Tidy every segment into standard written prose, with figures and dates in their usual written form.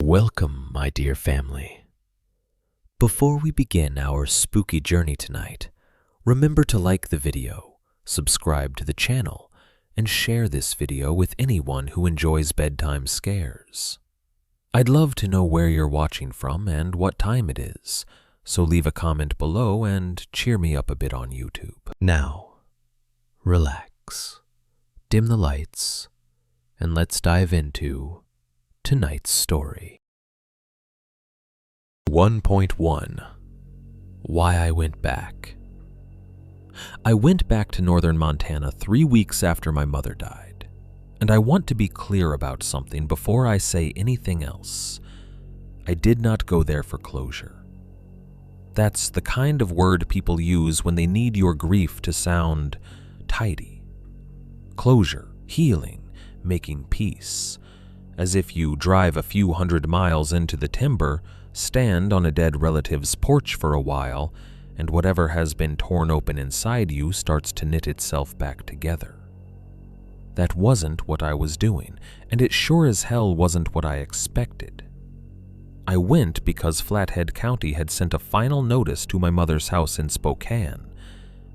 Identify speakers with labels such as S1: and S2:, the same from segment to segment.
S1: Welcome, my dear family. Before we begin our spooky journey tonight, remember to like the video, subscribe to the channel, and share this video with anyone who enjoys bedtime scares. I'd love to know where you're watching from and what time it is, so leave a comment below and cheer me up a bit on YouTube. Now, relax, dim the lights, and let's dive into tonight's story. 1.1 Why I Went Back. I went back to northern Montana 3 weeks after my mother died, and I want to be clear about something before I say anything else. I did not go there for closure. That's the kind of word people use when they need your grief to sound tidy. Closure, healing, making peace. As if you drive a few hundred miles into the timber, stand on a dead relative's porch for a while, and whatever has been torn open inside you starts to knit itself back together. That wasn't what I was doing, and it sure as hell wasn't what I expected. I went because Flathead County had sent a final notice to my mother's house in Spokane,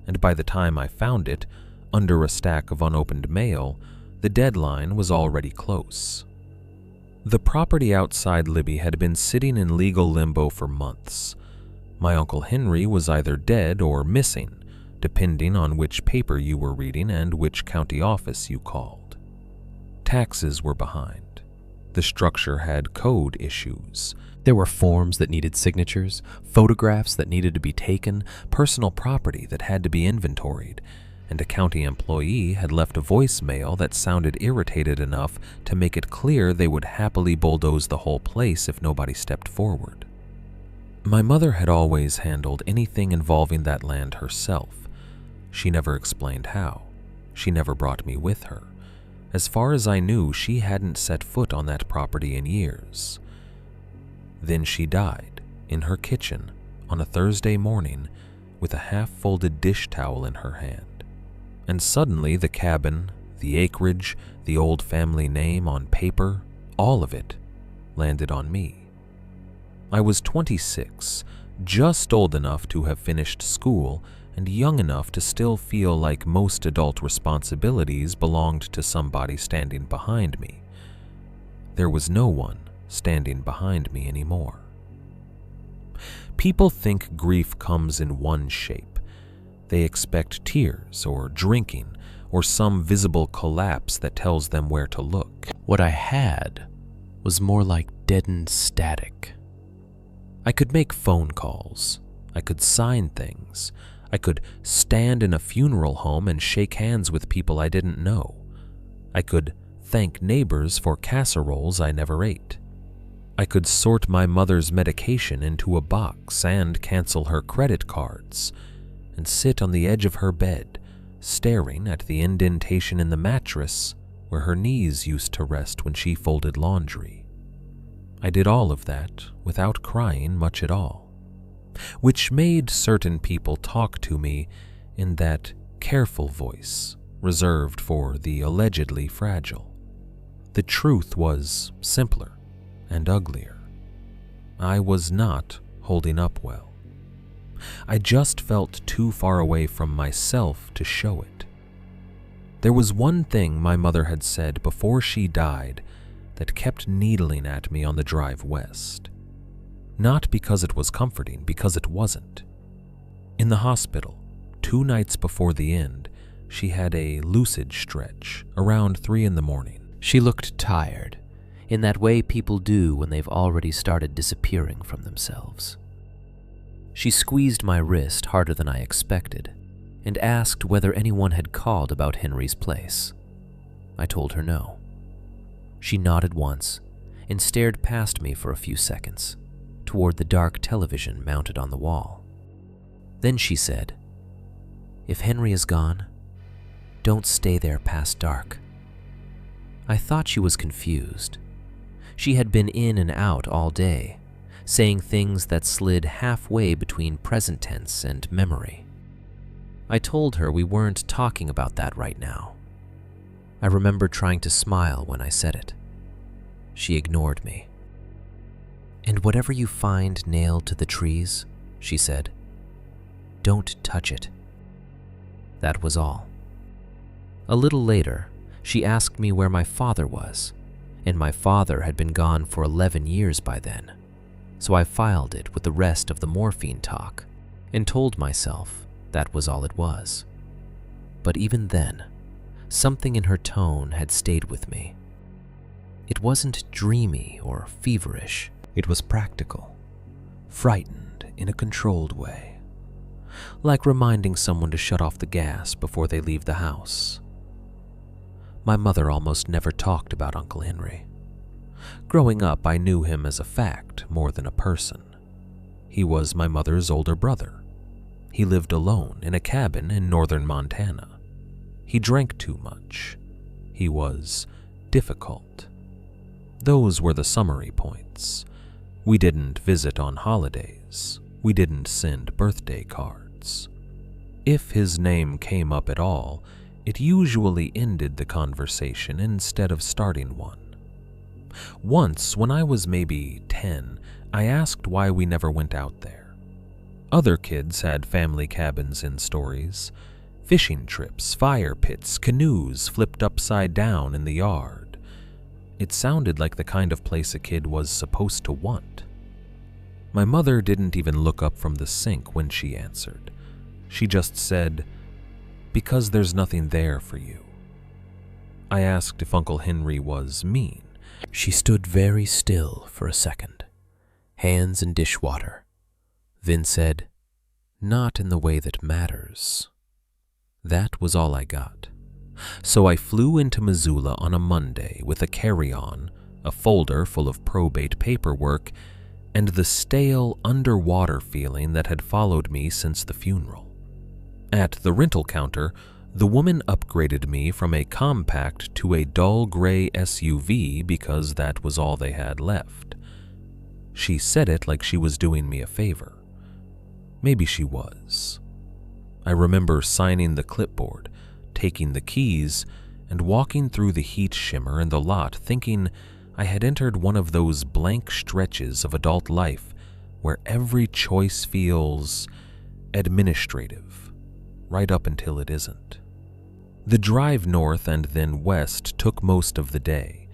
S1: and by the time I found it, under a stack of unopened mail, the deadline was already close. The property outside Libby had been sitting in legal limbo for months. My Uncle Henry was either dead or missing, depending on which paper you were reading and which county office you called. Taxes were behind. The structure had code issues. There were forms that needed signatures, photographs that needed to be taken, personal property that had to be inventoried, and a county employee had left a voicemail that sounded irritated enough to make it clear they would happily bulldoze the whole place if nobody stepped forward. My mother had always handled anything involving that land herself. She never explained how. She never brought me with her. As far as I knew, she hadn't set foot on that property in years. Then she died, in her kitchen, on a Thursday morning, with a half-folded dish towel in her hand. And suddenly the cabin, the acreage, the old family name on paper, all of it landed on me. I was 26, just old enough to have finished school and young enough to still feel like most adult responsibilities belonged to somebody standing behind me. There was no one standing behind me anymore. People think grief comes in one shape. They expect tears or drinking or some visible collapse that tells them where to look. What I had was more like deadened static. I could make phone calls. I could sign things. I could stand in a funeral home and shake hands with people I didn't know. I could thank neighbors for casseroles I never ate. I could sort my mother's medication into a box and cancel her credit cards, and sit on the edge of her bed, staring at the indentation in the mattress where her knees used to rest when she folded laundry. I did all of that without crying much at all, which made certain people talk to me in that careful voice reserved for the allegedly fragile. The truth was simpler and uglier. I was not holding up well. I just felt too far away from myself to show it. There was one thing my mother had said before she died that kept needling at me on the drive west. Not because it was comforting, because it wasn't. In the hospital, 2 nights before the end, she had a lucid stretch around 3 a.m. She looked tired, in that way people do when they've already started disappearing from themselves. She squeezed my wrist harder than I expected and asked whether anyone had called about Henry's place. I told her no. She nodded once and stared past me for a few seconds, toward the dark television mounted on the wall. Then she said, "If Henry is gone, don't stay there past dark." I thought she was confused. She had been in and out all day, saying things that slid halfway between present tense and memory. I told her we weren't talking about that right now. I remember trying to smile when I said it. She ignored me.
S2: "And whatever you find nailed to the trees," she said, "don't touch it." That was all. A little later, she asked me where my father was, and my father had been gone for 11 years by then, so I filed it with the rest of the morphine talk and told myself that was all it was. But even then, something in her tone had stayed with me. It wasn't dreamy or feverish. It was practical, frightened in a controlled way, like reminding someone to shut off the gas before they leave the house. My mother almost never talked about Uncle Henry. Growing up, I knew him as a fact more than a person. He was my mother's older brother. He lived alone in a cabin in northern Montana. He drank too much. He was difficult. Those were the summary points. We didn't visit on holidays. We didn't send birthday cards. If his name came up at all, it usually ended the conversation instead of starting one. Once, when I was maybe 10, I asked why we never went out there. Other kids had family cabins in stories, fishing trips, fire pits, canoes flipped upside down in the yard. It sounded like the kind of place a kid was supposed to want. My mother didn't even look up from the sink when she answered. She just said, "Because there's nothing there for you." I asked if Uncle Henry was mean. She stood very still for a second, hands in dishwater, then said, "Not in the way that matters." That was all I got. So I flew into Missoula on a Monday with a carry-on, a folder full of probate paperwork, and the stale underwater feeling that had followed me since the funeral. At the rental counter, the woman upgraded me from a compact to a dull gray SUV because that was all they had left. She said it like she was doing me a favor. Maybe she was. I remember signing the clipboard, taking the keys, and walking through the heat shimmer in the lot thinking I had entered one of those blank stretches of adult life where every choice feels administrative, right up until it isn't. The drive north and then west took most of the day.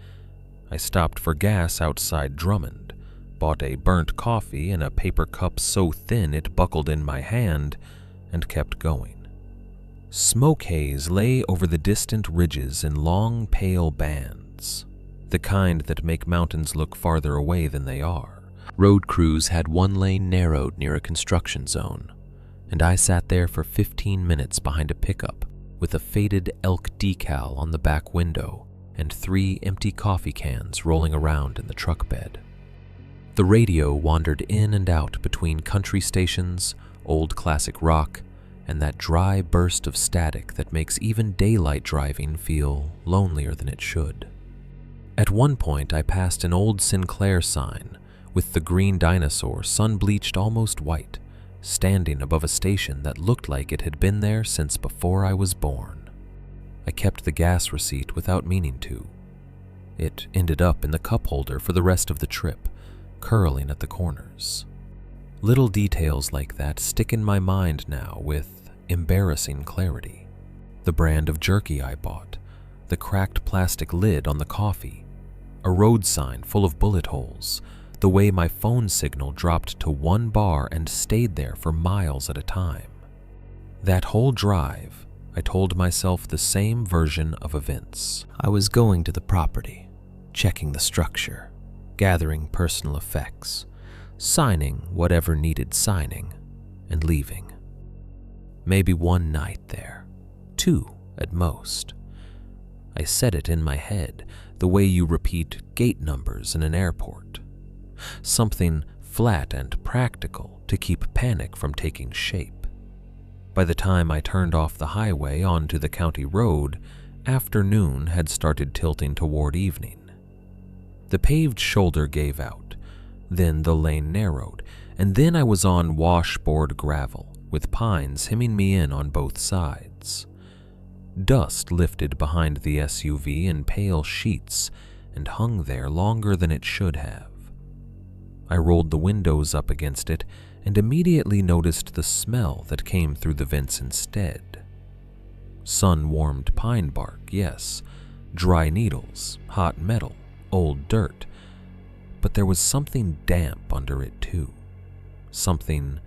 S2: I stopped for gas outside Drummond, bought a burnt coffee in a paper cup so thin it buckled in my hand, and kept going. Smoke haze lay over the distant ridges in long, pale bands, the kind that make mountains look farther away than they are. Road crews had one lane narrowed near a construction zone, and I sat there for 15 minutes behind a pickup with a faded elk decal on the back window and 3 empty coffee cans rolling around in the truck bed. The radio wandered in and out between country stations, old classic rock, and that dry burst of static that makes even daylight driving feel lonelier than it should. At one point, I passed an old Sinclair sign with the green dinosaur sun-bleached almost white, standing above a station that looked like it had been there since before I was born. I kept the gas receipt without meaning to. It ended up in the cup holder for the rest of the trip, curling at the corners. Little details like that stick in my mind now with embarrassing clarity. The brand of jerky I bought, the cracked plastic lid on the coffee, a road sign full of bullet holes, the way my phone signal dropped to 1 bar and stayed there for miles at a time. That whole drive, I told myself the same version of events. I was going to the property, checking the structure, gathering personal effects, signing whatever needed signing, and leaving. Maybe 1 night there, 2 at most. I said it in my head, the way you repeat gate numbers in an airport. Something flat and practical to keep panic from taking shape. By the time I turned off the highway onto the county road, afternoon had started tilting toward evening. The paved shoulder gave out, then the lane narrowed, and then I was on washboard gravel, with pines hemming me in on both sides. Dust lifted behind the SUV in pale sheets and hung there longer than it should have.
S1: I rolled the windows up against it and immediately noticed the smell that came through the vents instead. Sun-warmed pine bark, yes, dry needles, hot metal, old dirt, but there was something damp under it too, something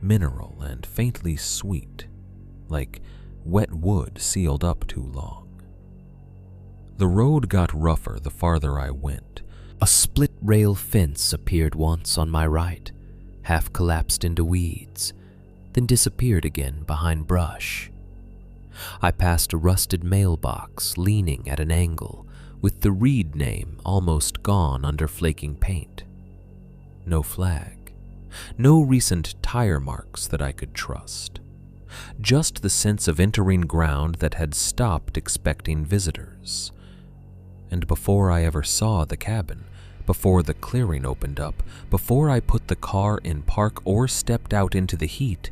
S1: mineral and faintly sweet, like wet wood sealed up too long. The road got rougher the farther I went.
S2: A split-rail fence appeared once on my right, half collapsed into weeds, then disappeared again behind brush. I passed a rusted mailbox leaning at an angle, with the Reed name almost gone under flaking paint. No flag, no recent tire marks that I could trust. Just the sense of entering ground that had stopped expecting visitors. And before I ever saw the cabin, before the clearing opened up, before I put the car in park or stepped out into the heat,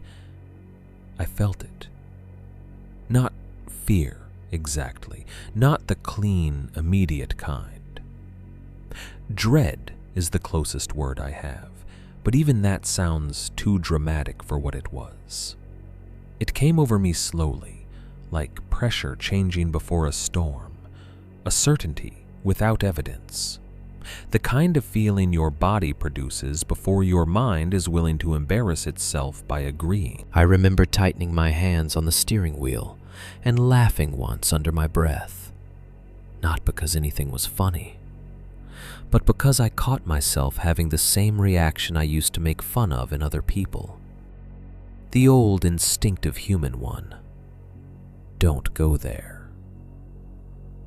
S2: I felt it. Not fear, exactly. Not the clean, immediate kind. Dread is the closest word I have, but even that sounds too dramatic for what it was. It came over me slowly, like pressure changing before a storm, a certainty without evidence. The kind of feeling your body produces before your mind is willing to embarrass itself by agreeing. I remember tightening my hands on the steering wheel and laughing once under my breath. Not because anything was funny, but because I caught myself having the same reaction I used to make fun of in other people. The old instinctive human one. Don't go there.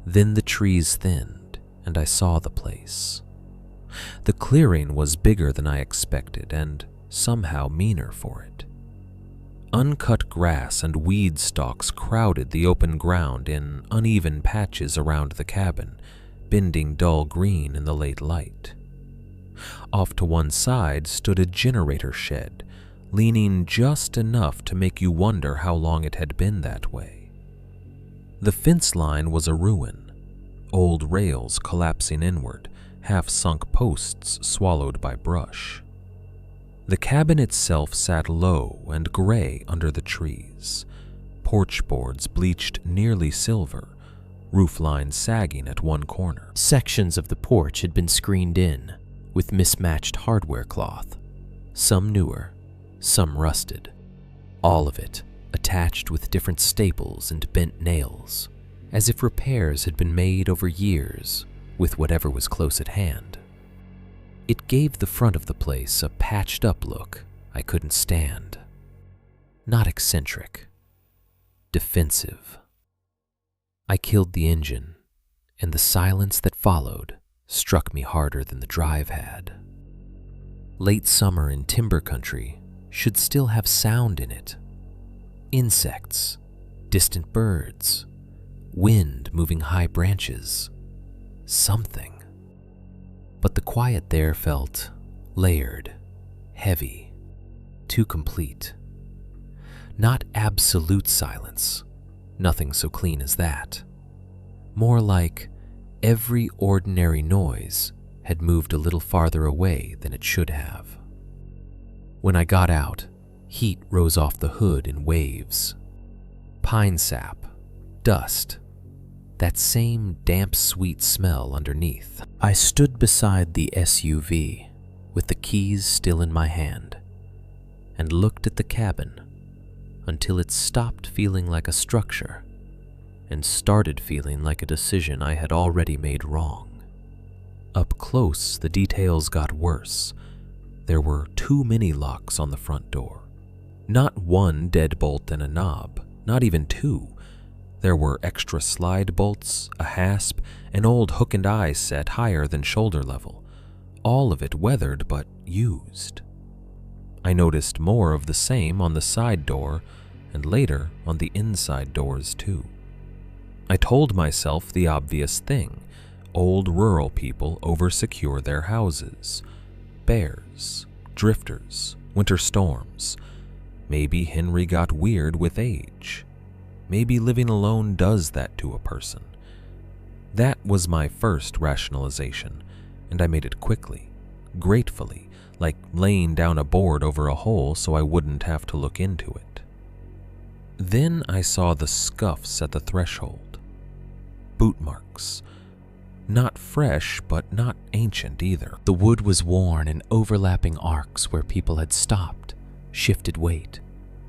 S2: Then the trees thinned, and I saw the place. The clearing was bigger than I expected and somehow meaner for it. Uncut grass and weed stalks crowded the open ground in uneven patches around the cabin, bending dull green in the late light. Off to one side stood a generator shed, leaning just enough to make you wonder how long it had been that way. The fence line was a ruin, old rails collapsing inward, half-sunk posts swallowed by brush. The cabin itself sat low and gray under the trees, porch boards bleached nearly silver, roofline sagging at one corner. Sections of the porch had been screened in with mismatched hardware cloth, some newer, some rusted, all of it attached with different staples and bent nails, as if repairs had been made over years with whatever was close at hand. It gave the front of the place a patched-up look I couldn't stand. Not eccentric, defensive. I killed the engine, and the silence that followed struck me harder than the drive had. Late summer in timber country should still have sound in it. Insects, distant birds, wind moving high branches, something. But the quiet there felt layered, heavy, too complete. Not absolute silence, nothing so clean as that. More like every ordinary noise had moved a little farther away than it should have. When I got out, heat rose off the hood in waves. Pine sap, dust, that same damp, sweet smell underneath. I stood beside the SUV with the keys still in my hand and looked at the cabin until it stopped feeling like a structure and started feeling like a decision I had already made wrong. Up close, the details got worse. There were too many locks on the front door. Not one deadbolt and a knob, not even two. There were extra slide bolts, a hasp, an old hook and eye set higher than shoulder level, all of it weathered but used. I noticed more of the same on the side door and later on the inside doors too. I told myself the obvious thing. Old rural people oversecure their houses. Bears, drifters, winter storms. Maybe Henry got weird with age. Maybe living alone does that to a person. That was my first rationalization, and I made it quickly,
S1: gratefully, like laying down a board over a hole so I wouldn't have to look into it. Then I saw the scuffs at the threshold. Boot marks. Not fresh, but not ancient either.
S2: The wood was worn in overlapping arcs where people had stopped, shifted weight,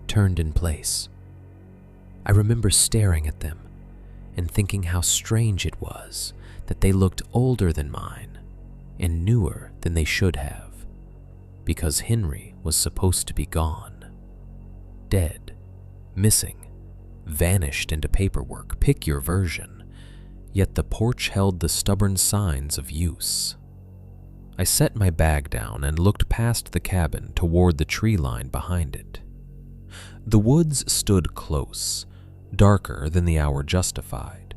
S2: turned in place. I remember staring at them and thinking how strange it was that they looked older than mine and newer than they should have, because Henry was supposed to be gone. Dead, missing, vanished into paperwork, pick your version, yet the porch held the stubborn signs of use. I set my bag down and looked past the cabin toward the tree line behind it. The woods stood close, darker than the hour justified,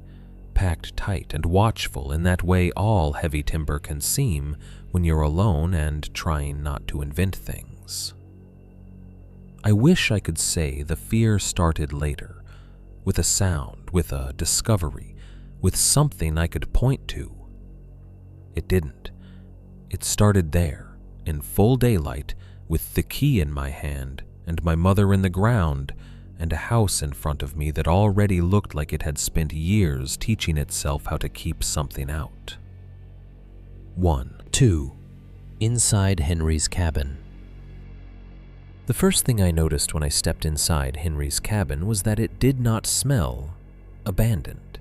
S2: packed tight and watchful in that way all heavy timber can seem when you're alone and trying not to invent things. I wish I could say the fear started later, with a sound, with a discovery, with something I could point to. It didn't. It started there, in full daylight, with the key in my hand and my mother in the ground, and a house in front of me that already looked like it had spent years teaching itself how to keep something out. 1. 2. Inside Henry's cabin. The first thing I noticed when I stepped inside Henry's cabin was that it did not smell abandoned.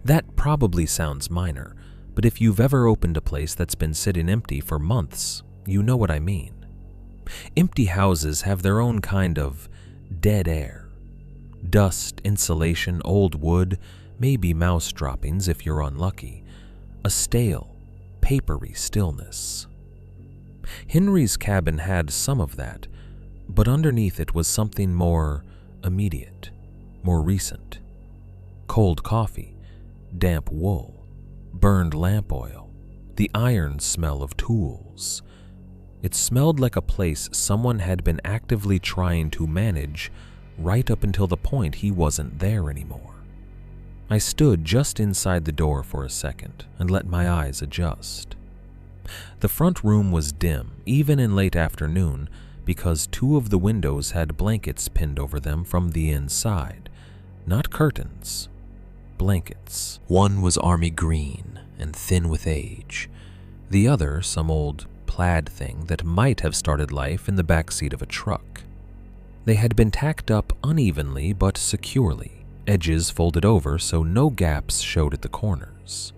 S2: That probably sounds minor, but if you've ever opened a place that's been sitting empty for months, you know what I mean. Empty houses have their own kind of dead air. Dust, insulation, old wood, maybe mouse droppings if you're unlucky. A stale, papery stillness. Henry's cabin had some of that, but underneath it was something more immediate, more recent. Cold coffee, damp wool, burned lamp oil, the iron smell of tools. It smelled like a place someone had been actively trying to manage right up until the point he wasn't there anymore. I stood just inside the door for a second and let my eyes adjust. The front room was dim, even in late afternoon, because 2 of the windows had blankets pinned over them from the inside. Not curtains, blankets. One was army green and thin with age. The other, some old plaid thing that might have started life in the backseat of a truck. They had been tacked up unevenly but securely, edges folded over so no gaps showed at the corners.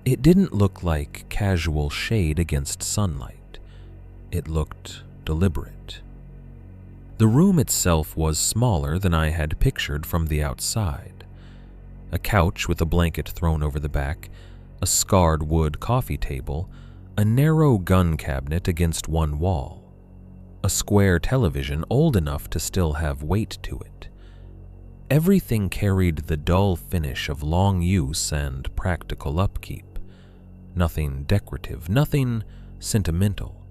S2: It didn't look like casual shade against sunlight. It looked deliberate. The room itself was smaller than I had pictured from the outside. A couch with a blanket thrown over the back, a scarred wood coffee table, a narrow gun cabinet against one wall, a square television old enough to still have weight to it. Everything carried the dull finish of long use and practical upkeep. Nothing decorative, nothing sentimental,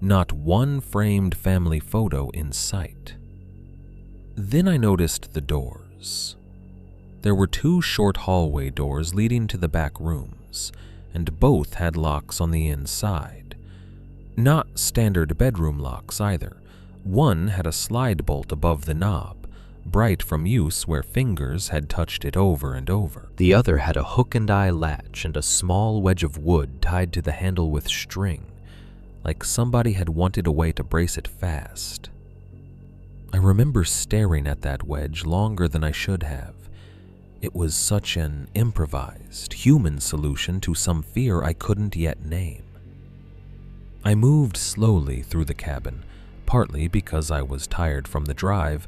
S2: not one framed family photo in sight. Then I noticed the doors. There were 2 short hallway doors leading to the back rooms, and both had locks on the inside. Not standard bedroom locks either. One had a slide bolt above the knob, bright from use where fingers had touched it over and over. The other had a hook-and-eye latch and a small wedge of wood tied to the handle with string, like somebody had wanted a way to brace it fast. I remember staring at that wedge longer than I should have. It was such an improvised, human solution to some fear I couldn't yet name. I moved slowly through the cabin, partly because I was tired from the drive,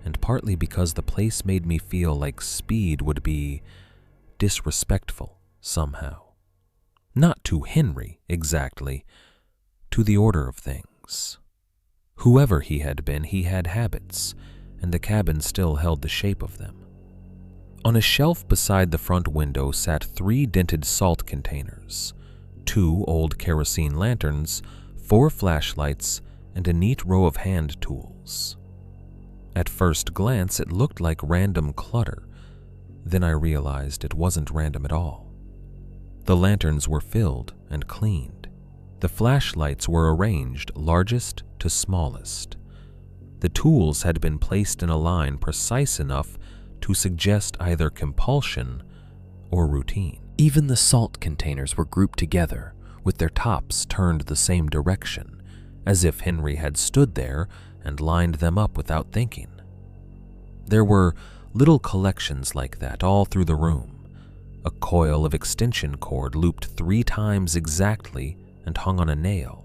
S2: and partly because the place made me feel like speed would be disrespectful somehow. Not to Henry, exactly, to the order of things. Whoever he had been, he had habits, and the cabin still held the shape of them. On a shelf beside the front window sat 3 dented salt containers, 2 old kerosene lanterns, 4 flashlights, and a neat row of hand tools. At first glance, it looked like random clutter. Then I realized it wasn't random at all. The lanterns were filled and cleaned,
S1: The flashlights were arranged largest to smallest. The tools had been placed in a line precise enough to suggest either compulsion or routine. Even the salt containers were grouped together, with their tops turned the same direction, as if Henry had stood there and lined them up without thinking. There were little collections like that all through the room. A coil of extension cord looped 3 times exactly and hung on a nail.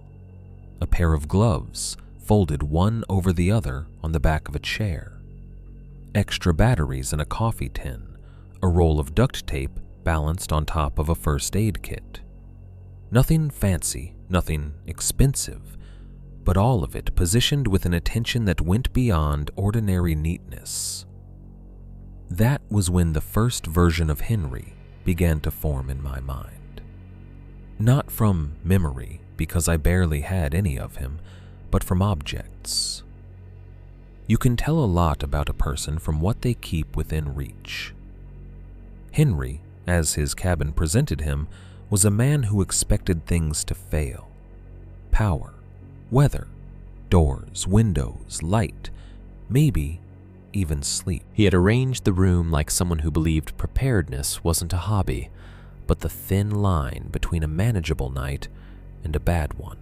S1: A pair of gloves folded one over the other on the back of a chair. Extra batteries in a coffee tin, a roll of duct tape balanced on top of a first aid kit. Nothing fancy, nothing expensive, but all of it positioned with an attention that went beyond ordinary neatness. That was when the first version of Henry began to form in my mind. Not from memory, because I barely had any of him, but from objects. You can tell a lot about a person from what they keep within reach. Henry, as his cabin presented him, was a man who expected things to fail. Power, weather, doors, windows, light, maybe even sleep. He had arranged the room like someone who believed preparedness wasn't a hobby, but the thin line between a manageable night and a bad one.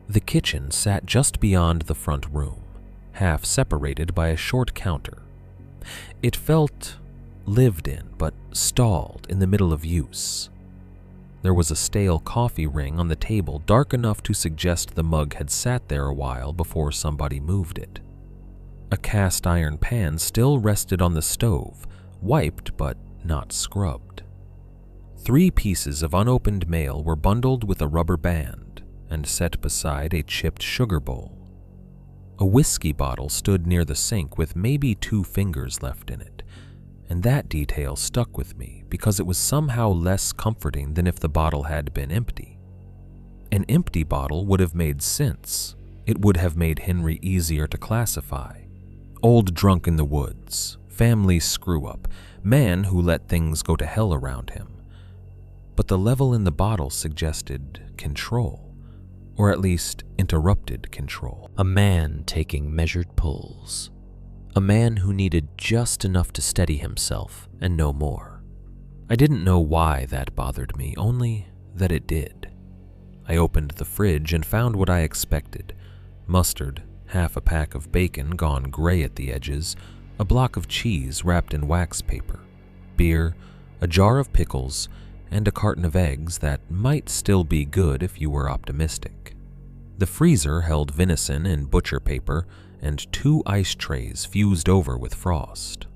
S1: The kitchen sat just beyond the front room, half separated by a short counter. It felt lived in, but stalled in the middle of use. There was a stale coffee ring on the table, dark enough to suggest the mug had sat there a while before somebody moved it. A cast iron pan still rested on the stove, wiped but not scrubbed. 3 pieces of unopened mail were bundled with a rubber band and set beside a chipped sugar bowl. A whiskey bottle stood near the sink with maybe 2 fingers left in it, and that detail stuck with me because it was somehow less comforting than if the bottle had been empty. An empty bottle would have made sense. It would have made Henry easier to classify. Old drunk in the woods, family screw-up, man who let things go to hell around him. But the level in the bottle suggested control, or at least interrupted control. A man taking measured pulls. A man who needed just enough to steady himself and no more. I didn't know why that bothered me, only that it did. I opened the fridge and found what I expected: mustard, half a pack of bacon gone gray at the edges, a block of cheese wrapped in wax paper, beer, a jar of pickles, and a carton of eggs that might still be good if you were optimistic. The freezer held venison in butcher paper and 2 ice trays fused over with frost.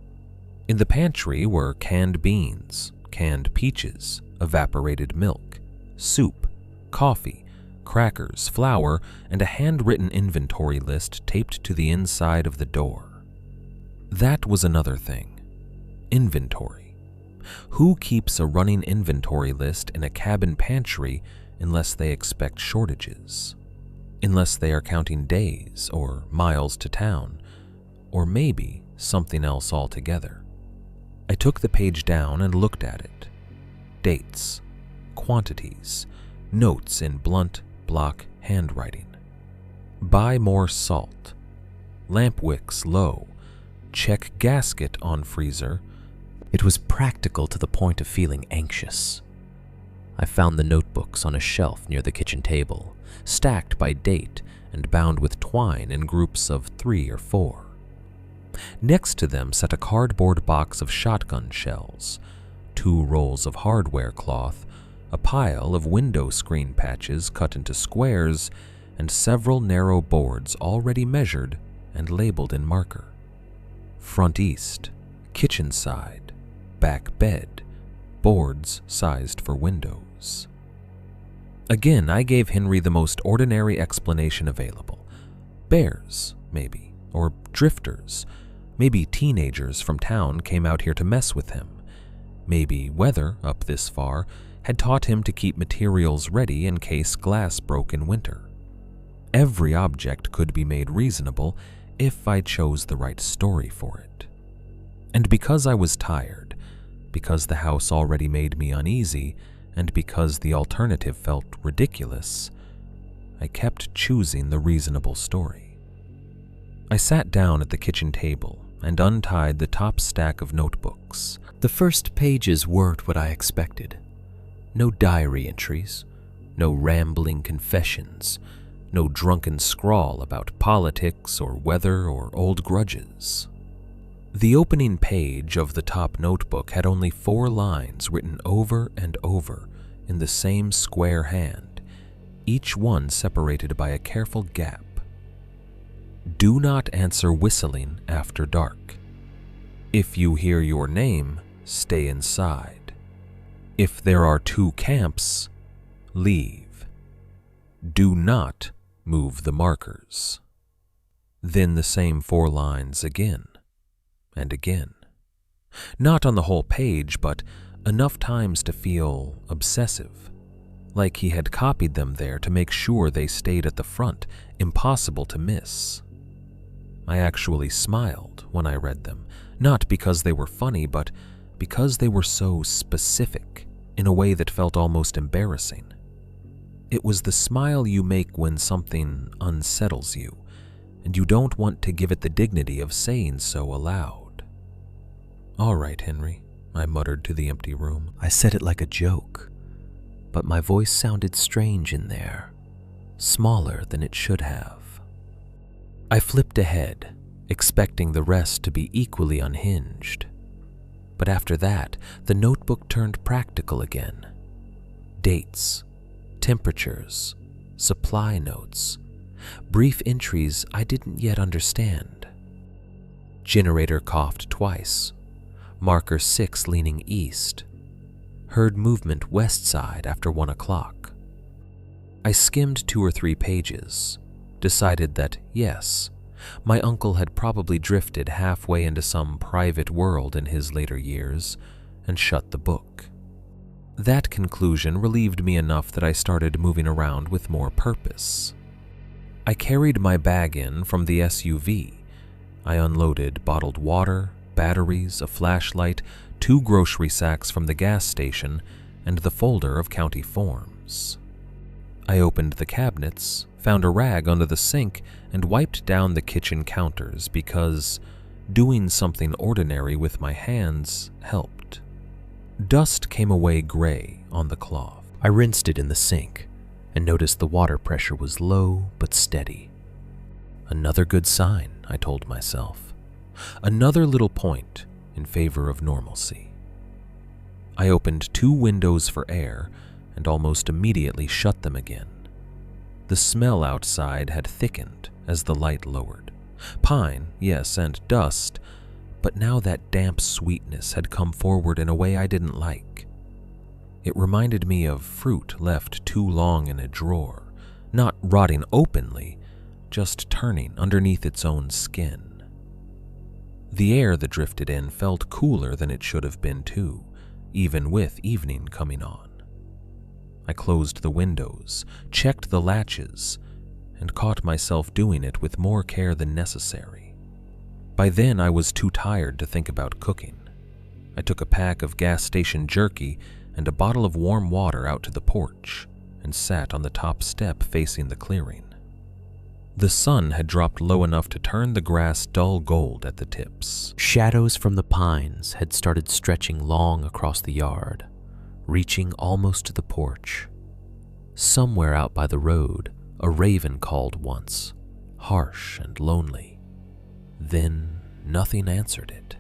S1: In the pantry were canned beans, canned peaches, evaporated milk, soup, coffee, crackers, flour, and a handwritten inventory list taped to the inside of the door. That was another thing. Inventory. Who keeps a running inventory list in a cabin pantry unless they expect shortages? Unless they are counting days or miles to town, or maybe something else altogether. I took the page down and looked at it. Dates, quantities, notes in blunt block handwriting. Buy more salt. Lamp wicks low. Check gasket on freezer. It was practical to the point of feeling anxious. I found the notebooks on a shelf near the kitchen table, stacked by date and bound with twine in groups of 3 or 4. Next to them sat a cardboard box of shotgun shells, 2 rolls of hardware cloth, a pile of window screen patches cut into squares, and several narrow boards already measured and labeled in marker. Front east, kitchen side, back bed, boards sized for windows. Again, I gave Henry the most ordinary explanation available. Bears, maybe, or drifters. Maybe teenagers from town came out here to mess with him. Maybe weather, up this far, had taught him to keep materials ready in case glass broke in winter. Every object could be made reasonable if I chose the right story for it. And because I was tired, because the house already made me uneasy, and because the alternative felt ridiculous, I kept choosing the reasonable story. I sat down at the kitchen table and untied the top stack of notebooks.
S2: The first pages weren't what I expected. No diary entries, no rambling confessions, no drunken scrawl about politics or weather or old grudges. The opening page of the top notebook had only 4 lines written over and over in the same square hand, each one separated by a careful gap. Do not answer whistling after dark. If you hear your name, stay inside. If there are 2 camps, leave. Do not move the markers. Then the same 4 lines again and again. Not on the whole page, but enough times to feel obsessive, like he had copied them there to make sure they stayed at the front, impossible to miss. I actually smiled when I read them, not because they were funny, but because they were so specific in a way that felt almost embarrassing. It was the smile you make when something unsettles you, and you don't want to give it the dignity of saying so aloud. "All right, Henry," I muttered to the empty room. I said it like a joke, but my voice sounded strange in there, smaller than it should have. I flipped ahead, expecting the rest to be equally unhinged. But after that, the notebook turned practical again. Dates, temperatures, supply notes, brief entries I didn't yet understand. Generator coughed twice, marker 6 leaning east, heard movement west side after 1 o'clock. I skimmed 2 or 3 pages, decided that yes, my uncle had probably drifted halfway into some private world in his later years, and shut the book. That conclusion relieved me enough that I started moving around with more purpose. I carried my bag in from the SUV. I unloaded bottled water, batteries, a flashlight, 2 grocery sacks from the gas station, and the folder of county forms. I opened the cabinets, found a rag under the sink, and wiped down the kitchen counters because doing something ordinary with my hands helped. Dust came away gray on the cloth. I rinsed it in the sink and noticed the water pressure was low but steady. Another good sign, I told myself. Another little point in favor of normalcy. I opened 2 windows for air and almost immediately shut them again. The smell outside had thickened as the light lowered. Pine, yes, and dust, but now that damp sweetness had come forward in a way I didn't like. It reminded me of fruit left too long in a drawer, not rotting openly, just turning underneath its own skin. The air that drifted in felt cooler than it should have been too, even with evening coming on. I closed the windows, checked the latches, and caught myself doing it with more care than necessary. By then, I was too tired to think about cooking. I took a pack of gas station jerky and a bottle of warm water out to the porch and sat on the top step facing the clearing. The sun had dropped low enough to turn the grass dull gold at the tips. Shadows from the pines had started stretching long across the yard, reaching almost to the porch. Somewhere out by the road, a raven called once, harsh and lonely. Then nothing answered it.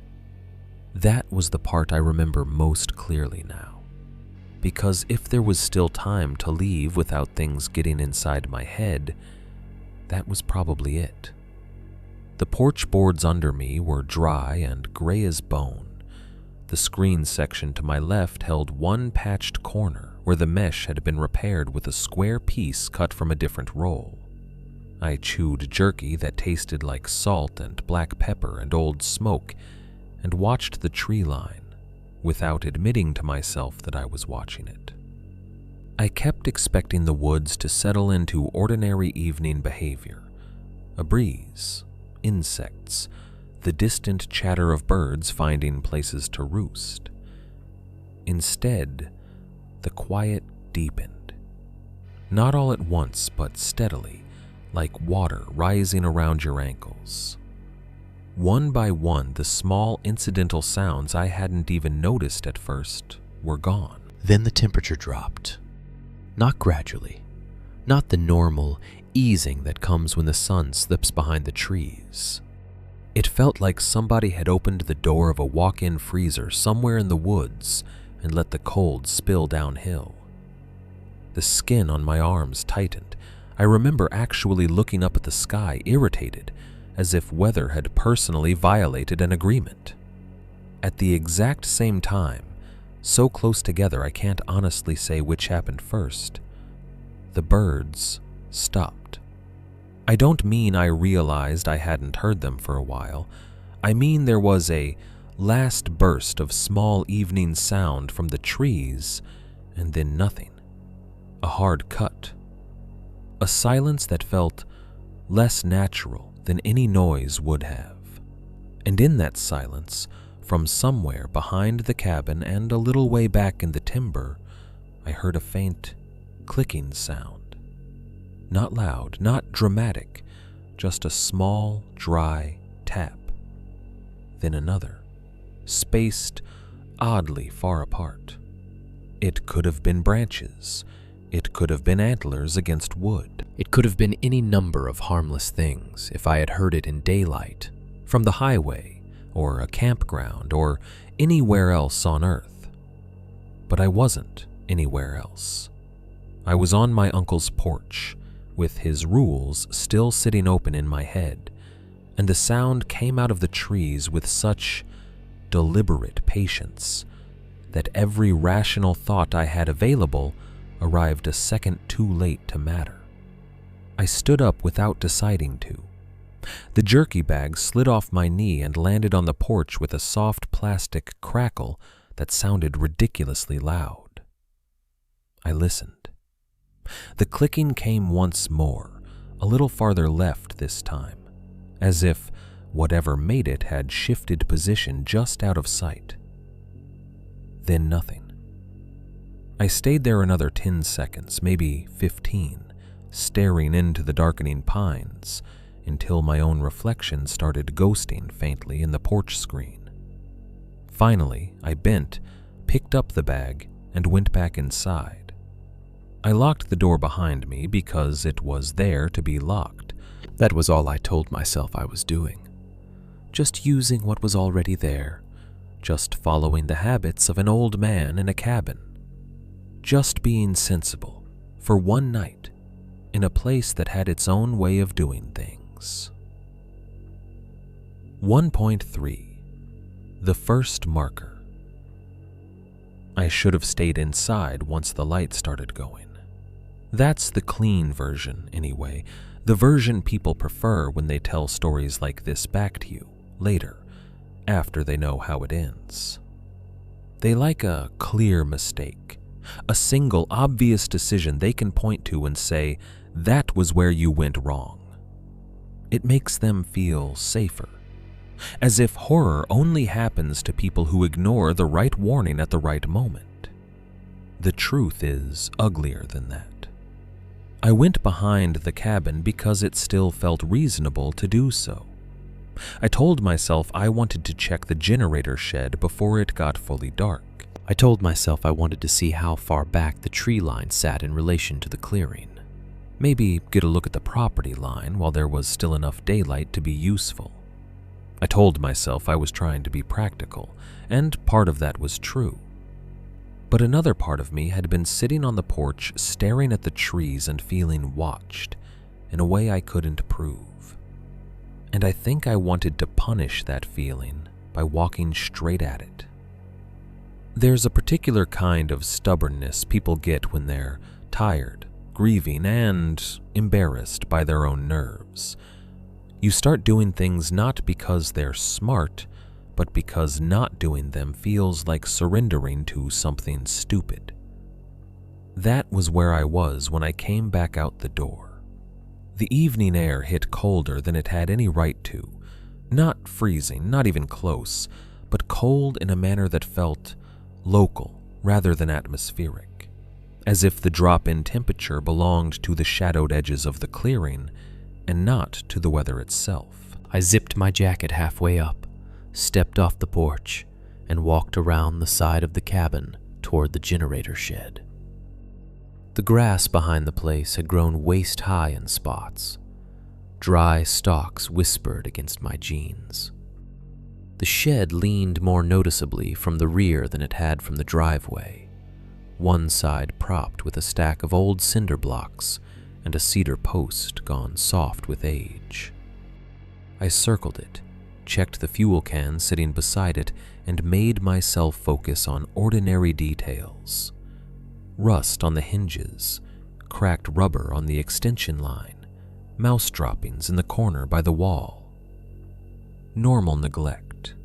S2: That was the part I remember most clearly now, because if there was still time to leave without things getting inside my head, that was probably it. The porch boards under me were dry and gray as bone. The screen section to my left held one patched corner where the mesh had been repaired with a square piece cut from a different roll. I chewed jerky that tasted like salt and black pepper and old smoke and watched the tree line without admitting to myself that I was watching it. I kept expecting the woods to settle into ordinary evening behavior, a breeze, insects, the distant chatter of birds finding places to roost. Instead,
S1: the quiet deepened. Not all at once, but steadily, like water rising around your ankles. One by one, the small incidental sounds I hadn't even noticed at first were gone.
S2: Then the temperature dropped. Not gradually, not the normal easing that comes when the sun slips behind the trees. It felt like somebody had opened the door of a walk-in freezer somewhere in the woods and let the cold spill downhill. The skin on my arms tightened. I remember actually looking up at the sky, irritated, as if weather had personally violated an agreement. At the exact same time, so close together I can't honestly say which happened first, the birds stopped. I don't mean I realized I hadn't heard them for a while. I mean there was a last burst of small evening sound from the trees, and then nothing. A hard cut. A silence that felt less natural than any noise would have. And in that silence, from somewhere behind the cabin and a little way back in the timber, I heard a faint clicking sound. Not loud, not dramatic, just a small, dry tap. Then another, spaced oddly far apart. It could have been branches. It could have been antlers against wood. It could have been any number of harmless things if I had heard it in daylight, from the highway, or a campground, or anywhere else on Earth. But I wasn't anywhere else. I was on my uncle's porch, with his rules still sitting open in my head, and the sound came out of the trees with such deliberate patience that every rational thought I had available arrived a second too late to matter. I stood up without deciding to. The jerky bag slid off my knee and landed on the porch with a soft plastic crackle that sounded ridiculously loud. I listened. The clicking came once more, a little farther left this time, as if whatever made it had shifted position just out of sight. Then nothing. I stayed there another 10 seconds, maybe 15, staring into the darkening pines until my own reflection started ghosting faintly in the porch screen. Finally, I bent, picked up the bag, and went back inside. I locked the door behind me because it was there to be locked. That was all I told myself I was doing. Just using what was already there, just following the habits of an old man in a cabin. Just being sensible for one night in a place that had its own way of doing things. 1.3. The first marker. I should have stayed inside once the light started going. That's the clean version, anyway, the version people prefer when they tell stories like this back to you later, after they know how it ends. They like a clear mistake, a single obvious decision they can point to and say, that was where you went wrong. It makes them feel safer, as if horror only happens to people who ignore the right warning at the right moment. The truth is uglier than that. I went behind the cabin because it still felt reasonable to do so. I told myself I wanted to check the generator shed before it got fully dark. I told myself I wanted to see how far back the tree line sat in relation to the clearing. Maybe get a look at the property line while there was still enough daylight to be useful. I told myself I was trying to be practical, and part of that was true. But another part of me had been sitting on the porch staring at the trees and feeling watched in a way I couldn't prove. And I think I wanted to punish that feeling by walking straight at it. There's a particular kind of stubbornness people get when they're tired, grieving, and embarrassed by their own nerves. You start doing things not because they're smart, but because not doing them feels like surrendering to something stupid. That was where I was when I came back out the door. The evening air hit colder than it had any right to. Not freezing, not even close, but cold in a manner that felt local rather than atmospheric.
S1: as if the drop in temperature belonged to the shadowed edges of the clearing and not to the weather itself.
S2: I zipped my jacket halfway up, stepped off the porch, and walked around the side of the cabin toward the generator shed. The grass behind the place had grown waist-high in spots. Dry stalks whispered against my jeans. The shed leaned more noticeably from the rear than it had from the driveway, one side propped with a stack of old cinder blocks and a cedar post gone soft with age. I circled it, checked the fuel can sitting beside it, and made myself focus on ordinary details. Rust on the hinges, cracked rubber on the extension line, mouse droppings in the corner by the wall. Normal neglect,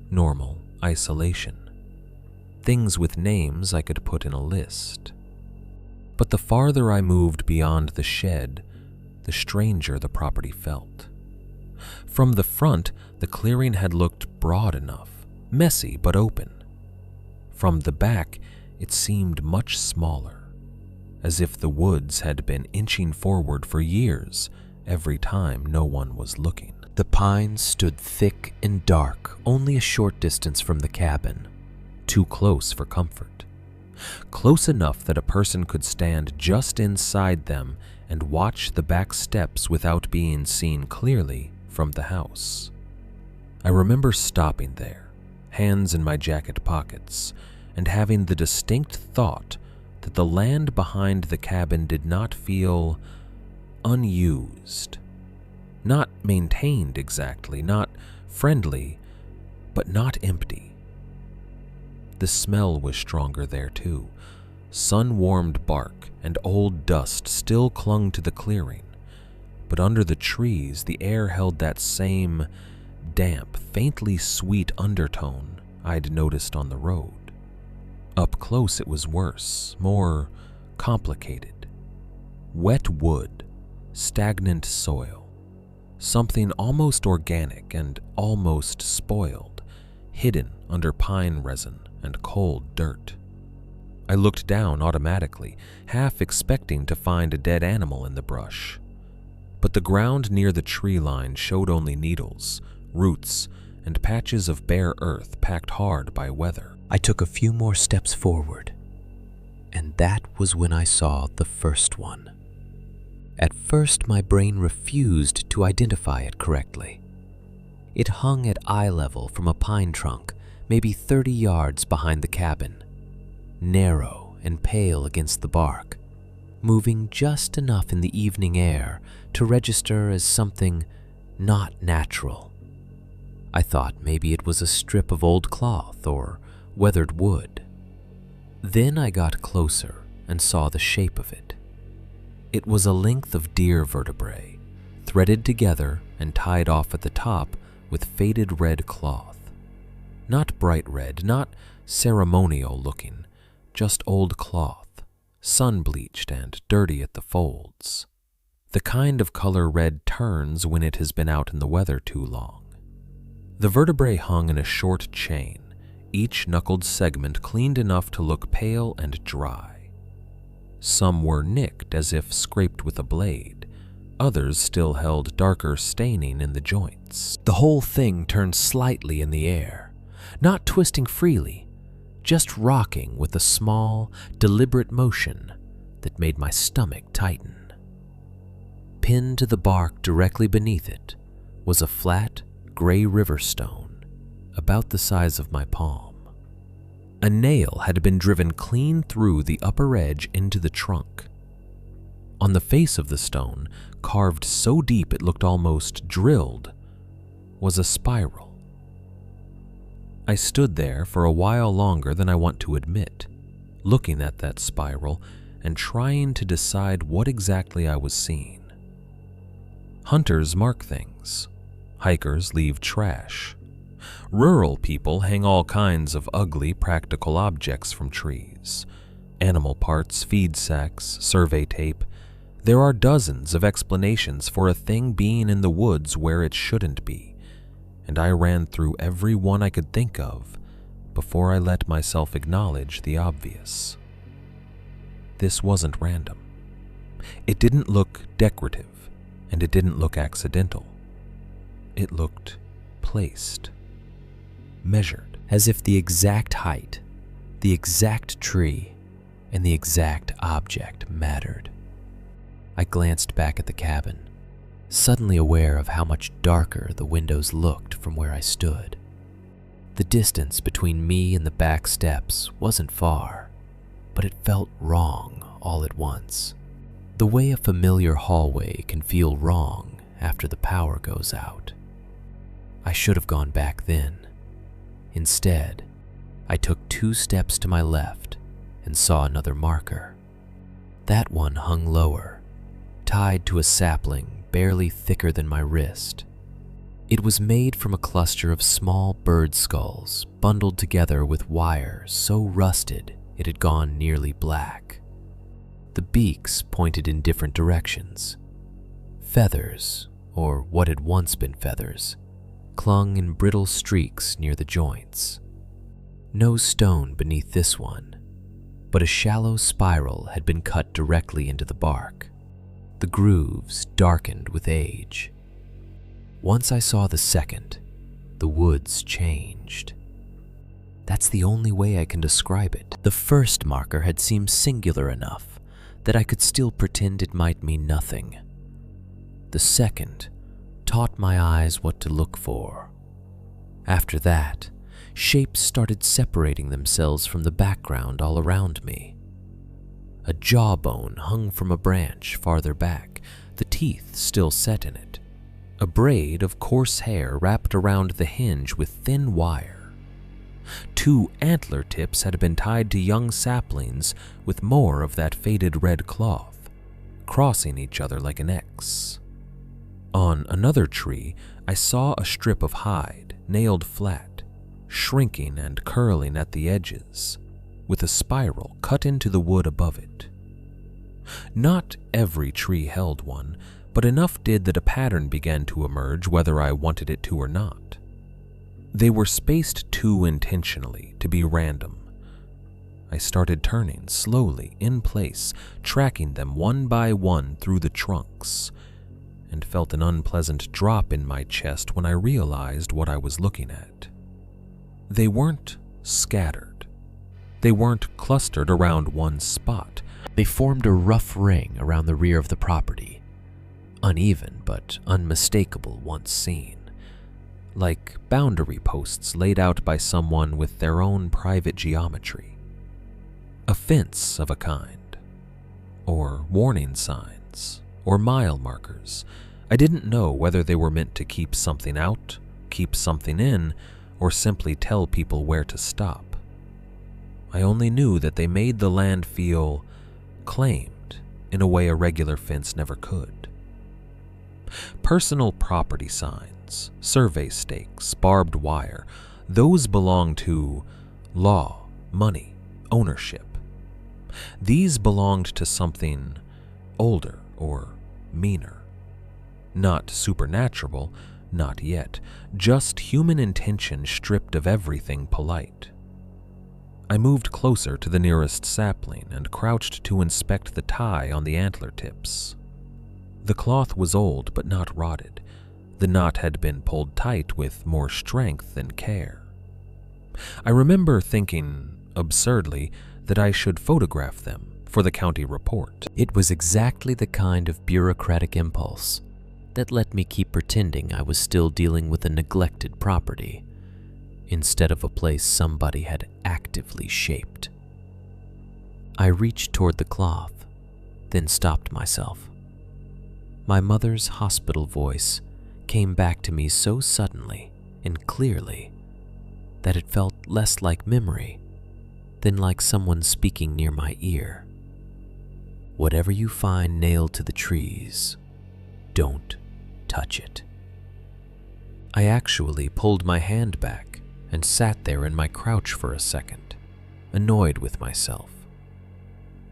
S2: normal isolation. Things with names I could put in a list. But the farther I moved beyond the shed, the stranger the property felt. From the front, the clearing had looked broad enough, messy but open. From the back, it seemed much smaller, as if the woods had been inching forward for years every time no one was looking. The pines stood thick and dark only a short distance from the cabin, too close for comfort. Close enough that a person could stand just inside them and watch the back steps without being seen clearly from the house. I remember stopping there, hands in my jacket pockets, and having the distinct thought that the land behind the cabin did not feel unused. Not maintained exactly, not friendly, but not empty. The smell was stronger there too. Sun-warmed bark and old dust still clung to the clearing, but under the trees the air held that same damp, faintly sweet undertone I'd noticed on the road. Up close it was worse, more complicated. Wet wood, stagnant soil, something almost organic and almost spoiled, hidden under pine resin and cold dirt. I looked down automatically, half expecting to find a dead animal in the brush. But the ground near the tree line showed only needles, roots, and patches of bare earth packed hard by weather. I took a few more steps forward, and that was when I saw the first one. At first, my brain refused to identify it correctly. It hung at eye level from a pine trunk, maybe 30 yards behind the cabin, narrow and pale against the bark, moving just enough in the evening air to register as something not natural. I thought maybe it was a strip of old cloth or weathered wood. Then I got closer and saw the shape of it. It was a length of deer vertebrae, threaded together and tied off at the top with faded red cloth. Not bright red, not ceremonial looking, just old cloth, sun-bleached and dirty at the folds. The kind of color red turns when it has been out in the weather too long. The vertebrae hung in a short chain, each knuckled segment cleaned enough to look pale and dry. Some were nicked as if scraped with a blade, others still held darker staining in the joints. The whole thing turned slightly in the air, not twisting freely, just rocking with a small, deliberate motion that made my stomach tighten. Pinned to the bark directly beneath it was a flat, gray river stone about the size of my palm. A nail had been driven clean through the upper edge into the trunk. On the face of the stone, carved so deep it looked almost drilled, was a spiral. I stood there for a while longer than I want to admit, looking at that spiral and trying to decide what exactly I was seeing. Hunters mark things. Hikers leave trash. Rural people hang all kinds of ugly, practical objects from trees. Animal parts, feed sacks, survey tape. There are dozens of explanations for a thing being in the woods where it shouldn't be, and I ran through every one I could think of before I let myself acknowledge the obvious.
S1: this wasn't random. It didn't look decorative, and it didn't look accidental. It looked placed, measured.
S2: As if the exact height, the exact tree, and the exact object mattered. I glanced back at the cabin, suddenly aware of how much darker the windows looked from where I stood. The distance between me and the back steps wasn't far, but it felt wrong all at once. The way a familiar hallway can feel wrong after the power goes out. I should have gone back then. Instead, I took 2 steps to my left and saw another marker. That one hung lower, tied to a sapling barely thicker than my wrist. It was made from a cluster of small bird skulls bundled together with wire so rusted it had gone nearly black. The beaks pointed in different directions. Feathers, or what had once been feathers, clung in brittle streaks near the joints. No stone beneath this one, but a shallow spiral had been cut directly into the bark. The grooves darkened with age. Once I saw the second, the woods changed. That's the only way I can describe it. The first marker had seemed singular enough that I could still pretend it might mean nothing. The second taught my eyes what to look for. After that, shapes started separating themselves from the background all around me. A jawbone hung from a branch farther back, the teeth still set in it. A braid of coarse hair wrapped around the hinge with thin wire. 2 antler tips had been tied to young saplings with more of that faded red cloth, crossing each other like an X. On another tree, I saw a strip of hide nailed flat, shrinking and curling at the edges, with a spiral cut into the wood above it. Not every tree held one, but enough did that a pattern began to emerge whether I wanted it to or not. They were spaced too intentionally to be random. I started turning slowly in place, tracking them one by one through the trunks, and felt an unpleasant drop in my chest when I realized what I was looking at. They weren't scattered. They weren't clustered around one spot. They formed a rough ring around the rear of the property, uneven but unmistakable once seen, like boundary posts laid out by someone with their own private geometry. A fence of a kind, or warning signs, or mile markers. I didn't know whether they were meant to keep something out, keep something in, or simply tell people where to stop. I only knew that they made the land feel claimed in a way a regular fence never could. Personal property signs, survey stakes, barbed wire, those belong to law, money, ownership. These belonged to something older or meaner. Not supernatural, not yet, just human intention stripped of everything polite. I moved closer to the nearest sapling and crouched to inspect the tie on the antler tips. The cloth was old but not rotted. The knot had been pulled tight with more strength than care. I remember thinking, absurdly, that I should photograph them for the county report. It was exactly the kind of bureaucratic impulse that let me keep pretending I was still dealing with a neglected property, instead of a place somebody had actively shaped. I reached toward the cloth, then stopped myself. My mother's hospital voice came back to me so suddenly and clearly that it felt less like memory than like someone speaking near my ear. Whatever you find nailed to the trees, don't touch it. I actually pulled my hand back and sat there in my crouch for a second, annoyed with myself.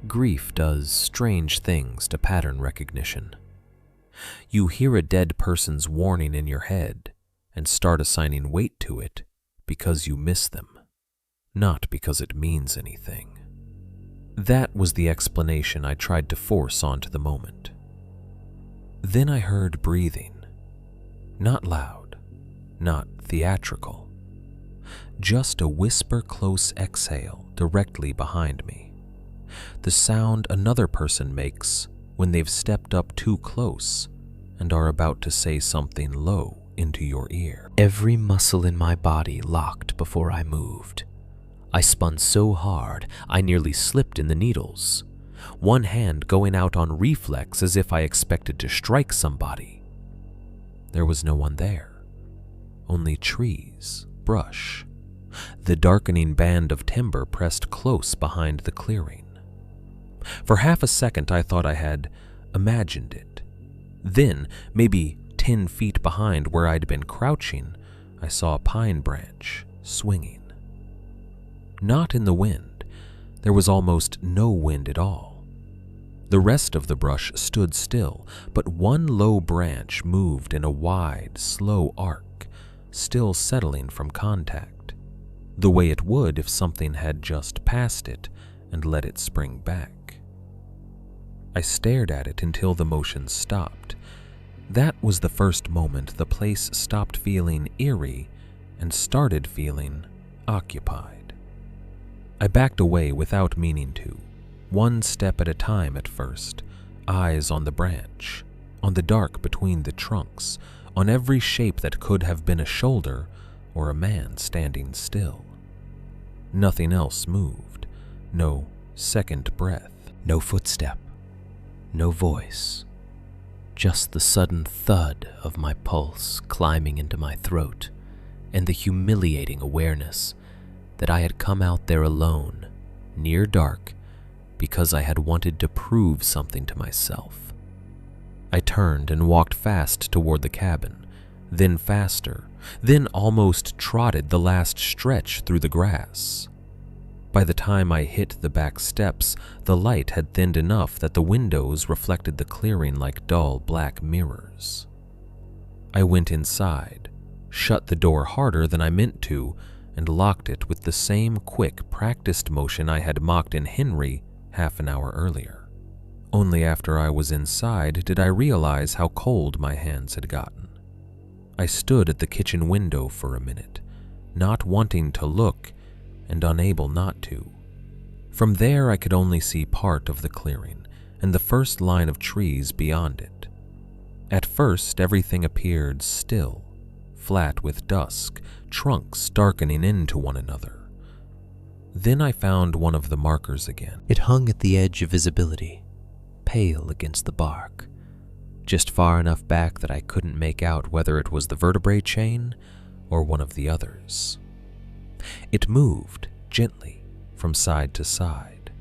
S2: Grief does strange things to pattern recognition. You hear a dead person's warning in your head and start assigning weight to it because you miss them, not because it means anything.
S1: That was the explanation I tried to force onto the moment. Then I heard breathing. Not loud, not theatrical. Just a whisper-close exhale directly behind me. The sound another person makes when they've stepped up too close and are about to say something low into your ear.
S2: Every muscle in my body locked before I moved. I spun so hard, I nearly slipped in the needles, one hand going out on reflex as if I expected to strike somebody. There was no one there, only trees, brush, the darkening band of timber pressed close behind the clearing. For half a second I thought I had imagined it. Then, maybe 10 feet behind where I'd been crouching, I saw a pine branch swinging. Not in the wind. There was almost no wind at all. The rest of the brush stood still, but one low branch moved in a wide, slow arc, still settling from contact, the way it would if something had just passed it and let it spring back. I stared at it until the motion stopped. That was the first moment the place stopped feeling eerie and started feeling occupied. I backed away without meaning to, one step at a time at first, eyes on the branch, on the dark between the trunks, on every shape that could have been a shoulder or a man standing still. Nothing else moved, no second breath, no footstep, no voice, just the sudden thud of my pulse climbing into my throat and the humiliating awareness that I had come out there alone, near dark, because I had wanted to prove something to myself. I turned and walked fast toward the cabin, then faster, then almost trotted the last stretch through the grass. By the time I hit the back steps, the light had thinned enough that the windows reflected the clearing like dull black mirrors. I went inside, shut the door harder than I meant to, and locked it with the same quick, practiced motion I had mocked in Henry half an hour earlier. Only after I was inside did I realize how cold my hands had gotten. I stood at the kitchen window for a minute, not wanting to look and unable not to. From there I could only see part of the clearing and the first line of trees beyond it. At first everything appeared still, flat with dusk, trunks darkening into one another. Then I found one of the markers again. It hung at the edge of visibility, pale against the bark, just far enough back that I couldn't make out whether it was the vertebrae chain or one of the others. It moved gently from side to side.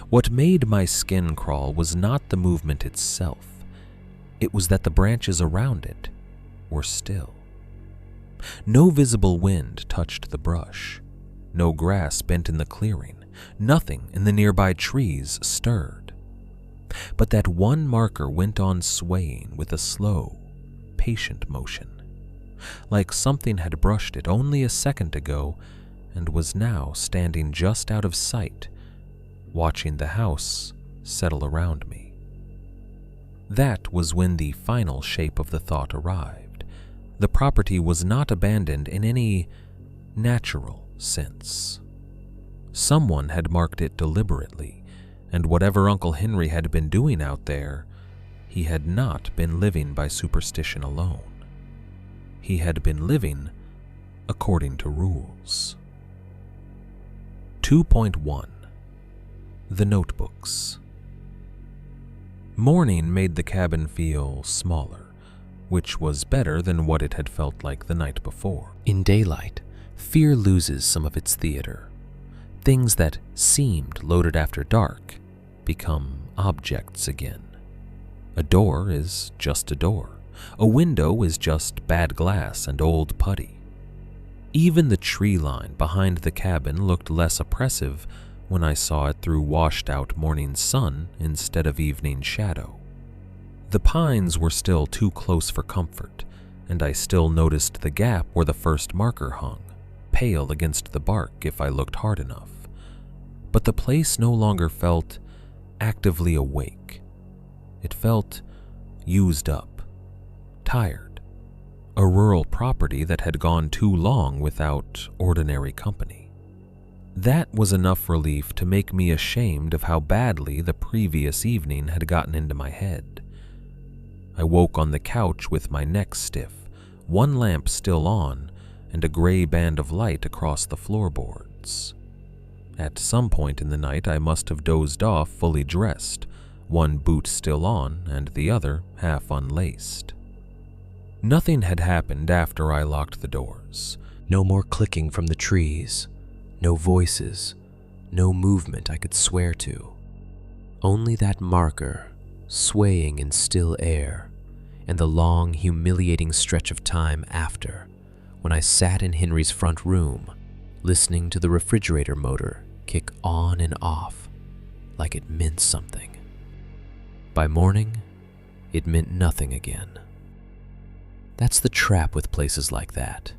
S2: What made my skin crawl was not the movement itself. It was that the branches around it were still. No visible wind touched the brush. No grass bent in the clearing. Nothing in the nearby trees stirred. But that one marker went on swaying with a slow, patient motion, like something had brushed it only a second ago and was now standing just out of sight, watching the house settle around me. That was when the final shape of the thought arrived. The property was not abandoned in any natural sense. Someone had marked it deliberately, and whatever Uncle Henry had been doing out there, he had not been living by superstition alone. He had been living according to rules. 2.1 The Notebooks. Morning made the cabin feel smaller, which was better than what it had felt like the night before. In daylight, fear loses some of its theater. Things that seemed loaded after dark become objects again. A door is just a door. A window is just bad glass and old putty. Even the tree line behind the cabin looked less oppressive when I saw it through washed-out morning sun instead of evening shadow. The pines were still too close for comfort, and I still noticed the gap where the first marker hung, pale against the bark if I looked hard enough.
S1: but the place no longer felt actively awake. It felt used up, tired, a rural property that had gone too long without ordinary company. That was enough relief to make me ashamed of how badly the previous evening had gotten into my head. I woke on the couch with my neck stiff, one lamp still on, and a gray band of light across the floorboards. At some point in the night, I must have dozed off fully dressed, one boot still on and the other half unlaced. Nothing had happened after I locked the doors.
S2: No more clicking from the trees, no voices, no movement I could swear to. Only that marker swaying in still air, and the long, humiliating stretch of time after, when I sat in Henry's front room, listening to the refrigerator motor kick on and off like it meant something. By morning, it meant nothing again. That's the trap with places like that.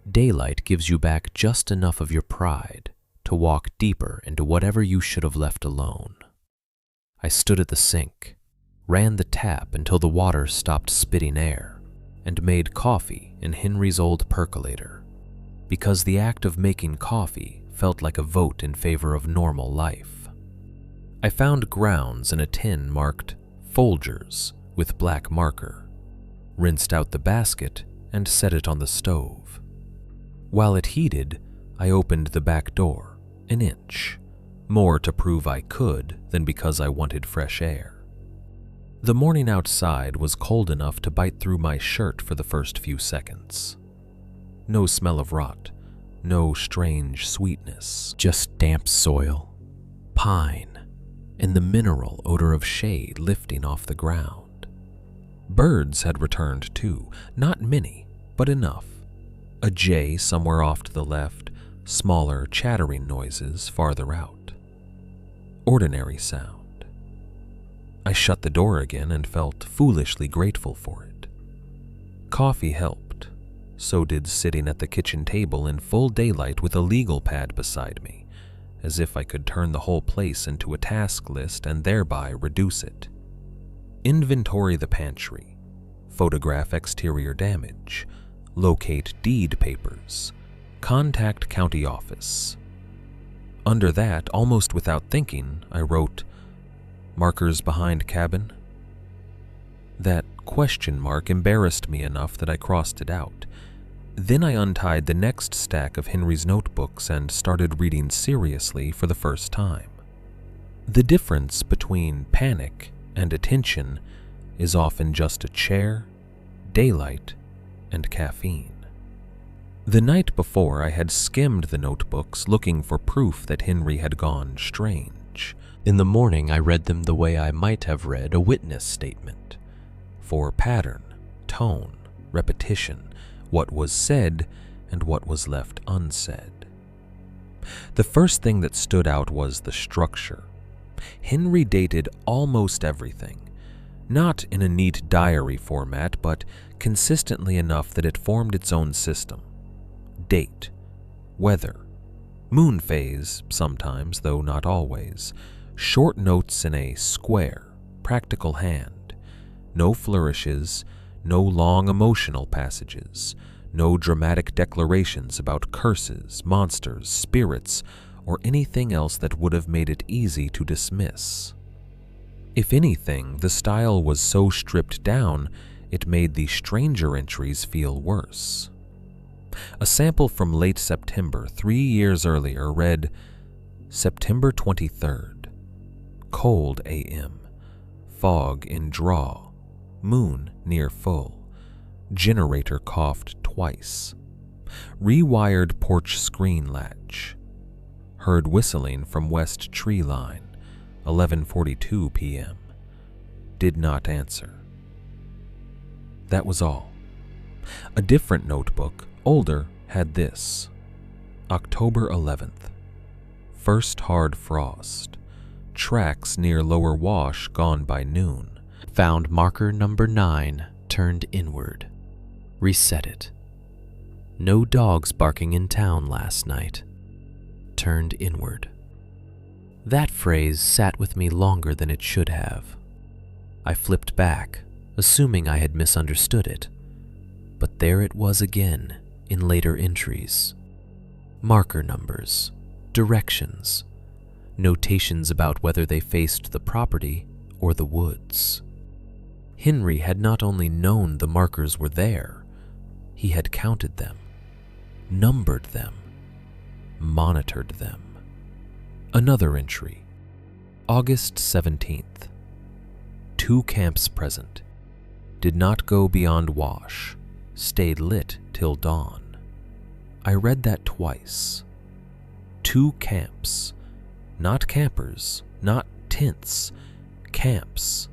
S2: Daylight gives you back just enough of your pride to walk deeper into whatever you should have left alone. I stood at the sink, ran the tap until the water stopped spitting air, and made coffee in Henry's old percolator, because the act of making coffee felt like a vote in favor of normal life. I found grounds in a tin marked Folgers with black marker, rinsed out the basket, and set it on the stove. While it heated, I opened the back door an inch, more to prove I could than because I wanted fresh air. The morning outside was cold enough to bite through my shirt for the first few seconds. No smell of rot, no strange sweetness, just damp soil, pine, and the mineral odor of shade lifting off the ground. Birds had returned too, not many, but enough. A jay somewhere off to the left, smaller chattering noises farther out. Ordinary sound. I shut the door again and felt foolishly grateful for it. Coffee helped. So did sitting at the kitchen table in full daylight with a legal pad beside me, as if I could turn the whole place into a task list and thereby reduce it. Inventory the pantry, photograph exterior damage, locate deed papers, contact county office. Under that, almost without thinking, I wrote, "Markers behind cabin?" That question mark embarrassed me enough that I crossed it out. Then I untied the next stack of Henry's notebooks and started reading seriously for the first time. The difference between panic and attention is often just a chair, daylight, and caffeine. The night before, I had skimmed the notebooks looking for proof that Henry had gone strange. In the morning, I read them the way I might have read a witness statement, for pattern, tone, repetition, what was said and what was left unsaid. The first thing that stood out was the structure. Henry dated almost everything, not in a neat diary format, but consistently enough that it formed its own system. Date, weather, moon phase sometimes, though not always, short notes in a square, practical hand, no flourishes, no long emotional passages, no dramatic declarations about curses, monsters, spirits, or anything else that would have made it easy to dismiss. If anything, the style was so stripped down, it made the stranger entries feel worse. A sample from late September 3 years earlier read, September 23rd, cold a.m., fog in draw, moon near full, generator coughed twice, rewired porch screen latch, heard whistling from west tree line, 11:42 p.m., did not answer. That was all. A different notebook, older, had this. October 11th. First hard frost. Tracks near lower wash gone by noon. Found marker number 9 turned inward. Reset it. No dogs barking in town last night. Turned inward. That phrase sat with me longer than it should have. I flipped back, assuming I had misunderstood it. But there it was again in later entries. Marker numbers, directions, notations about whether they faced the property or the woods. Henry had not only known the markers were there, he had counted them, numbered them, monitored them. Another entry, August 17th. 2 camps present. Did not go beyond wash. Stayed lit till dawn. I read that twice. 2 camps. Not campers, not tents, camps.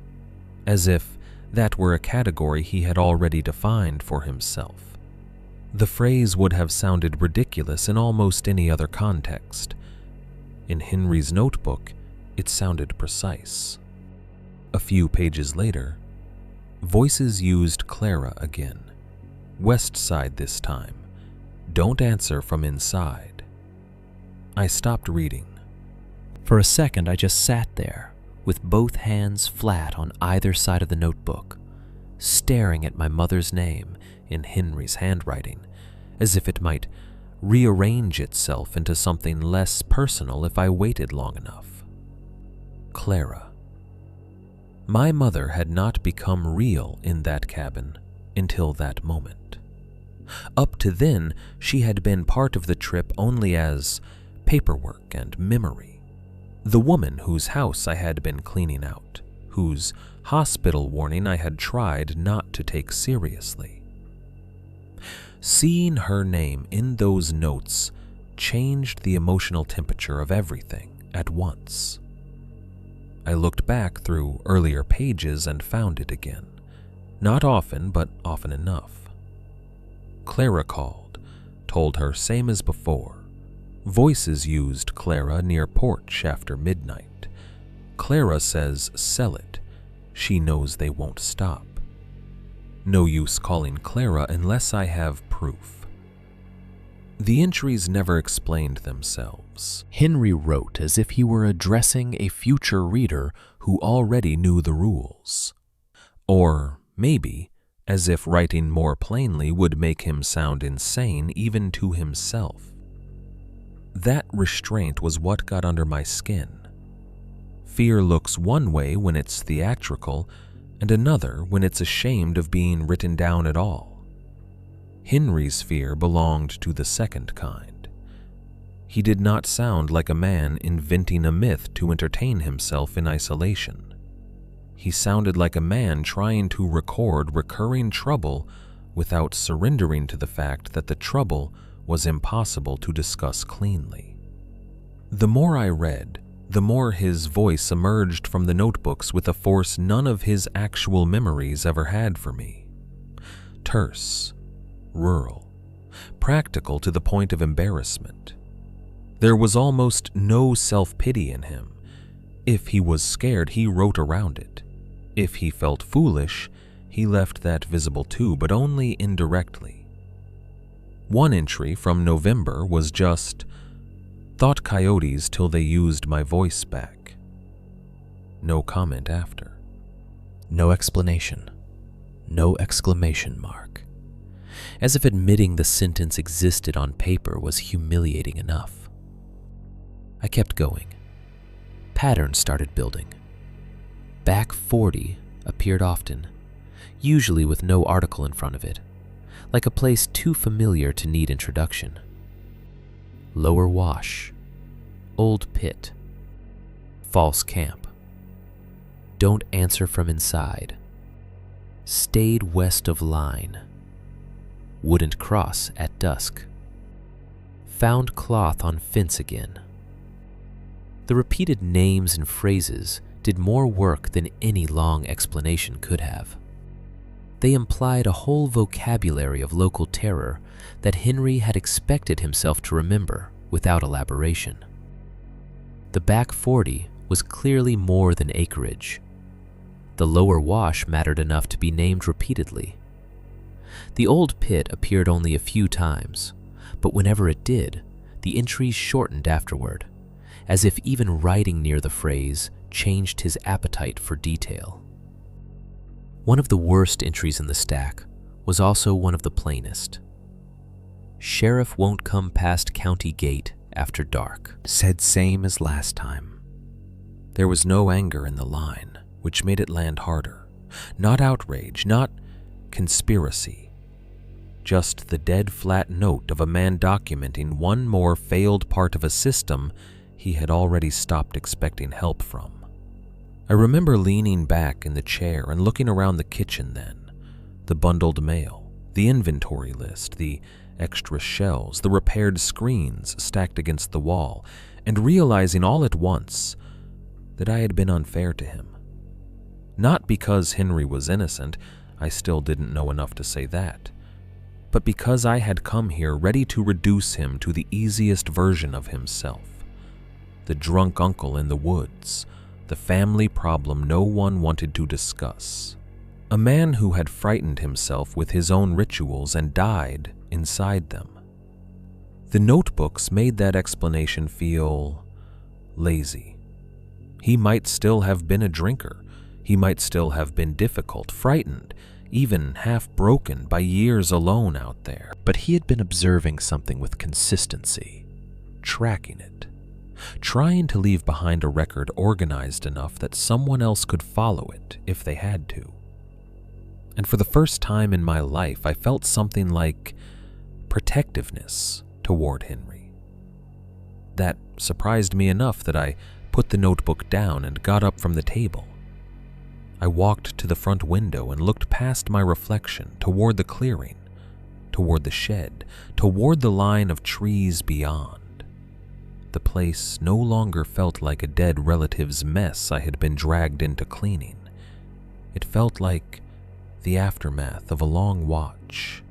S2: As if that were a category he had already defined for himself. The phrase would have sounded ridiculous in almost any other context. In Henry's notebook, it sounded precise. A few pages later, voices used Clara again. West side this time. Don't answer from inside. I stopped reading. For a second, I just sat there, with both hands flat on either side of the notebook, staring at my mother's name in Henry's handwriting, as if it might rearrange itself into something less personal if I waited long enough. Clara. My mother had not become real in that cabin until that moment. Up to then, she had been part of the trip only as paperwork and memory. The woman whose house I had been cleaning out, whose hospital warning I had tried not to take seriously. Seeing her name in those notes changed the emotional temperature of everything at once. I looked back through earlier pages and found it again. Not often, but often enough. Clara called, told her same as before. Voices used Clara near porch after midnight. Clara says sell it. She knows they won't stop. No use calling Clara unless I have proof. The entries never explained themselves. Henry wrote as if he were addressing a future reader who already knew the rules. Or maybe as if writing more plainly would make him sound insane even to himself. That restraint was what got under my skin. Fear looks one way when it's theatrical, and another when it's ashamed of being written down at all. Henry's fear belonged to the second kind. He did not sound like a man inventing a myth to entertain himself in isolation. He sounded like a man trying to record recurring trouble without surrendering to the fact that the trouble was impossible to discuss cleanly. The more I read, the more his voice emerged from the notebooks with a force none of his actual memories ever had for me. Terse, rural, practical to the point of embarrassment. There was almost no self-pity in him. If he was scared, he wrote around it. If he felt foolish, he left that visible too, but only indirectly. One entry from November was just, thought coyotes till they used my voice back. No comment after. No explanation. No exclamation mark. As if admitting the sentence existed on paper was humiliating enough. I kept going. Patterns started building. Back 40 appeared often, usually with no article in front of it, like a place too familiar to need introduction. Lower Wash, Old Pit, False Camp, Don't Answer from Inside, Stayed West of Line, Wouldn't Cross at Dusk, Found Cloth on Fence Again. The repeated names and phrases did more work than any long explanation could have. They implied a whole vocabulary of local terror that Henry had expected himself to remember without elaboration. The back 40 was clearly more than acreage. The Lower Wash mattered enough to be named repeatedly. The Old Pit appeared only a few times, but whenever it did, the entries shortened afterward, as if even writing near the phrase changed his appetite for detail. One of the worst entries in the stack was also one of the plainest. Sheriff won't come past county gate after dark.
S1: Said same as last time. There was no anger in the line, which made it land harder. Not outrage, not conspiracy. Just the dead flat note of a man documenting one more failed part of a system he had already stopped expecting help from. I remember leaning back in the chair and looking around the kitchen then. The bundled mail, the inventory list, the extra shelves, the repaired screens stacked against the wall, and realizing all at once that I had been unfair to him. Not because Henry was innocent, I still didn't know enough to say that, but because I had come here ready to reduce him to the easiest version of himself. The drunk uncle in the woods, the family problem no one wanted to discuss. A man who had frightened himself with his own rituals and died inside them. The notebooks made that explanation feel lazy. He might still have been a drinker. He might still have been difficult, frightened, even half broken by years alone out there. But he had been observing something with consistency, tracking it, trying to leave behind a record organized enough that someone else could follow it if they had to. And for the first time in my life, I felt something like protectiveness toward Henry. That surprised me enough that I put the notebook down and got up from the table. I walked to the front window and looked past my reflection toward the clearing, toward the shed, toward the line of trees beyond. The place no longer felt like a dead relative's mess I had been dragged into cleaning. It felt like the aftermath of a long watch,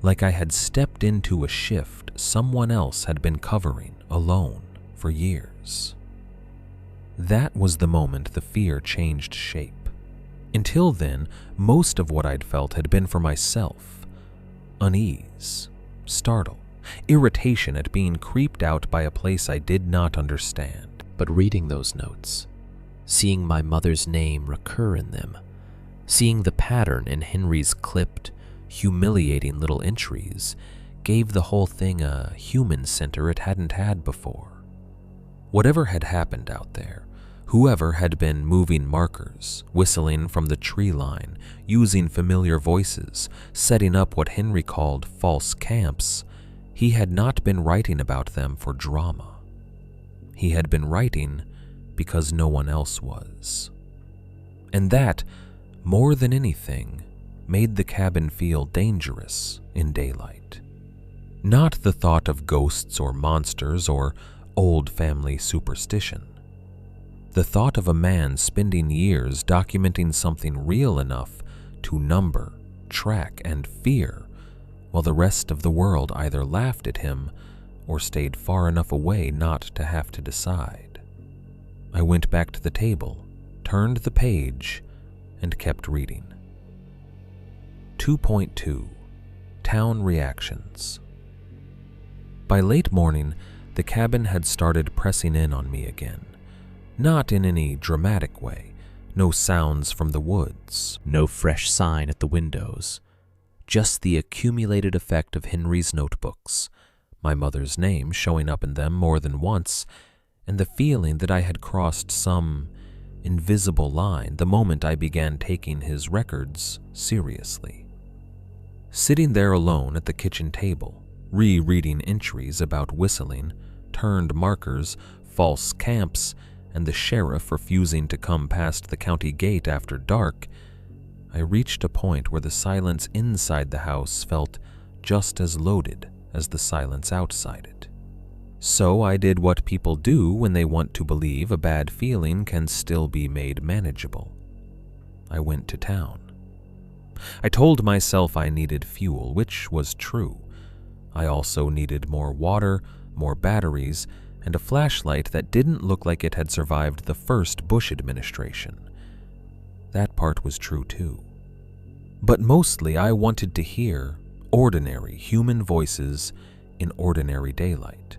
S1: like I had stepped into a shift someone else had been covering alone for years. That was the moment the fear changed shape. Until then, most of what I'd felt had been for myself. Unease, startle, irritation at being creeped out by a place I did not understand.
S2: But reading those notes, seeing my mother's name recur in them, seeing the pattern in Henry's clipped, humiliating little entries, gave the whole thing a human center it hadn't had before. Whatever had happened out there, whoever had been moving markers, whistling from the tree line, using familiar voices, setting up what Henry called false camps, he had not been writing about them for drama. He had been writing because no one else was. And that, more than anything, made the cabin feel dangerous in daylight. Not the thought of ghosts or monsters or old family superstition. The thought of a man spending years documenting something real enough to number, track, and fear, while the rest of the world either laughed at him or stayed far enough away not to have to decide. I went back to the table, turned the page, and kept reading. 2.2 Town Reactions. By late morning, the cabin had started pressing in on me again. Not in any dramatic way. No sounds from the woods, no fresh sign at the windows. Just the accumulated effect of Henry's notebooks, my mother's name showing up in them more than once, and the feeling that I had crossed some invisible line the moment I began taking his records seriously. Sitting there alone at the kitchen table, rereading entries about whistling, turned markers, false camps, and the sheriff refusing to come past the county gate after dark, I reached a point where the silence inside the house felt just as loaded as the silence outside it. So I did what people do when they want to believe a bad feeling can still be made manageable. I went to town. I told myself I needed fuel, which was true. I also needed more water, more batteries, and a flashlight that didn't look like it had survived the first Bush administration. That part was true too. But mostly I wanted to hear ordinary human voices in ordinary daylight.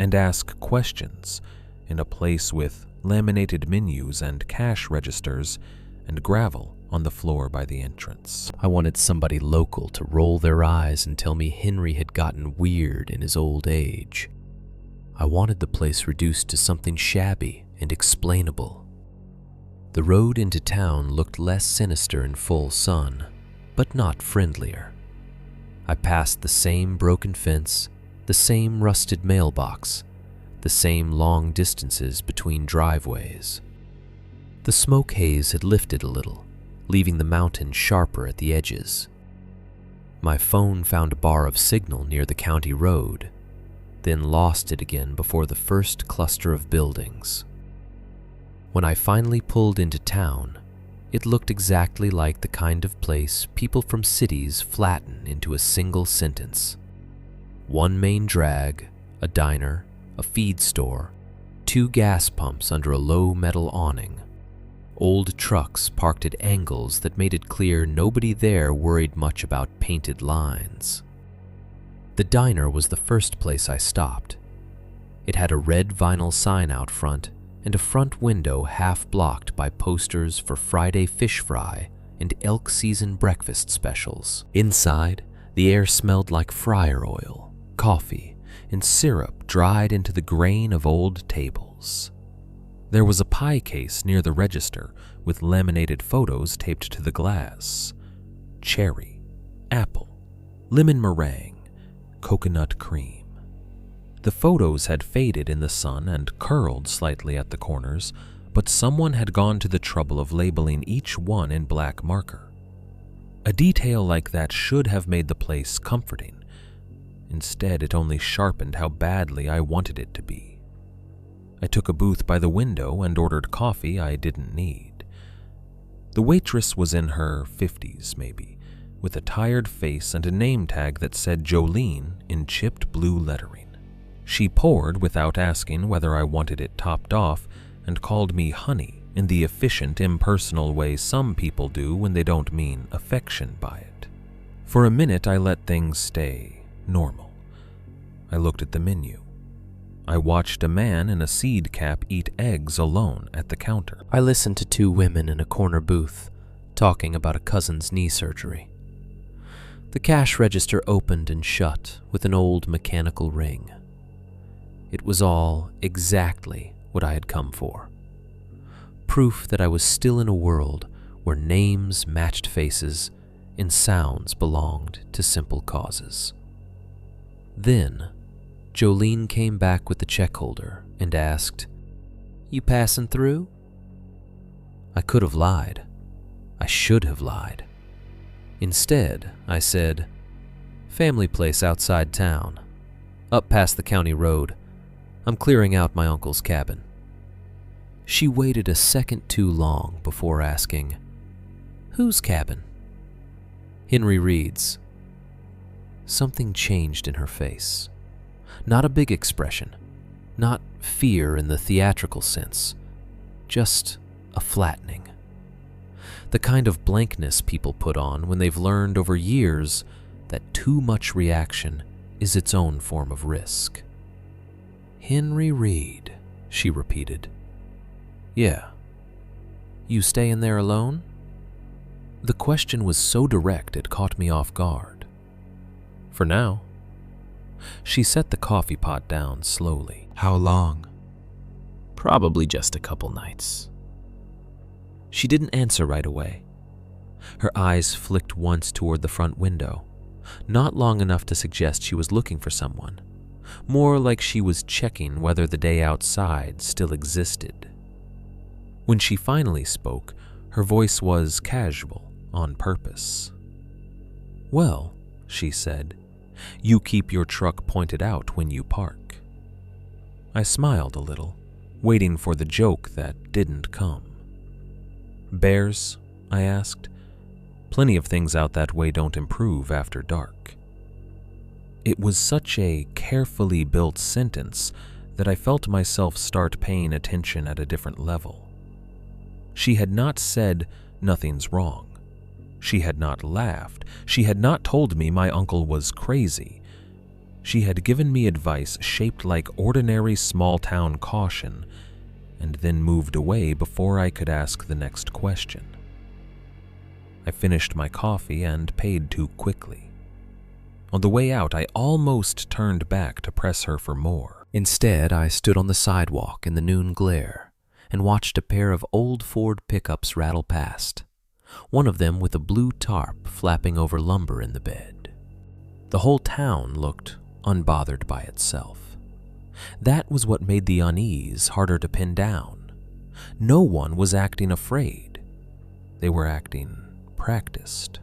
S1: and ask questions in a place with laminated menus and cash registers and gravel on the floor by the entrance.
S2: I wanted somebody local to roll their eyes and tell me Henry had gotten weird in his old age. I wanted the place reduced to something shabby and explainable. The road into town looked less sinister in full sun, but not friendlier. I passed the same broken fence, the same rusted mailbox, the same long distances between driveways. The smoke haze had lifted a little, leaving the mountain sharper at the edges. My phone found a bar of signal near the county road, then lost it again before the first cluster of buildings. When I finally pulled into town, it looked exactly like the kind of place people from cities flatten into a single sentence. One main drag, a diner, a feed store, 2 gas pumps under a low metal awning, old trucks parked at angles that made it clear nobody there worried much about painted lines. The diner was the first place I stopped. It had a red vinyl sign out front and a front window half blocked by posters for Friday fish fry and elk season breakfast specials. Inside, the air smelled like fryer oil, coffee, and syrup dried into the grain of old tables. There was a pie case near the register with laminated photos taped to the glass. Cherry, apple, lemon meringue, coconut cream. The photos had faded in the sun and curled slightly at the corners, but someone had gone to the trouble of labeling each one in black marker. A detail like that should have made the place comforting. Instead, it only sharpened how badly I wanted it to be. I took a booth by the window and ordered coffee I didn't need. The waitress was in her 50s, maybe, with a tired face and a name tag that said Jolene in chipped blue lettering. She poured without asking whether I wanted it topped off and called me honey in the efficient, impersonal way some people do when they don't mean affection by it. For a minute, I let things stay normal. I looked at the menu. I watched a man in a seed cap eat eggs alone at the counter. I listened to 2 women in a corner booth talking about a cousin's knee surgery. The cash register opened and shut with an old mechanical ring. It was all exactly what I had come for. Proof that I was still in a world where names matched faces and sounds belonged to simple causes. Then, Jolene came back with the check holder and asked, "You passing through?" I could have lied. I should have lied. Instead, I said, "Family place outside town, up past the county road. I'm clearing out my uncle's cabin." She waited a second too long before asking, "Whose cabin?" "Henry Reed's." Something changed in her face. Not a big expression, not fear in the theatrical sense, just a flattening. The kind of blankness people put on when they've learned over years that too much reaction is its own form of risk. "Henry Reed," she repeated. "Yeah. You stayin' there alone?" The question was so direct it caught me off guard. "For now." She set the coffee pot down slowly.
S3: "How long?"
S2: "Probably just a couple nights." She didn't answer right away. Her eyes flicked once toward the front window, not long enough to suggest she was looking for someone, more like she was checking whether the day outside still existed. When she finally spoke, her voice was casual, on purpose. "Well," she said, "you keep your truck pointed out when you park." I smiled a little, waiting for the joke that didn't come. "Bears?" I asked. "Plenty of things out that way don't improve after dark." It was such a carefully built sentence that I felt myself start paying attention at a different level. She had not said, "Nothing's wrong." She had not laughed. She had not told me my uncle was crazy.
S1: She had given me advice shaped like ordinary small-town caution, and then moved away before I could ask the next question. I finished my coffee and paid too quickly. On the way out, I almost turned back to press her for more.
S2: Instead, I stood on the sidewalk in the noon glare and watched a pair of old Ford pickups rattle past, one of them with a blue tarp flapping over lumber in the bed. The whole town looked unbothered by itself. That was what made the unease harder to pin down. No one was acting afraid. They were acting practiced.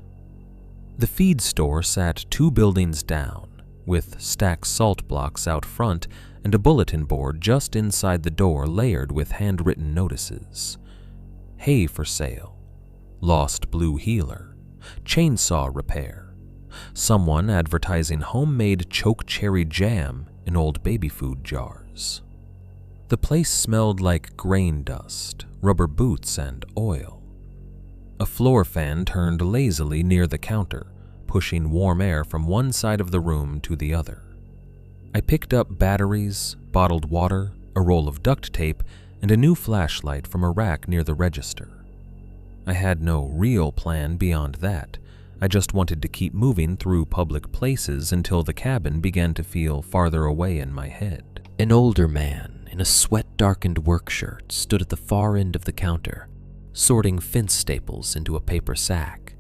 S2: The feed store sat 2 buildings down, with stacked salt blocks out front and a bulletin board just inside the door layered with handwritten notices. Hay for sale, lost blue heeler, chainsaw repair, someone advertising homemade choke cherry jam in old baby food jars. The place smelled like grain dust, rubber boots, and oil. A floor fan turned lazily near the counter, pushing warm air from one side of the room to the other. I picked up batteries, bottled water, a roll of duct tape, and a new flashlight from a rack near the register. I had no real plan beyond that. I just wanted to keep moving through public places until the cabin began to feel farther away in my head. An older man in a sweat-darkened work shirt stood at the far end of the counter, sorting fence staples into a paper sack.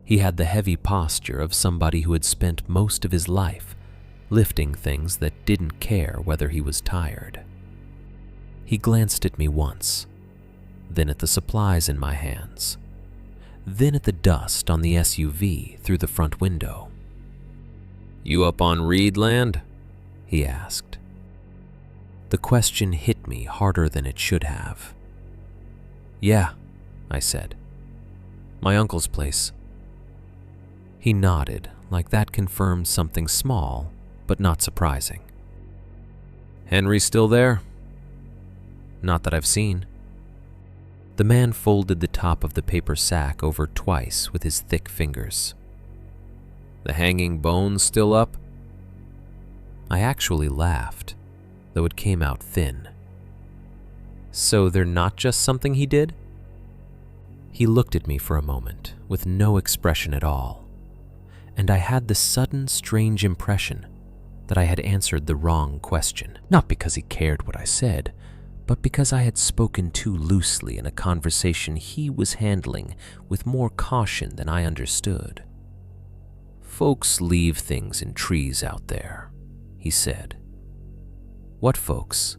S2: He had the heavy posture of somebody who had spent most of his life lifting things that didn't care whether he was tired. He glanced at me once, then at the supplies in my hands, then at the dust on the SUV through the front window. "You up on Reedland?" he asked. The question hit me harder than it should have. "Yeah," I said. "My uncle's place." He nodded, like that confirmed something small, but not surprising. "Henry still there?" "Not that I've seen." The man folded the top of the paper sack over twice with his thick fingers. "The hanging bones still up?" I actually laughed, though it came out thin. "So they're not just something he did?" He looked at me for a moment, with no expression at all, and I had the sudden, strange impression that I had answered the wrong question, not because he cared what I said, but because I had spoken too loosely in a conversation he was handling with more caution than I understood. "Folks leave things in trees out there," he said. "What folks?"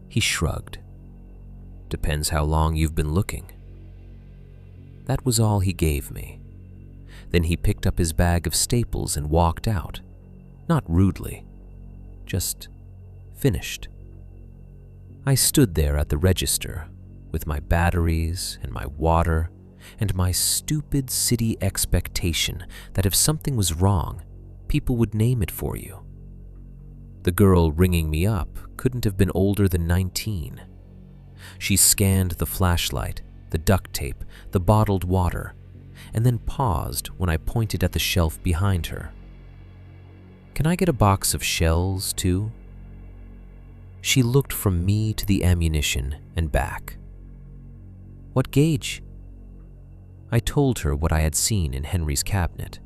S2: He shrugged. "Depends how long you've been looking." That was all he gave me. Then he picked up his bag of staples and walked out, not rudely, just finished. I stood there at the register with my batteries and my water and my stupid city expectation that if something was wrong, people would name it for you. The girl ringing me up couldn't have been older than 19. She scanned the flashlight, the duct tape, the bottled water, and then paused when I pointed at the shelf behind her. "Can I get a box of shells, too?" She looked from me to the ammunition and back. "What gauge?" I told her what I had seen in Henry's cabinet.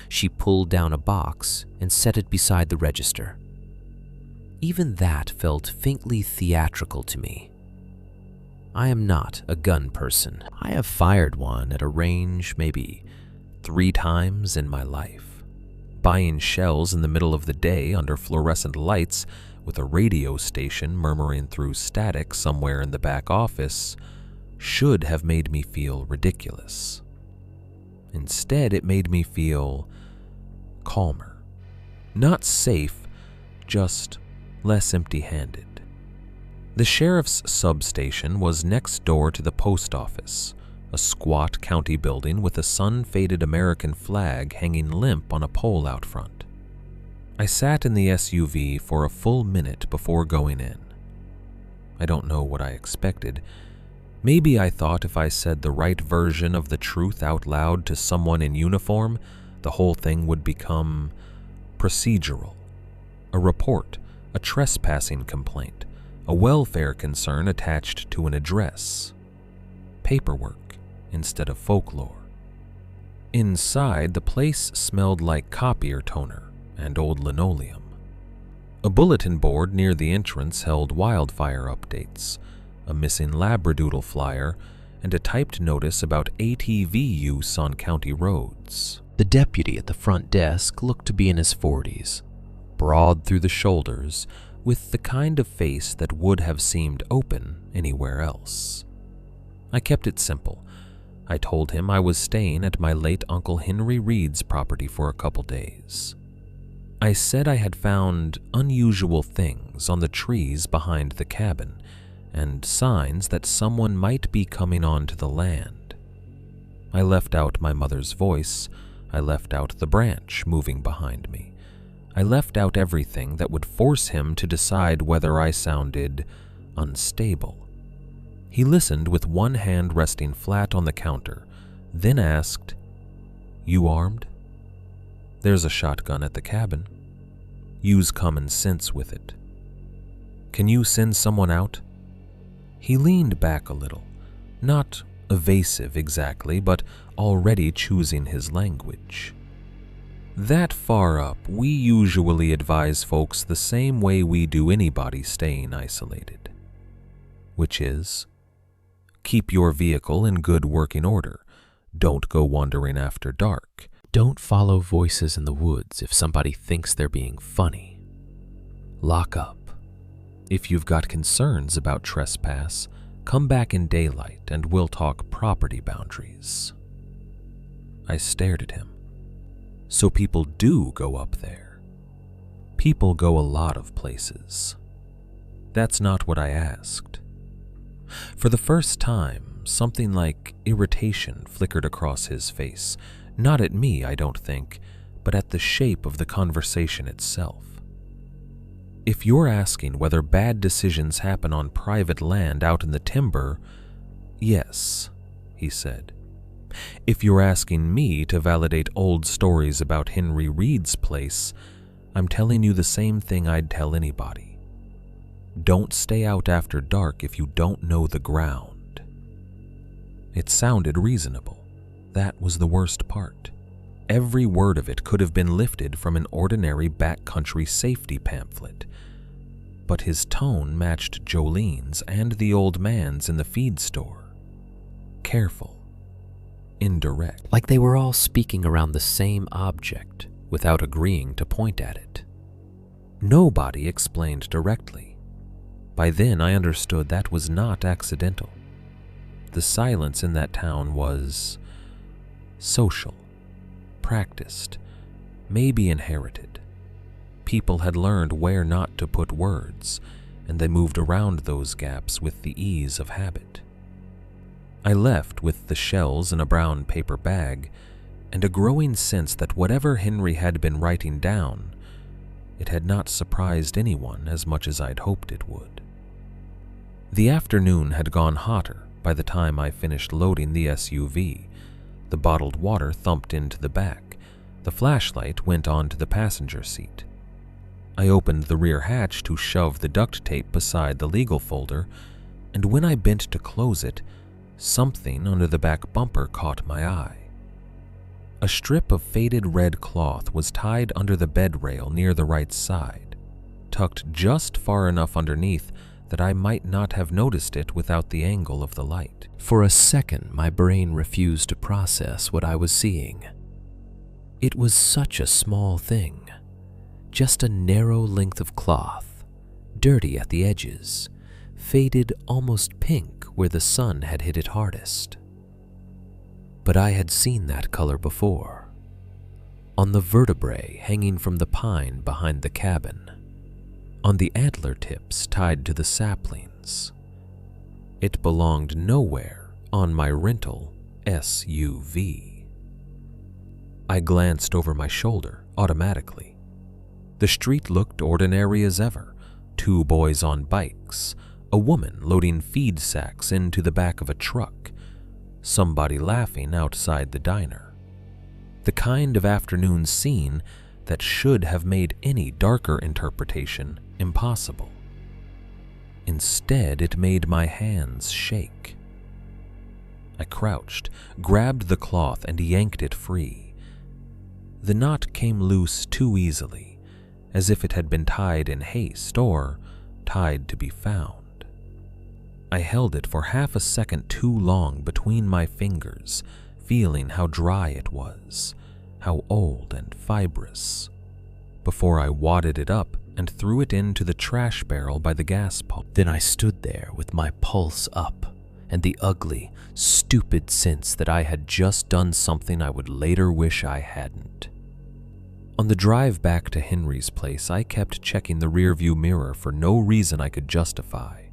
S2: She pulled down a box and set it beside the register. Even that felt faintly theatrical to me. I am not a gun person. I have fired one at a range maybe 3 times in my life. Buying shells in the middle of the day under fluorescent lights with a radio station murmuring through static somewhere in the back office should have made me feel ridiculous. Instead, it made me feel calmer. Not safe, just less empty-handed. The sheriff's substation was next door to the post office, a squat county building with a sun-faded American flag hanging limp on a pole out front. I sat in the SUV for a full minute before going in. I don't know what I expected. Maybe I thought if I said the right version of the truth out loud to someone in uniform, the whole thing would become
S1: procedural, a report, a trespassing complaint, a welfare concern attached to an address, paperwork instead of folklore. Inside, the place smelled like copier toner and old linoleum. A bulletin board near the entrance held wildfire updates, a missing labradoodle flyer, and a typed notice about ATV use on county roads.
S2: The deputy at the front desk looked to be in his 40s, broad through the shoulders, with the kind of face that would have seemed open anywhere else. I kept it simple. I told him I was staying at my late Uncle Henry Reed's property for a couple days. I said I had found unusual things on the trees behind the cabin and signs that someone might be coming onto the land. I left out my mother's voice. I left out the branch moving behind me. I left out everything that would force him to decide whether I sounded unstable. He listened with one hand resting flat on the counter, then asked, "You armed?" "There's a shotgun at the cabin. Use common sense with it. Can you send someone out?" He leaned back a little, not evasive exactly, but already choosing his language. That far up, we usually advise folks the same way we do anybody staying isolated, which is, keep your vehicle in good working order. Don't go wandering after dark. Don't follow voices in the woods if somebody thinks they're being funny. Lock up. If you've got concerns about trespass, come back in daylight and we'll talk property boundaries. I stared at him. So people do go up there. People go a lot of places. That's not what I asked. For the first time, something like irritation flickered across his face, not at me, I don't think, but at the shape of the conversation itself. If you're asking whether bad decisions happen on private land out in the timber, yes, he said. If you're asking me to validate old stories about Henry Reed's place, I'm telling you the same thing I'd tell anybody. Don't stay out after dark if you don't know the ground. It sounded reasonable. That was the worst part. Every word of it could have been lifted from an ordinary backcountry safety pamphlet. But his tone matched Jolene's and the old man's in the feed store. Careful. Indirect. Like they were all speaking around the same object without agreeing to point at it. Nobody explained directly. By then I understood that was not accidental. The silence in that town was social, practiced, maybe inherited. People had learned where not to put words, and they moved around those gaps with the ease of habit. I left with the shells in a brown paper bag and a growing sense that whatever Henry had been writing down, it had not surprised anyone as much as I'd hoped it would. The afternoon had gone hotter by the time I finished loading the SUV. The bottled water thumped into the back. The flashlight went onto the passenger seat. I opened the rear hatch to shove the duct tape beside the legal folder, and when I bent to close it, something under the back bumper caught my eye. A strip of faded red cloth was tied under the bed rail near the right side, tucked just far enough underneath that I might not have noticed it without the angle of the light. For a second, my brain refused to process what I was seeing. It was such a small thing, just a narrow length of cloth, dirty at the edges, faded almost pink where the sun had hit it hardest. But I had seen that color before, on the vertebrae hanging from the pine behind the cabin, on the antler tips tied to the saplings. It belonged nowhere on my rental SUV. I glanced over my shoulder automatically. The street looked ordinary as ever. 2 boys on bikes, a woman loading feed sacks into the back of a truck, somebody laughing outside the diner. The kind of afternoon scene
S1: that should have made any darker interpretation impossible. Instead, it made my hands shake. I crouched, grabbed the cloth, and yanked it free. The knot came loose too easily, as if it had been tied in haste or tied to be found. I held it for half a second too long between my fingers, feeling how dry it was, how old and fibrous, before I wadded it up and threw it into the trash barrel by the gas pump.
S2: Then I stood there with my pulse up and the ugly, stupid sense that I had just done something I would later wish I hadn't. On the drive back to Henry's place, I kept checking the rearview mirror for no reason I could justify.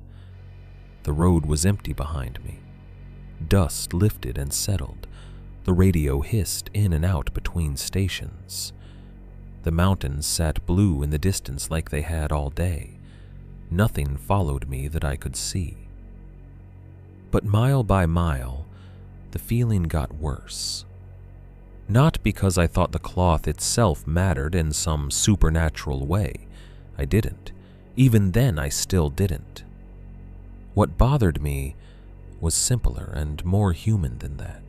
S2: The road was empty behind me. Dust lifted and settled. The radio hissed in and out between stations. The mountains sat blue in the distance like they had all day. Nothing followed me that I could see. But mile by mile, the feeling got worse. Not because I thought the cloth itself mattered in some supernatural way. I didn't. Even then, I still didn't. What bothered me was simpler and more human than that.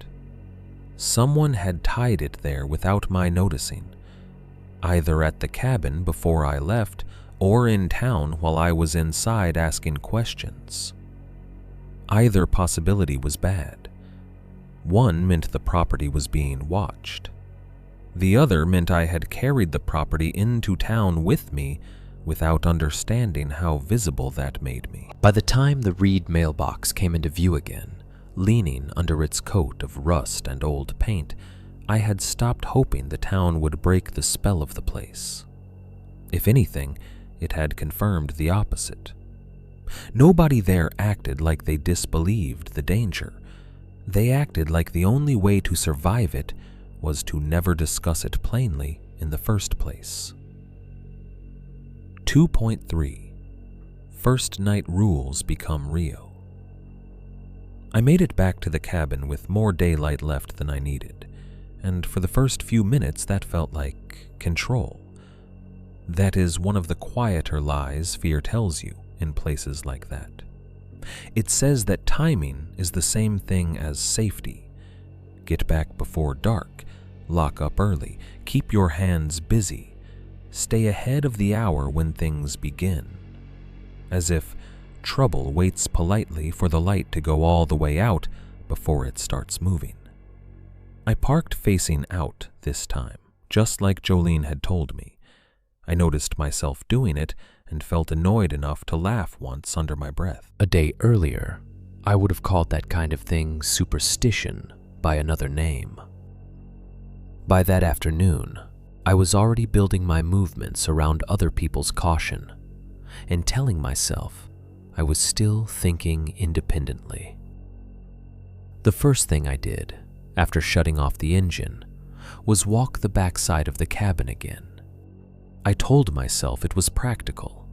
S2: Someone had tied it there without my noticing, either at the cabin before I left or in town while I was inside asking questions. Either possibility was bad. One meant the property was being watched. The other meant I had carried the property into town with me without understanding how visible that made me. By the time the Reed mailbox came into view again, leaning under its coat of rust and old paint, I had stopped hoping the town would break the spell of the place. If anything, it had confirmed the opposite. Nobody there acted like they disbelieved the danger. They acted like the only way to survive it was to never discuss it plainly in the first place. 2.3 First Night Rules Become Real. I made it back to the cabin with more daylight left than I needed, and for the first few minutes that felt like control. That is one of the quieter lies fear tells you in places like that. It says that timing is the same thing as safety. Get back before dark, lock up early, keep your hands busy, stay ahead of the hour when things begin. As if trouble waits politely for the light to go all the way out before it starts moving. I parked facing out this time, just like Jolene had told me. I noticed myself doing it and felt annoyed enough to laugh once under my breath.
S3: A day earlier, I would have called that kind of thing superstition by another name. By that afternoon, I was already building my movements around other people's caution and telling myself I was still thinking independently. The first thing I did, after shutting off the engine, was walk the backside of the cabin again. I told myself it was practical.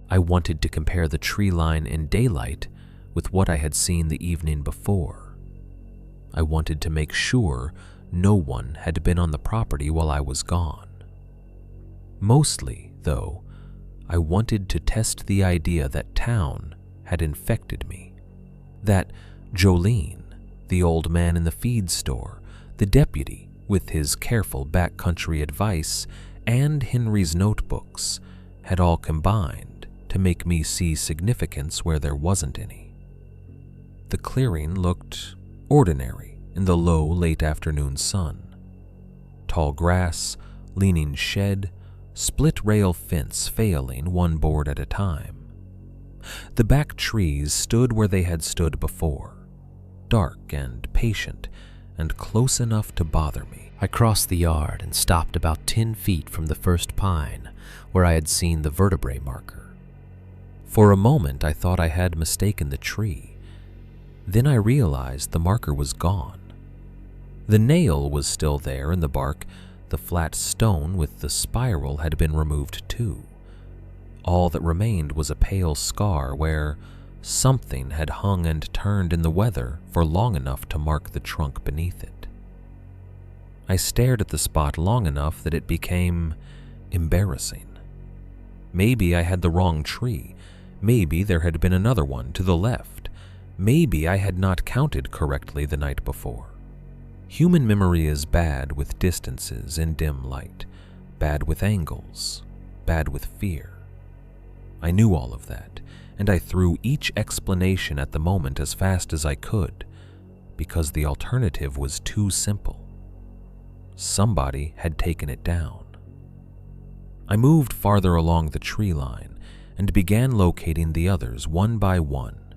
S3: I wanted to compare the tree line in daylight with what I had seen the evening before. I wanted to make sure no one had been on the property while I was gone. Mostly, though, I wanted to test the idea that town had infected me, that Jolene, the old man in the feed store, the deputy with his careful backcountry advice, and Henry's notebooks had all combined to make me see significance where there wasn't any. The clearing looked ordinary in the low, late afternoon sun. Tall grass, leaning shed, split rail fence failing one board at a time. The back trees stood where they had stood before, dark and patient and close enough to bother me. I crossed the yard and stopped about 10 feet from the first pine where I had seen the vertebrae marker.
S1: For a moment I thought I had mistaken the tree. Then I realized the marker was gone. The nail was still there in the bark. The flat stone with the spiral had been removed too. All that remained was a pale scar where something had hung and turned in the weather for long enough to mark the trunk beneath it. I stared at the spot long enough that it became embarrassing. Maybe I had the wrong tree. Maybe there had been another one to the left. Maybe I had not counted correctly the night before. Human memory is bad with distances in dim light, bad with angles, bad with fear. I knew all of that, and I threw each explanation at the moment as fast as I could, because the alternative was too simple. Somebody had taken it down. I moved farther along the tree line and began locating the others one by one.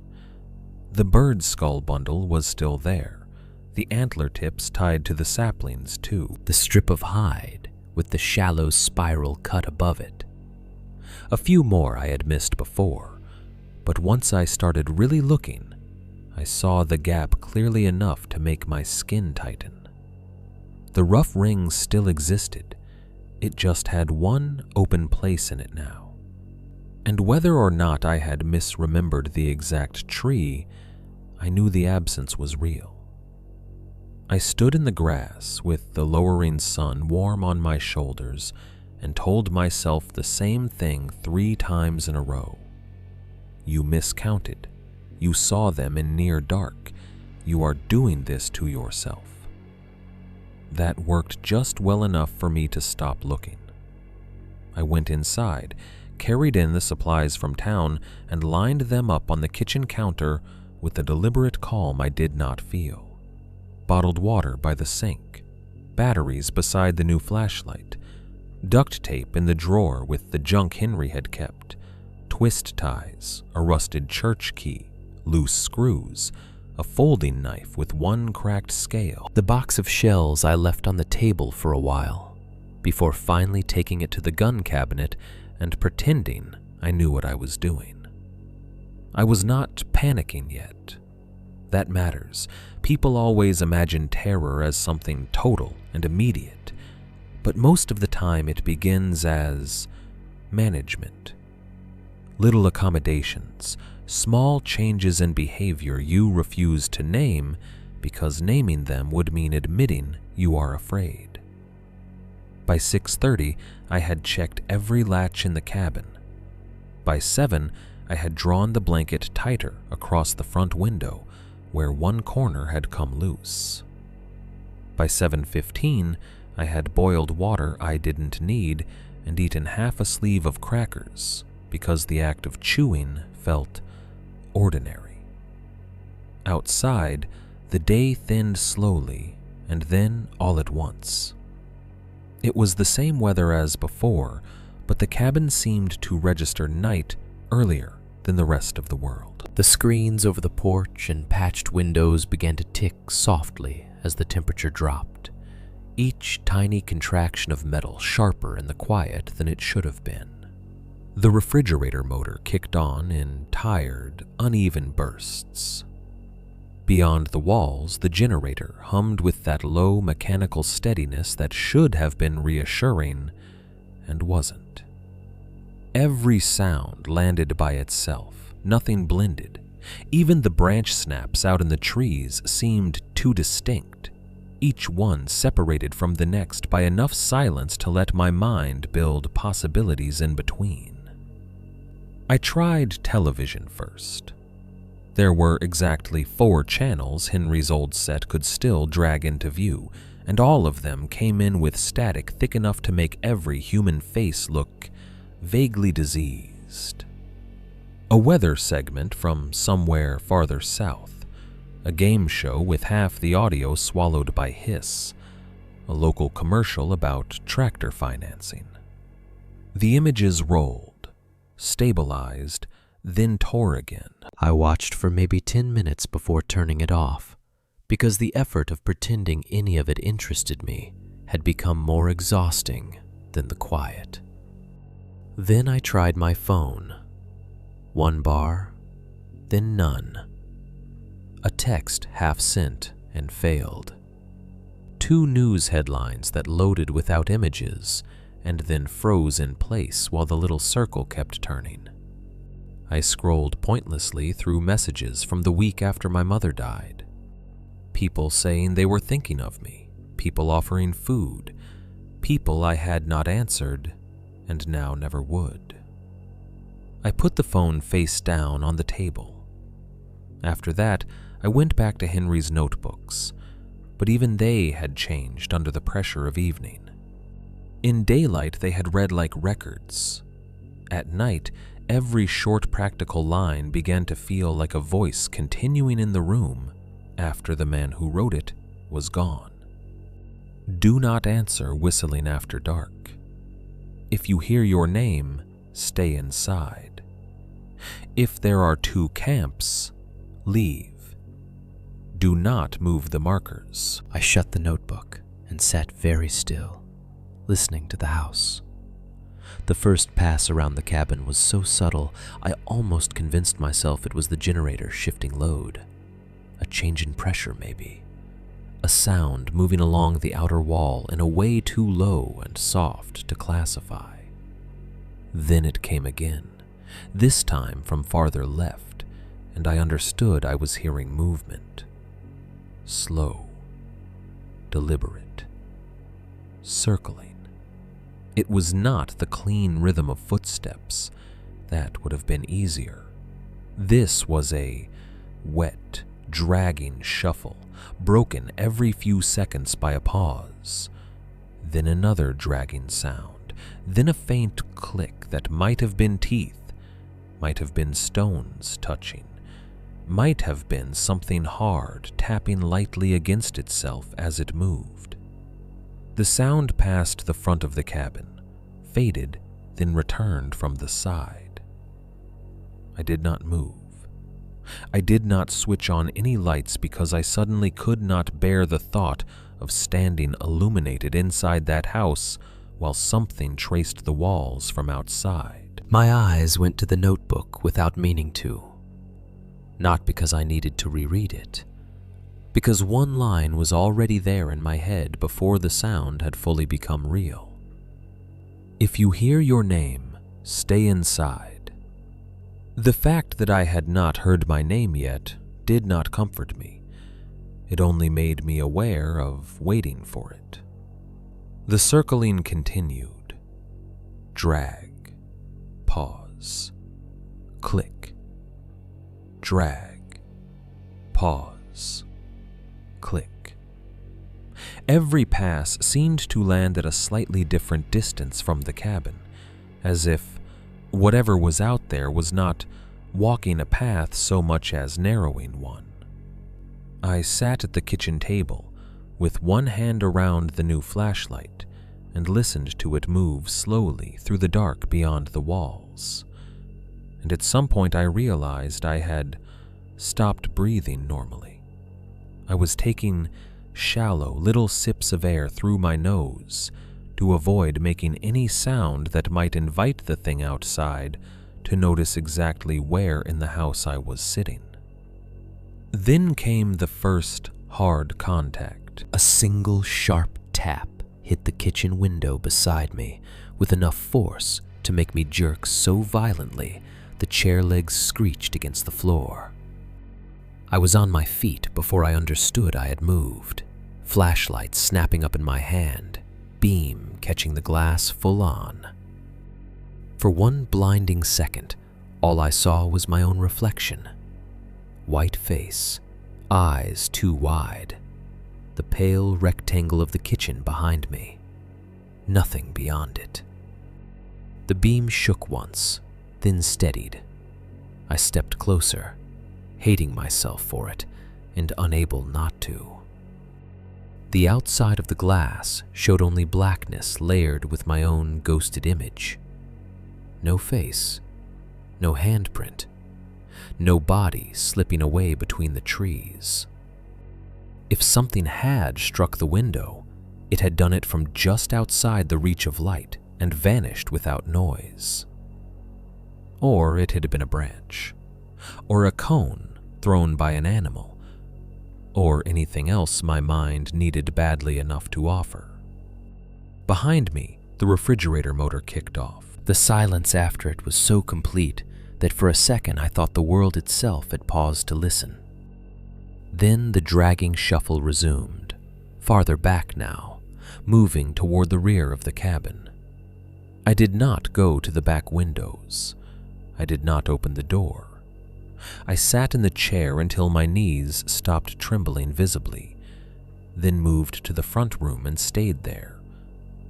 S1: The bird skull bundle was still there, the antler tips tied to the saplings too,
S2: the strip of hide with the shallow spiral cut above it. A few more I had missed before, but once I started really looking, I saw the gap clearly enough to make my skin tighten. The rough ring still existed, it just had one open place in it now. And whether or not I had misremembered the exact tree, I knew the absence was real. I stood in the grass with the lowering sun warm on my shoulders and told myself the same thing 3 times in a row. You miscounted. You saw them in near dark. You are doing this to yourself. That worked just well enough for me to stop looking. I went inside, carried in the supplies from town, and lined them up on the kitchen counter with a deliberate calm I did not feel. Bottled water by the sink, batteries beside the new flashlight, duct tape in the drawer with the junk Henry had kept, twist ties, a rusted church key, loose screws, a folding knife with one cracked scale, the box of shells I left on the table for a while, before finally taking it to the gun cabinet and pretending I knew what I was doing. I was not panicking yet. That matters. People always imagine terror as something total and immediate, but most of the time it begins as management. Little accommodations, small changes in behavior you refuse to name because naming them would mean admitting you are afraid. By 6:30, I had checked every latch in the cabin. By 7, I had drawn the blanket tighter across the front window where one corner had come loose. By 7:15, I had boiled water I didn't need and eaten half a sleeve of crackers because the act of chewing felt ordinary. Outside, the day thinned slowly and then all at once. It was the same weather as before, but the cabin seemed to register night earlier than the rest of the world. The screens over the porch and patched windows began to tick softly as the temperature dropped, each tiny contraction of metal sharper in the quiet than it should have been. The refrigerator motor kicked on in tired, uneven bursts. Beyond the walls, the generator hummed with that low mechanical steadiness that should have been reassuring and wasn't. Every sound landed by itself, nothing blended. Even the branch snaps out in the trees seemed too distinct, each one separated from the next by enough silence to let my mind build possibilities in between. I tried television first. There were exactly 4 channels Henry's old set could still drag into view, and all of them came in with static thick enough to make every human face look vaguely diseased. A weather segment from somewhere farther south, a game show with half the audio swallowed by hiss, a local commercial about tractor financing. The images rolled, stabilized, then tore again. I watched for maybe 10 minutes before turning it off, because the effort of pretending any of it interested me had become more exhausting than the quiet. Then I tried my phone. 1 bar, then none. A text half sent and failed. 2 news headlines that loaded without images and then froze in place while the little circle kept turning. I scrolled pointlessly through messages from the week after my mother died. People saying they were thinking of me,
S1: people offering food, people I had not answered and now never would. I put the phone face down on the table. After that, I went back to Henry's notebooks, but even they had changed under the pressure of evening. In daylight, they had read like records. At night, every short practical line began to feel like a voice continuing in the room after the man who wrote it was gone. Do not answer whistling after dark. If you hear your name, stay inside. If there are 2 camps, leave. Do not move the markers.
S2: I shut the notebook and sat very still, listening to the house. The first pass around the cabin was so subtle, I almost convinced myself it was the generator shifting load. A change in pressure, maybe. A sound moving along the outer wall in a way too low and soft to classify. Then it came again, this time from farther left, and I understood I was hearing movement. Slow, deliberate, circling. It was not the clean rhythm of footsteps. That would have been easier. This was a wet, dragging shuffle, broken every few seconds by a pause. Then another dragging sound, then a faint click that might have been teeth, might have been stones touching, might have been something hard tapping lightly against itself as it moved. The sound passed the front of the cabin, faded, then returned from the side. I did not move. I did not switch on any lights because I suddenly could not bear the thought of standing illuminated inside that house while something traced the walls from outside. My eyes went to the notebook without meaning to. Not because I needed to reread it, because one line was already there in my head before the sound had fully become real. If you hear your name, stay inside. The fact that I had not heard my name yet did not comfort me. It only made me aware of waiting for it. The circling continued. Drag, pause, click, drag, pause, click. Every pass seemed to land at a slightly different distance from the cabin, as if whatever was out there was not walking a path so much as narrowing one. I sat at the kitchen table, with one hand around the new flashlight, and listened to it move slowly through the dark beyond the walls. And at some point I realized I had stopped breathing normally. I was taking shallow little sips of air through my nose to avoid making any sound that might invite the thing outside to notice exactly where in the house I was sitting. Then came the first hard contact. A single sharp tap hit the kitchen window beside me with enough force to make me jerk so violently the chair legs screeched against the floor. I was on my feet before I understood I had moved, flashlight snapping up in my hand, beam catching the glass full on. For one blinding second, all I saw was my own reflection. White face, eyes too wide, the pale rectangle of the kitchen behind me. Nothing beyond it. The beam shook once, then steadied. I stepped closer, hating myself for it and unable not to. The outside of the glass showed only blackness layered with my own ghosted image. No face, no handprint, no body slipping away between the trees. If something had struck the window, it had done it from just outside the reach of light and vanished without noise. Or it had been a branch, or a cone thrown by an animal, or anything else my mind needed badly enough to offer. Behind me, the refrigerator motor kicked off. The silence after it was so complete that for a second I thought the world itself had paused to listen. Then the dragging shuffle resumed,
S3: farther back now, moving toward the rear of the cabin. I did not go to the back windows. I did not open the door. I sat in the chair until my knees stopped trembling visibly, then moved to the front room and stayed there,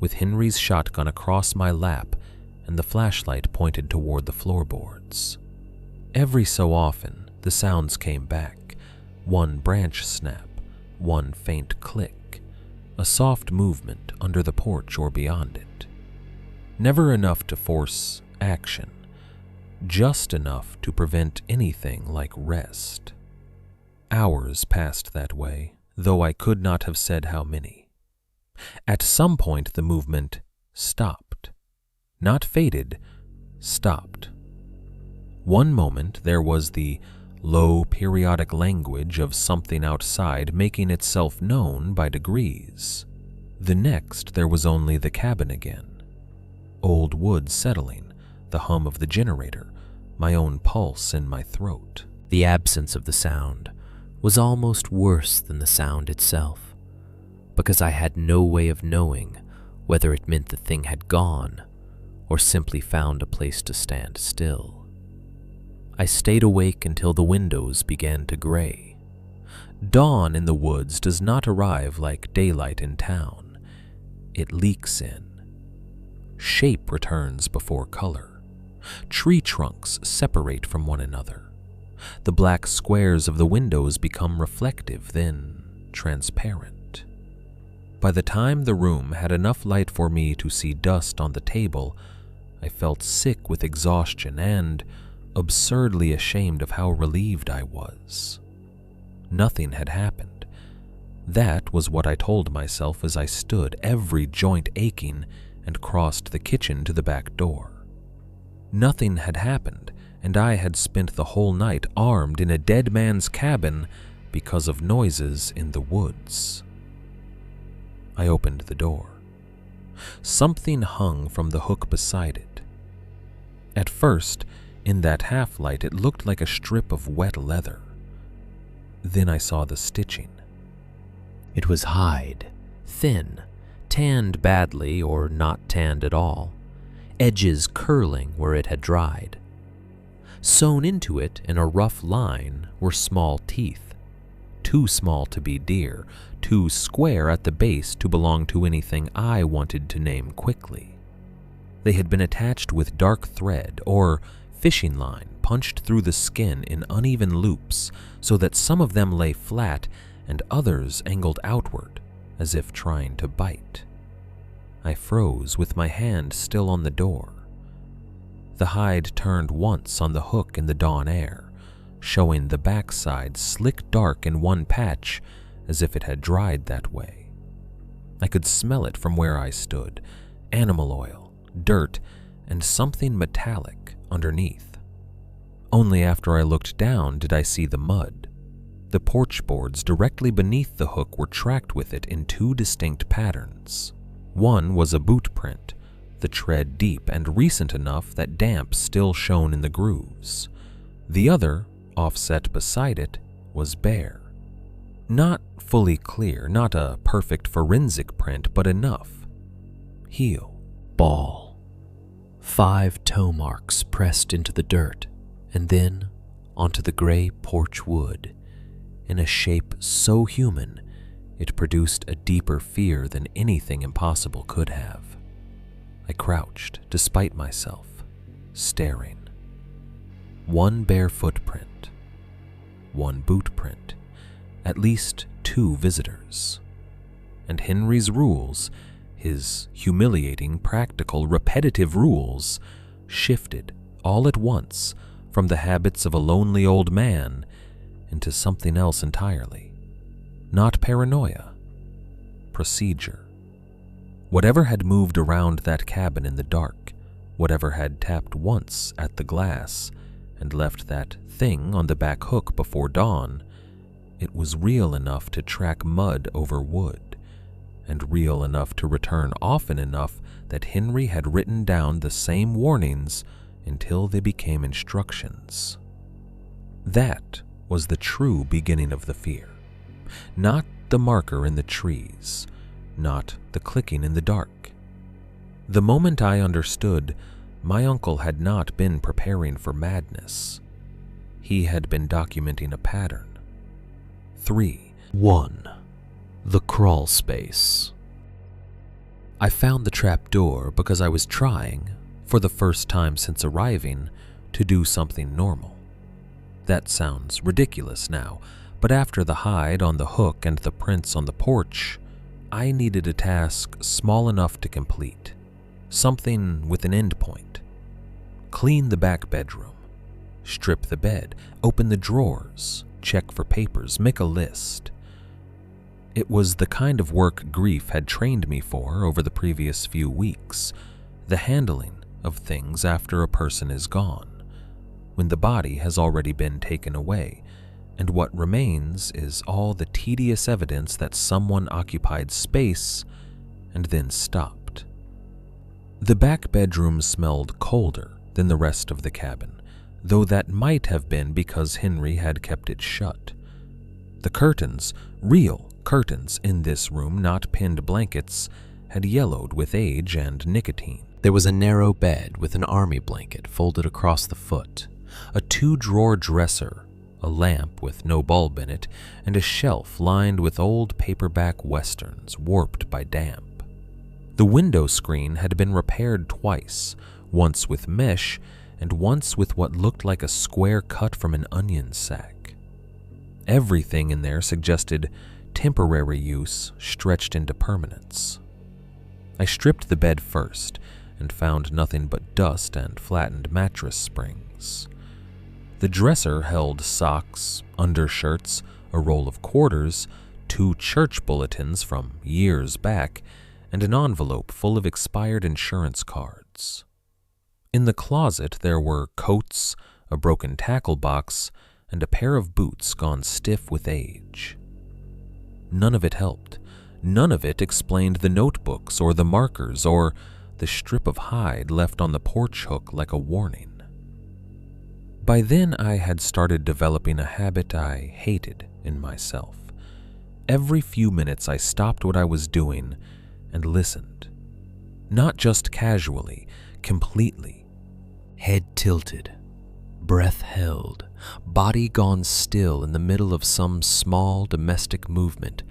S3: with Henry's shotgun across my lap and the flashlight pointed toward the floorboards. Every so often, the sounds came back, one branch snap, one faint click, a soft movement under the porch or beyond it. Never enough to force action, just enough to prevent anything like rest. Hours passed that way, though I could not have said how many. At some point the movement stopped. Not faded, stopped. One moment there was the low periodic language of something outside making itself known by degrees. The next there was only the cabin again. Old wood settling, the hum of the generator, my own pulse in my throat.
S2: The absence of the sound was almost worse than the sound itself, because I had no way of knowing whether it meant the thing had gone or simply found a place to stand still. I stayed awake until the windows began to gray. Dawn in the woods does not arrive like daylight in town. It leaks in. Shape returns before color. Tree trunks separate from one another. The black squares of the windows become reflective, then transparent. By the time the room had enough light for me to see dust on the table, I felt sick with exhaustion and absurdly ashamed of how relieved I was. Nothing had happened. That was what I told myself as I stood, every joint aching, and crossed the kitchen to the back door. Nothing had happened, and I had spent the whole night armed in a dead man's cabin because of noises in the woods. I opened the door. Something hung from the hook beside it. At first, in that half-light, it looked like a strip of wet leather. Then I saw the stitching. It was hide, thin, tanned badly or not tanned at all, edges curling where it had dried. Sewn into it in a rough line were small teeth, too small to be deer, too square at the base to belong to anything I wanted to name quickly. They had been attached with dark thread or fishing line punched through the skin in uneven loops so that some of them lay flat and others angled outward as if trying to bite. I froze with my hand still on the door. The hide turned once on the hook in the dawn air, showing the backside slick dark in one patch as if it had dried that way. I could smell it from where I stood, animal oil, dirt, and something metallic underneath. Only after I looked down did I see the mud. The porch boards directly beneath the hook were tracked with it in two distinct patterns. One was a boot print, the tread deep and recent enough that damp still shone in the grooves. The other, offset beside it, was bare. Not fully clear, not a perfect forensic print, but enough. Heel. Ball. 5 toe marks pressed into the dirt, and then onto the gray porch wood, in a shape so human it produced a deeper fear than anything impossible could have. I crouched, despite myself, staring. One bare footprint, one boot print, at least 2 visitors. And Henry's rules, his humiliating, practical, repetitive rules, shifted all at once from the habits of a lonely old man into something else entirely. Not paranoia, procedure. Whatever had moved around that cabin in the dark, whatever had tapped once at the glass and left that thing on the back hook before dawn, it was real enough to track mud over wood, and real enough to return often enough that Henry had written down the same warnings until they became instructions. That was the true beginning of the fear. Not
S1: the marker in the trees, not the clicking in the dark. The moment I understood, my uncle had not been preparing for madness. He had been documenting a pattern. 3. 1. The crawl space. I found the trap door because I was trying, for the first time since arriving, to do something normal. That sounds ridiculous now, but after the hide on the hook and the prints on the porch, I needed a task small enough to complete, something with an end point. Clean the back bedroom, strip the bed, open the drawers, check for papers, make a list. It was the kind of work grief had trained me for over the previous few weeks, the handling of things after a person is gone, when the body has already been taken away, and what remains is all the tedious evidence that someone occupied space and then stopped. The back bedroom smelled colder than the rest of the cabin, though that might have been because Henry had kept it shut. The curtains, real curtains in this room, not pinned blankets, had yellowed with age and nicotine.
S3: There was a narrow bed with an army blanket folded across the foot, a 2-drawer dresser, a lamp with no bulb in it, and a shelf lined with old paperback westerns warped by damp. The window screen had been repaired twice, once with mesh and once with what looked like a square cut from an onion sack. Everything in there suggested temporary use stretched into permanence. I stripped the bed first and found nothing but dust and flattened mattress springs. The dresser held socks, undershirts, a roll of quarters, 2 church bulletins from years back, and an envelope full of expired insurance cards. In the closet there were coats, a broken tackle box, and a pair of boots gone stiff with age. None of it helped. None of it explained the notebooks or the markers or the strip of hide left on the porch hook like a warning. By then I had started developing a habit I hated in myself. Every few minutes I stopped what I was doing and listened. Not just casually, completely. Head tilted, breath held, body gone still in the middle of some small domestic movement,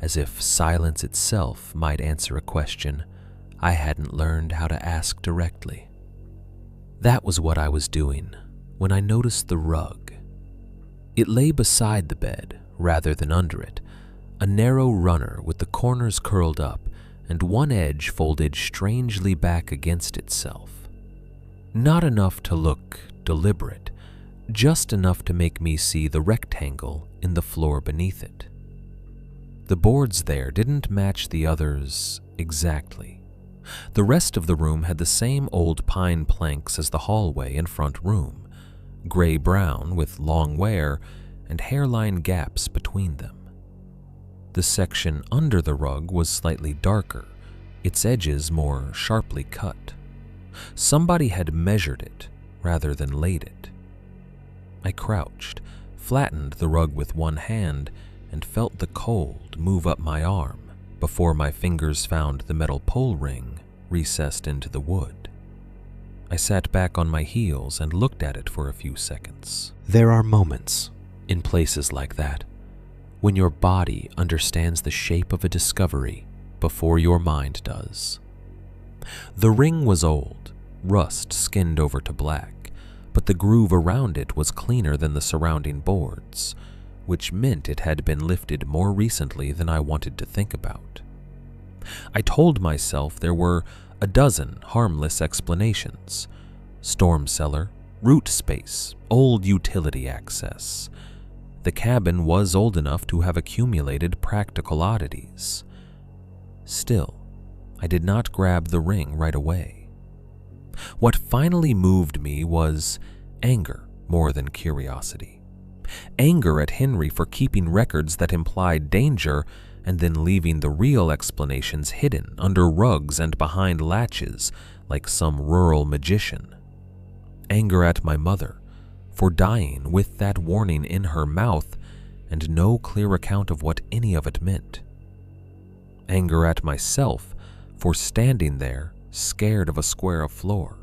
S3: as if silence itself might answer a question I hadn't learned how to ask directly. That was what I was doing when I noticed the rug. It lay beside the bed rather than under it, a narrow runner with the corners curled up and one edge folded strangely back against itself. Not enough to look deliberate, just enough to make me see the rectangle in the floor beneath it. The boards there didn't match the others exactly. The rest of the room had the same old pine planks as the hallway and front room, gray-brown with long wear and hairline gaps between them. The section under the rug was slightly darker, its edges more sharply cut. Somebody had measured it rather than laid it. I crouched, flattened the rug with one hand, and felt the cold move up my arm before my fingers found the metal pole ring recessed into the wood. I sat back on my heels and looked at it for a few seconds. There are moments in places like that when your body understands the shape of a discovery before your mind does. The ring was old, rust skinned over to black, but the groove around it was cleaner than the surrounding boards, which meant it had been lifted more recently than I wanted to think about. I told myself there were a dozen harmless explanations: storm cellar, root space, old utility access. The cabin was old enough to have accumulated practical oddities. Still, I did not grab the ring right away. What finally moved me was anger more than curiosity. Anger at Henry for keeping records that implied danger and then leaving the real explanations hidden under rugs and behind latches like some rural magician. Anger at my mother for dying with that warning in her mouth
S1: and no clear account of what any of it meant. Anger at myself for standing there, scared of a square of floor.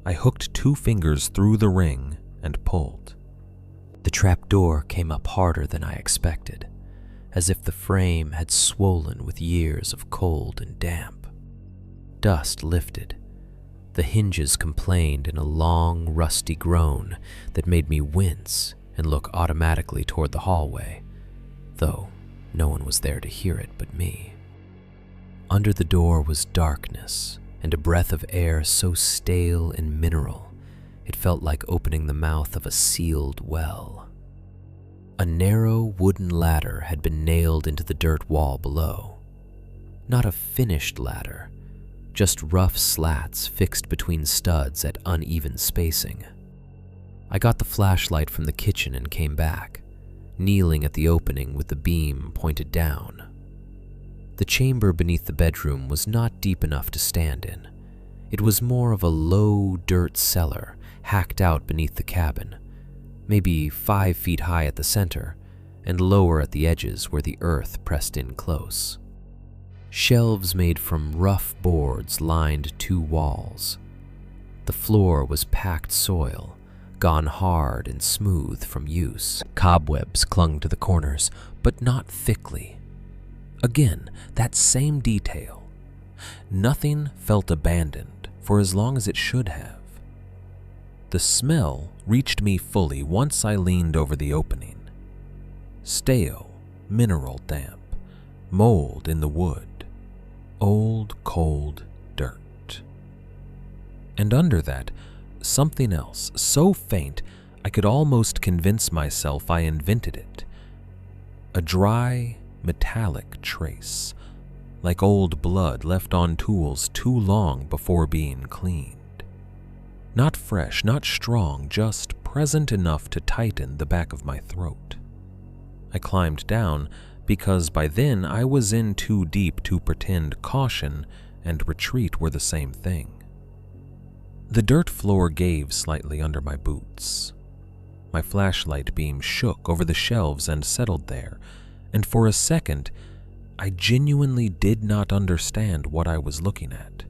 S1: I hooked 2 fingers through the ring and pulled.
S2: The trap door came up harder than I expected, as if the frame had swollen with years of cold and damp. Dust lifted. The hinges complained in a long, rusty groan that made me wince and look automatically toward the hallway, though no one was there to hear it but me. Under the door was darkness and a breath of air so stale and mineral it felt like opening the mouth of a sealed well. A narrow wooden ladder had been nailed into the dirt wall below. Not a finished ladder, just rough slats fixed between studs at uneven spacing. I got the flashlight from the kitchen and came back, kneeling at the opening with the beam pointed down. The chamber beneath the bedroom was not deep enough to stand in. It was more of a low dirt cellar hacked out beneath the cabin, maybe 5 feet high at the center and lower at the edges where the earth pressed in close. Shelves made from rough boards lined 2 walls. The floor was packed soil, gone hard and smooth from use. Cobwebs clung to the corners, but not thickly. Again, that same detail. Nothing felt abandoned for as long as it should have. The smell reached me fully once I leaned over the opening. Stale, mineral damp, mold in the wood, old, cold dirt. And under that, something else, so faint I could almost convince myself I invented it. A dry, metallic trace, like old blood left on tools too long before being cleaned. Not fresh, not strong, just present enough to tighten the back of my throat. I climbed down because by then I was in too deep to pretend caution and retreat were the same thing. The dirt floor gave slightly under my boots. My flashlight beam shook over the shelves and settled there, and for a second, I genuinely did not understand what I was looking at.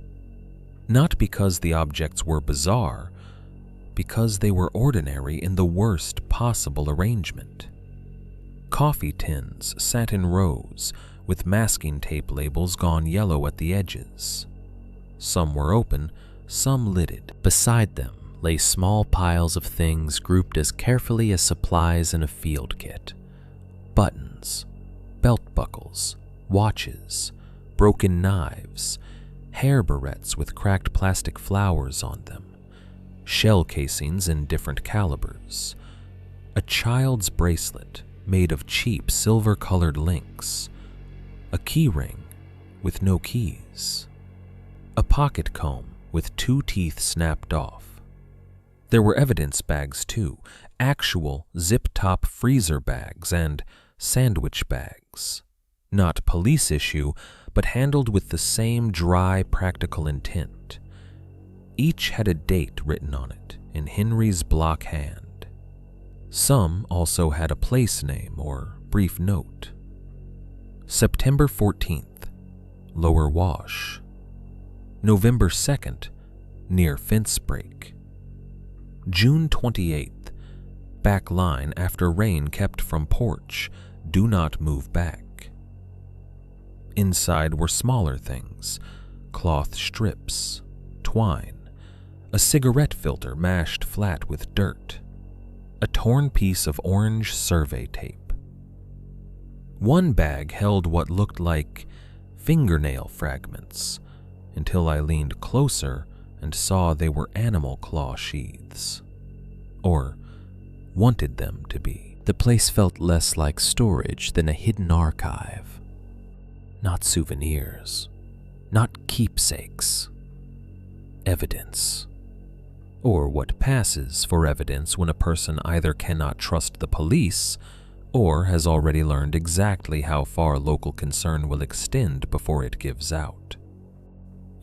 S2: Not because the objects were bizarre, because they were ordinary in the worst possible arrangement. Coffee tins sat in rows, with masking tape labels gone yellow at the edges. Some were open, some lidded. Beside them lay small piles of things grouped as carefully as supplies in a field kit. Buttons, belt buckles, watches, broken knives, hair barrettes with cracked plastic flowers on them, shell casings in different calibers, a child's bracelet made of cheap silver-colored links, a key ring with no keys, a pocket comb with 2 teeth snapped off. There were evidence bags too, actual zip-top freezer bags and sandwich bags. Not police issue, but handled with the same dry, practical intent. Each had a date written on it in Henry's block hand. Some also had a place name or brief note. September 14th, Lower Wash. November 2nd, near fence break. June 28th, back line after rain kept from porch, do not move back. Inside were smaller things, cloth strips, twine, a cigarette filter mashed flat with dirt, a torn piece of orange survey tape. One bag held what looked like fingernail fragments, until I leaned closer and saw they were animal claw sheaths. Or wanted them to be. The place felt less like storage than a hidden archive. Not souvenirs, not keepsakes. Evidence. Or what passes for evidence when a person either cannot trust the police or has already learned exactly how far local concern will extend before it gives out.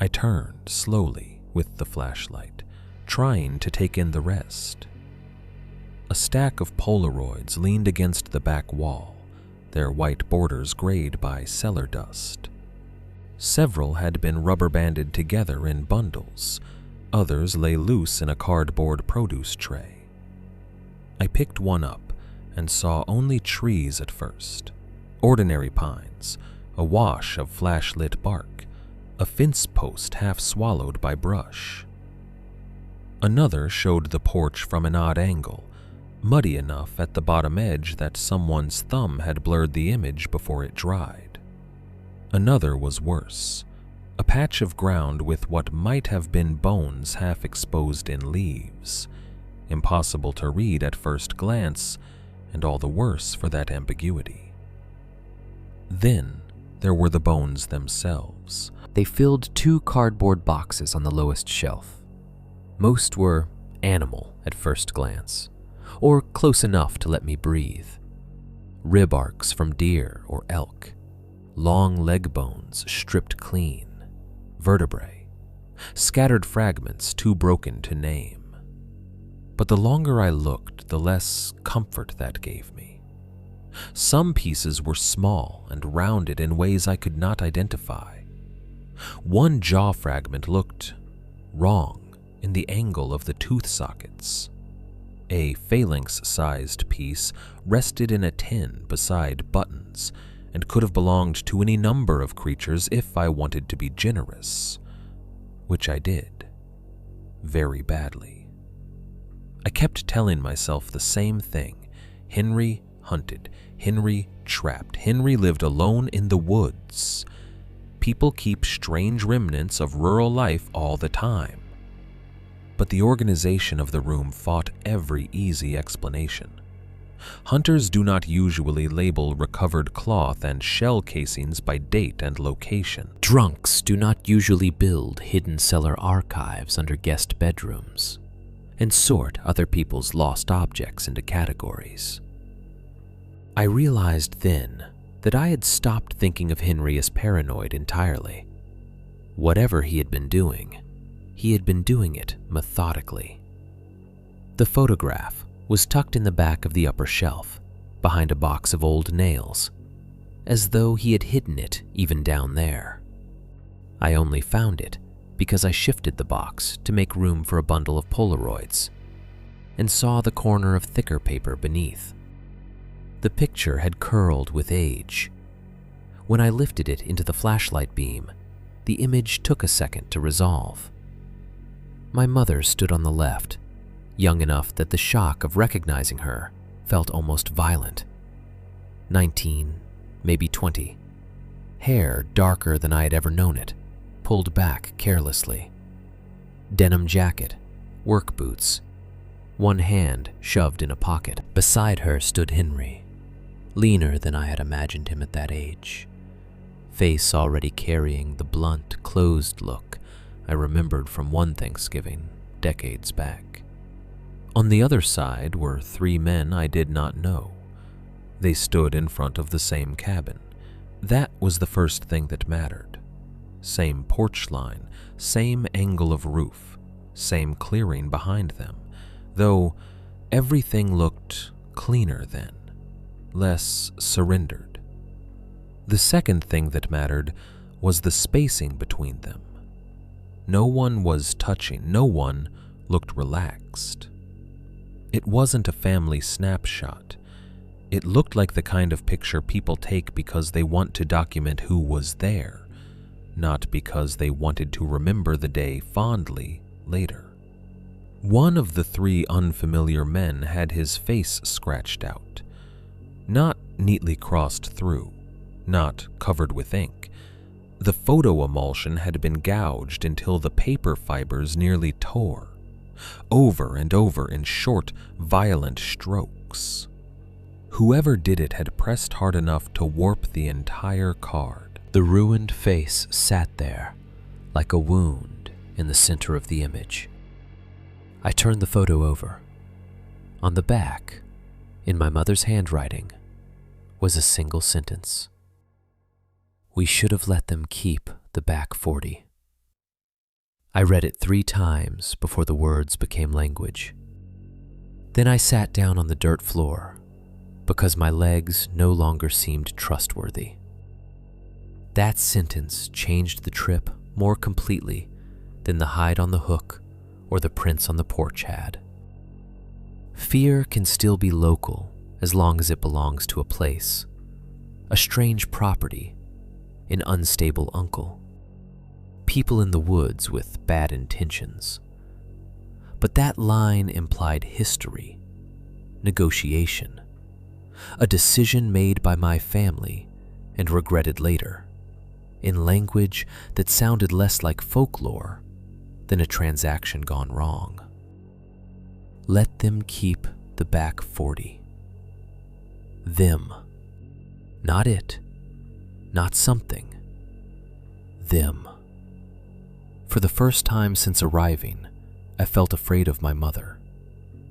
S2: I turned slowly with the flashlight, trying to take in the rest.
S1: A stack of Polaroids leaned against the back wall, their white borders grayed by cellar dust. Several had been rubber-banded together in bundles. Others lay loose in a cardboard produce tray. I picked one up and saw only trees at first. Ordinary pines, a wash of flash-lit bark, a fence post half swallowed by brush. Another showed the porch from an odd angle, muddy enough at the bottom edge that someone's thumb had blurred the image before it dried. Another was worse, a patch of ground with what might have been bones half exposed in leaves, impossible to read at first glance, and all the worse for that ambiguity. Then there were the bones themselves.
S2: They filled 2 cardboard boxes on the lowest shelf. Most were animal at first glance, or close enough to let me breathe. Rib arcs from deer or elk, long leg bones stripped clean, vertebrae, scattered fragments too broken to name. But the longer I looked, the less comfort that gave me. Some pieces were small and rounded in ways I could not identify. One jaw fragment looked wrong in the angle of the tooth sockets. A phalanx-sized piece rested in a tin beside buttons and could have belonged to any number of creatures if I wanted to be generous, which I did, very badly. I kept telling myself the same thing. Henry hunted, Henry trapped, Henry lived alone in the woods. People keep strange remnants of rural life all the time. But the organization of the room fought every easy explanation. Hunters do not usually label recovered cloth and shell casings by date and location. Drunks do not usually build hidden cellar archives under guest bedrooms and sort other people's lost objects into categories. I realized then that I had stopped thinking of Henry as paranoid entirely. Whatever he had been doing it methodically. The photograph was tucked in the back of the upper shelf, behind a box of old nails, as though he had hidden it even down there. I only found it because I shifted the box to make room for a bundle of Polaroids, and saw the corner of thicker paper beneath. The picture had curled with age. When I lifted it into the flashlight beam, the image took a second to resolve. My mother stood on the left, young enough that the shock of recognizing her felt almost violent. 19, maybe 20. Hair darker than I had ever known it, pulled back carelessly. Denim jacket, work boots, one hand shoved in a pocket. Beside her stood Henry, leaner than I had imagined him at that age, face already carrying the blunt, closed look I remembered from one Thanksgiving decades back. On the other side were 3 men I did not know. They stood in front of the same cabin. That was the first thing that mattered. Same porch line, same angle of roof, same clearing behind them, though everything looked cleaner then, less surrendered. The second thing that mattered was the spacing between them. No one was touching, no one looked relaxed. It wasn't a family snapshot. It looked like the kind of picture people take because they want to document who was there, not because they wanted to remember the day fondly later. One of the 3 unfamiliar men had his face scratched out, not neatly crossed through, not covered with ink. The photo emulsion had been gouged until the paper fibers nearly tore, over and over in short, violent strokes. Whoever did it had pressed hard enough to warp the entire card. The ruined face sat there, like a wound in the center of the image. I turned the photo over. On the back, in my mother's handwriting, was a single sentence. We should have let them keep the back 40. I read it 3 times before the words became language. Then I sat down on the dirt floor because my legs no longer seemed trustworthy. That sentence changed the trip more completely than the hide on the hook or the prints on the porch had. Fear can still be local as long as it belongs to a place, a strange property, an unstable uncle, people in the woods with bad intentions. But that line implied history, negotiation, a decision made by my family and regretted later, in language that sounded less like folklore than a transaction gone wrong. Let them keep the back 40. Them. Not it. Not something. Them. For the first time since arriving, I felt afraid of my mother,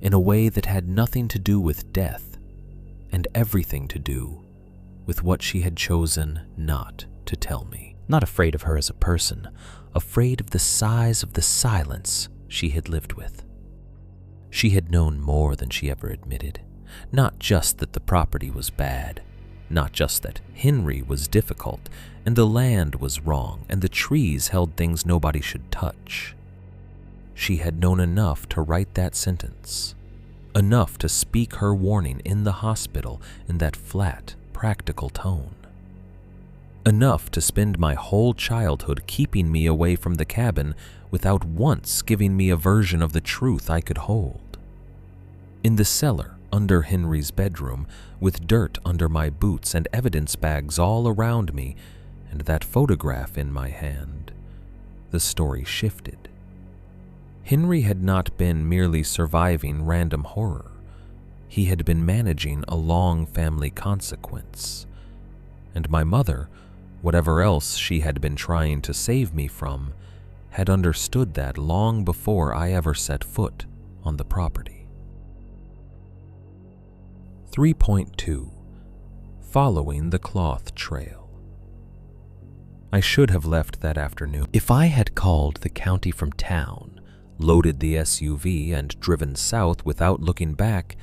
S2: in a way that had nothing to do with death, and everything to do with what she had chosen not to tell me. Not afraid of her as a person, afraid of the size of the silence she had lived with. She had known more than she ever admitted, not just that the property was bad, not just that Henry was difficult, and the land was wrong, and the trees held things nobody should touch. She had known enough to write that sentence, enough to speak her warning in the hospital in that flat, practical tone. Enough to spend my whole childhood keeping me away from the cabin without once giving me a version of the truth I could hold. In the cellar under Henry's bedroom, with dirt under my boots and evidence bags all around me, and that photograph in my hand, the story shifted. Henry had not been merely surviving random horror. He had been managing a long family consequence. And my mother, whatever else she had been trying to save me from, had understood that long before I ever set foot on the property. 3.2. Following the cloth trail. I should have left that afternoon. If I had called the county from town, loaded the SUV, and driven south without looking back,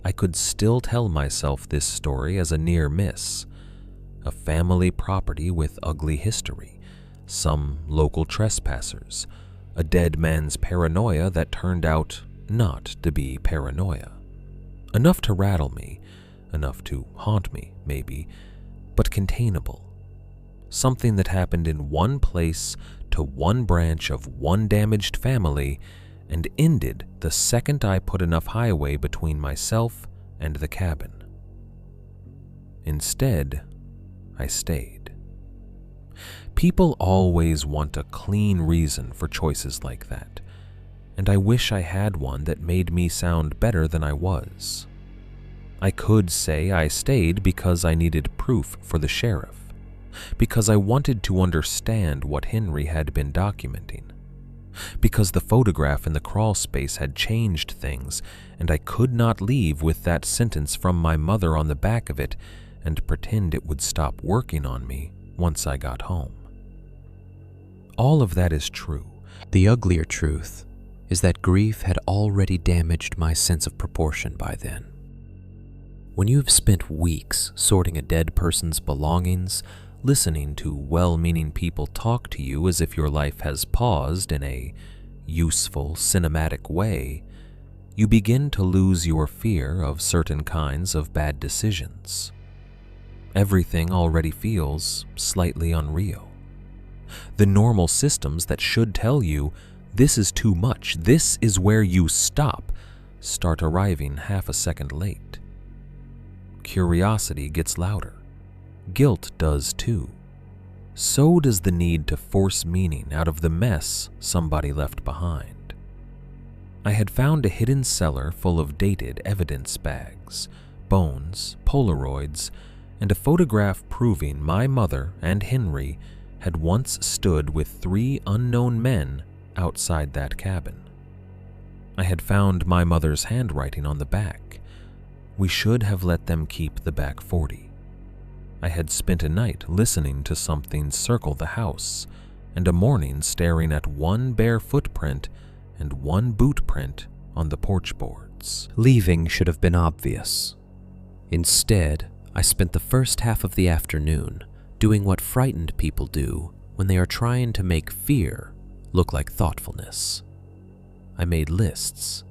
S2: I could still tell myself this story as a near miss. A family property with ugly history, some local trespassers, a dead man's paranoia that turned out not to be paranoia. Enough to rattle me, enough to haunt me, maybe, but containable. Something that happened in one place to one branch of one damaged family and ended the second I put enough highway between myself and the cabin. Instead, I stayed. People always want a clean reason for choices like that, and I wish I had one that made me sound better than I was. I could say I stayed because I needed proof for the sheriff, because I wanted to understand what Henry had been documenting, because the photograph in the crawl space had changed things, and I could not leave with that sentence from my mother on the back of it and pretend it would stop working on me once I got home. All of that is true. The uglier truth is that grief had already damaged my sense of proportion by then. When you have spent weeks sorting a dead person's belongings, listening to well-meaning people talk to you as if your life has paused in a useful, cinematic way, you begin to lose your fear of certain kinds of bad decisions. Everything already feels slightly unreal. The normal systems that should tell you, this is too much, this is where you stop, start arriving half a second late. Curiosity gets louder. Guilt does too. So does the need to force meaning out of the mess somebody left behind. I had found a hidden cellar full of dated evidence bags, bones, Polaroids, and a photograph proving my mother and Henry had once stood with 3 unknown men outside that cabin. I had found my mother's handwriting on the back. We should have let them keep the back 40. I had spent a night listening to something circle the house, and a morning staring at one bare footprint and one boot print on the porch boards.
S3: words. Leaving should have been obvious. Instead, I spent the first half of the afternoon doing what frightened people do when they are trying to make fear look like thoughtfulness. I made lists.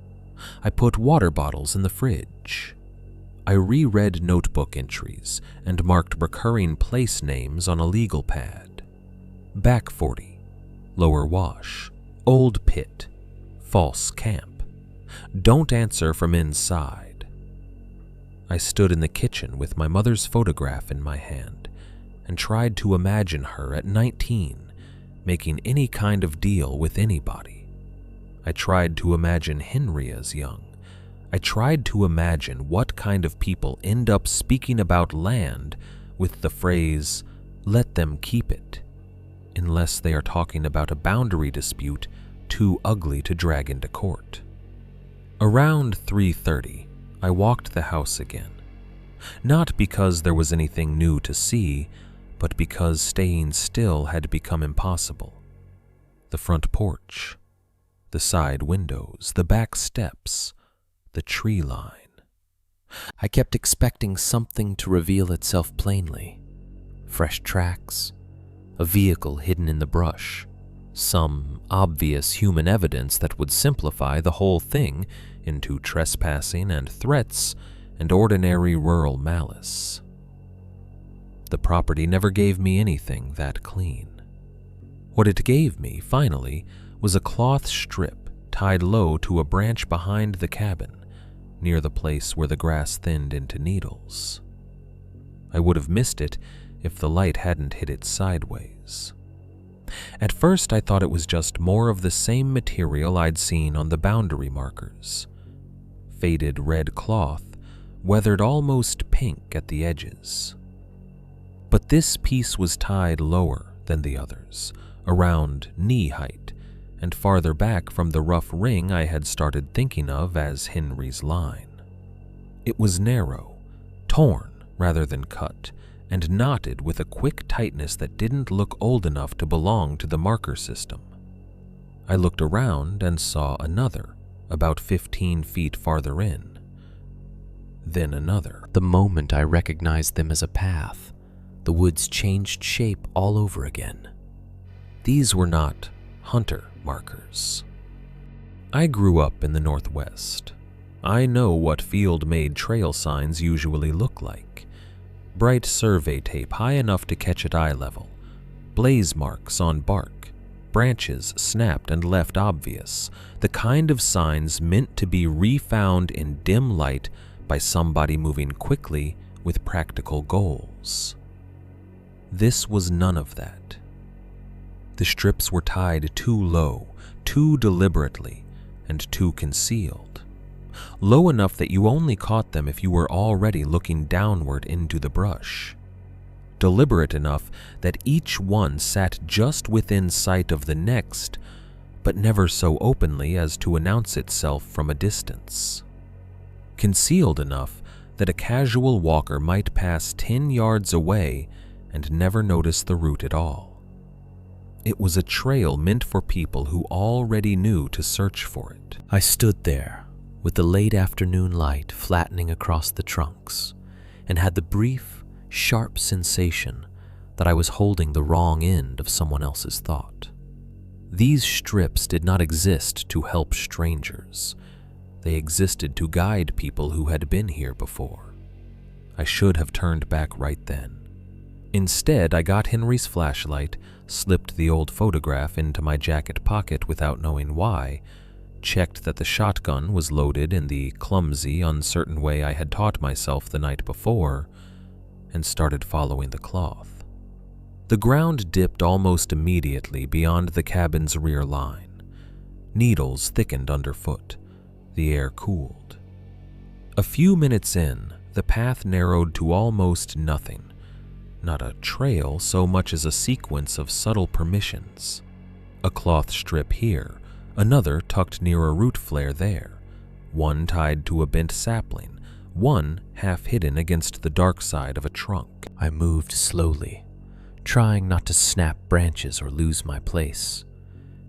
S3: I put water bottles in the fridge. I reread notebook entries and marked recurring place names on a legal pad. Back 40, Lower Wash, Old Pit, False Camp. Don't answer from inside. I stood in the kitchen with my mother's photograph in my hand and tried to imagine her at 19, making any kind of deal with anybody. I tried to imagine Henry as young. I tried to imagine what kind of people end up speaking about land with the phrase, "let them keep it," unless they are talking about a boundary dispute too ugly to drag into court. Around 3:30, I walked the house again. Not because there was anything new to see, but because staying still had become impossible. The front porch, the side windows, the back steps, the tree line. I kept expecting something to reveal itself plainly. Fresh tracks, a vehicle hidden in the brush, some obvious human evidence that would simplify the whole thing into trespassing and threats and ordinary rural malice. The property never gave me anything that clean. What it gave me, finally, was a cloth strip tied low to a branch behind the cabin, near the place where the grass thinned into needles. I would have missed it if the light hadn't hit it sideways. At first, I thought it was just more of the same material I'd seen on the boundary markers. Faded red cloth, weathered almost pink at the edges. But this piece was tied lower than the others, around knee height, and farther back from the rough ring I had started thinking of as Henry's line. It was narrow, torn rather than cut, and knotted with a quick tightness that didn't look old enough to belong to the marker system. I looked around and saw another, about 15 feet farther in. Then another. The moment I recognized them as a path, the woods changed shape all over again. These were not hunter markers. I grew up in the Northwest. I know what field-made trail signs usually look like. Bright survey tape high enough to catch at eye level, blaze marks on bark, branches snapped and left obvious, the kind of signs meant to be refound in dim light by somebody moving quickly with practical goals. This was none of that. The strips were tied too low, too deliberately, and too concealed. Low enough that you only caught them if you were already looking downward into the brush. Deliberate enough that each one sat just within sight of the next, but never so openly as to announce itself from a distance. Concealed enough that a casual walker might pass 10 yards away and never notice the route at all. It was a trail meant for people who already knew to search for it. I stood there, with the late afternoon light flattening across the trunks, and had the brief, sharp sensation that I was holding the wrong end of someone else's thought. These strips did not exist to help strangers. They existed to guide people who had been here before. I should have turned back right then. Instead, I got Henry's flashlight, slipped the old photograph into my jacket pocket without knowing why, checked that the shotgun was loaded in the clumsy, uncertain way I had taught myself the night before, and started following the cloth. The ground dipped almost immediately beyond the cabin's rear line. Needles thickened underfoot. The air cooled. A few minutes in, the path narrowed to almost nothing. Not a trail so much as a sequence of subtle permissions. A cloth strip here, another tucked near a root flare there, one tied to a bent sapling, one half hidden against the dark side of a trunk. I moved slowly, trying not to snap branches or lose my place,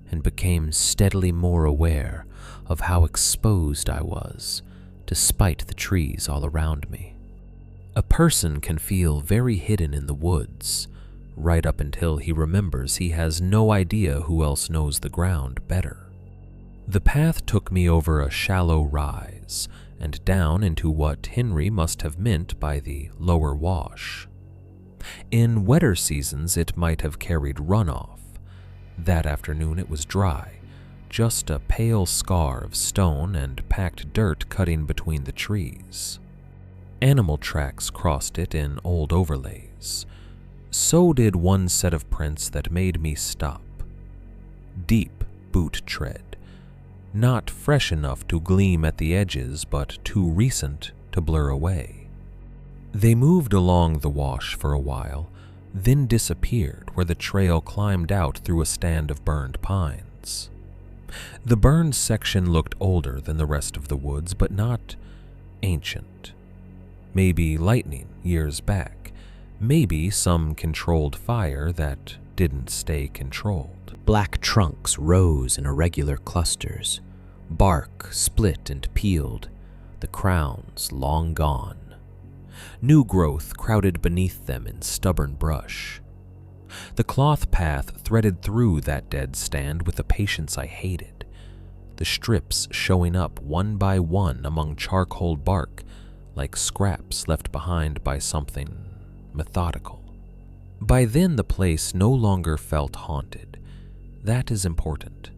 S3: and became steadily more aware of how exposed I was
S2: despite the trees all around me. A person can feel very hidden in the woods, right up until he remembers he has no idea who else knows the ground better. The path took me over a shallow rise and down into what Henry must have meant by the lower wash. In wetter seasons, it might have carried runoff. That afternoon it was dry, just a pale scar of stone and packed dirt cutting between the trees. Animal tracks crossed it in old overlays. So did one set of prints that made me stop. Deep boot tread, not fresh enough to gleam at the edges, but too recent to blur away. They moved along the wash for a while, then disappeared where the trail climbed out through a stand of burned pines. The burned section looked older than the rest of the woods, but not ancient. Maybe lightning years back, maybe some controlled fire that didn't stay controlled. Black trunks rose in irregular clusters, bark split and peeled, the crowns long gone. New growth crowded beneath them in stubborn brush. The cloth path threaded through that dead stand with a patience I hated, the strips showing up one by one among charcoal bark like scraps left behind by something methodical. By then the place no longer felt haunted. That is important.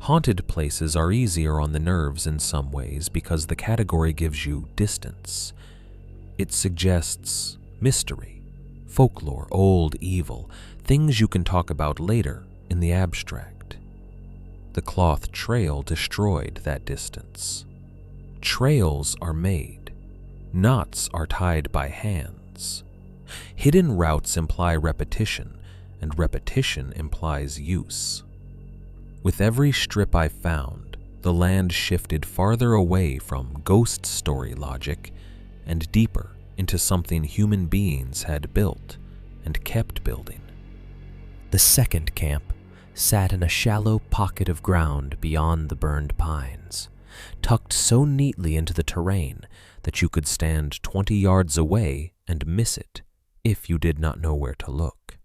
S2: Haunted places are easier on the nerves in some ways because the category gives you distance. It suggests mystery, folklore, old evil, things you can talk about later in the abstract. The cloth trail destroyed that distance. Trails are made. Knots are tied by hands. Hidden routes imply repetition, and repetition implies use. With every strip I found, the land shifted farther away from ghost story logic and deeper into something human beings had built and kept building. The second camp sat in a shallow pocket of ground beyond the burned pines, tucked so neatly into the terrain that you could stand 20 yards away and miss it if you did not know where to look.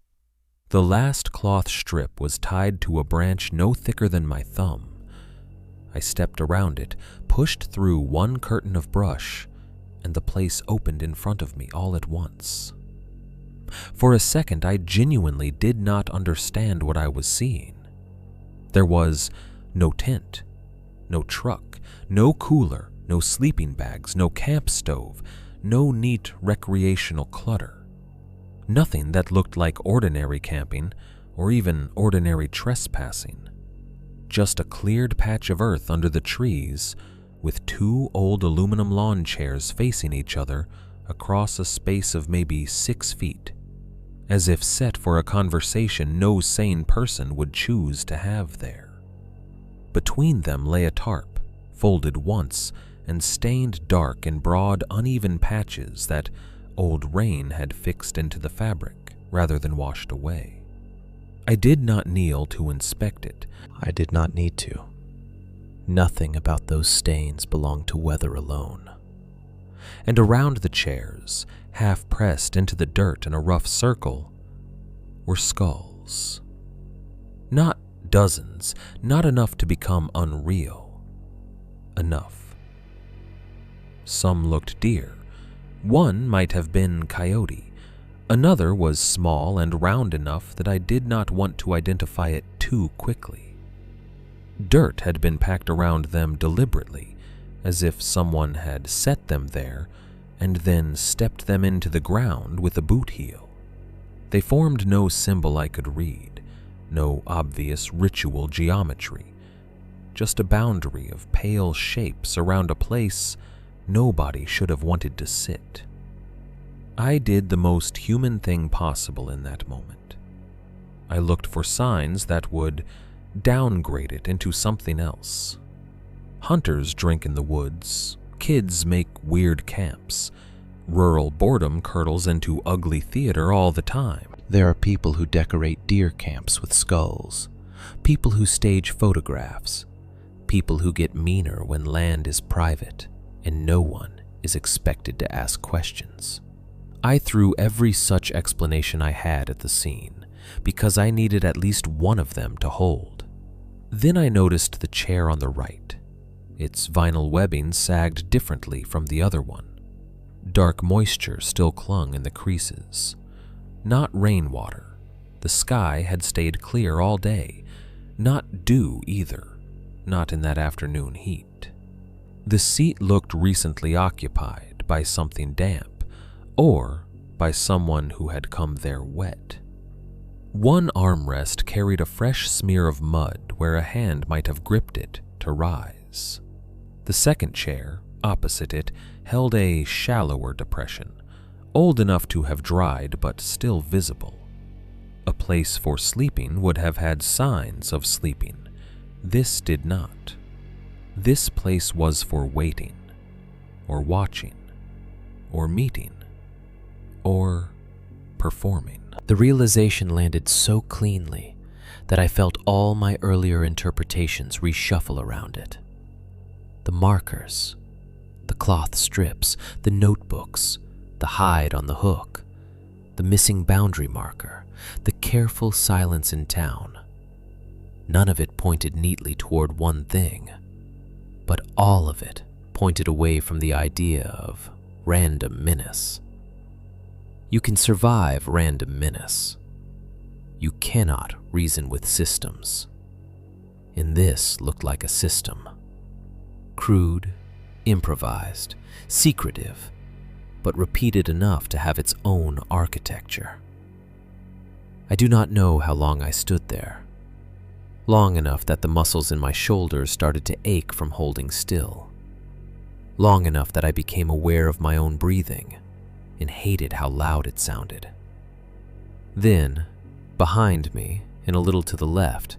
S2: The last cloth strip was tied to a branch no thicker than my thumb. I stepped around it, pushed through one curtain of brush, and the place opened in front of me all at once. For a second, I genuinely did not understand what I was seeing. There was no tent, no truck, no cooler, no sleeping bags, no camp stove, no neat recreational clutter. Nothing that looked like ordinary camping or even ordinary trespassing. Just a cleared patch of earth under the trees with two old aluminum lawn chairs facing each other across a space of maybe 6 feet, as if set for a conversation no sane person would choose to have there. Between them lay a tarp, folded once and stained dark in broad, uneven patches that old rain had fixed into the fabric rather than washed away. I did not kneel to inspect it. I did not need to. Nothing about those stains belonged to weather alone. And around the chairs, half pressed into the dirt in a rough circle, were skulls. Not dozens, not enough to become unreal. Enough. Some looked deer. One might have been coyote. Another was small and round enough that I did not want to identify it too quickly. Dirt had been packed around them deliberately, as if someone had set them there and then stepped them into the ground with a boot heel. They formed no symbol I could read, no obvious ritual geometry, just a boundary of pale shapes around a place nobody should have wanted to sit. I did the most human thing possible in that moment. I looked for signs that would downgrade it into something else. Hunters drink in the woods, kids make weird camps, rural boredom curdles into ugly theater all the time. There are people who decorate deer camps with skulls, people who stage photographs, people who get meaner when land is private
S3: and no one is expected to ask questions. I threw every such explanation I had at the scene because I needed at least one of them to hold. Then I noticed the chair on the right. Its vinyl webbing sagged differently from the other one. Dark moisture still clung in the creases. Not rainwater. The sky had stayed clear all day. Not dew either. Not in that afternoon heat. The seat looked recently occupied by something damp, or by someone who had come there wet. One armrest carried a fresh smear of mud where a hand might have gripped it to rise. The second chair, opposite it, held a shallower depression, old enough to have dried but still visible. A place for sleeping would have had signs of sleeping. This did not. This place was for waiting, or watching, or meeting, or performing.
S2: The realization landed so cleanly that I felt all my earlier interpretations reshuffle around it. The markers, the cloth strips, the notebooks, the hide on the hook, the missing boundary marker, the careful silence in town. None of it pointed neatly toward one thing, but all of it pointed away from the idea of random menace. You can survive random menace. You cannot reason with systems. And this looked like a system. Crude, improvised, secretive, but repeated enough to have its own architecture. I do not know how long I stood there. Long enough that the muscles in my shoulders started to ache from holding still. Long enough that I became aware of my own breathing and hated how loud it sounded. Then, behind me and a little to the left,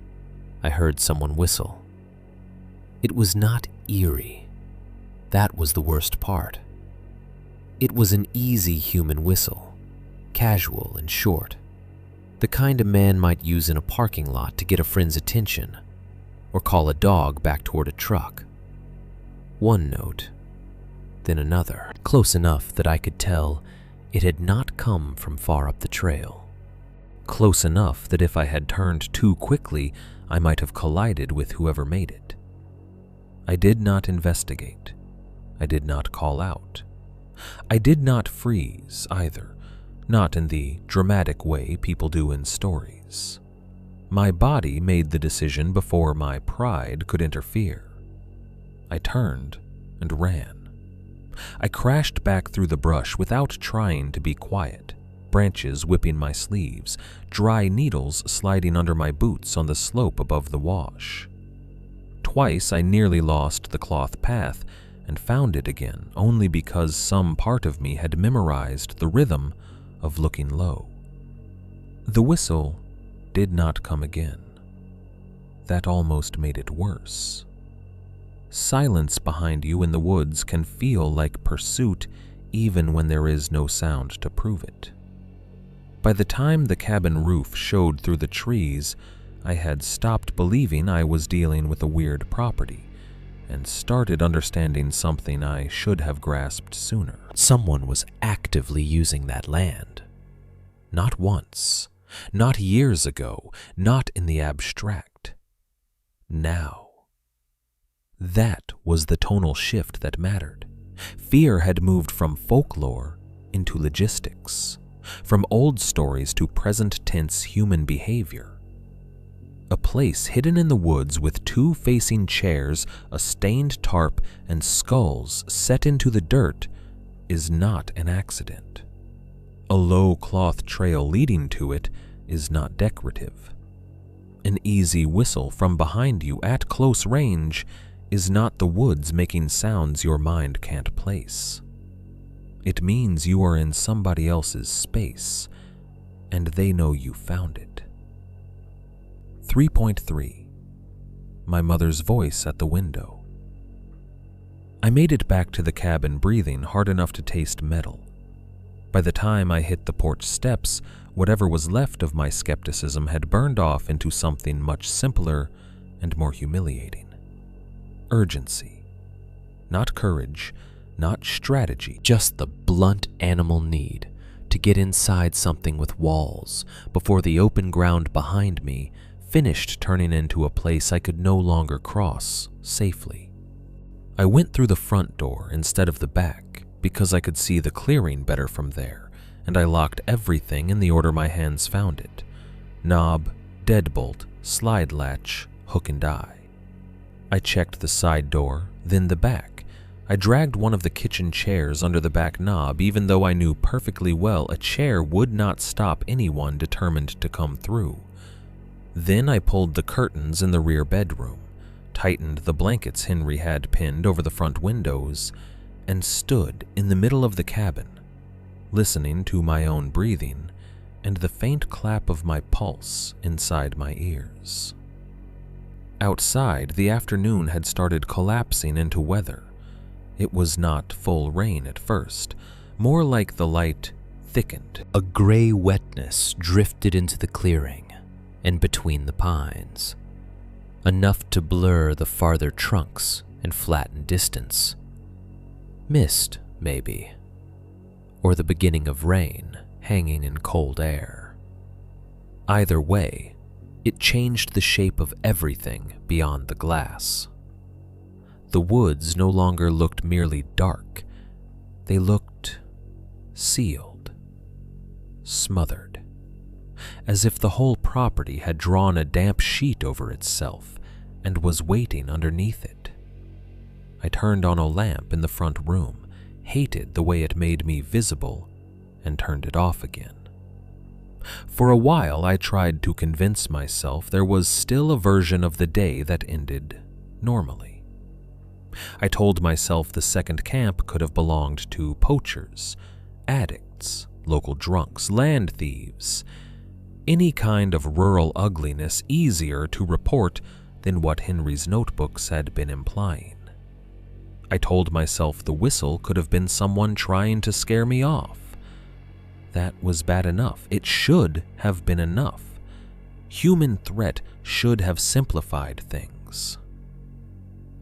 S2: I heard someone whistle. It was not eerie. That was the worst part. It was an easy human whistle, casual and short, the kind a man might use in a parking lot to get a friend's attention or call a dog back toward a truck. One note, then another, close enough that I could tell it had not come from far up the trail. Close enough that if I had turned too quickly, I might have collided with whoever made it. I did not investigate. I did not call out. I did not freeze either, not in the dramatic way people do in stories. My body made the decision before my pride could interfere. I turned and ran. I crashed back through the brush without trying to be quiet, branches whipping my sleeves, dry needles sliding under my boots on the slope above the wash. Twice I nearly lost the cloth path and found it again only because some part of me had memorized the rhythm of looking low. The whistle did not come again. That almost made it worse. Silence behind you in the woods can feel like pursuit even when there is no sound to prove it. By the time the cabin roof showed through the trees, I had stopped believing I was dealing with a weird property and started understanding something I should have grasped sooner. Someone was actively using that land. Not once, not years ago, not in the abstract. Now. That was the tonal shift that mattered. Fear had moved from folklore into logistics, from old stories to present tense human behavior. A place hidden in the woods with two facing chairs, a stained tarp, and skulls set into the dirt is not an accident. A low cloth trail leading to it is not decorative. An easy whistle from behind you at close range is not the woods making sounds your mind can't place. It means you are in somebody else's space, and they know you found it. 3.3. My mother's voice at the window. I made it back to the cabin breathing hard enough to taste metal. By the time I hit the porch steps, whatever was left of my skepticism had burned off into something much simpler and more humiliating. Urgency. Not courage,
S1: not strategy.
S3: Just the blunt animal need to get inside something with walls before the open ground behind me finished turning into a place I could no longer cross safely. I went through the front door instead of the back because I could see the clearing better from there, and I locked everything in the order my hands found it: knob, deadbolt, slide latch, hook and eye. I checked the side door, then the back. I dragged one of the kitchen chairs under the back knob, even though I knew perfectly well a chair would not stop anyone determined to come through. Then I pulled the curtains in the rear bedroom, tightened the blankets Henry had pinned over the front windows, and stood in the middle of the cabin, listening to my own breathing and the faint clap of my pulse inside my ears. Outside, the afternoon had started collapsing into weather. It was not full rain at first, more like the light thickened. A gray wetness drifted into the clearing and between the pines, enough to blur the farther trunks and flatten distance. Mist, maybe, or the beginning of rain hanging in cold air. Either way, it changed the shape of everything beyond the glass. The woods no longer looked merely dark. They looked sealed, smothered, as if the whole property had drawn a damp sheet over itself and was waiting underneath it. I turned on a lamp in the front room, hated the way it made me visible, and turned it off again. For a while, I tried to convince myself there was still a version of the day that ended normally. I told myself the second camp could have belonged to poachers, addicts, local drunks, land thieves, any kind of rural ugliness easier to report than what Henry's notebooks had been implying. I told myself the whistle could have been someone trying to scare me off. That was bad enough. It should have been enough. Human threat should have simplified things.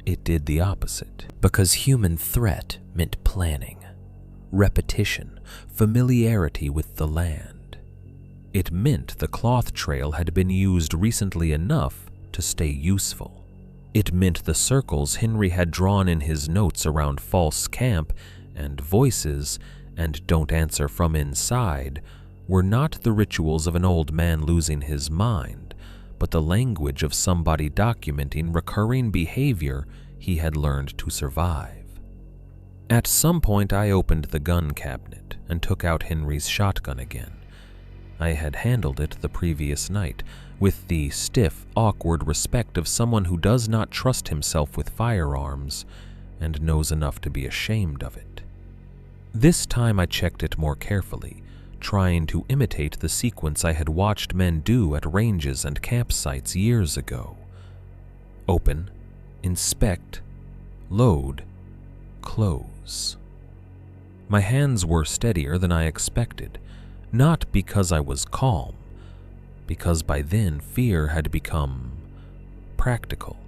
S3: It did the opposite. Because human threat meant planning, repetition, familiarity with the land. It meant the cloth trail had been used recently enough to stay useful. It meant the circles Henry had drawn in his notes around false camp and voices and don't answer from inside were not the rituals of an old man losing his mind, but the language of somebody documenting recurring behavior he had learned to survive. At some point, I opened the gun cabinet and took out Henry's shotgun again. I had handled it the previous night, with the stiff, awkward respect of someone who does not trust himself with firearms and knows enough to be ashamed of it. This time I checked it more carefully, trying to imitate the sequence I had watched men do at ranges and campsites years ago. Open, inspect, load, close. My hands were steadier than I expected, not because I was calm, because by then fear had become practical.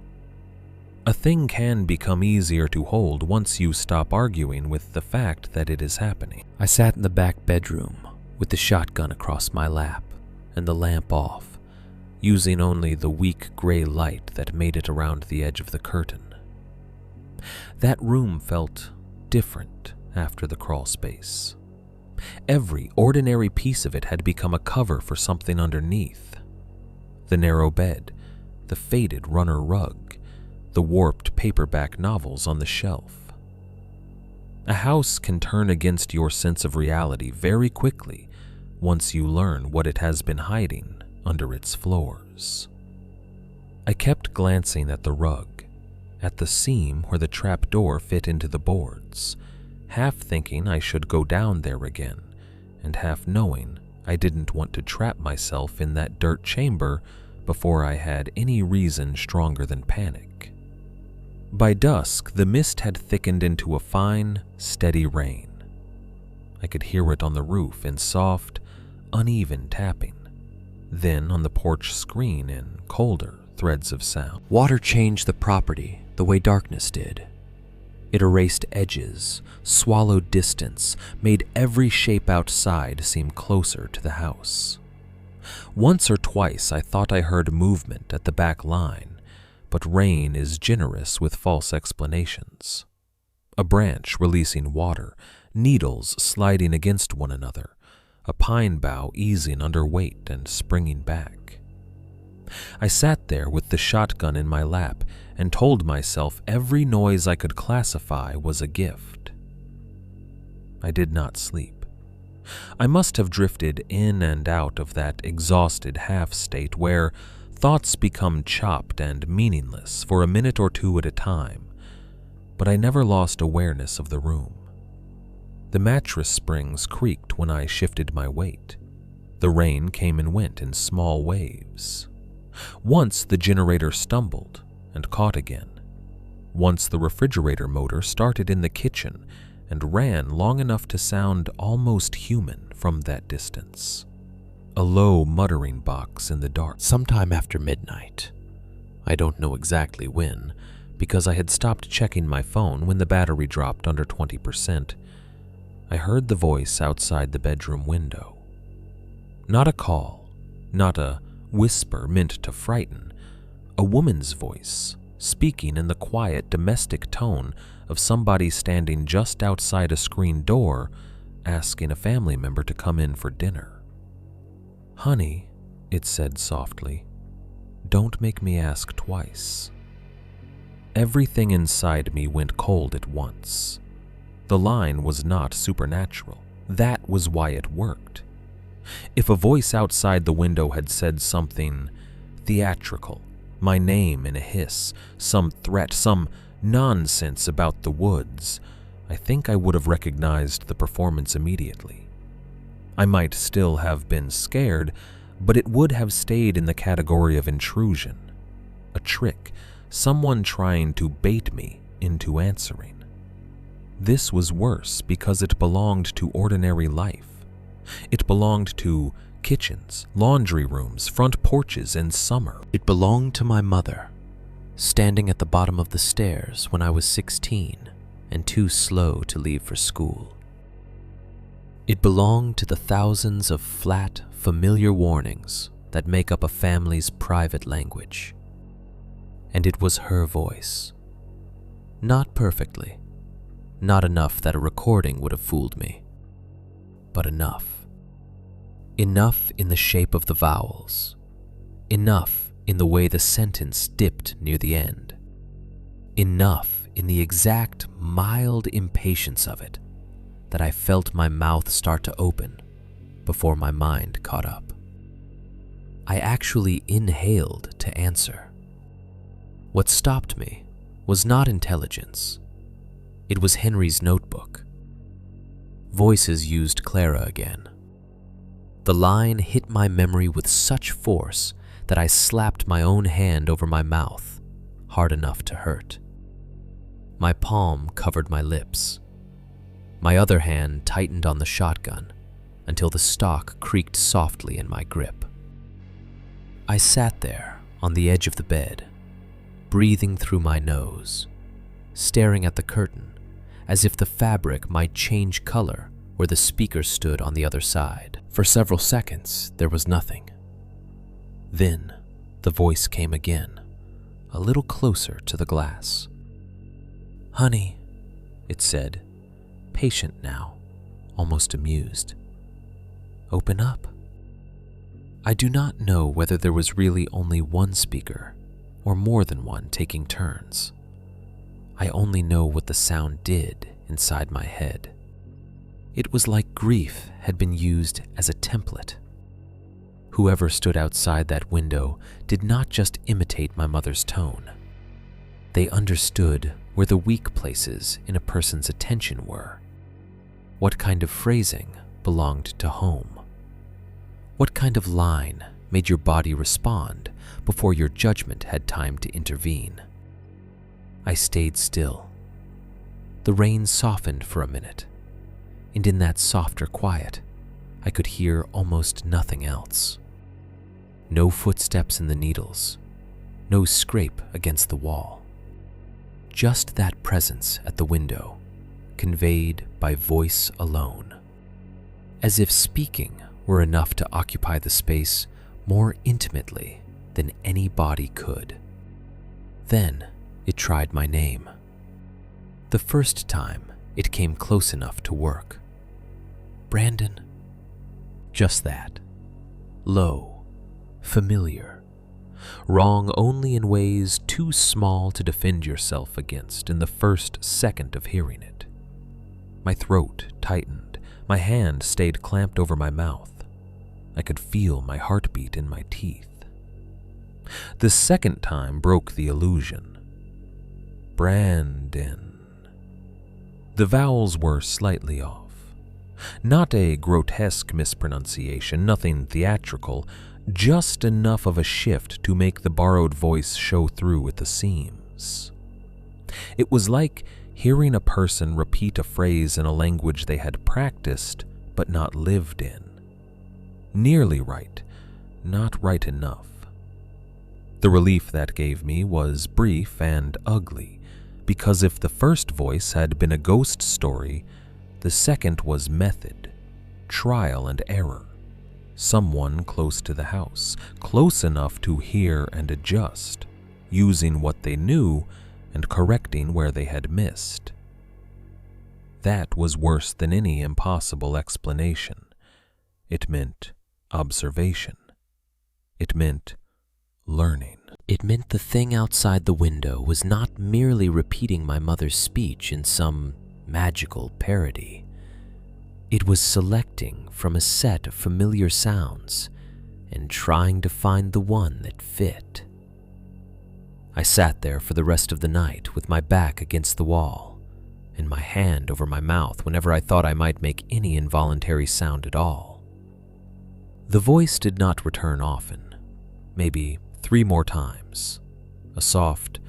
S3: A thing can become easier to hold once you stop arguing with the fact that it is happening. I sat in the back bedroom with the shotgun across my lap and the lamp off, using only the weak gray light that made it around the edge of the curtain. That room felt different after the crawl space. Every ordinary piece of it had become a cover for something underneath. The narrow bed, the faded runner rug, the warped paperback novels on the shelf. A house can turn against your sense of reality very quickly once you learn what it has been hiding under its floors. I kept glancing at the rug, at the seam where the trap door fit into the boards, half thinking I should go down there again, and half knowing I didn't want to trap myself in that dirt chamber before I had any reason stronger than panic. By dusk, the mist had thickened into a fine, steady rain. I could hear it on the roof in soft, uneven tapping, then on the porch screen in colder threads of sound.
S2: Water changed the property the way darkness did.
S1: It erased edges, swallowed distance, made every shape outside seem closer to the house. Once or twice I thought I heard movement at the back line, but rain is generous with false explanations. A branch releasing water, needles sliding against one another, a pine bough easing under weight and springing back. I sat there with the shotgun in my lap and told myself every noise I could classify was a gift. I did not sleep. I must have drifted in and out of that exhausted half-state where thoughts become chopped and meaningless for a minute or two at a time, but I never lost awareness of the room. The mattress springs creaked when I shifted my weight. The rain came and went in small waves. Once the generator stumbled and caught again. Once the refrigerator motor started in the kitchen and ran long enough to sound almost human from that distance. A low muttering box in the dark. Sometime after midnight. I don't know exactly when, because I had stopped checking my phone when the battery dropped under 20%. I heard the voice outside the bedroom window. Not a call, not a whisper meant to frighten, a woman's voice, speaking in the quiet domestic tone of somebody standing just outside a screen door, asking a family member to come in for dinner. "Honey," it said softly, "don't make me ask twice." Everything inside me went cold at once. The line was not supernatural. That was why it worked. If a voice outside the window had said something theatrical, my name in a hiss, some threat, some nonsense about the woods, I think I would have recognized the performance immediately. I might still have been scared, but it would have stayed in the category of intrusion, a trick, someone trying to bait me into answering. This was worse because it belonged to ordinary life. It belonged to kitchens, laundry rooms, front porches in summer. It belonged to my mother, standing at the bottom of the stairs when I was 16 and too slow to leave for school. It belonged to the thousands of flat, familiar warnings that make up a family's private language. And it was her voice. Not perfectly, not enough that a recording would have fooled me, but enough. Enough in the shape of the vowels. Enough in the way the sentence dipped near the end. Enough in the exact mild impatience of it that I felt my mouth start to open before my mind caught up. I actually inhaled to answer. What stopped me was not intelligence. It was Henry's notebook. Voices used Clara again. The line hit my memory with such force that I slapped my own hand over my mouth, hard enough to hurt. My palm covered my lips. My other hand tightened on the shotgun until the stock creaked softly in my grip. I sat there on the edge of the bed, breathing through my nose, staring at the curtain as if the fabric might change color where the speaker stood on the other side. For several seconds, there was nothing. Then, the voice came again, a little closer to the glass. "Honey," it said, patient now, almost amused. "Open up." I do not know whether there was really only one speaker or more than one taking turns. I only know what the sound did inside my head. It was like grief had been used as a template. Whoever stood outside that window did not just imitate my mother's tone. They understood where the weak places in a person's attention were, what kind of phrasing belonged to home, what kind of line made your body respond before your judgment had time to intervene. I stayed still. The rain softened for a minute, and in that softer quiet, I could hear almost nothing else. No footsteps in the needles, no scrape against the wall.
S2: Just that presence at the window, conveyed by voice alone, as if speaking were enough to occupy the space more intimately than any body could. Then it tried my name. The first time it came close enough to work. Brandon. Just that. Low, familiar, wrong only in ways too small to defend yourself against in the first second of hearing it. My throat tightened, my hand stayed clamped over my mouth. I could feel my heartbeat in my teeth. The second time broke the illusion. Brandon. The vowels were slightly off. Not a grotesque mispronunciation, nothing theatrical, just enough of a shift to make the borrowed voice show through at the seams. It was like hearing a person repeat a phrase in a language they had practiced but not lived in. Nearly right, not right enough. The relief that gave me was brief and ugly, because if the first voice had been a ghost story, the second was method, trial and error. Someone close to the house, close enough to hear and adjust, using what they knew and correcting where they had missed. That was worse than any impossible explanation. It meant observation. It meant learning. It meant the thing outside the window was not merely repeating my mother's speech in some magical parody. It was selecting from a set of familiar sounds and trying to find the one that fit. I sat there for the rest of the night with my back against the wall and my hand over my mouth whenever I thought I might make any involuntary sound at all. The voice did not return often, maybe 3 more times, a soft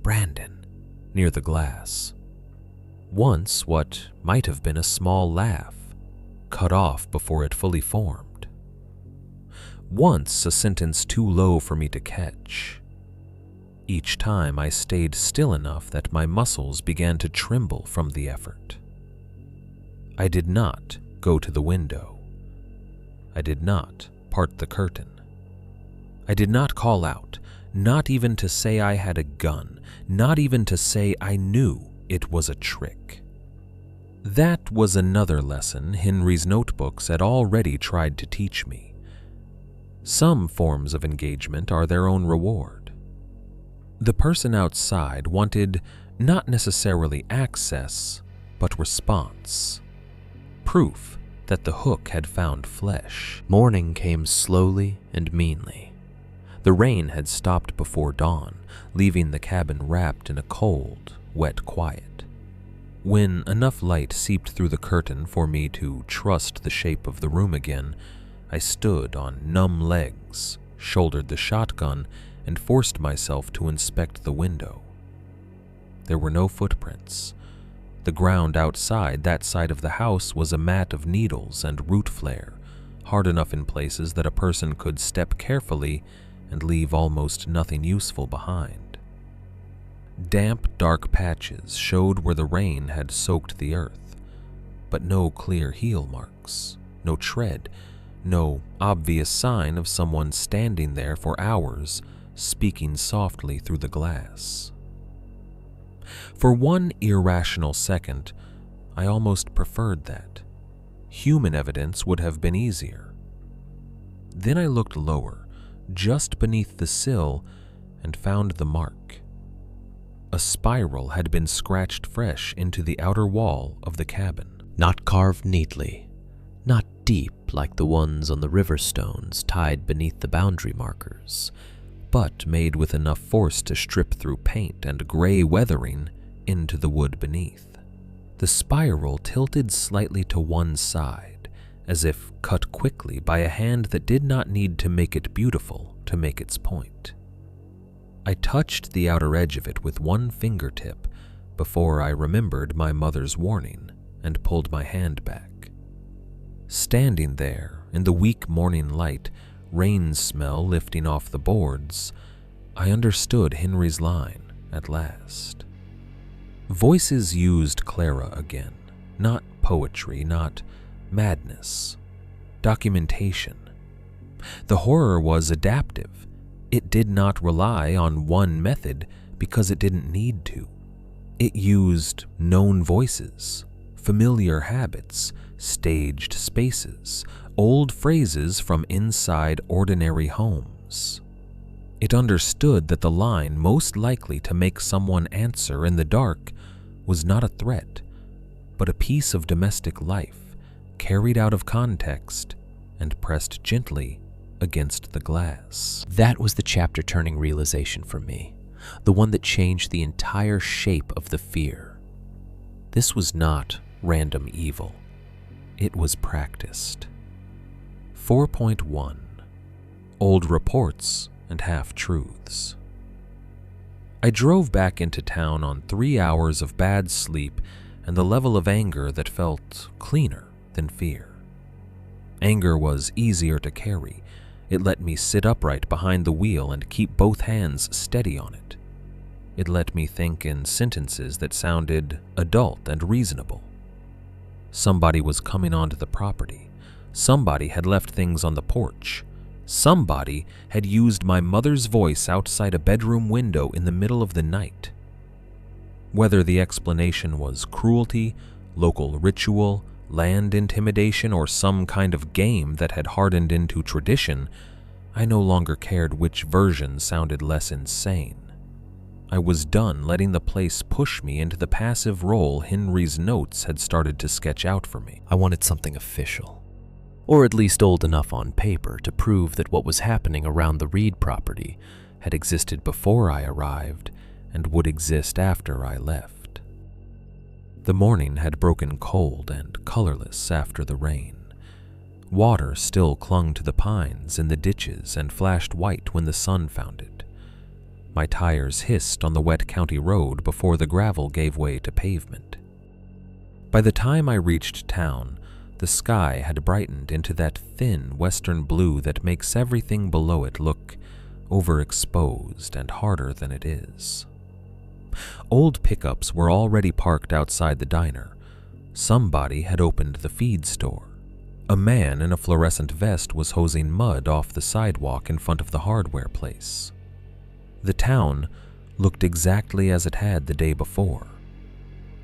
S2: Brandon near the glass. Once what might have been a small laugh, cut off before it fully formed. Once a sentence too low for me to catch. Each time I stayed still enough that my muscles began to tremble from the effort. I did not go to the window. I did not part the curtain. I did not call out, not even to say I had a gun, not even to say I knew it was a trick. That was another lesson Henry's notebooks had already tried to teach me. Some forms of engagement are their own reward. The person outside wanted not necessarily access, but response. Proof that the hook had found flesh. Morning came slowly and meanly. The rain had stopped before dawn, leaving the cabin wrapped in a cold, wet quiet. When enough light seeped through the curtain for me to trust the shape of the room again, I stood on numb legs, shouldered the shotgun, and forced myself to inspect the window. There were no footprints. The ground outside that side of the house was a mat of needles and root flare, hard enough in places that a person could step carefully and leave almost nothing useful behind. Damp, dark patches showed where the rain had soaked the earth, but no clear heel marks, no tread, no obvious sign of someone standing there for hours, speaking softly through the glass. For one irrational second, I almost preferred that. Human evidence would have been easier. Then I looked lower, just beneath the sill, and found the mark. A spiral had been scratched fresh into the outer wall of the cabin. Not carved neatly, not deep like the ones on the river stones tied beneath the boundary markers, but made with enough force to strip through paint and gray weathering into the wood beneath. The spiral tilted slightly to one side, as if cut quickly by a hand that did not need to make it beautiful to make its point. I touched the outer edge of it with one fingertip before I remembered my mother's warning and pulled my hand back. Standing there in the weak morning light, rain smell lifting off the boards, I understood Henry's line at last.
S1: Voices used Clara again. Not poetry, not madness. Documentation. The horror was adaptive. It did not rely on one method because it didn't need to. It used known voices, familiar habits, staged spaces, old phrases from inside ordinary homes. It understood that the line most likely to make someone answer in the dark was not a threat, but a piece of domestic life carried out of context and pressed gently against the glass.
S2: That was the chapter-turning realization for me, the one that changed the entire shape of the fear. This was not random evil. It was practiced. 4.1 Old Reports and Half-Truths. I drove back into town on 3 hours of bad sleep and the level of anger that felt cleaner than fear. Anger was easier to carry. It let me sit upright behind the wheel and keep both hands steady on it. It let me think in sentences that sounded adult and reasonable. Somebody was coming onto the property. Somebody had left things on the porch. Somebody had used my mother's voice outside a bedroom window in the middle of the night. Whether the explanation was cruelty, local ritual, land intimidation, or some kind of game that had hardened into tradition, I no longer cared which version sounded less insane. I was done letting the place push me into the passive role Henry's notes had started to sketch out for me. I wanted something official, or at least old enough on paper to prove that what was happening around the Reed property had existed before I arrived and would exist after I left. The morning had broken cold and colorless after the rain. Water still clung to the pines in the ditches and flashed white when the sun found it. My tires hissed on the wet county road before the gravel gave way to pavement. By the time I reached town, the sky had brightened into that thin western blue that makes everything below it look overexposed and harder than it is. Old pickups were already parked outside the diner. Somebody had opened the feed store. A man in a fluorescent vest was hosing mud off the sidewalk in front of the hardware place. The town looked exactly as it had the day before.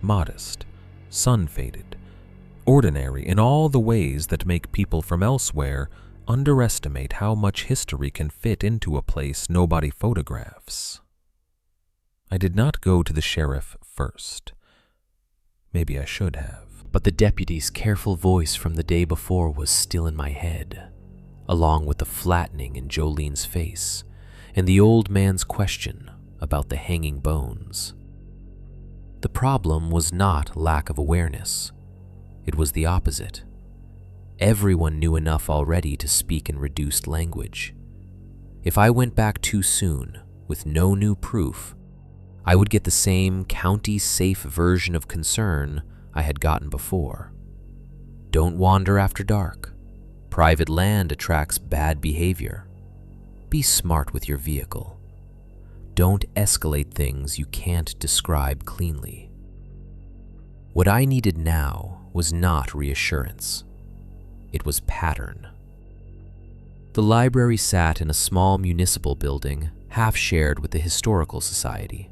S2: Modest, sun-faded, ordinary in all the ways that make people from elsewhere underestimate how much history can fit into a place nobody photographs. I did not go to the sheriff first. Maybe I should have.
S3: But the deputy's careful voice from the day before was still in my head, along with the flattening in Jolene's face and the old man's question about the hanging bones. The problem was not lack of awareness. It was the opposite. Everyone knew enough already to speak in reduced language. If I went back too soon, with no new proof, I would get the same county-safe version of concern I had gotten before. Don't wander after dark. Private land attracts bad behavior. Be smart with your vehicle. Don't escalate things you can't describe cleanly. What I needed now was not reassurance. It was pattern. The library sat in a small municipal building, half shared with the Historical Society,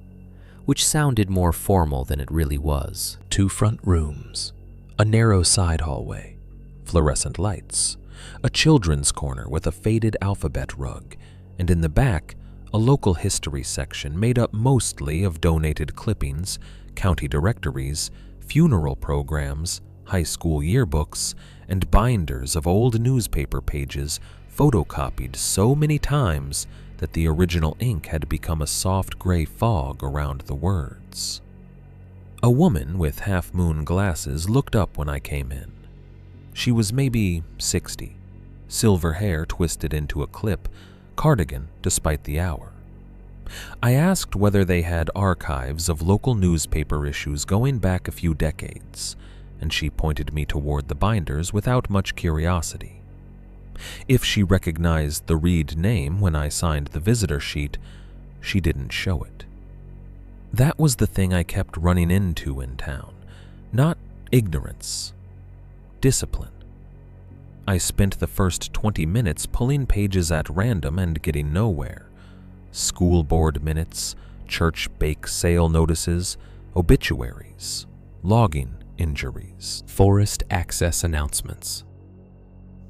S3: which sounded more formal than it really was.
S1: 2 front rooms, a narrow side hallway, fluorescent lights, a children's corner with a faded alphabet rug, and in the back, a local history section made up mostly of donated clippings, county directories, funeral programs, high school yearbooks, and binders of old newspaper pages photocopied so many times that the original ink had become a soft gray fog around the words. A woman with half-moon glasses looked up when I came in. She was maybe 60, silver hair twisted into a clip, cardigan despite the hour. I asked whether they had archives of local newspaper issues going back a few decades, and she pointed me toward the binders without much curiosity. If she recognized the Reed name when I signed the visitor sheet, she didn't show it. That was the thing I kept running into in town. Not ignorance, discipline. I spent the first 20 minutes pulling pages at random and getting nowhere. School board minutes, church bake sale notices, obituaries, logging injuries,
S3: forest access announcements.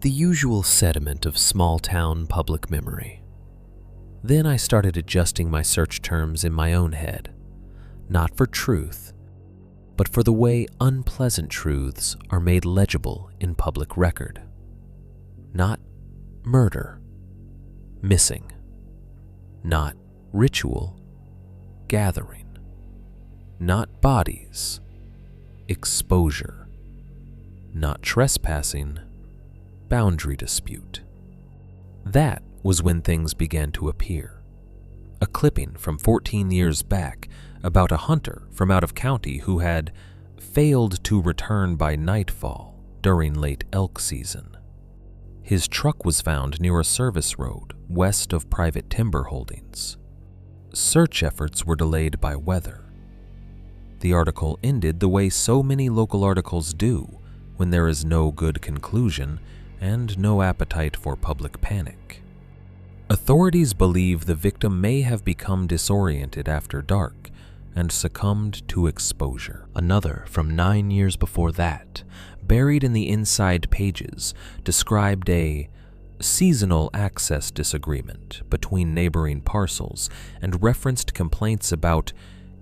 S3: The usual sediment of small-town public memory. Then I started adjusting my search terms in my own head, not for truth, but for the way unpleasant truths are made legible in public record. Not murder, missing. Not ritual, gathering. Not bodies, exposure. Not trespassing, boundary dispute. That was when things began to appear. A clipping from 14 years back about a hunter from out of county who had failed to return by nightfall during late elk season. His truck was found near a service road west of private timber holdings. Search efforts were delayed by weather. The article ended the way so many local articles do when there is no good conclusion and no appetite for public panic. Authorities believe the victim may have become disoriented after dark and succumbed to exposure. Another from 9 years before that, buried in the inside pages, described a seasonal access disagreement between neighboring parcels and referenced complaints about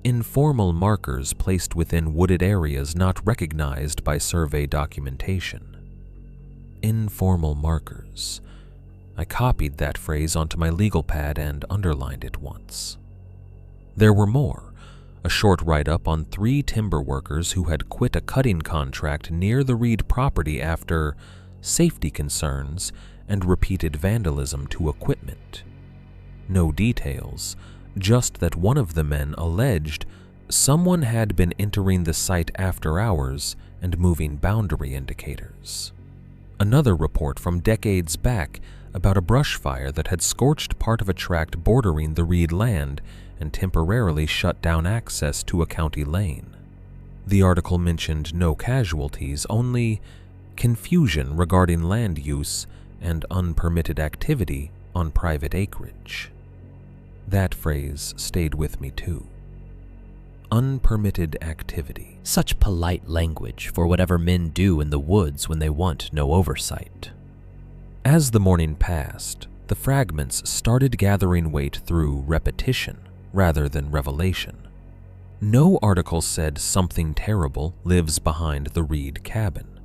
S3: informal markers placed within wooded areas not recognized by survey documentation. Informal markers. I copied that phrase onto my legal pad and underlined it once. There were more. A short write-up on 3 timber workers who had quit a cutting contract near the Reed property after safety concerns and repeated vandalism to equipment. No details, just that one of the men alleged someone had been entering the site after hours and moving boundary indicators. Another report from decades back about a brush fire that had scorched part of a tract bordering the Reed land and temporarily shut down access to a county lane. The article mentioned no casualties, only confusion regarding land use and unpermitted activity on private acreage. That phrase stayed with me too. Unpermitted activity.
S2: Such polite language for whatever men do in the woods when they want no oversight.
S1: As the morning passed, the fragments started gathering weight through repetition rather than revelation. No article said something terrible lives behind the Reed cabin.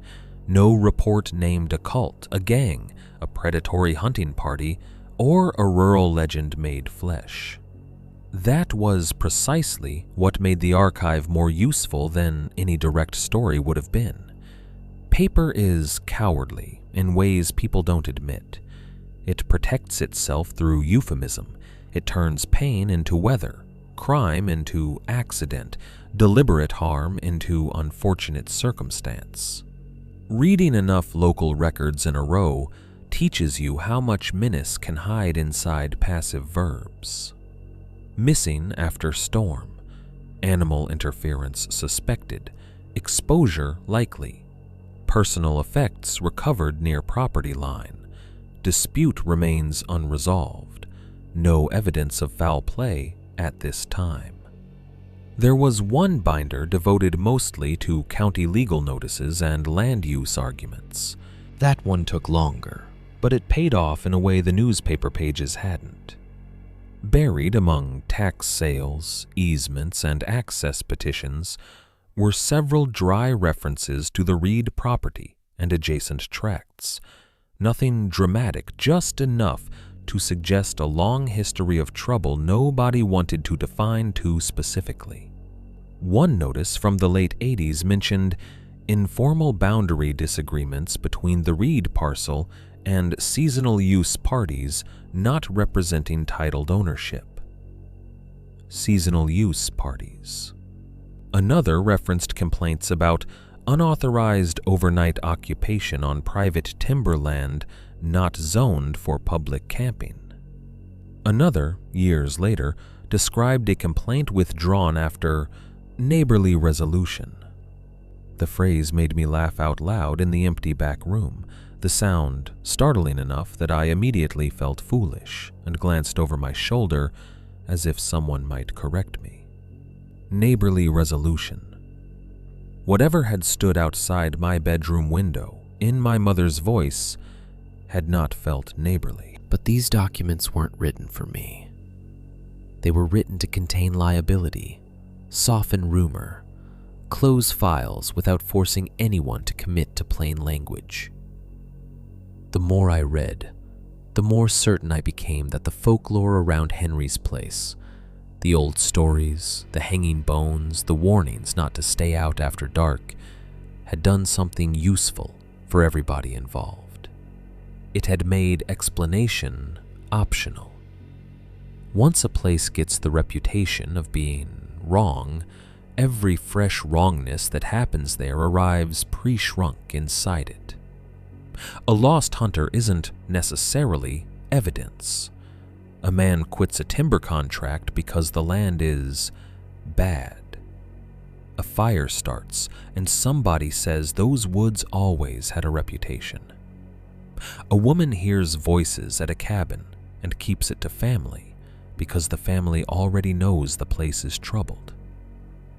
S1: No report named a cult, a gang, a predatory hunting party, or a rural legend made flesh. That was precisely what made the archive more useful than any direct story would have been. Paper is cowardly in ways people don't admit. It protects itself through euphemism. It turns pain into weather, crime into accident, deliberate harm into unfortunate circumstance. Reading enough local records in a row teaches you how much menace can hide inside passive verbs. Missing after storm, animal interference suspected, exposure likely, personal effects recovered near property line, dispute remains unresolved, no evidence of foul play at this time. There was one binder devoted mostly to county legal notices and land use arguments. That one took longer, but it paid off in a way the newspaper pages hadn't. Buried among tax sales, easements, and access petitions were several dry references to the Reed property and adjacent tracts. Nothing dramatic, just enough to suggest a long history of trouble nobody wanted to define too specifically. One notice from the late 80s mentioned informal boundary disagreements between the Reed parcel and seasonal use parties not representing titled ownership. Seasonal use parties. Another referenced complaints about unauthorized overnight occupation on private timberland not zoned for public camping. Another, years later, described a complaint withdrawn after neighborly resolution. The phrase made me laugh out loud in the empty back room, the sound startling enough that I immediately felt foolish and glanced over my shoulder as if someone might correct me. Neighborly resolution. Whatever had stood outside my bedroom window, in my mother's voice, had not felt neighborly.
S2: But these documents weren't written for me. They were written to contain liability, soften rumor, close files without forcing anyone to commit to plain language. The more I read, the more certain I became that the folklore around Henry's place, the old stories, the hanging bones, the warnings not to stay out after dark, had done something useful for everybody involved. It had made explanation optional. Once a place gets the reputation of being wrong, every fresh wrongness that happens there arrives pre-shrunk inside it. A lost hunter isn't necessarily evidence. A man quits a timber contract because the land is bad. A fire starts, and somebody says those woods always had a reputation. A woman hears voices at a cabin and keeps it to family because the family already knows the place is troubled.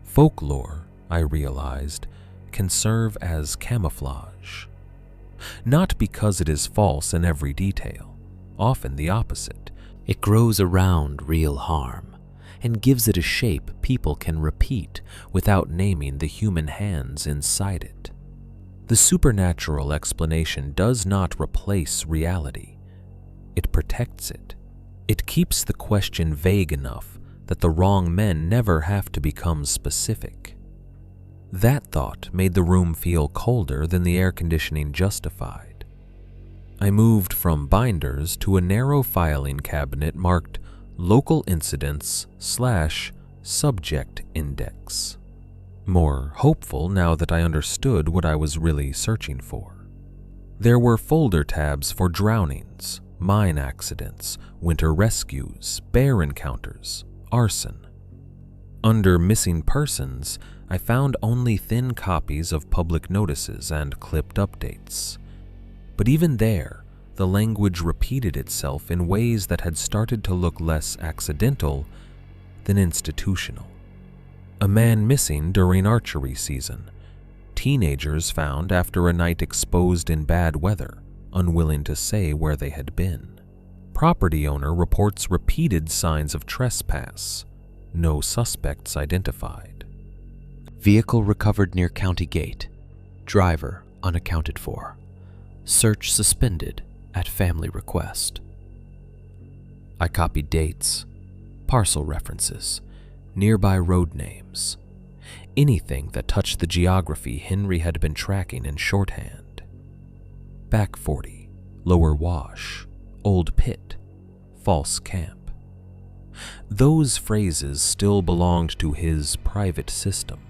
S2: Folklore, I realized, can serve as camouflage. Not because it is false in every detail, often the opposite. It grows around real harm and gives it a shape people can repeat without naming the human hands inside it. The supernatural explanation does not replace reality. It protects it. It keeps the question vague enough that the wrong men never have to become specific. That thought made the room feel colder than the air conditioning justified. I moved from binders to a narrow filing cabinet marked Local Incidents / Subject Index. More hopeful now that I understood what I was really searching for. There were folder tabs for drownings, mine accidents, winter rescues, bear encounters, arson. Under missing persons, I found only thin copies of public notices and clipped updates. But even there, the language repeated itself in ways that had started to look less accidental than institutional. A man missing during archery season. Teenagers found after a night exposed in bad weather, unwilling to say where they had been. Property owner reports repeated signs of trespass. No suspects identified. Vehicle recovered near County Gate. Driver unaccounted for. Search suspended at family request. I copied dates, parcel references, nearby road names, anything that touched the geography Henry had been tracking in shorthand. Back 40, Lower Wash, Old Pit, False Camp. Those phrases still belonged to his private system,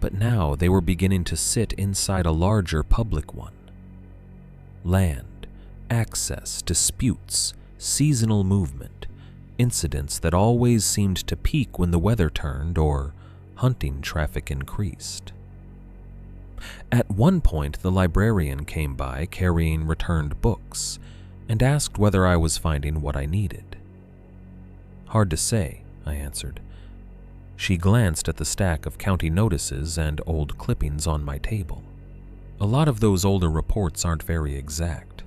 S2: but now they were beginning to sit inside a larger public one. Land, access, disputes, seasonal movement, incidents that always seemed to peak when the weather turned or hunting traffic increased. At one point, the librarian came by carrying returned books and asked whether I was finding what I needed. Hard to say, I answered. She glanced at the stack of county notices and old clippings on my table. A lot of those older reports aren't very exact.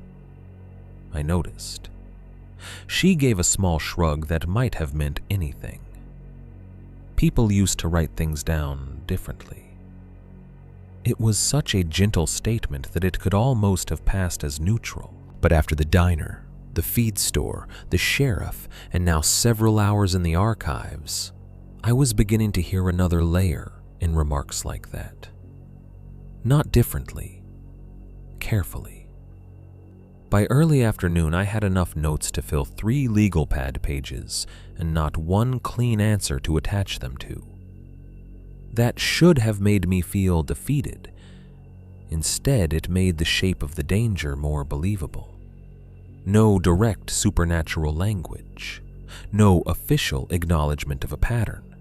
S2: I noticed. She gave a small shrug that might have meant anything. People used to write things down differently. It was such a gentle statement that it could almost have passed as neutral. But after the diner, the feed store, the sheriff, and now several hours in the archives, I was beginning to hear another layer in remarks like that. Not differently, carefully. By early afternoon, I had enough notes to fill 3 legal pad pages and not one clean answer to attach them to. That should have made me feel defeated. Instead, it made the shape of the danger more believable. No direct supernatural language,
S1: No official acknowledgement of a pattern.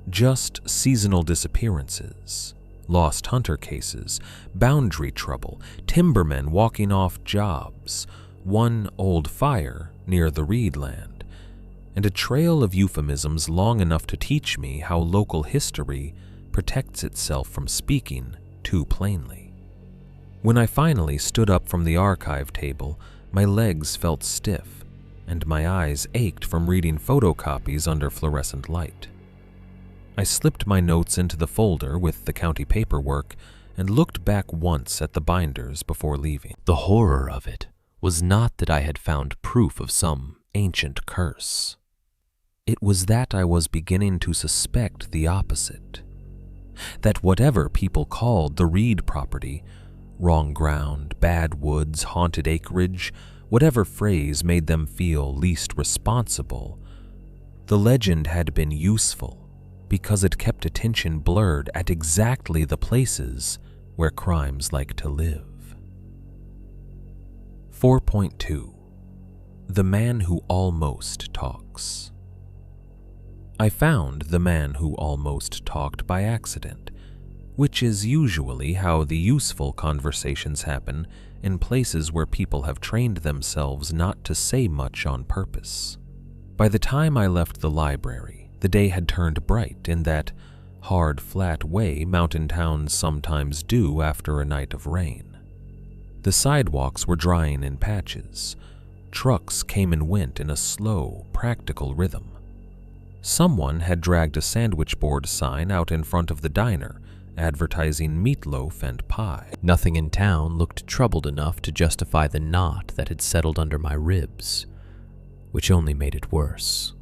S1: Just seasonal disappearances, lost hunter cases, boundary trouble, timbermen walking off jobs, one old fire near the reed land, and a trail of euphemisms long enough to teach me how local history protects itself from speaking too plainly. When I finally stood up from the archive table, my legs felt stiff, and my eyes ached from reading photocopies under fluorescent light. I slipped my notes into the folder with the county paperwork and looked back once at the binders before leaving.
S3: The horror of it was not that I had found proof of some ancient curse.
S1: It was that I was beginning to suspect the opposite. That whatever people called the Reed property, wrong ground, bad woods, haunted acreage, whatever phrase made them feel least responsible, the legend had been useful because it kept attention blurred at exactly the places where crimes like to live. 4.2. The Man Who Almost Talks. I found The Man Who Almost Talked by accident, which is usually how the useful conversations happen in places where people have trained themselves not to say much on purpose. By the time I left the library, the day had turned bright in that hard, flat way mountain towns sometimes do after a night of rain. The sidewalks were drying in patches. Trucks came and went in a slow, practical rhythm. Someone had dragged a sandwich board sign out in front of the diner, advertising meatloaf and pie.
S3: Nothing in town looked troubled enough to justify the knot that had settled under my ribs, which only made it worse.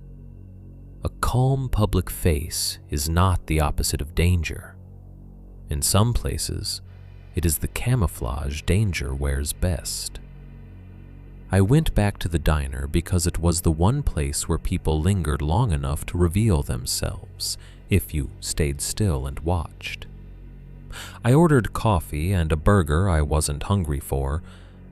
S3: A calm public face is not the opposite of danger. In some places, it is the camouflage danger wears best. I went back to the diner because it was the one place where people lingered long enough to reveal themselves if you stayed still and watched. I ordered coffee and a burger I wasn't hungry for,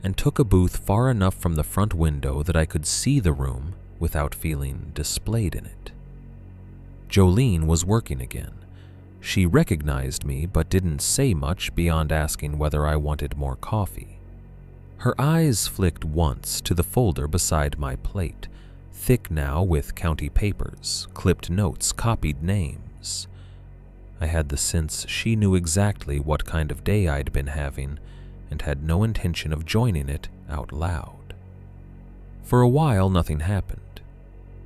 S3: and took a booth far enough from the front window that I could see the room without feeling displayed in it. Jolene was working again. She recognized me but didn't say much beyond asking whether I wanted more coffee. Her eyes flicked once to the folder beside my plate, thick now with county papers, clipped notes, copied names. I had the sense she knew exactly what kind of day I'd been having and had no intention of joining it out loud. For a while, nothing happened.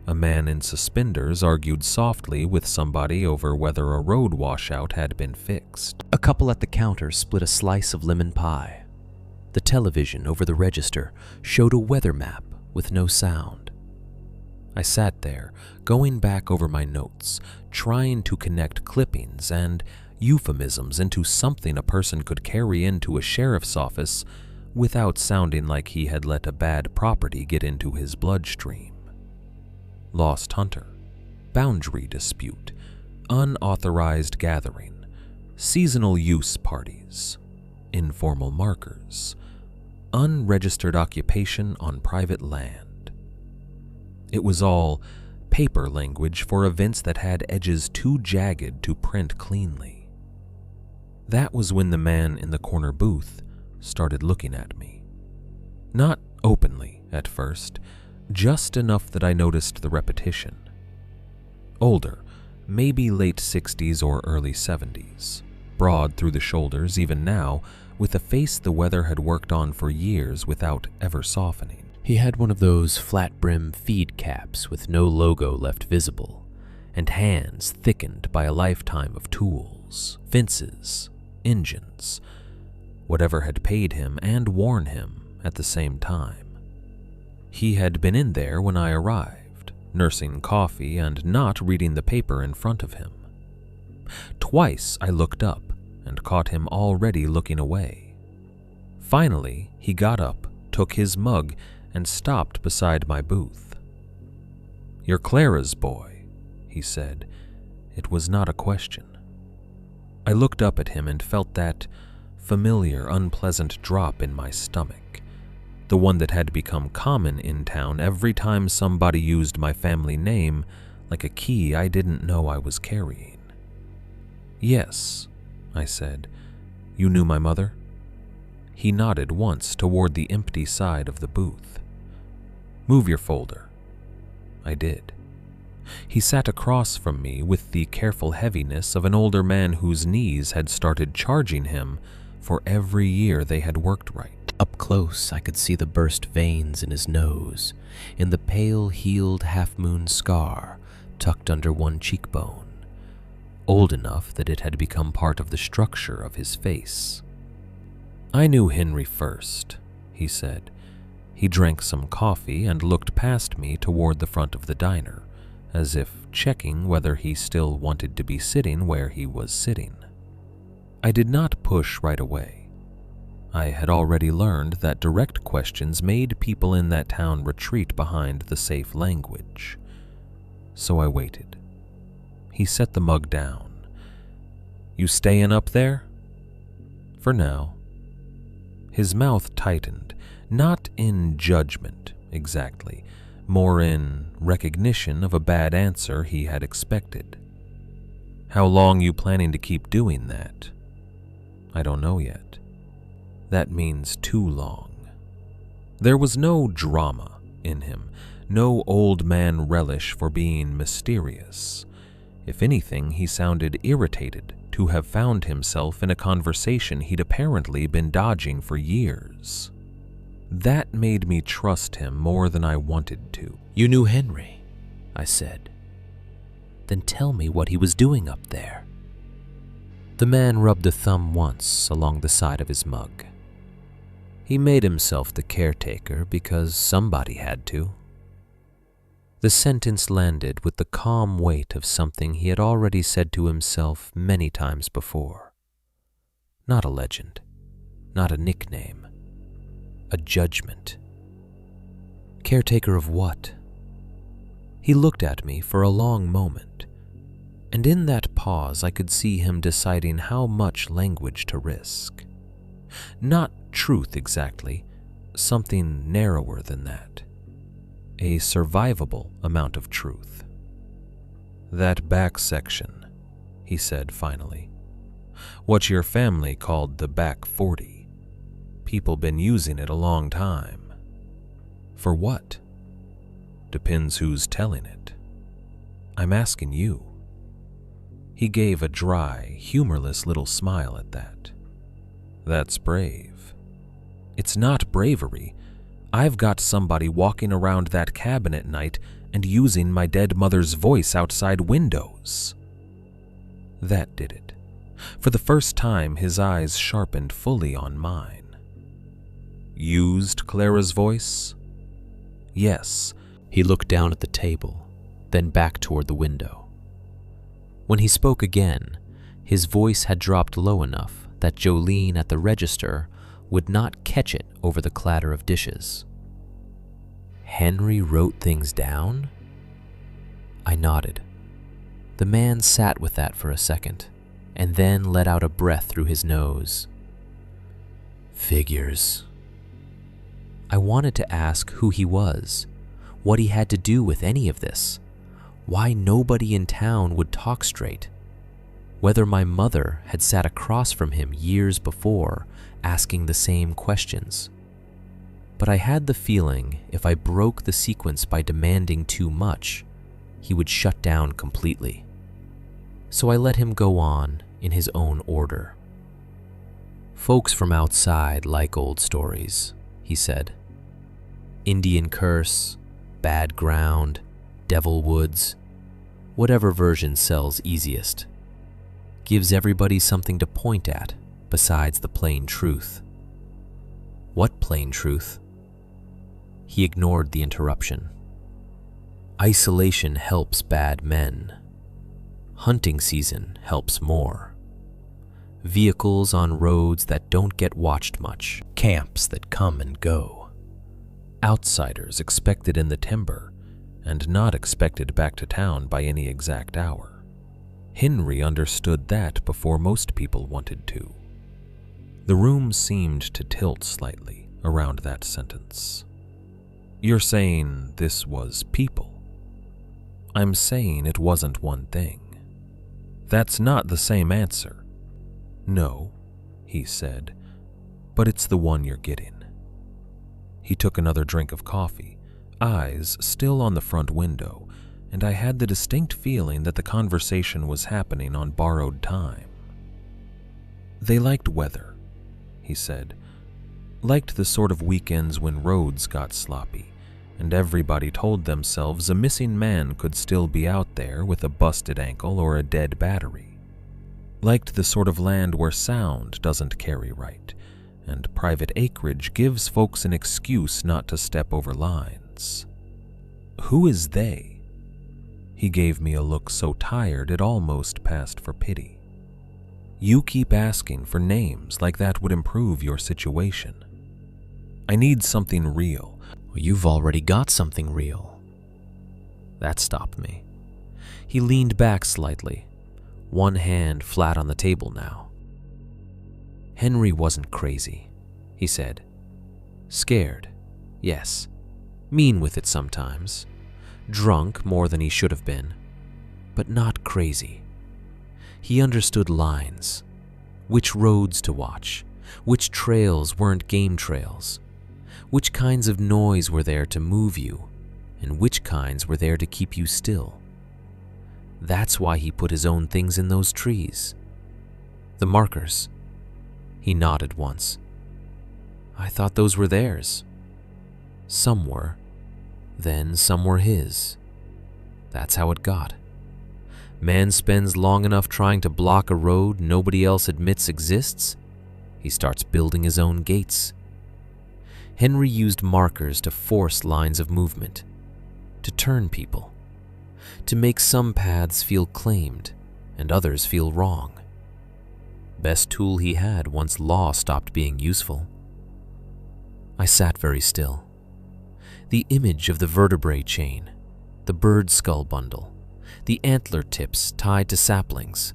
S3: A man in suspenders argued softly with somebody over whether a road washout had been fixed. A couple at the counter split a slice of lemon pie. The television over the register showed a weather map with no sound. I sat there, going back over my notes, trying to connect clippings and euphemisms into something a person could carry into a sheriff's office without sounding like he had let a bad property get into his bloodstream. Lost hunter, boundary dispute, unauthorized gathering, seasonal use parties, informal markers, unregistered occupation on private land. It was all paper language for events that had edges too jagged to print cleanly. That was when the man in the corner booth started looking at me. Not openly at first, just enough that I noticed the repetition. Older, maybe late 60s or early 70s, broad through the shoulders even now, with a face the weather had worked on for years without ever softening. He had one of those flat-brim feed caps with no logo left visible, and hands thickened by a lifetime of tools, fences, engines, whatever had paid him and worn him at the same time. He had been in there when I arrived, nursing coffee and not reading the paper in front of him. Twice I looked up and caught him already looking away. Finally, he got up, took his mug, and stopped beside my booth. "You're Clara's boy," he said. It was not a question. I looked up at him and felt that familiar, unpleasant drop in my stomach.
S1: the one that had become common in town every time somebody used my family name like a key I didn't know I was carrying. "Yes," I said. "You knew my mother?" He nodded once toward the empty side of the booth. "Move your folder." I did. He sat across from me with the careful heaviness of an older man whose knees had started charging him for every year they had worked right.
S2: Up close, I could see the burst veins in his nose, in the pale-healed half-moon scar tucked under one cheekbone, old enough that it had become part of the structure of his face. "I knew Henry first," he said. He drank some coffee and looked past me toward the front of the diner, as if checking whether he still wanted to be sitting where he was sitting. I did not push right away. I had already learned that direct questions made people in that town retreat behind the safe language. So I waited. He set the mug down. "You stayin' up there?" "For now." His mouth tightened, not in judgment exactly, more in recognition of a bad answer he had expected. "How long you planning to keep doing that?" "I don't know yet." "That means too long." There was no drama in him, no old man relish for being mysterious. If anything, he sounded irritated to have found himself in a conversation he'd apparently been dodging for years. That made me trust him more than I wanted to. "You knew Henry," I said. "Then tell me what he was doing up there." The man rubbed a thumb once along the side of his mug. He made himself the caretaker because somebody had to. The sentence landed with the calm weight of something he had already said to himself many times before. Not a legend, not a nickname, a judgment. Caretaker of what? He looked at me for a long moment, and in that pause I could see him deciding how much language to risk. Not truth exactly, something narrower than that. A survivable amount of truth. "That back section," he said finally. "What your family called the back 40. People been using it a long time." "For what?" "Depends who's telling it." "I'm asking you." He gave a dry, humorless little smile at that. "That's brave." "It's not bravery. I've got somebody walking around that cabin at night and using my dead mother's voice outside windows." That did it. For the first time, his eyes sharpened fully on mine. "Used Clara's voice?" "Yes." He looked down at the table, then back toward the window. When he spoke again, his voice had dropped low enough that Jolene at the register would not catch it over the clatter of dishes. "Henry wrote things down?" I nodded. The man sat with that for a second, and then let out a breath through his nose. "Figures." I wanted to ask who he was, what he had to do with any of this, why nobody in town would talk straight, whether my mother had sat across from him years before asking the same questions. But I had the feeling if I broke the sequence by demanding too much, he would shut down completely. So I let him go on in his own order. "Folks from outside like old stories," he said. "Indian curse, bad ground, devil woods, whatever version sells easiest. Gives everybody something to point at besides the plain truth." "What plain truth?" He ignored the interruption. "Isolation helps bad men. Hunting season helps more. Vehicles on roads that don't get watched much. Camps that come and go. Outsiders expected in the timber and not expected back to town by any exact hour. Henry understood that before most people wanted to." The room seemed to tilt slightly
S1: around that sentence. You're saying this was people. I'm saying it wasn't one thing. That's not the same answer. No, he said, but it's the one you're getting. He took another drink of coffee, eyes still on the front window, and I had the distinct feeling that the conversation was happening on borrowed time. They liked weather, he said. Liked the sort of weekends when roads got sloppy, and everybody told themselves a missing man could still be out there with a busted ankle or a dead battery. Liked the sort of land where sound doesn't carry right, and private acreage gives folks an excuse not to step over lines. Who is they? He gave me a look so tired it almost passed for pity. You keep asking for names like that would improve your situation. I need something real.
S2: You've already got something real. That stopped me. He leaned back slightly, one hand flat on the table now. Henry wasn't crazy, he said. Scared, yes. Mean with it sometimes. Drunk more than he should have been, but not crazy. He understood lines, which roads to watch, which trails weren't game trails, which kinds of noise were there to move you, and which kinds were there to keep you still. That's why he put his own things in those trees. The markers. He nodded once. I thought those were theirs. Some were. Then some were his. That's how it got. Man spends long enough trying to block a road nobody else admits exists. He starts building his own gates. Henry used markers to force lines of movement, to turn people, to make some paths feel claimed and others feel wrong. Best tool he had once law stopped being useful. I sat very still. The image of the vertebrae chain, the bird skull bundle, the antler tips tied to saplings,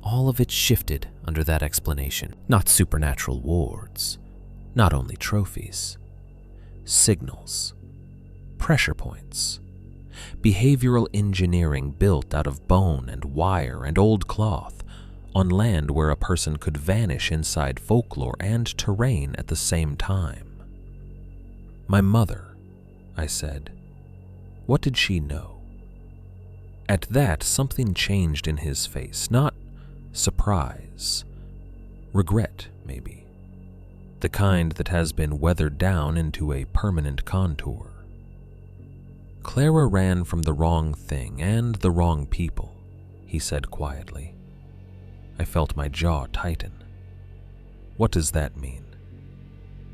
S2: all of it shifted under that explanation. Not supernatural wards, not only trophies, signals, pressure points, behavioral engineering built out of bone and wire and old cloth on land where a person could vanish inside folklore and terrain at the same time. My mother, I said. What did she know? At that, something changed in his face, not surprise, regret, maybe. The kind that has been weathered down into a permanent contour. Clara ran from the wrong thing and the wrong people, he said quietly. I felt my jaw tighten. What does that mean?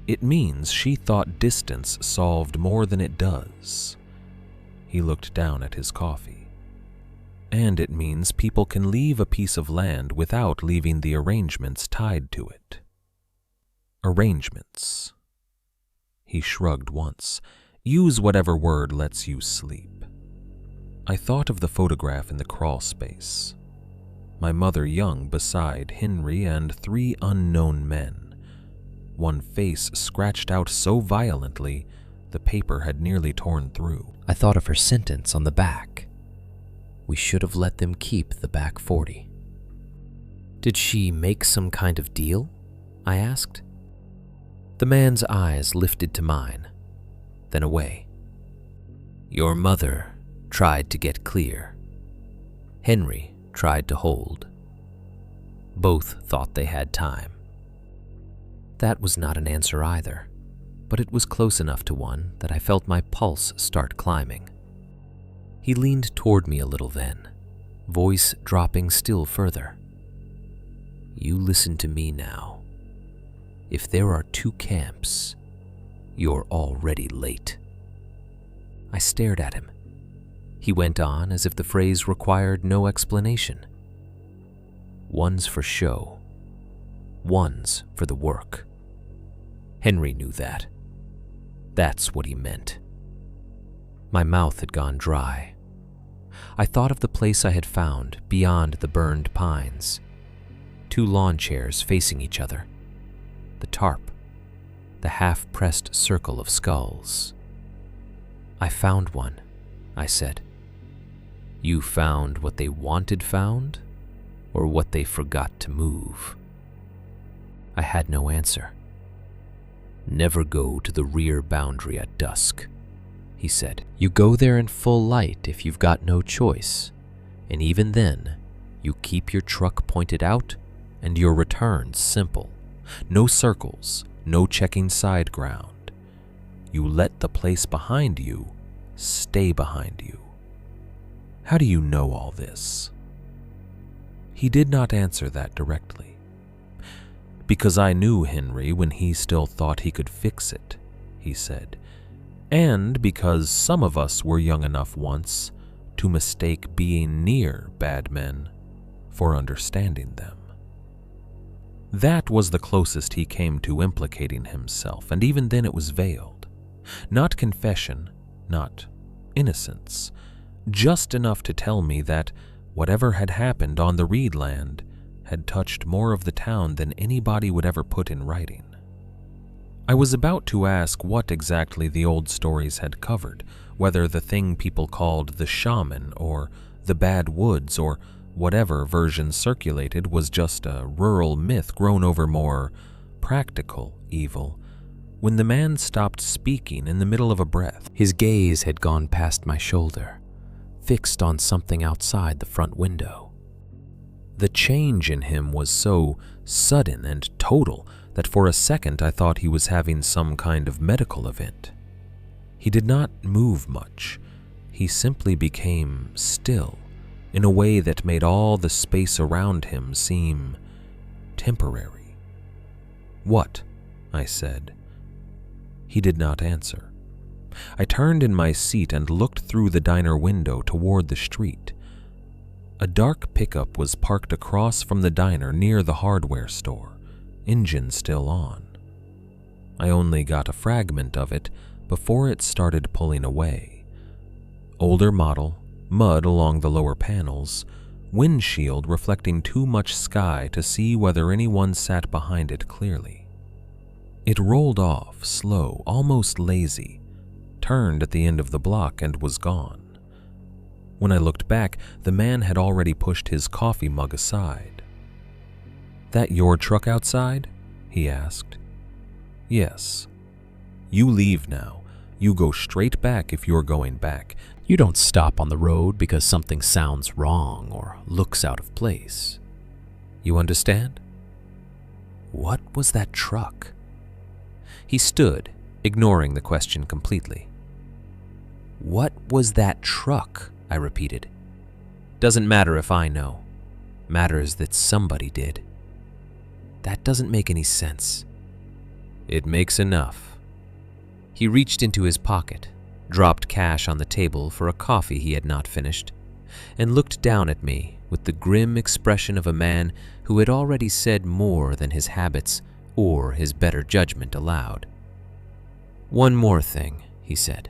S2: It means she thought distance solved more than it does. He looked down at his coffee. And it means people can leave a piece of land without leaving the arrangements tied to it. Arrangements. He shrugged once. Use whatever word lets you sleep. I thought of the photograph in the crawl space. My mother young beside Henry and 3 unknown men. One face scratched out so violently the paper had nearly torn through. I thought of her sentence on the back. We should have let them keep the back 40. Did she make some kind of deal? I asked. The man's eyes lifted to mine, then away. Your mother tried to get clear. Henry tried to hold. Both thought they had time. That was not an answer either, but it was close enough to one that I felt my pulse start climbing. He leaned toward me a little then, voice dropping still further. You listen to me now. If there are 2 camps, you're already late. I stared at him. He went on as if the phrase required no explanation. One's for show. One's for the work. Henry knew that. That's what he meant. My mouth had gone dry. I thought of the place I had found beyond the burned pines. 2 lawn chairs facing each other. The tarp. the half-pressed circle of skulls. "I found one," I said. "You found what they wanted found, or what they forgot to move?" I had no answer. "Never go to the rear boundary at dusk," he said. "You go there in full light if you've got no choice, and even then, you keep your truck pointed out and your returns simple. No circles, no checking side ground. You let the place behind you stay behind you." "How do you know all this?" He did not answer that directly. "Because I knew Henry when he still thought he could fix it," he said. "And because some of us were young enough once to mistake being near bad men for understanding them." That was the closest he came to implicating himself, and even then it was veiled. Not confession, not innocence, just enough to tell me that whatever had happened on the Reed land had touched more of the town than anybody would ever put in writing. I was about to ask what exactly the old stories had covered, whether the thing people called the shaman or the bad woods or whatever version circulated was just a rural myth grown over more practical evil, when the man stopped speaking in the middle of a breath. His gaze had gone past my shoulder, fixed on something outside the front window. The change in him was so sudden and total that for a second I thought he was having some kind of medical event. He did not move much. He simply became still, in a way that made all the space around him seem temporary. "What?" I said. He did not answer. I turned in my seat and looked through the diner window toward the street. A dark pickup was parked across from the diner near the hardware store, engine still on. I only got a fragment of it before it started pulling away. Older model, mud along the lower panels, windshield reflecting too much sky to see whether anyone sat behind it clearly. It rolled off, slow, almost lazy, turned at the end of the block and was gone. When I looked back, the man had already pushed his coffee mug aside. "That your truck outside?" he asked. "Yes." "You leave now. You go straight back if you're going back. You don't stop on the road because something sounds wrong or looks out of place. You understand?" What was that truck? He stood, ignoring the question completely. "What was that truck?" I repeated. "Doesn't matter if I know. Matters that somebody did." "That doesn't make any sense." "It makes enough." He reached into his pocket, dropped cash on the table for a coffee he had not finished, and looked down at me with the grim expression of a man who had already said more than his habits or his better judgment allowed. "One more thing," he said.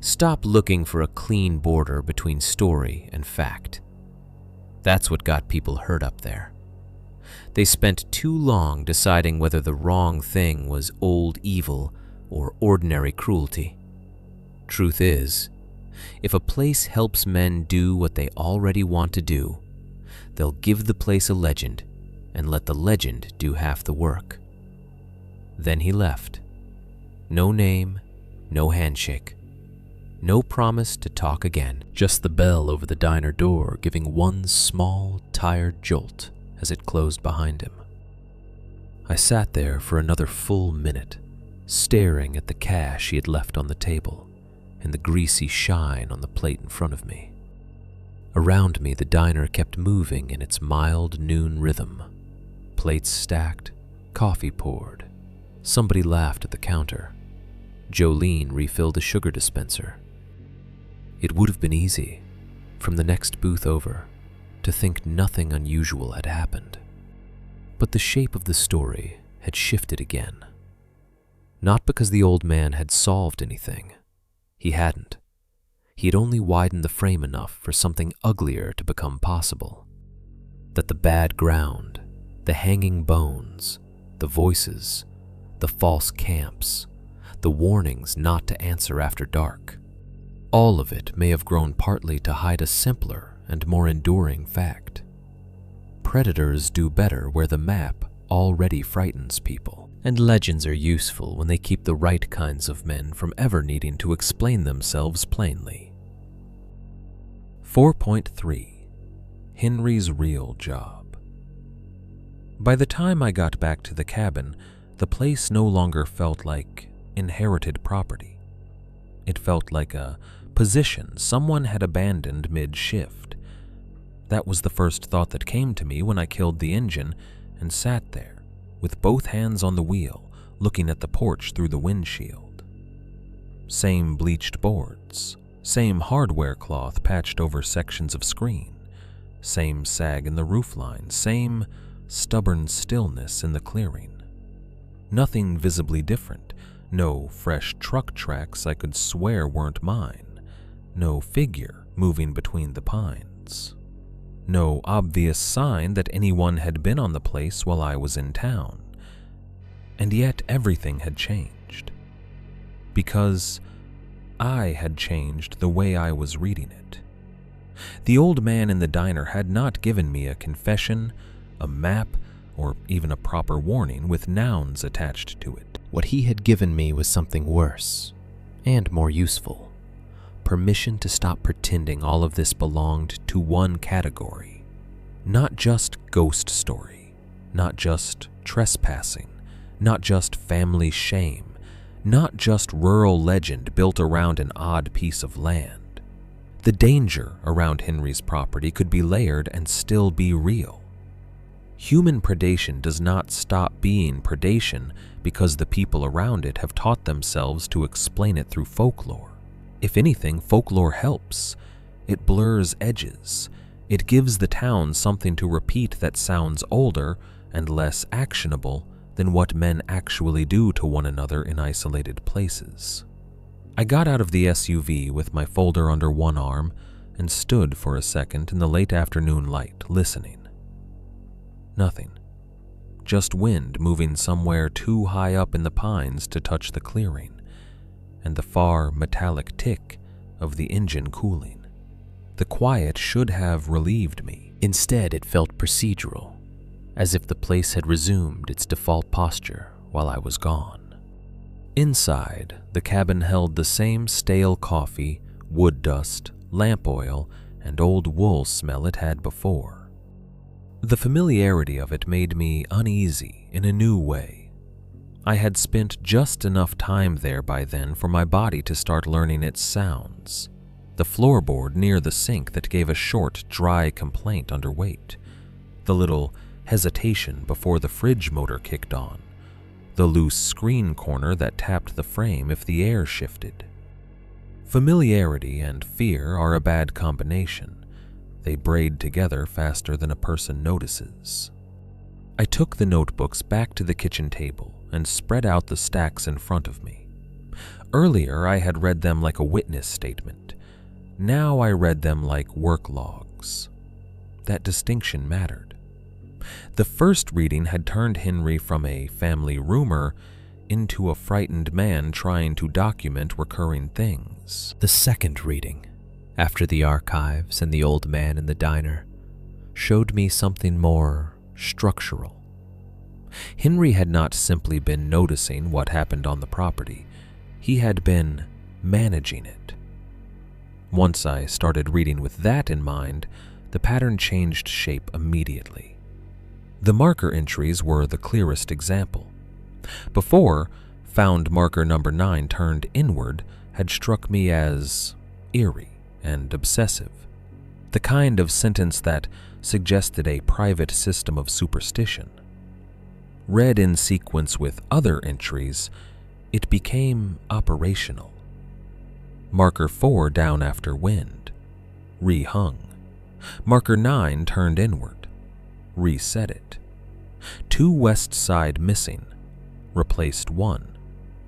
S2: "Stop looking for a clean border between story and fact. That's what got people hurt up there. They spent too long deciding whether the wrong thing was old evil or ordinary cruelty. Truth is, if a place helps men do what they already want to do, they'll give the place a legend and let the legend do half the work." Then he left. No name, no handshake, no promise to talk again, just the bell over the diner door giving one small, tired jolt as it closed behind him. I sat there for another full minute, staring at the cash he had left on the table and the greasy shine on the plate in front of me. Around me, the diner kept moving in its mild noon rhythm. Plates stacked, coffee poured. Somebody laughed at the counter. Jolene refilled a sugar dispenser. It would have been easy, from the next booth over, to think nothing unusual had happened. But the shape of the story had shifted again. Not because the old man had solved anything. He hadn't. He had only widened the frame enough for something uglier to become possible. That the bad ground, the hanging bones, the voices,
S3: the false camps, the warnings not to answer after dark. All of it may have grown partly to hide a simpler and more enduring fact. Predators do better where the map already frightens people, and legends are useful when they keep the right kinds of men from ever needing to explain themselves plainly. 4.3. Henry's Real Job. By the time I got back to the cabin, the place no longer felt like inherited property. It felt like a position someone had abandoned mid-shift. That was the first thought that came to me when I killed the engine and sat there, with both hands on the wheel, looking at the porch through the windshield. Same bleached boards, same hardware cloth patched over sections of screen, same sag in the roofline, same stubborn stillness in the clearing. Nothing visibly different, no fresh truck tracks I could swear weren't mine, no figure moving between the pines. No obvious sign that anyone had been on the place while I was in town. And yet everything had changed. Because I had changed the way I was reading it. The old man in the diner had not given me a confession, a map, or even a proper warning with nouns attached to it.
S2: What he had given me was something worse and more useful. Permission to stop pretending all of this belonged to one category. Not just ghost story, not just trespassing, not just family shame, not just rural legend built around an odd piece of land. The danger around Henry's property could be layered and still be real. Human predation does not stop being predation because the people around it have taught themselves to explain it through folklore. If anything, folklore helps. It blurs edges. It gives the town something to repeat that sounds older and less actionable than what men actually do to one another in isolated places. I got out of the SUV with my folder under one arm and stood for a second in the late afternoon light, listening. Nothing. Just wind moving somewhere too high up in the pines to touch the clearing, and the far metallic tick of the engine cooling. The quiet should have relieved me. Instead, it felt procedural, as if the place had resumed its default posture while I was gone. Inside, the cabin held the same stale coffee, wood dust, lamp oil, and old wool smell it had before. The familiarity of it made me uneasy in a new way. I had spent just enough time there by then for my body to start learning its sounds. The floorboard near the sink that gave a short, dry complaint under weight. The little hesitation before the fridge motor kicked on. The loose screen corner that tapped the frame if the air shifted. Familiarity and fear are a bad combination. They braid together faster than a person notices. I took the notebooks back to the kitchen table and spread out the stacks in front of me. Earlier, I had read them like a witness statement. Now I read them like work logs. That distinction mattered. The first reading had turned Henry from a family rumor into a frightened man trying to document recurring things. The second reading, after the archives and the old man in the diner, showed me something more structural. Henry had not simply been noticing what happened on the property. He had been managing it. Once I started reading with that in mind, the pattern changed shape immediately. The marker entries were the clearest example. Before, found marker number 9 turned inward had struck me as eerie and obsessive, the kind of sentence that suggested a private system of superstition. Read in sequence with other entries, it became operational. Marker 4 down after wind, rehung. Marker 9 turned inward, reset it. 2 west side missing, replaced 1,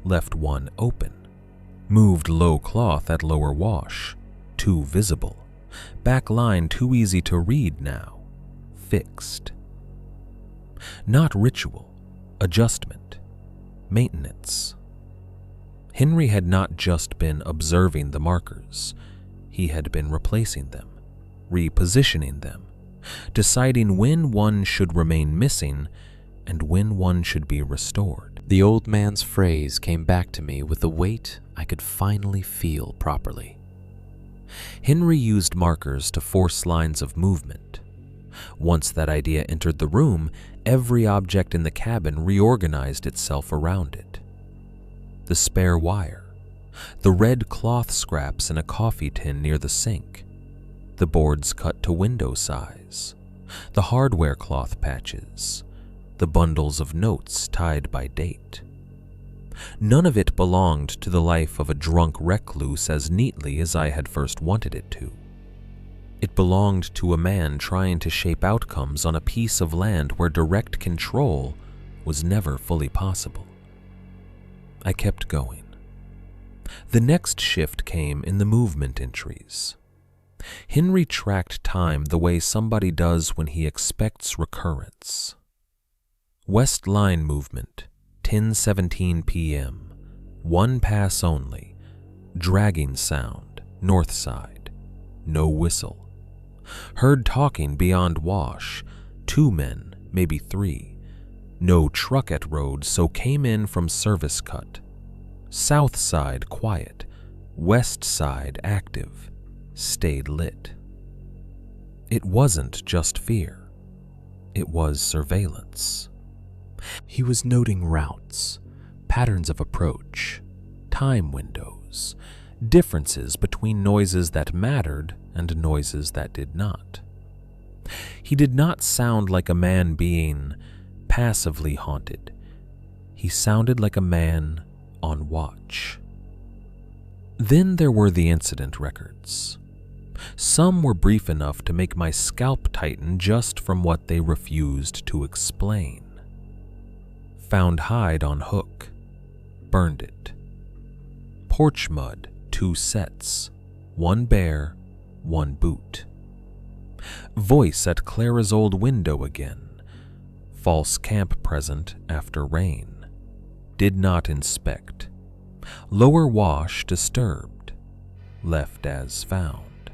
S2: left 1 open. Moved low cloth at lower wash, 2 visible. Back line too easy to read now, fixed. Not ritual, adjustment.
S1: maintenance. Henry had not just been observing the markers, he had been replacing them, repositioning them, deciding when one should remain missing and when one should be restored.
S3: The old man's phrase came back to me with a weight I could finally feel properly.
S1: Henry used markers to force lines of movement. Once that idea entered the room, every object in the cabin reorganized itself around it. The spare wire, the red cloth scraps in a coffee tin near the sink, the boards cut to window size, the hardware cloth patches, the bundles of notes tied by date. None of it belonged to the life of a drunk recluse as neatly as I had first wanted it to. It belonged to a man trying to shape outcomes on a piece of land where direct control was never fully possible. I kept going. The next shift came in the movement entries. Henry tracked time the way somebody does when he expects recurrence. West Line movement, 10:17 p.m., one pass only, dragging sound, north side, no whistle. Heard talking beyond wash, 2 men, maybe 3. No truck at road, so came in from service cut. South side quiet, west side active, stayed lit. It wasn't just fear, it was surveillance.
S3: He was noting routes, patterns of approach, time windows,
S1: differences between noises that mattered and noises that did not. He did not sound like a man being passively haunted. He sounded like a man on watch. Then there were the incident records. Some were brief enough to make my scalp tighten just from what they refused to explain. Found hide on hook, burned it. Porch mud, 2 sets, 1 bare, 1 boot. Voice at Clara's old window again. False camp present after rain. Did not inspect. Lower wash disturbed. Left as found.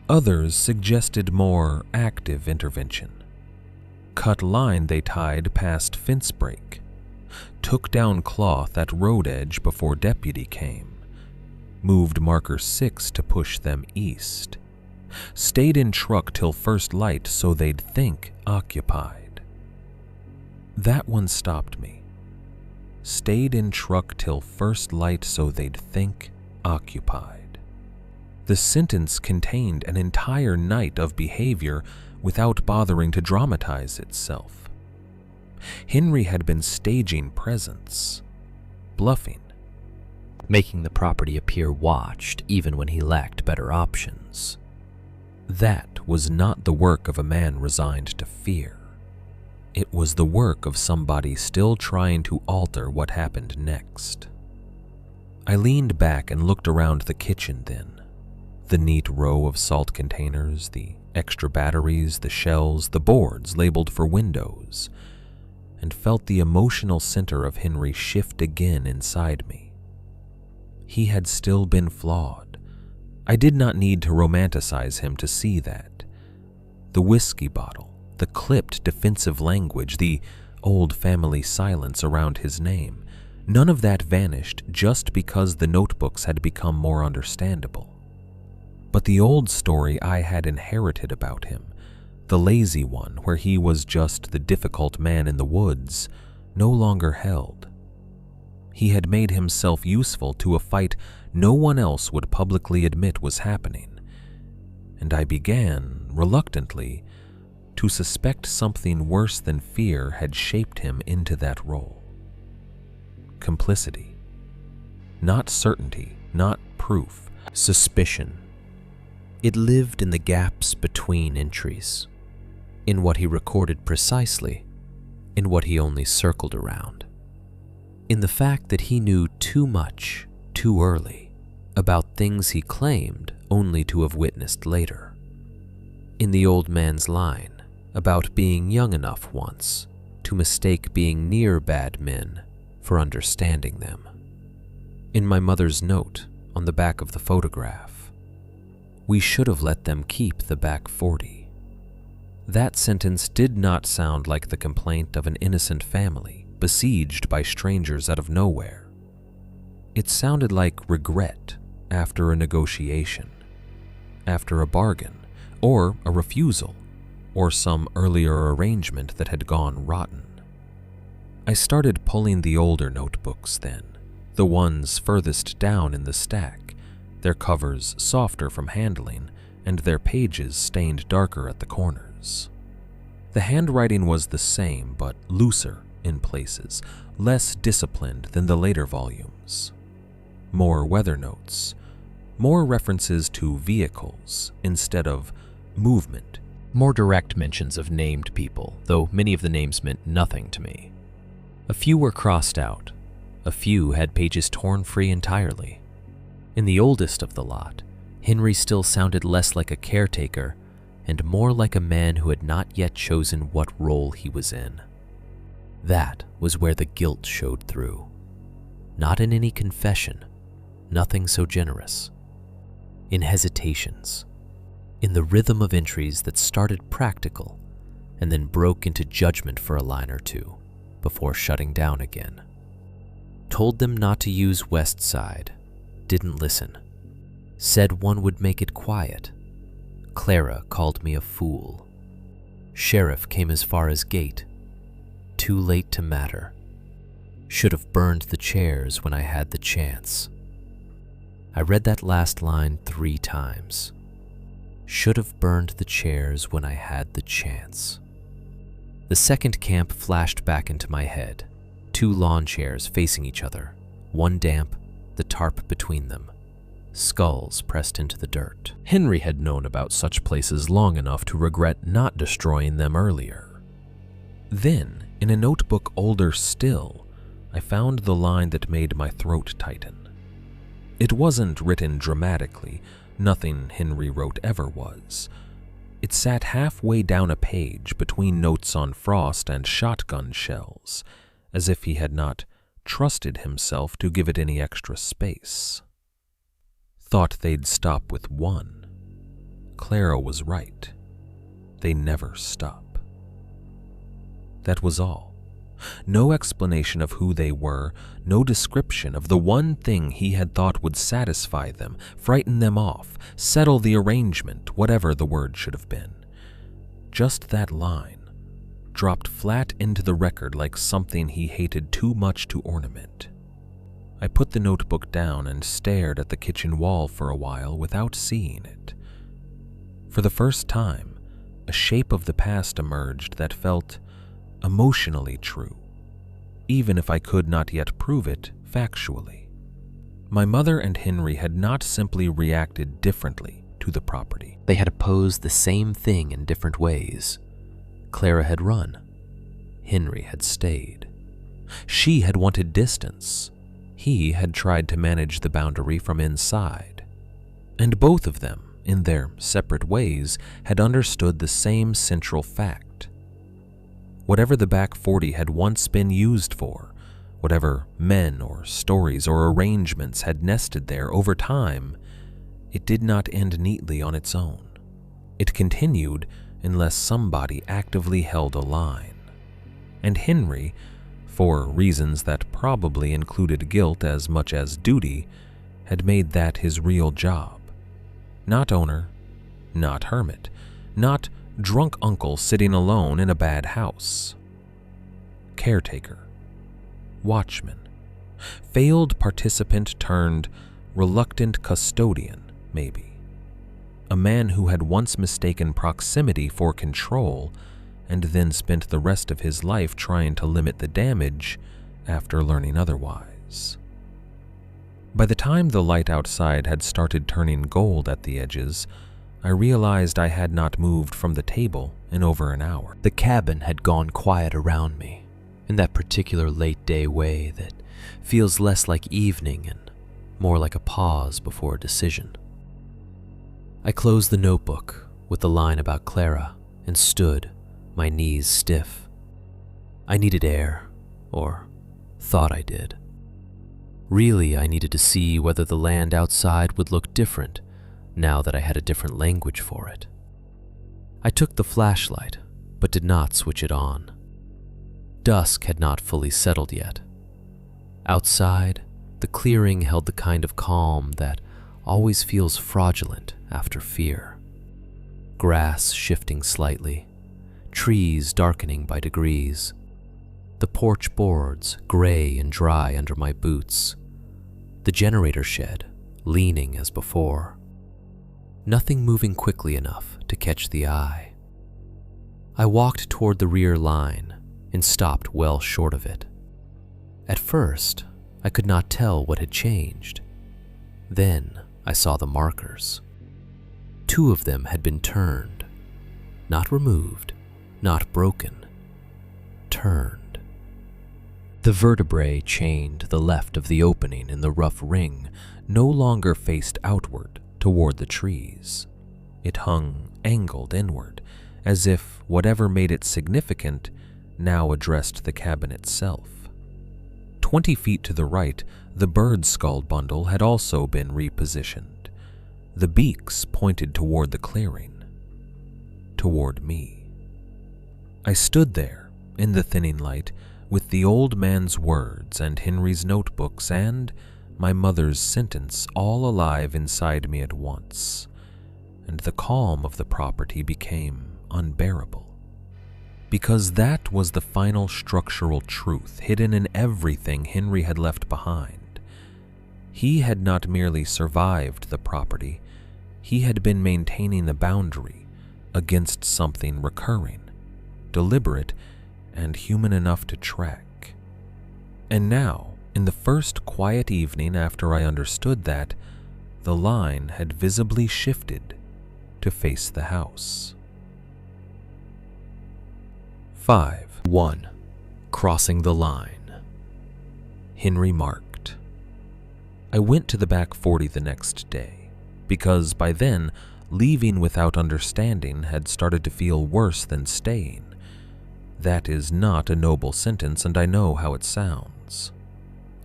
S1: Others suggested more active intervention. Cut line they tied past fence break. Took down cloth at road edge before deputy came. Moved marker 6 to push them east. Stayed in truck till first light so they'd think occupied. That one stopped me. Stayed in truck till first light so they'd think occupied. The sentence contained an entire night of behavior without bothering to dramatize itself. Henry had been staging presence, bluffing,
S3: making the property appear watched even when he lacked better options.
S1: That was not the work of a man resigned to fear. It was the work of somebody still trying to alter what happened next. I leaned back and looked around the kitchen then. The neat row of salt containers, the extra batteries, the shells, the boards labeled for windows, and felt the emotional center of Henry shift again inside me. He had still been flawed. I did not need to romanticize him to see that. The whiskey bottle, the clipped defensive language, the old family silence around his name, none of that vanished just because the notebooks had become more understandable. But the old story I had inherited about him, the lazy one where he was just the difficult man in the woods, no longer held. He had made himself useful to a fight no one else would publicly admit was happening, and I began, reluctantly, to suspect something worse than fear had shaped him into that role. Complicity. Not certainty, not proof, suspicion. It lived in the gaps between entries, in what he recorded precisely, in what he only circled around, in the fact that he knew too much, too early, about things he claimed only to have witnessed later. In the old man's line, about being young enough once to mistake being near bad men
S3: for understanding them. In my mother's note on the back of the photograph, "We should have let them keep the back 40." That sentence did not sound like the complaint of an innocent family besieged by strangers out of nowhere. It sounded like regret after a negotiation, after a bargain, or a refusal, or some earlier arrangement that had gone rotten. I started pulling the older notebooks then, the ones furthest down in the stack, their covers softer from handling and their pages stained darker at the corners. The handwriting was the same, but looser in places, less disciplined than the later volumes. More weather notes, more references to vehicles instead of movement, more direct mentions of named people, though many of the names meant nothing to me. A few were crossed out, a few had pages torn free entirely. In the oldest of the lot, Henry still sounded less like a caretaker and more like a man who had not yet chosen what role he was in. That was where the guilt showed through. Not in any confession, nothing so generous. In hesitations, in the rhythm of entries that started practical and then broke into judgment for a line or two before shutting down again. Told them not to use West Side, didn't listen. Said one would make it quiet. Clara called me a fool. Sheriff came as far as gate. Too late to matter. Should have burned the chairs when I had the chance. I read that last line 3 times. Should have burned the chairs when I had the chance. The second camp flashed back into my head. 2 lawn chairs facing each other, one damp, the tarp between them. Skulls pressed into the dirt. Henry had known about such places long enough to regret not destroying them earlier. Then, in a notebook older still, I found the line that made my throat tighten. It wasn't written dramatically, nothing Henry wrote ever was. It sat halfway down a page between notes on frost and shotgun shells, as if he had not trusted himself to give it any extra space. Thought they'd stop with 1. Clara was right. They never stop. That was all. No explanation of who they were, no description of the one thing he had thought would satisfy them, frighten them off, settle the arrangement, whatever the word should have been. Just that line, dropped flat into the record like something he hated too much to ornament. I put the notebook down and stared at the kitchen wall for a while without seeing it. For the first time, a shape of the past emerged that felt emotionally true, even if I could not yet prove it factually. My mother and Henry had not simply reacted differently to the property. They had opposed the same thing in different ways. Clara had run. Henry had stayed. She had wanted distance. He had tried to manage the boundary from inside. And both of them, in their separate ways, had understood the same central fact. Whatever the back 40 had once been used for, whatever men or stories or arrangements had nested there over time, it did not end neatly on its own. It continued unless somebody actively held a line. And Henry, for reasons that probably included guilt as much as duty, had made that his real job. Not owner, not hermit, not drunk uncle sitting alone in a bad house. Caretaker, watchman, failed participant turned reluctant custodian, maybe. A man who had once mistaken proximity for control and then spent the rest of his life trying to limit the damage after learning otherwise. By the time the light outside had started turning gold at the edges, I realized I had not moved from the table in over an hour. The cabin had gone quiet around me, in that particular late-day way that feels less like evening and more like a pause before a decision. I closed the notebook with the line about Clara and stood, my knees stiff. I needed air, or Thought I did. Really, I needed to see whether the land outside would look different now that I had a different language for it. I took the flashlight, but did not switch it on. Dusk had not fully settled yet. Outside, the clearing held the kind of calm that always feels fraudulent after fear. Grass shifting slightly, trees darkening by degrees, the porch boards gray and dry under my boots, the generator shed leaning as before. Nothing moving quickly enough to catch the eye. I walked toward the rear line and stopped well short of it. At first, I could not tell what had changed. Then I saw the markers. 2 of them had been turned, not removed, not broken, turned. The vertebrae chained the left of the opening in the rough ring no longer faced outward toward the trees. It hung angled inward, as if whatever made it significant now addressed the cabin itself. 20 feet to the right, the bird skull bundle had also been repositioned. The beaks pointed toward the clearing, toward me. I stood there in the thinning light with the old man's words and Henry's notebooks and my mother's sentence all alive inside me at once, and the calm of the property became unbearable. Because that was the final structural truth hidden in everything Henry had left behind. He had not merely survived the property, he had been maintaining the boundary against something recurring, deliberate, and human enough to track. And now, in the first quiet evening after I understood that, the line had visibly shifted to face the house. 1. Crossing the line. Henry marked. I went to the back 40 the next day, because by then, leaving without understanding had started to feel worse than staying. That is not a noble sentence, and I know how it sounds.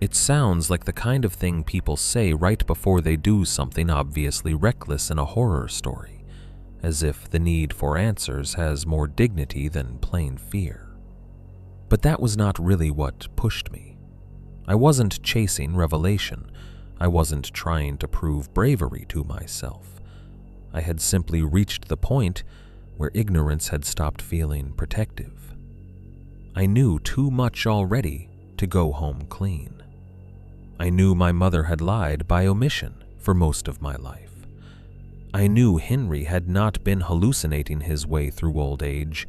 S3: It sounds like the kind of thing people say right before they do something obviously reckless in a horror story, as if the need for answers has more dignity than plain fear. But that was not really what pushed me. I wasn't chasing revelation. I wasn't trying to prove bravery to myself. I had simply reached the point where ignorance had stopped feeling protective. I knew too much already to go home clean. I knew my mother had lied by omission for most of my life. I knew Henry had not been hallucinating his way through old age,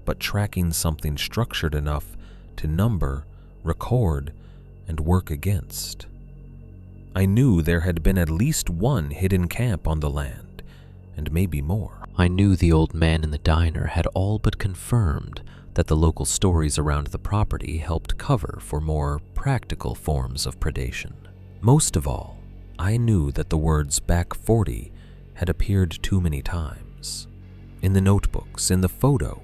S3: but tracking something structured enough to number, record, and work against. I knew there had been at least one hidden camp on the land, and maybe more. I knew the old man in the diner had all but confirmed that the local stories around the property helped cover for more practical forms of predation. Most of all, I knew that the words back 40 had appeared too many times. In the notebooks, in the photo,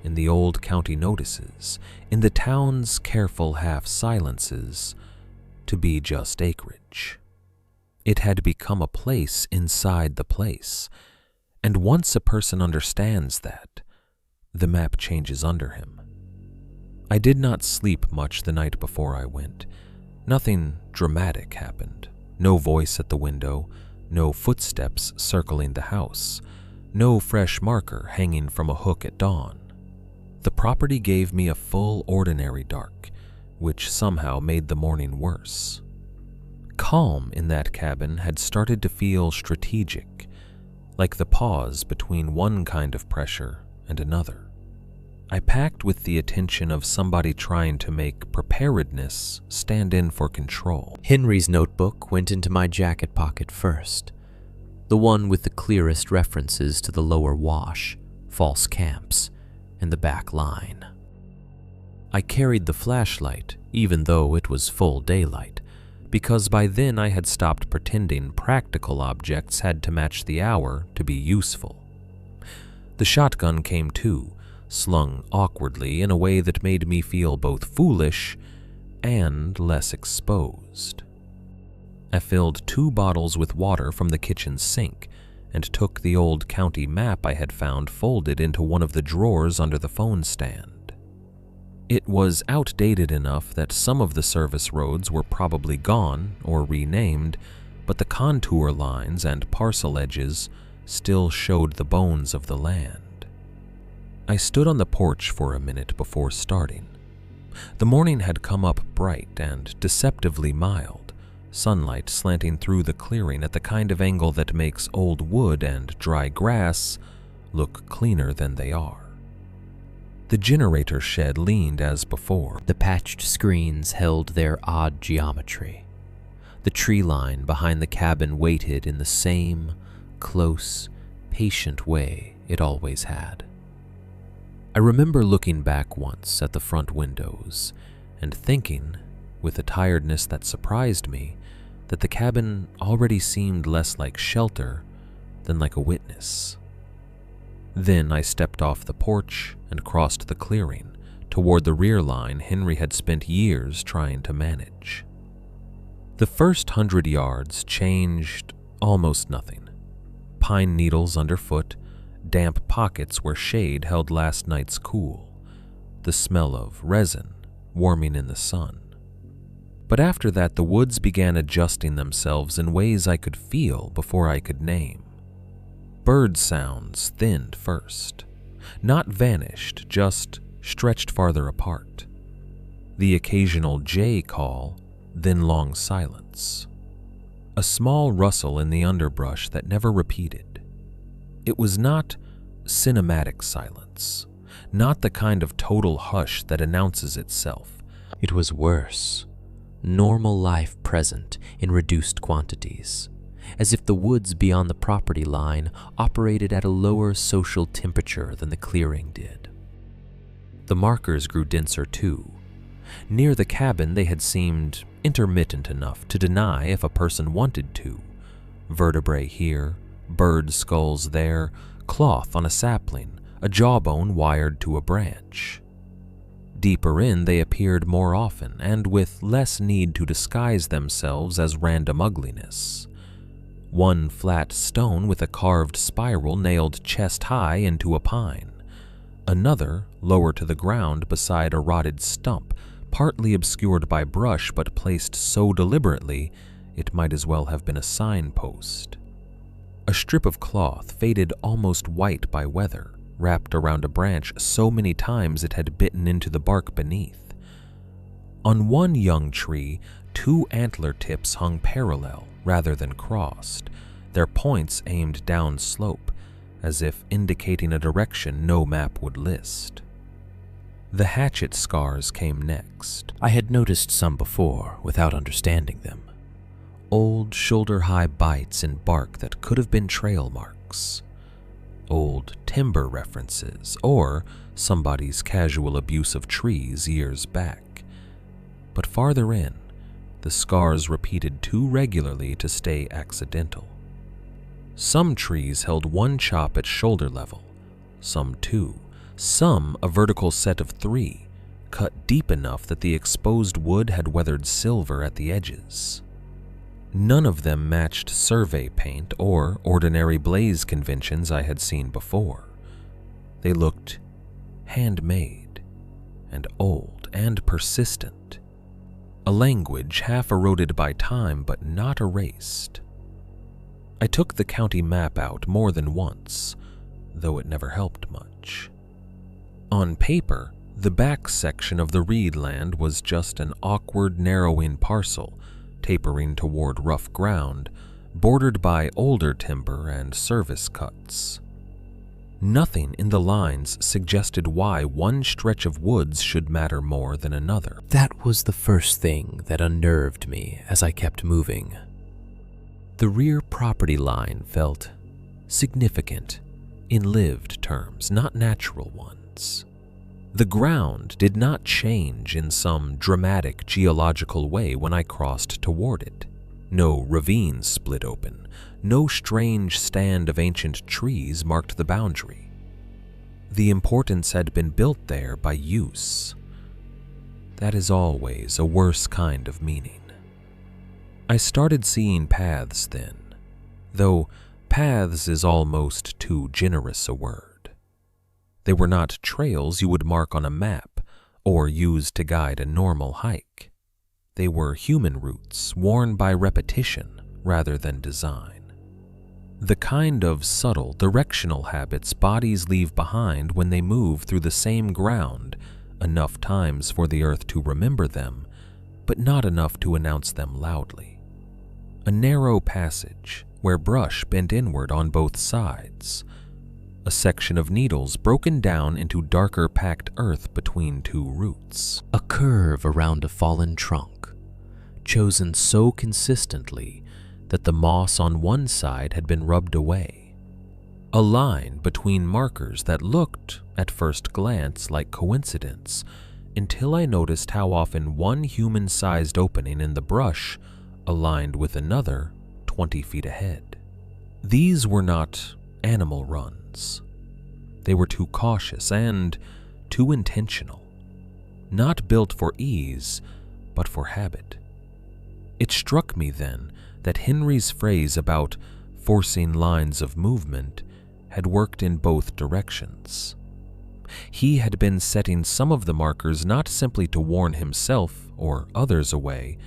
S3: in the old county notices, in the town's careful half-silences, to be just acreage. It had become a place inside the place, and once a person understands that, the map changes under him. I did not sleep much the night before I went. Nothing dramatic happened. No voice at the window, no footsteps circling the house, no fresh marker hanging from a hook at dawn. The property gave me a full ordinary dark, which somehow made the morning worse. Calm in that cabin had started to feel strategic, like the pause between one kind of pressure and another. I packed with the attention of somebody trying to make preparedness stand in for control. Henry's notebook went into my jacket pocket first, the one with the clearest references to the lower wash, false camps, and the back line. I carried the flashlight, even though it was full daylight, because by then I had stopped pretending practical objects had to match the hour to be useful. The shotgun came too, slung awkwardly in a way that made me feel both foolish
S1: and less exposed. I filled 2 bottles with water from the kitchen sink and took the old county map I had found folded into one of the drawers under the phone stand. It was outdated enough that some of the service roads were probably gone or renamed, but the contour lines and parcel edges still showed the bones of the land. I stood on the porch for a minute before starting. The morning had come up bright and deceptively mild, sunlight slanting through the clearing at the kind of angle that makes old wood and dry grass look cleaner than they are. The generator shed leaned as before.
S2: The patched screens held their odd geometry. The tree line behind the cabin waited in the same close, patient way it always had. I remember looking back once at the front windows and thinking, with a tiredness that surprised me, that the cabin already seemed less like shelter than like a witness. Then I stepped off the porch and crossed the clearing toward the rear line Henry had spent years trying to manage. The first 100 yards changed almost nothing. Pine needles underfoot, damp pockets where shade held last night's cool, the smell of resin warming in the sun. But after that, the woods began adjusting themselves in ways I could feel before I could name. Bird sounds thinned first, not vanished, just stretched farther apart. The occasional jay call, then long silence. A small rustle in the underbrush that never repeated. It was not cinematic silence, not the kind of total hush that announces itself. It was worse. Normal life present in reduced quantities, as if the woods beyond the property line operated at a lower social temperature than the clearing did. The markers grew denser too. Near the cabin they had seemed intermittent enough to deny if a person wanted to. Vertebrae here, bird skulls there, cloth on a sapling, a jawbone wired to a branch. Deeper in, they appeared more often and with less need to disguise themselves as random ugliness. One flat stone with a carved spiral nailed chest-high into a pine. Another, lower to the ground beside a rotted stump, partly obscured by brush but placed so deliberately it might as well have been a signpost. A strip of cloth, faded almost white by weather, wrapped around a branch so many times it had bitten into the bark beneath. On one young tree, 2 antler tips hung parallel rather than crossed, their points aimed down slope, as if indicating a direction no map would list. The hatchet scars came next. I had noticed some before without understanding them. Old shoulder-high bites in bark that could have been trail marks. Old timber references, or somebody's casual abuse of trees years back. But farther in, the scars repeated too regularly to stay accidental. Some trees held 1 chop at shoulder level, some 2, some a vertical set of 3, cut deep enough that the exposed wood had weathered silver at the edges. None of them matched survey paint or ordinary blaze conventions I had seen before. They looked handmade and old and persistent, a language half eroded by time but not erased. I took the county map out more than once, though it never helped much. On paper, the back section of the reed land was just an awkward, narrowing parcel, tapering toward rough ground, bordered by older timber and service cuts. Nothing in the lines suggested why one stretch of woods should matter more than another. That was the first thing that unnerved me as I kept moving. The rear property line felt significant in lived terms, not natural ones. The ground did not change in some dramatic geological way when I crossed toward it. No ravine split open. No strange stand of ancient trees marked the boundary. The importance had been built there by use.
S1: that is always a worse kind of meaning. I started seeing paths then, though paths is almost too generous a word. They were not trails you would mark on a map or use to guide a normal hike. They were human routes worn by repetition rather than design. The kind of subtle directional habits bodies leave behind when they move through the same ground enough times for the earth to remember them, but not enough to announce them loudly. A narrow passage where brush bent inward on both sides. A section of needles broken down into darker packed earth between two roots.
S2: A curve around a fallen trunk, chosen so consistently that the moss on one side had been rubbed away.
S1: A line between markers that looked, at first glance, like coincidence, until I noticed how often one human-sized opening in the brush aligned with another 20 feet ahead. These were not animal runs. They were too cautious and too intentional, not built for ease, but for habit. It struck me then that Henry's phrase about forcing lines of movement had worked in both directions. He had been setting some of the markers not simply to warn himself or others away,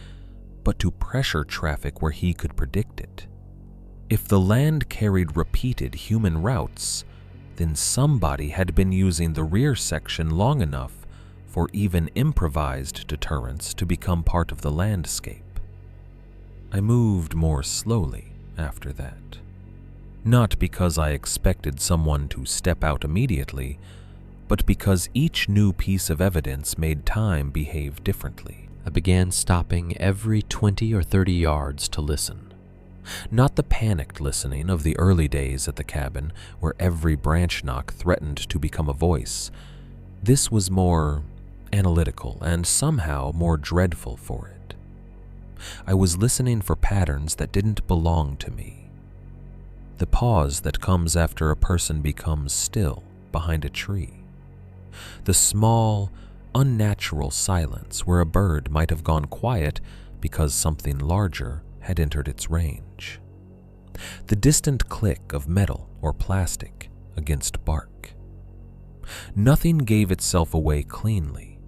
S1: but to pressure traffic where he could predict it. If the land carried repeated human routes, then somebody had been using the rear section long enough for even improvised deterrents to become part of the landscape. I moved more slowly after that. Not because I expected someone to step out immediately, but because each new piece of evidence made time behave differently.
S2: I began stopping every 20 or 30 yards to listen. Not the panicked listening of the early days at the cabin where every branch knock threatened to become a voice. This was more analytical and somehow more dreadful for it. I was listening for patterns that didn't belong to me. The pause that comes after a person becomes still behind a tree. The small, unnatural silence where a bird might have gone quiet because something larger had entered its range. The distant click of metal or plastic against bark. Nothing gave itself away cleanly.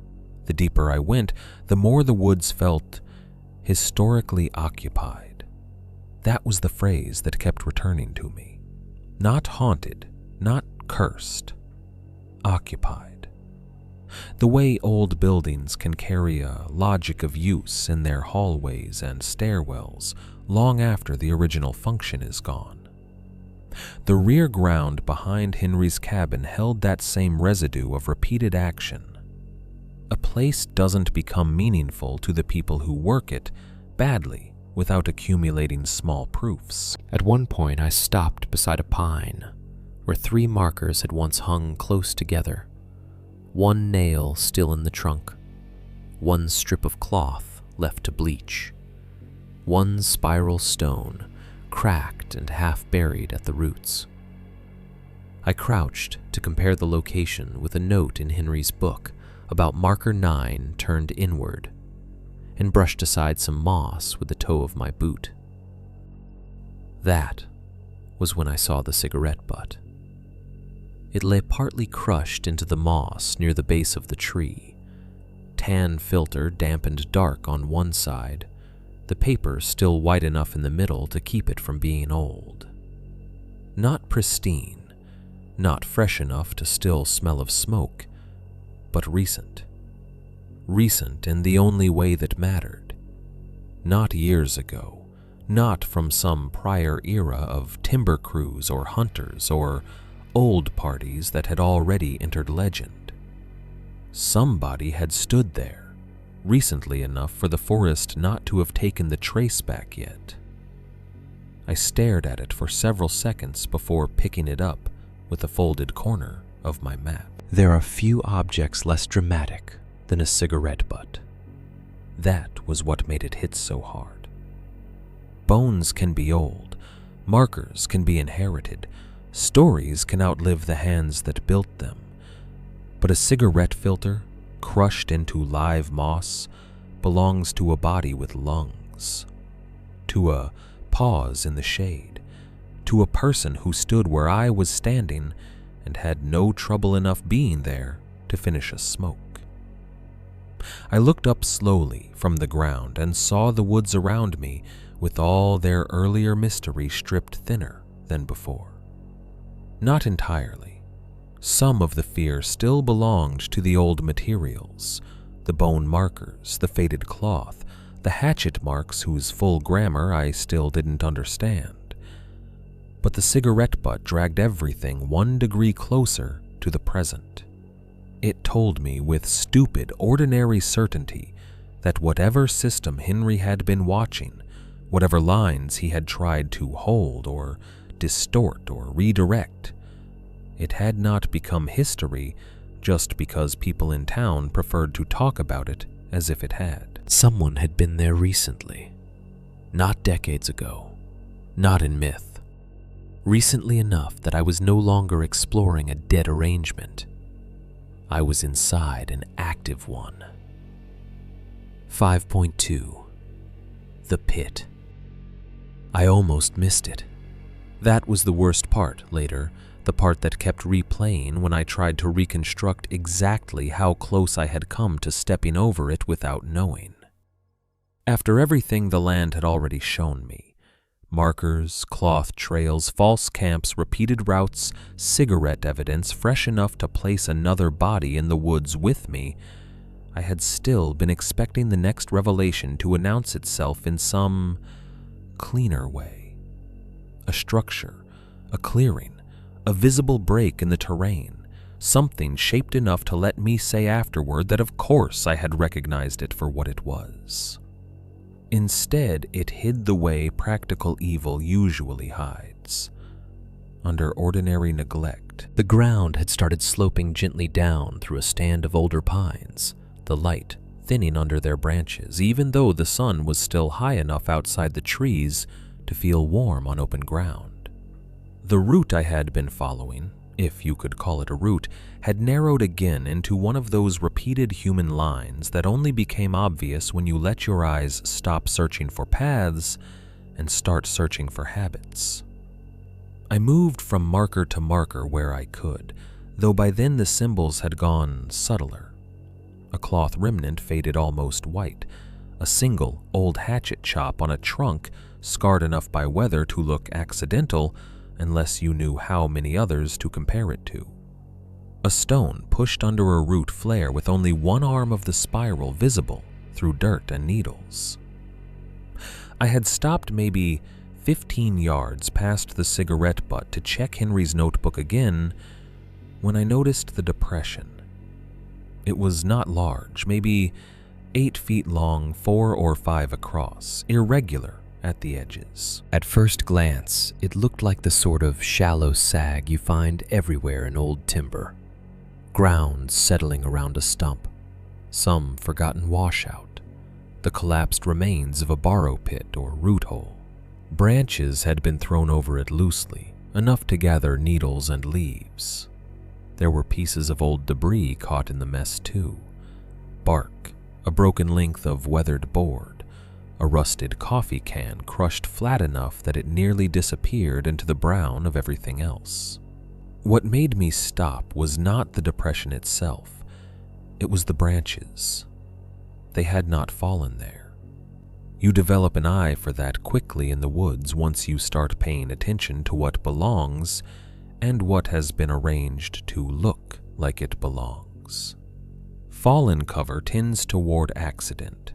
S2: The deeper I went, the more the woods felt historically occupied. That was the phrase that kept returning to me. Not haunted, not cursed, occupied. The way old buildings can carry a logic of use in their hallways and stairwells long after the original function is gone. The rear ground behind Henry's cabin held that same residue of repeated action. A place doesn't become meaningful to the people who work it badly without accumulating small proofs. At one point, I stopped beside a pine where 3 markers had once hung close together. One nail still in the trunk, one strip of cloth left to bleach, one spiral stone cracked and half buried at the roots. I crouched to compare the location with a note in Henry's book about marker 9 turned inward, and brushed aside some moss with the toe of my boot. That was when I saw the cigarette butt. It lay partly crushed into the moss near the base of the tree, tan filter dampened dark on one side, the paper still white enough in the middle to keep it from being old. Not pristine, not fresh enough to still smell of smoke, but recent. Recent in the only way that mattered. Not years ago, not from some prior era of timber crews or hunters or old parties that had already entered legend. Somebody had stood there, recently enough for the forest not to have taken the trace back yet. I stared at it for several seconds before picking it up with the folded corner of my map. There are few objects less dramatic than a cigarette butt.
S1: That was what made it hit so hard. Bones can be old, markers can be inherited, stories can outlive the hands that built them, but a cigarette filter, crushed into live moss, belongs to a body with lungs, to a pause in the shade, to a person who stood where I was standing and had no trouble enough being there to finish a smoke. I looked up slowly from the ground and saw the woods around me with all their earlier mystery stripped thinner than before. Not entirely. Some of the fear still belonged to the old materials, the bone markers, the faded cloth, the hatchet marks whose full grammar I still didn't understand. But the cigarette butt dragged everything 1 degree closer to the present. It told me with stupid, ordinary certainty that whatever system Henry had been watching, whatever lines he had tried to hold or distort or redirect, it had not become history just because people in town preferred to talk about it as if it had.
S3: Someone had been there recently, not decades ago, not in myth. Recently enough that I was no longer exploring a dead arrangement. I was inside an active one. 5.2. The Pit. I almost missed it. That was the worst part later, the part that kept replaying when I tried to reconstruct exactly how close I had come to stepping over it without knowing. After everything the land had already shown me, markers, cloth trails, false camps, repeated routes, cigarette evidence fresh enough to place another body in the woods with me, I had still been expecting the next revelation to announce itself in some cleaner way. A structure, a clearing, a visible break in the terrain, something shaped enough to let me say afterward that of course I had recognized it for what it was. Instead, it hid the way practical evil usually hides, under ordinary neglect. The ground had started sloping gently down through a stand of older pines, the light thinning under their branches, even though the sun was still high enough outside the trees to feel warm on open ground. The route I had been following, if you could call it a route, had narrowed again into one of those repeated human lines that only became obvious when you let your eyes stop searching for paths and start searching for habits. I moved from marker to marker where I could, though by then the symbols had gone subtler. A cloth remnant faded almost white, a single old hatchet chop on a trunk scarred enough by weather to look accidental unless you knew how many others to compare it to. A stone pushed under a root flare with only one arm of the spiral visible through dirt and needles. I had stopped maybe 15 yards past the cigarette butt to check Henry's notebook again when I noticed the depression. It was not large, maybe 8 feet long, 4 or 5 across, irregular at the edges. At first glance, it looked like the sort of shallow sag you find everywhere in old timber. Ground settling around a stump, some forgotten washout, the collapsed remains of a borrow pit or root hole. Branches had been thrown over it loosely, enough to gather needles and leaves. There were pieces of old debris caught in the mess too. Bark, a broken length of weathered board, a rusted coffee can crushed flat enough that it nearly disappeared into the brown of everything else. What made me stop was not the depression itself, it was the branches. They had not fallen there. You develop an eye for that quickly in the woods once you start paying attention to what belongs and what has been arranged to look like it belongs. Fallen cover tends toward accident.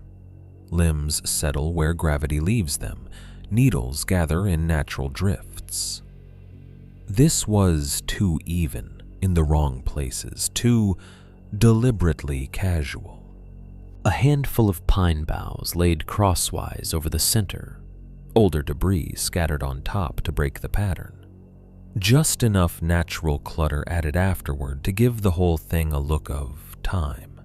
S3: Limbs settle where gravity leaves them. Needles gather in natural drifts. This was too even in the wrong places, too deliberately casual. A handful of pine boughs laid crosswise over the center, older debris scattered on top to break the pattern. Just enough natural clutter added afterward to give the whole thing a look of time.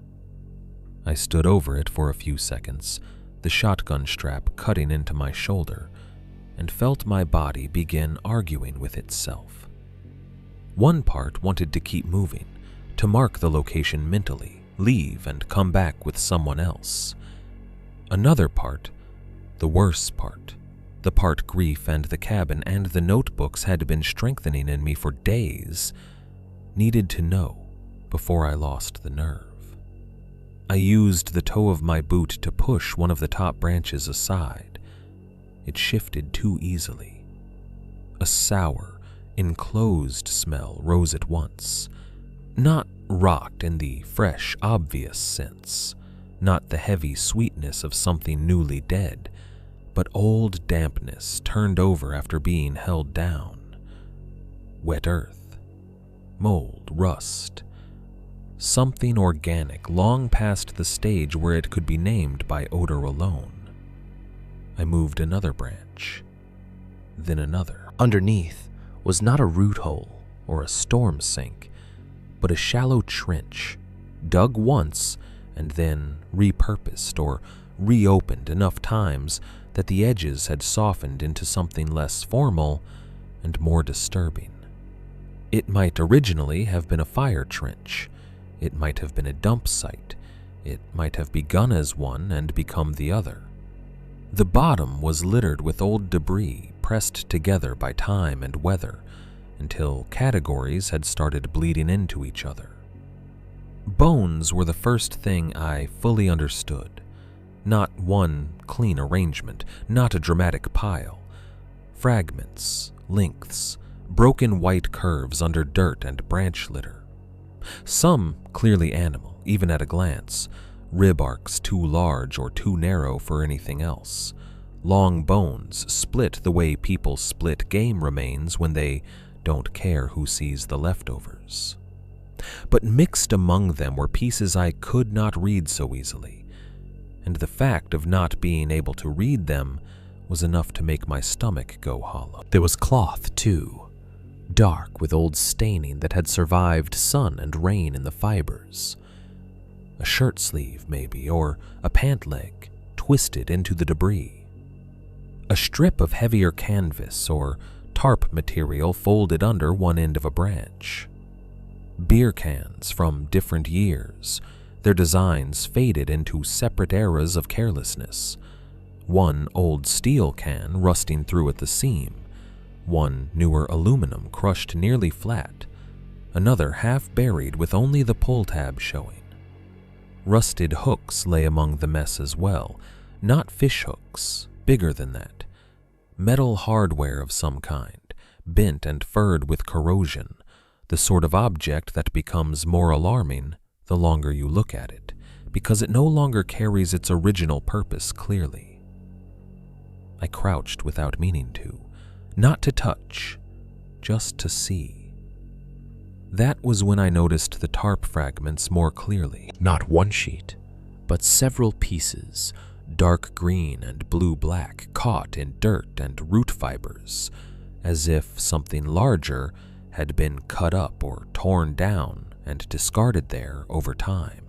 S3: I stood over it for a few seconds, the shotgun strap cutting into my shoulder, and felt my body begin arguing with itself. One part wanted to keep moving, to mark the location mentally,
S1: leave and come back with someone else. Another part, the worse part, the part grief and the cabin and the notebooks had been strengthening in me for days, needed to know before I lost the nerve. I used the toe of my boot to push one of the top branches aside. It shifted too easily. A sour, enclosed smell rose at once. Not rot in the fresh, obvious sense, not the heavy sweetness of something newly dead, but old dampness turned over after being held down. Wet earth, mold, rust, something organic long past the stage where it could be named by odor alone. I moved another branch, then another.
S2: Underneath was not a root hole or a storm sink, but a shallow trench, dug once and then repurposed or reopened enough times that the edges had softened into something less formal and more disturbing. It might originally have been a fire trench. It might have been a dump site. It might have begun as one and become the other. The bottom was littered with old debris pressed together by time and weather until categories had started bleeding into each other. Bones were the first thing I fully understood. Not one clean arrangement, not a dramatic pile. Fragments, lengths, broken white curves under dirt and branch litter. Some clearly animal, even at a glance, rib arcs too large or too narrow for anything else. Long bones split the way people split game remains when they don't care who sees the leftovers. But mixed among them were pieces I could not read so easily, and the fact of not being able to read them was enough to make my stomach go hollow. There was cloth, too, dark with old staining that had survived sun and rain in the fibers. A shirt sleeve, maybe, or a pant leg, twisted into the debris. A strip of heavier canvas or tarp material folded under one end of a branch. Beer cans from different years, their designs faded into separate eras of carelessness. One old steel can rusting through at the seam, one newer aluminum crushed nearly flat, another half buried with only the pull tab showing. Rusted hooks lay among the mess as well, not fish hooks, bigger than that. Metal hardware of some kind, bent and furred with corrosion, the sort of object that becomes more alarming the longer you look at it, because it no longer carries its original purpose clearly. I crouched without meaning to, not to touch, just to see. That was when I noticed the tarp fragments more clearly. Not one sheet, but several pieces, dark green and blue-black, caught in dirt and root fibers, as if something larger had been cut up or torn down and discarded there over time.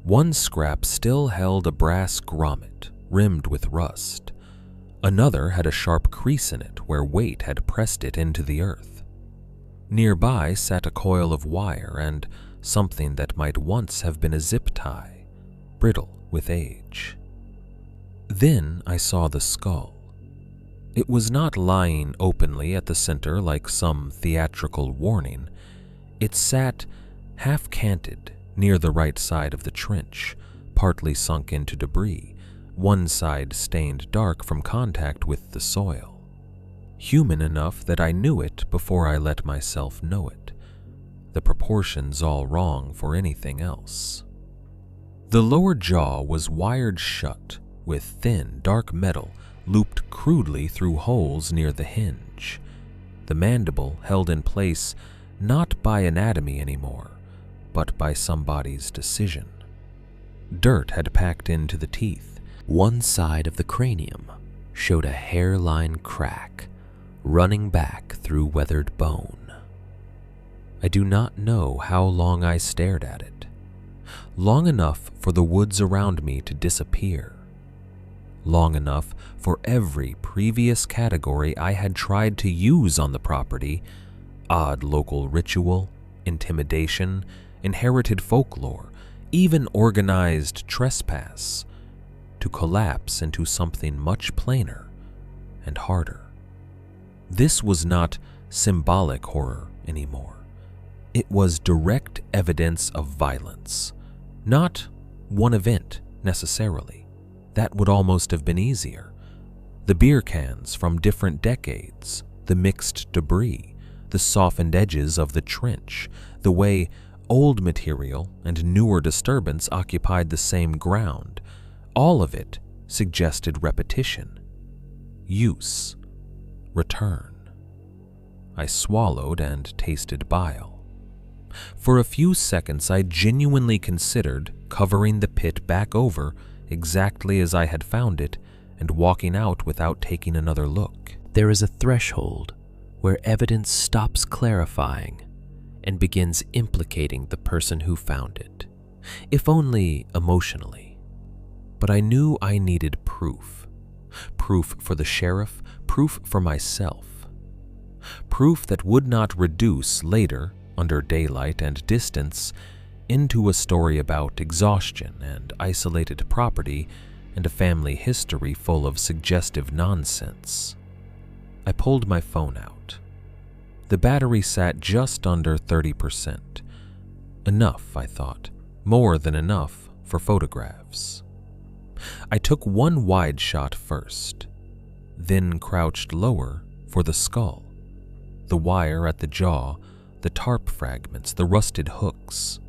S2: One scrap still held a brass grommet, rimmed with rust. Another had a sharp crease in it where weight had pressed it into the earth. Nearby sat a coil of wire and something that might once have been a zip tie, brittle with age. Then I saw the skull. It was not lying openly at the center like some theatrical warning. It sat half-canted near the right side of the trench, partly sunk into debris, one side stained dark from contact with the soil. Human enough that I knew it before I let myself know it. The proportions all wrong for anything else. The lower jaw was wired shut with thin, dark metal looped crudely through holes near the hinge. The mandible held in place not by anatomy anymore, but by somebody's decision. Dirt had packed into the teeth. One side of the cranium showed a hairline crack running back through weathered bone. I do not know how long I stared at it. Long enough for the woods around me to disappear. Long enough for every previous category I had tried to use on the property, odd local ritual, intimidation, inherited folklore,
S1: even organized trespass, to collapse into something much plainer and harder. This was not symbolic horror anymore. It was direct evidence of violence, not one event necessarily. That would almost have been easier. The beer cans from different decades, the mixed debris, the softened edges of the trench, the way old material and newer disturbance occupied the same ground, all of it suggested repetition, use, return. I swallowed and tasted bile. For a few seconds, I genuinely considered covering the pit back over exactly as I had found it and walking out without taking another look.
S2: There is a threshold where evidence stops clarifying and begins implicating the person who found it, if only emotionally. But I knew I needed proof. Proof for the sheriff, proof for myself. Proof that would not reduce later, under daylight and distance, into a story about exhaustion and isolated property and a family history full of suggestive nonsense. I pulled my phone out. The battery sat just under 30%. Enough, I thought. More than enough for photographs. I took one wide shot first, then crouched lower for the skull, the wire at the jaw, the tarp fragments, the rusted hooks,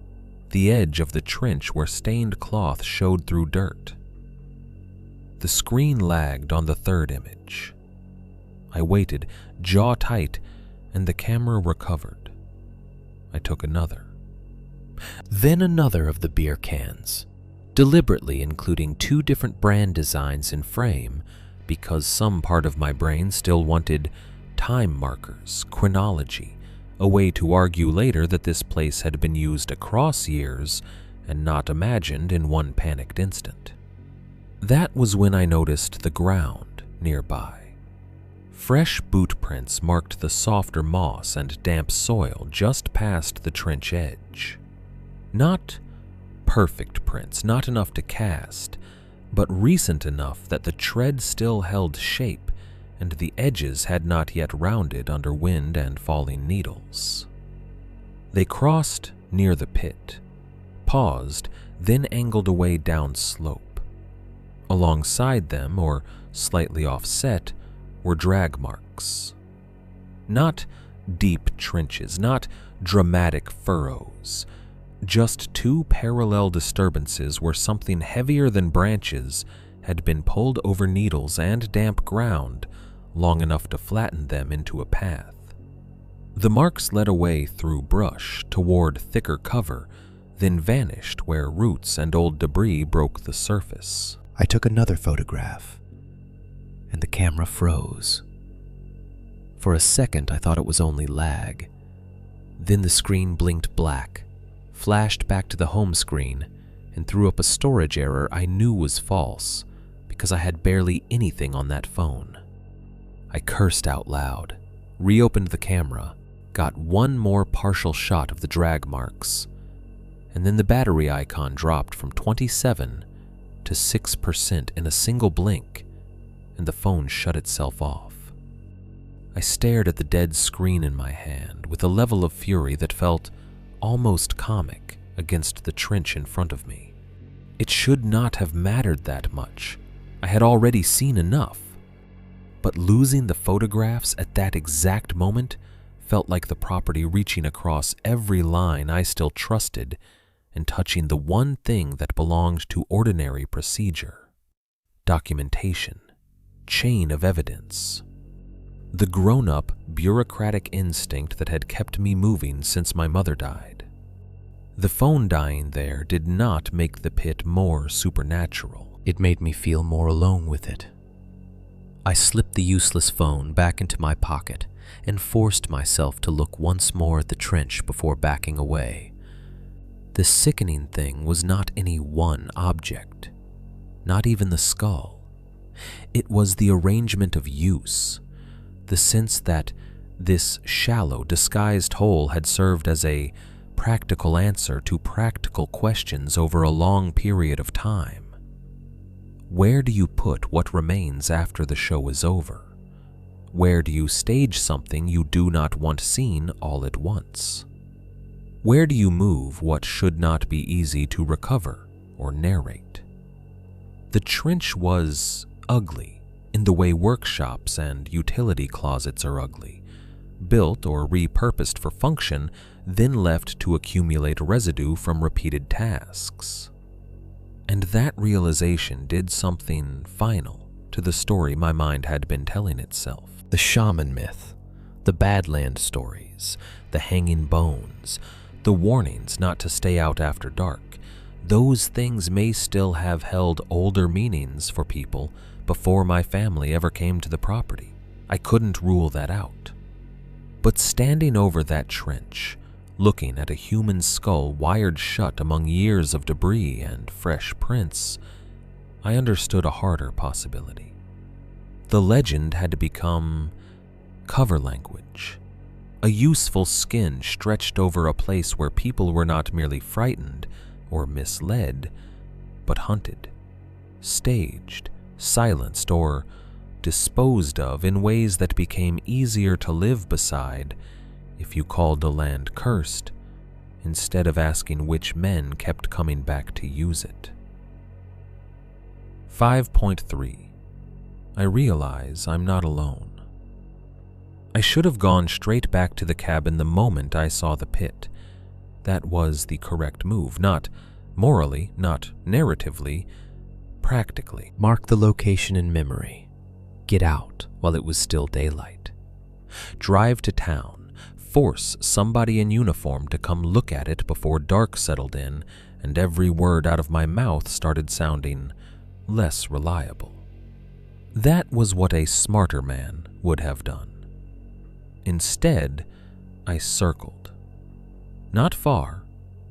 S2: the edge of the trench where stained cloth showed through dirt. The screen lagged on the third image. I waited, jaw tight, and the camera recovered. I took another. Then another of the beer cans, deliberately including 2 different brand designs in frame because some part of my brain still wanted time markers, chronology, a way to argue later that this place had been used across years and not imagined in one panicked instant. That was when I noticed the ground nearby. Fresh boot prints marked the softer moss and damp soil just past the trench edge. Not perfect prints, not enough to cast, but recent enough that the tread still held shape and the edges had not yet rounded under wind and falling needles. They crossed near the pit, paused, then angled away down slope. Alongside them, or slightly offset, were drag marks. Not deep trenches, not dramatic furrows, just 2 parallel disturbances where something heavier than branches had been pulled over needles and damp ground long enough to flatten them into a path. The marks led away through brush toward thicker cover, then vanished where roots and old debris broke the surface. I took another photograph, and the camera froze. For a second, I thought it was only lag. Then the screen blinked black, flashed back to the home screen, and threw up a storage error I knew was false because I had barely anything on that phone. I cursed out loud, reopened the camera, got one more partial shot of the drag marks, and then the battery icon dropped from 27 to 6% in a single blink, and the phone shut itself off. I stared at the dead screen in my hand with a level of fury that felt almost comic against the trench in front of me. It should not have mattered that much. I had already seen enough. But losing the photographs at that exact moment felt like the property reaching across every line I still trusted and touching the one thing that belonged to ordinary procedure: documentation, chain of evidence. The grown-up, bureaucratic instinct that had kept me moving since my mother died. The phone dying there did not make the pit more supernatural. It made me feel more alone with it. I slipped the useless phone back into my pocket and forced myself to look once more at the trench before backing away. The sickening thing was not any one object, not even the skull. It was the arrangement of use, the sense that this shallow, disguised hole had served as a
S1: practical answer to practical questions over a long period of time. Where do you put what remains after the show is over? Where do you stage something you do not want seen all at once? Where do you move what should not be easy to recover or narrate? The trench was ugly in the way workshops and utility closets are ugly, built or repurposed for function, then left to accumulate residue from repeated tasks. And that realization did something final to the story my mind had been telling itself. The shaman myth, the Badland stories, the hanging bones, the warnings not to stay out after dark, those things may still have held older meanings for people before my family ever came to the property. I couldn't rule that out. But standing over that trench, looking at a human skull wired shut among years of debris and fresh prints, I understood a harder possibility. The legend had to become cover language, a useful skin stretched over a place where people were not merely frightened or misled, but hunted, staged, silenced, or disposed of in ways that became easier to live beside if you called the land cursed, instead of asking which men kept coming back to use it. 5.3. I realize I'm not alone. I should have gone straight back to the cabin the moment I saw the pit. That was the correct move, not morally, not narratively, practically.
S2: Mark the location in memory. Get out while it was still daylight.
S1: Drive to town. Force somebody in uniform to come look at it before dark settled in and every word out of my mouth started sounding less reliable. That was what a smarter man would have done. Instead, I circled. Not far,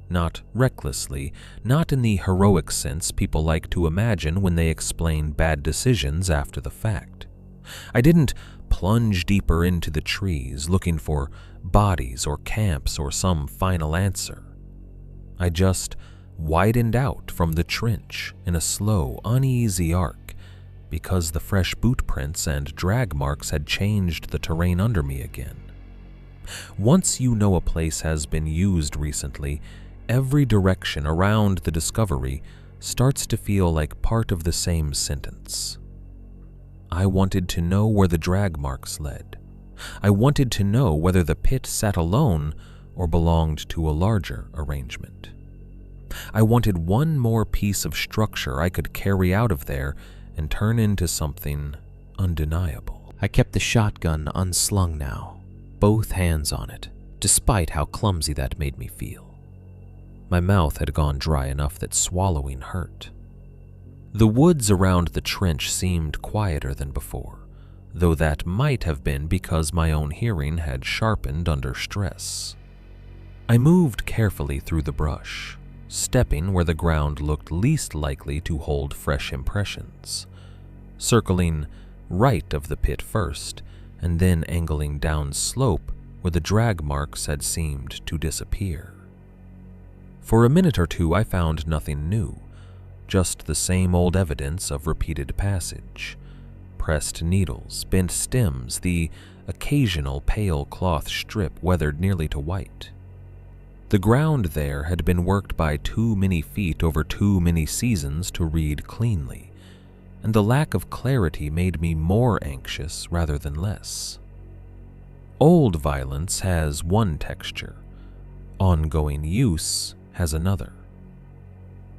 S1: not recklessly, not in the heroic sense people like to imagine when they explain bad decisions after the fact. I didn't plunge deeper into the trees looking for bodies or camps or some final answer. I just widened out from the trench in a slow, uneasy arc because the fresh boot prints and drag marks had changed the terrain under me again. Once you know a place has been used recently, every direction around the discovery starts to feel like part of the same sentence. I wanted to know where the drag marks led. I wanted to know whether the pit sat alone or belonged to a larger arrangement. I wanted one more piece of structure I could carry out of there and turn into something undeniable.
S2: I kept the shotgun unslung now, both hands on it, despite how clumsy that made me feel.
S1: My mouth had gone dry enough that swallowing hurt. The woods around the trench seemed quieter than before, though that might have been because my own hearing had sharpened under stress. I moved carefully through the brush, stepping where the ground looked least likely to hold fresh impressions, circling right of the pit first, and then angling down slope where the drag marks had seemed to disappear. For a minute or two I found nothing new, just the same old evidence of repeated passage. Pressed needles, bent stems, the occasional pale cloth strip weathered nearly to white. The ground there had been worked by too many feet over too many seasons to read cleanly, and the lack of clarity made me more anxious rather than less. Old violence has one texture, ongoing use has another.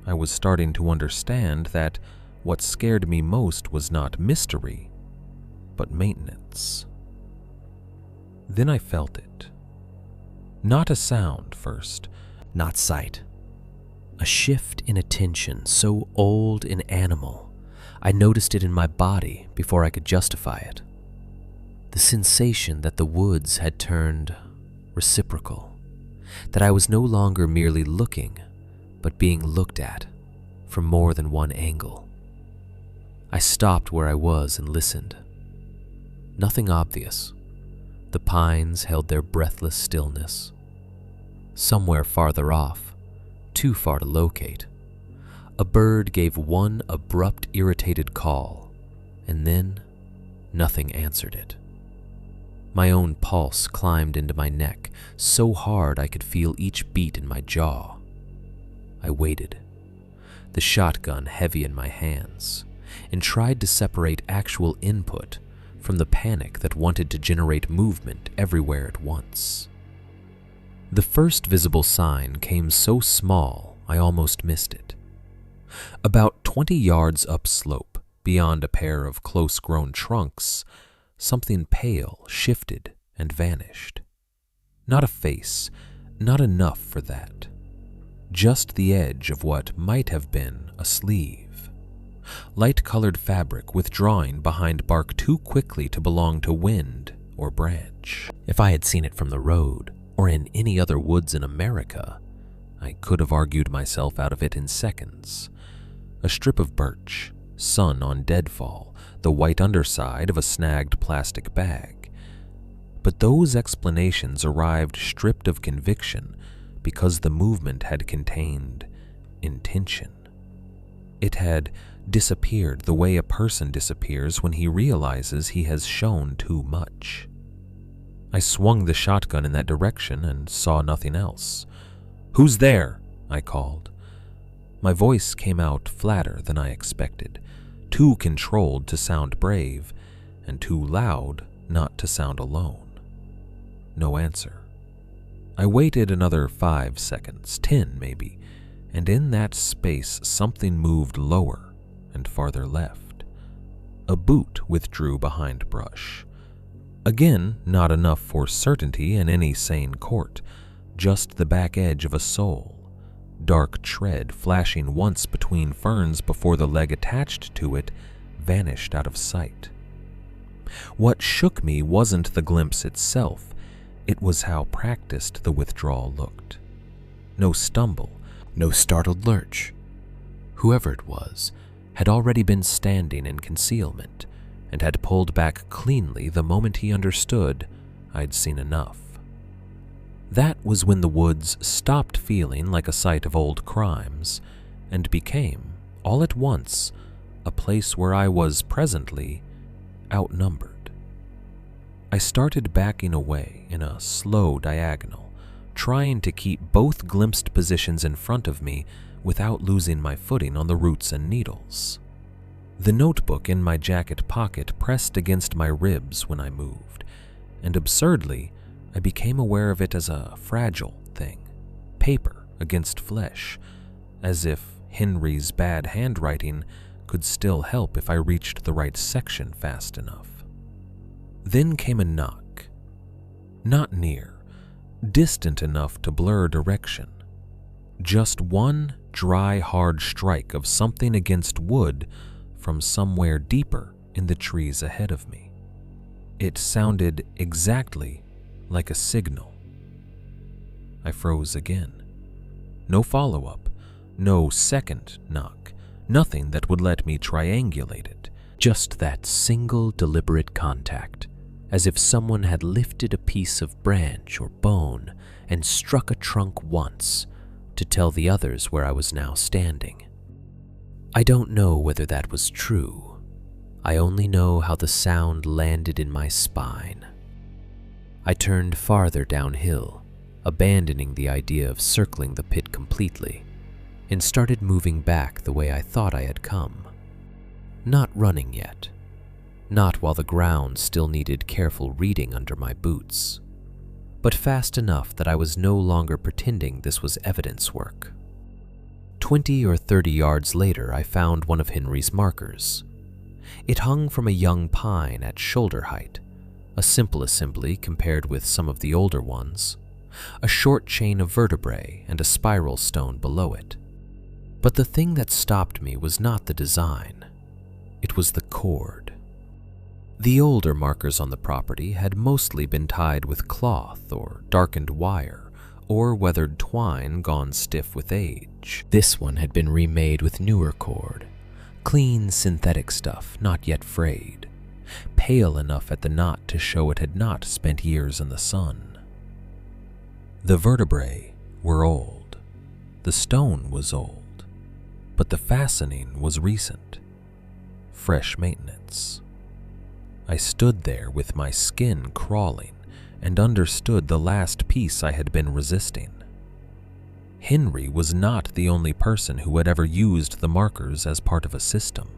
S1: I was starting to understand that what scared me most was not mystery, but maintenance. Then I felt it. Not a sound first, not sight. A shift in attention so old and animal, I noticed it in my body before I could justify it. The sensation that the woods had turned reciprocal, that I was no longer merely looking, but being looked at from more than one angle. I stopped where I was and listened. Nothing obvious. The pines held their breathless stillness.
S2: Somewhere farther off, too far to locate, a bird gave one abrupt, irritated call, and then nothing answered it. My own pulse climbed into my neck so hard I could feel each beat in my jaw. I waited, the shotgun heavy in my hands, and tried to separate actual input from the panic that wanted to generate movement everywhere at once. The first visible sign came so small I almost missed it. About 20 yards upslope, beyond a pair of close-grown trunks, something pale shifted and vanished. Not a face, not enough for that. Just the edge of what might have been a sleeve. Light-colored fabric withdrawing behind bark too quickly to belong to wind or branch. If I had seen it from the road or in any other woods in America, I could have argued myself out of it in seconds. A strip of birch, sun on deadfall, the white underside of a snagged plastic bag. But those explanations arrived stripped of conviction because the movement had contained intention. It had disappeared the way a person disappears when he realizes he has shown too much. I swung the shotgun in that direction and saw nothing else. "Who's there?" I called. My voice came out flatter than I expected, too controlled to sound brave, and too loud not to sound alone. No answer. I waited another 5 seconds, 10 maybe, and in that space something moved lower and farther left. A boot withdrew behind brush. Again, not enough for certainty in any sane court, just the back edge of a sole. Dark tread flashing once between ferns before the leg attached to it vanished out of sight. What shook me wasn't the glimpse itself, it was how practiced the withdrawal looked. No stumble, no startled lurch. Whoever it was had already been standing in concealment and had pulled back cleanly the moment he understood I'd seen enough. That was when the woods stopped feeling like a site of old crimes and became, all at once, a place where I was presently outnumbered. I started backing away in a slow diagonal, trying to keep both glimpsed positions in front of me without losing my footing on the roots and needles. The notebook in my jacket pocket pressed against my ribs when I moved, and absurdly, I became aware of it as a fragile thing, paper against flesh, as if Henry's bad handwriting could still help if I reached the right section fast enough. Then came a knock. Not near, distant enough to blur direction. Just one dry, hard strike of something against wood from somewhere deeper in the trees ahead of me. It sounded exactly like a signal. I froze again. No follow-up, no second knock, nothing that would let me triangulate it, just that single deliberate contact, as if someone had lifted a piece of branch or bone and struck a trunk once to tell the others where I was now standing. I don't know whether that was true. I only know how the sound landed in my spine. I turned farther downhill, abandoning the idea of circling the pit completely, and started moving back the way I thought I had come. Not running yet, not while the ground still needed careful reading under my boots, but fast enough that I was no longer pretending this was evidence work. 20 or 30 yards later, I found one of Henry's markers. It hung from a young pine at shoulder height, a simple assembly compared with some of the older ones, a short chain of vertebrae and a spiral stone below it. But the thing that stopped me was not the design. It was the cord. The older markers on the property had mostly been tied with cloth or darkened wire or weathered twine gone stiff with age. This one had been remade with newer cord, clean synthetic stuff not yet frayed, pale enough at the knot to show it had not spent years in the sun. The vertebrae
S1: were old. The stone was old, but the fastening was recent. Fresh maintenance. I stood there with my skin crawling and understood the last piece I had been resisting. Henry was not the only person who had ever used the markers as part of a system.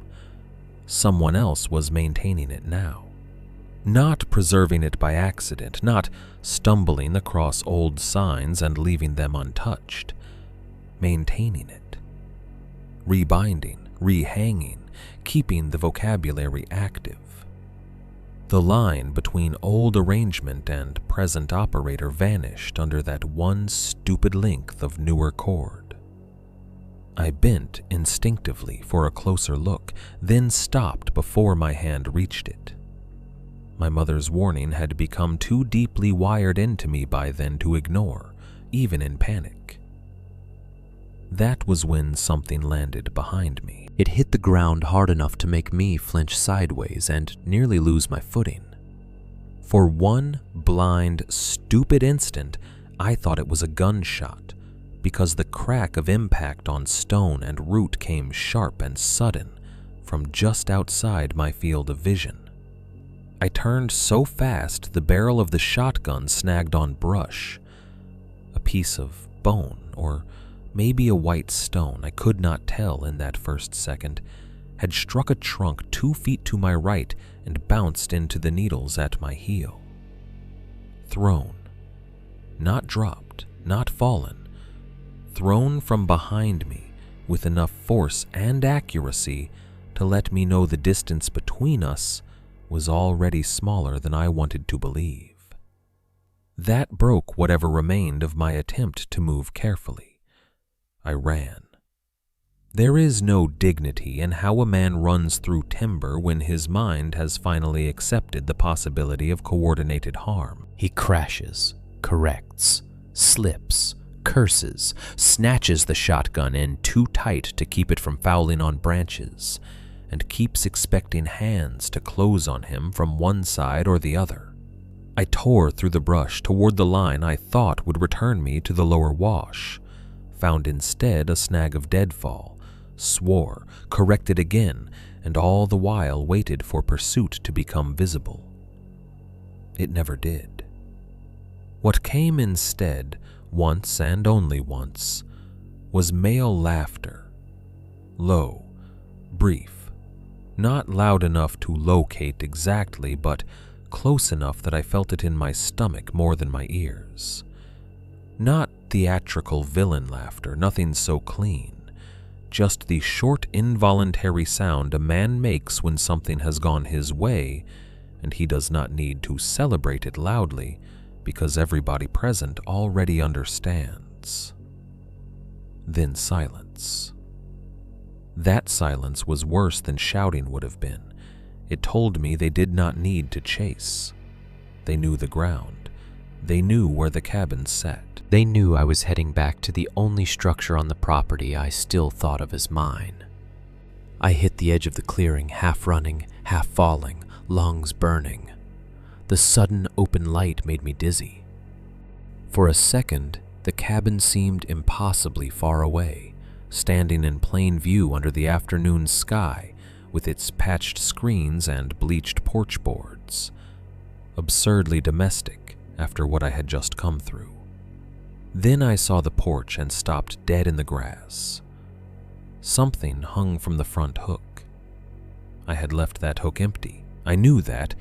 S1: Someone else was maintaining it now. Not preserving it by accident, not stumbling across old signs and leaving them untouched. Maintaining it. Rebinding, rehanging, keeping the vocabulary active. The line between old arrangement and present operator vanished under that one stupid length of newer cord. I bent instinctively for a closer look, then stopped before my hand reached it. My mother's warning had become too deeply wired into me by then to ignore, even in panic. That was when something landed behind me.
S3: It hit the ground hard enough to make me flinch sideways and nearly lose my footing.
S1: For one blind, stupid instant, I thought it was a gunshot, because the crack of impact on stone and root came sharp and sudden from just outside my field of vision. I turned so fast the barrel of the shotgun snagged on brush. A piece of bone, or maybe a white stone, I could not tell in that first second, had struck a trunk 2 feet to my right and bounced into the needles at my heel. Thrown. Not dropped, not fallen. Thrown from behind me with enough force and accuracy to let me know the distance between us was already smaller than I wanted to believe. That broke whatever remained of my attempt to move carefully. I ran. There is no dignity in how a man runs through timber when his mind has finally accepted the possibility of coordinated harm.
S3: He crashes, corrects, slips, curses, snatches the shotgun in too tight to keep it from fouling on branches, and keeps expecting hands to close on him from one side or the other. I tore through the brush toward the line I thought would return me to the lower wash, found instead a snag of deadfall, swore, corrected again, and all the while waited for pursuit to become visible. It never did. What came instead, once and only once, was male laughter. Low, brief, not loud enough to locate exactly, but close enough that I felt it in my stomach more than my ears. Not theatrical villain laughter, nothing so clean. Just the short, involuntary sound a man makes when something has gone his way, and he does not need to celebrate it loudly because everybody present already understands. Then silence. That silence was worse than shouting would have been. It told me they did not need to chase. They knew the ground. They knew where the cabin sat. They knew I was heading back to the only structure on the property I still thought of as mine. I hit the edge of the clearing, half running, half falling, lungs burning. The sudden open light made me dizzy. For a second, the cabin seemed impossibly far away, standing in plain view under the afternoon sky with its patched screens and bleached porch boards. Absurdly domestic after what I had just come through. Then I saw the porch and stopped dead in the grass. Something hung from the front hook. I had left that hook empty. I knew that,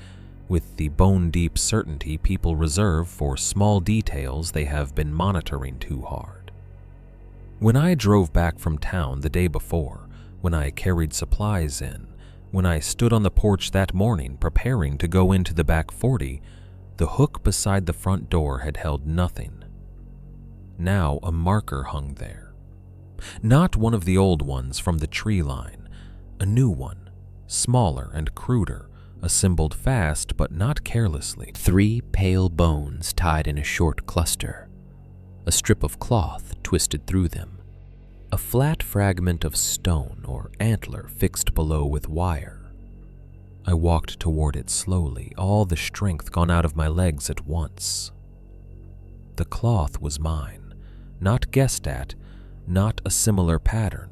S3: with the bone-deep certainty people reserve for small details they have been monitoring too hard. When I drove back from town the day before, when I carried supplies in, when I stood on the porch that morning preparing to go into the back 40, the hook beside the front door had held nothing. Now a marker hung there. Not one of the old ones from the tree line, a new one, smaller and cruder, assembled fast but not carelessly. 3 pale bones tied in a short cluster, a strip of cloth twisted through them, a flat fragment of stone or antler fixed below with wire.
S1: I walked toward it slowly, all the strength gone out of my legs at once. The cloth was mine, not guessed at, not a similar pattern.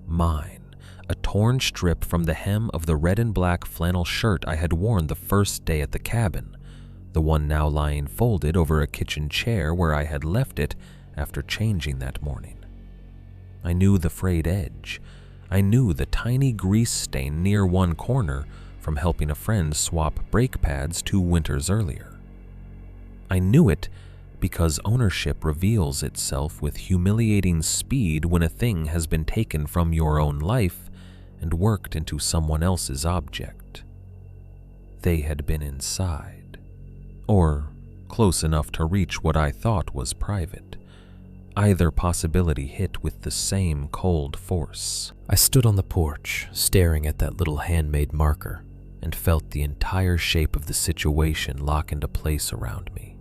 S1: Mine, a torn strip from the hem of the red and black flannel shirt I had worn the first day at the cabin, the one now lying folded over a kitchen chair where I had left it after changing that morning. I knew the frayed edge. I knew the tiny grease stain near one corner from helping a friend swap brake pads 2 winters earlier. I knew it because ownership reveals itself with humiliating speed when a thing has been taken from your own life and worked into someone else's object. They had been inside, or close enough to reach what I thought was private. Either possibility hit with the same cold force.
S3: I stood on the porch, staring at that little handmade marker, and felt the entire shape of the situation lock into place around me.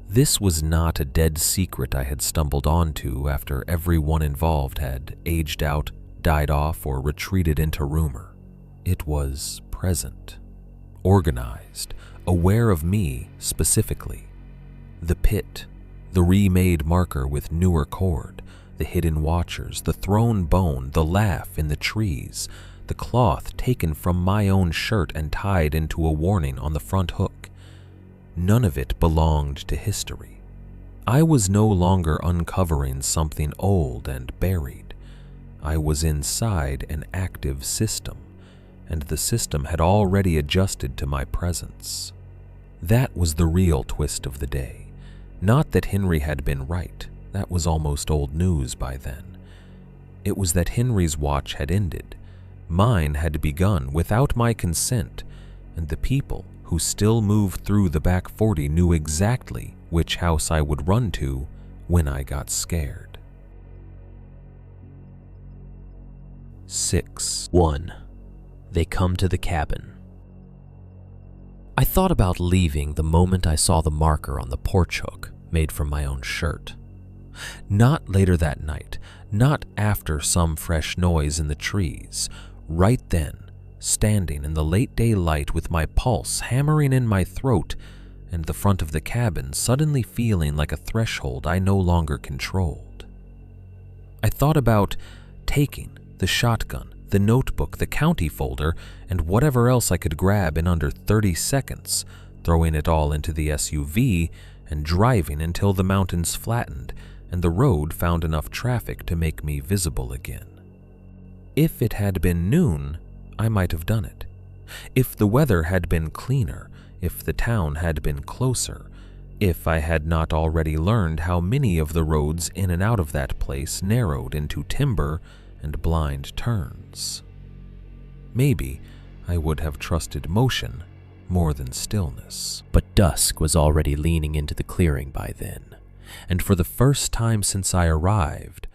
S3: This was not a dead secret I had stumbled onto after everyone involved had aged out, died off, or retreated into rumor. It was present, organized, aware of me specifically. The pit, the remade marker with newer cord, the hidden watchers, the thrown bone, the laugh in the trees, the cloth taken from my own shirt and tied into a warning on the front hook. None of it belonged to history. I was no longer uncovering something old and buried. I was inside an active system, and the system had already adjusted to my presence. That was the real twist of the day. Not that Henry had been right. That was almost old news by then. It was that Henry's watch had ended. Mine had begun without my consent, and the people who still moved through the back 40 knew exactly which house I would run to when I got scared. 6. 1. They come to the cabin. I thought about leaving the moment I saw the marker on the porch hook made from my own shirt. Not later that night, not after some fresh noise in the trees. Right then, standing in the late daylight with my pulse hammering in my throat and the front of the cabin suddenly feeling like a threshold I no longer controlled. I thought about taking the shotgun, the notebook, the county folder, and whatever else I could grab in under 30 seconds, throwing it all into the SUV and driving until the mountains flattened and the road found enough traffic to make me visible again. If it had been noon, I might have done it. If the weather had been cleaner, if the town had been closer, if I had not already learned how many of the roads in and out of that place narrowed into timber and blind turns. Maybe I would have trusted motion more than stillness. But dusk was already leaning into the clearing by then, and for the first time since I arrived,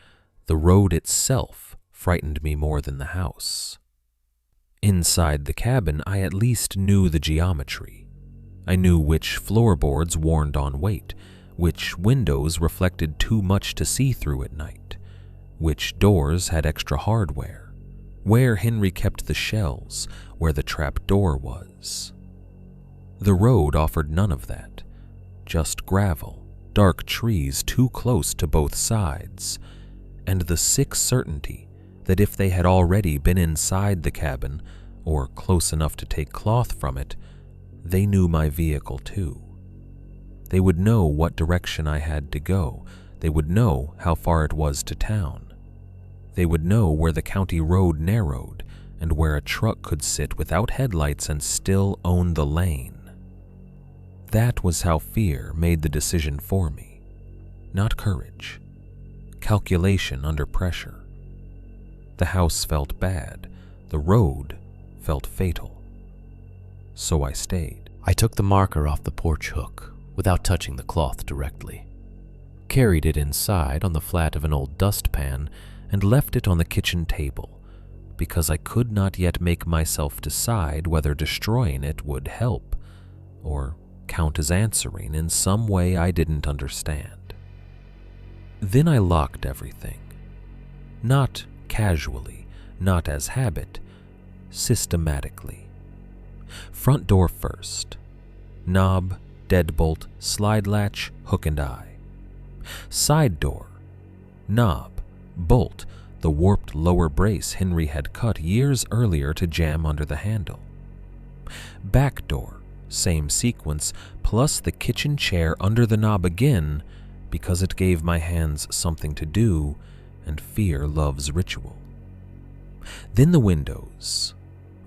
S3: the road itself frightened me more than the house. Inside the cabin, I at least knew the geometry. I knew which floorboards warned on weight, which windows reflected too much to see through at night, which doors had extra hardware, where Henry kept the shells, where the trap door was. The road offered none of that, just gravel, dark trees too close to both sides, and the sick certainty that if they had already been inside the cabin, or close enough to take cloth from it, they knew my vehicle too. They would know what direction I had to go. They would know how far it was to town. They would know where the county road narrowed and where a truck could sit without headlights and still own the lane. That was how fear made the decision for me, not courage. Calculation under pressure. The house felt bad. The road felt fatal. So I stayed. I took the marker off the porch hook without touching the cloth directly, carried it inside on the flat of an old dustpan, and left it on the kitchen table because I could not yet make myself decide whether destroying it would help or count as answering in some way I didn't understand. Then I locked everything. Not casually, not as habit, systematically. Front door first. Knob, deadbolt, slide latch, hook and eye.
S1: Side door, knob, bolt, the warped lower brace Henry had cut years earlier to jam under the handle. Back door, same sequence, plus the kitchen chair under the knob again because it gave my hands something to do and fear loves ritual. Then the windows.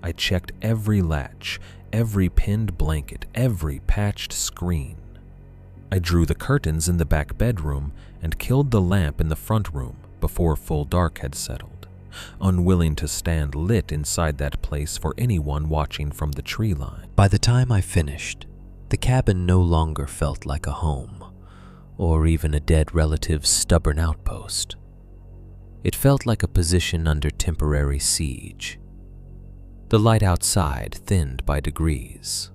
S1: I checked every latch, every pinned blanket, every patched screen. I drew the curtains in the back bedroom and killed the lamp in the front room before full dark had settled, unwilling to stand lit inside that place for anyone watching from the tree line.
S2: By the time I finished, the cabin no longer felt like a home, or even a dead relative's stubborn outpost. It felt like a position under temporary siege. The light outside thinned by degrees.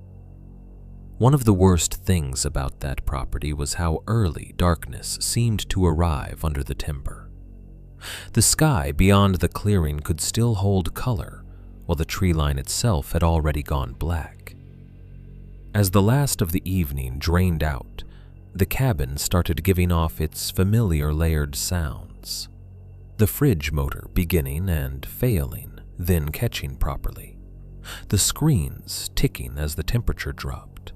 S2: One of the worst things about that property was how early darkness seemed to arrive under the timber. The sky beyond the clearing could still hold color, while the tree line itself had already gone black. As the last of the evening drained out, the cabin started giving off its familiar layered sounds. The fridge motor beginning and failing, then catching properly. The screens ticking as the temperature dropped.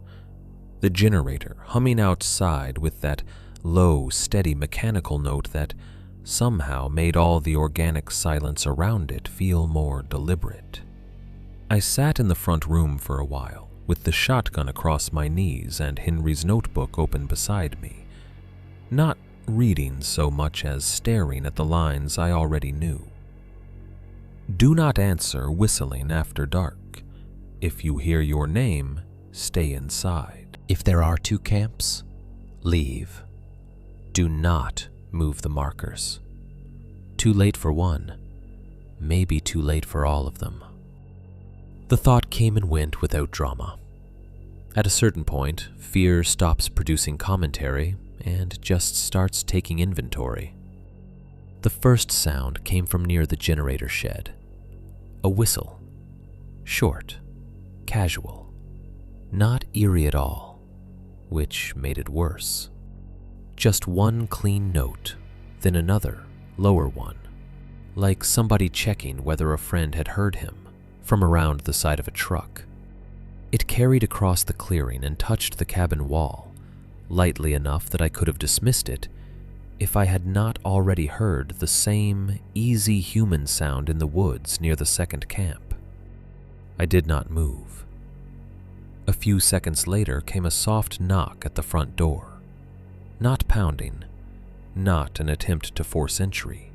S2: The generator humming outside with that low, steady mechanical note that somehow made all the organic silence around it feel more deliberate. I sat in the front room for a while, with the shotgun across my knees and Henry's notebook open beside me, not reading so much as staring at the lines I already knew. Do not answer whistling after dark. If you hear your name, stay inside. If there are 2 camps, leave. Do not move the markers. Too late for one, maybe too late for all of them. The thought came and went without drama. At a certain point, fear stops producing commentary and just starts taking inventory. The first sound came from near the generator shed. A whistle. Short, casual, not eerie at all, which made it worse. Just one clean note, then another, lower one, like somebody checking whether a friend had heard him from around the side of a truck. It carried across the clearing and touched the cabin wall, lightly enough that I could have dismissed it if I had not already heard the same easy human sound in the woods near the second camp. I did not move. A few seconds later came a soft knock at the front door. Not pounding, not an attempt to force entry.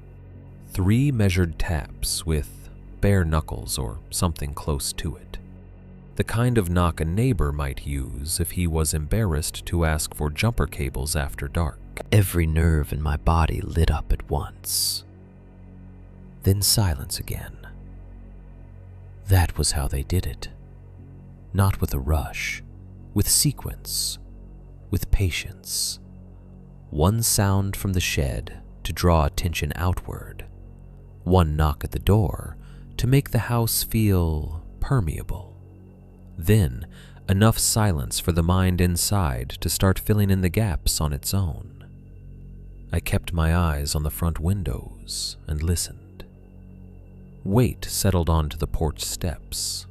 S2: 3 measured taps with bare knuckles or something close to it. The kind of knock a neighbor might use if he was embarrassed to ask for jumper cables after dark. Every nerve in my body lit up at once. Then silence again. That was how they did it. Not with a rush, with sequence, with patience. One sound from the shed to draw attention outward. One knock at the door to make the house feel permeable. Then, enough silence for the mind inside to start filling in the gaps on its own. I kept my eyes on the front windows and listened. Weight settled onto the porch steps.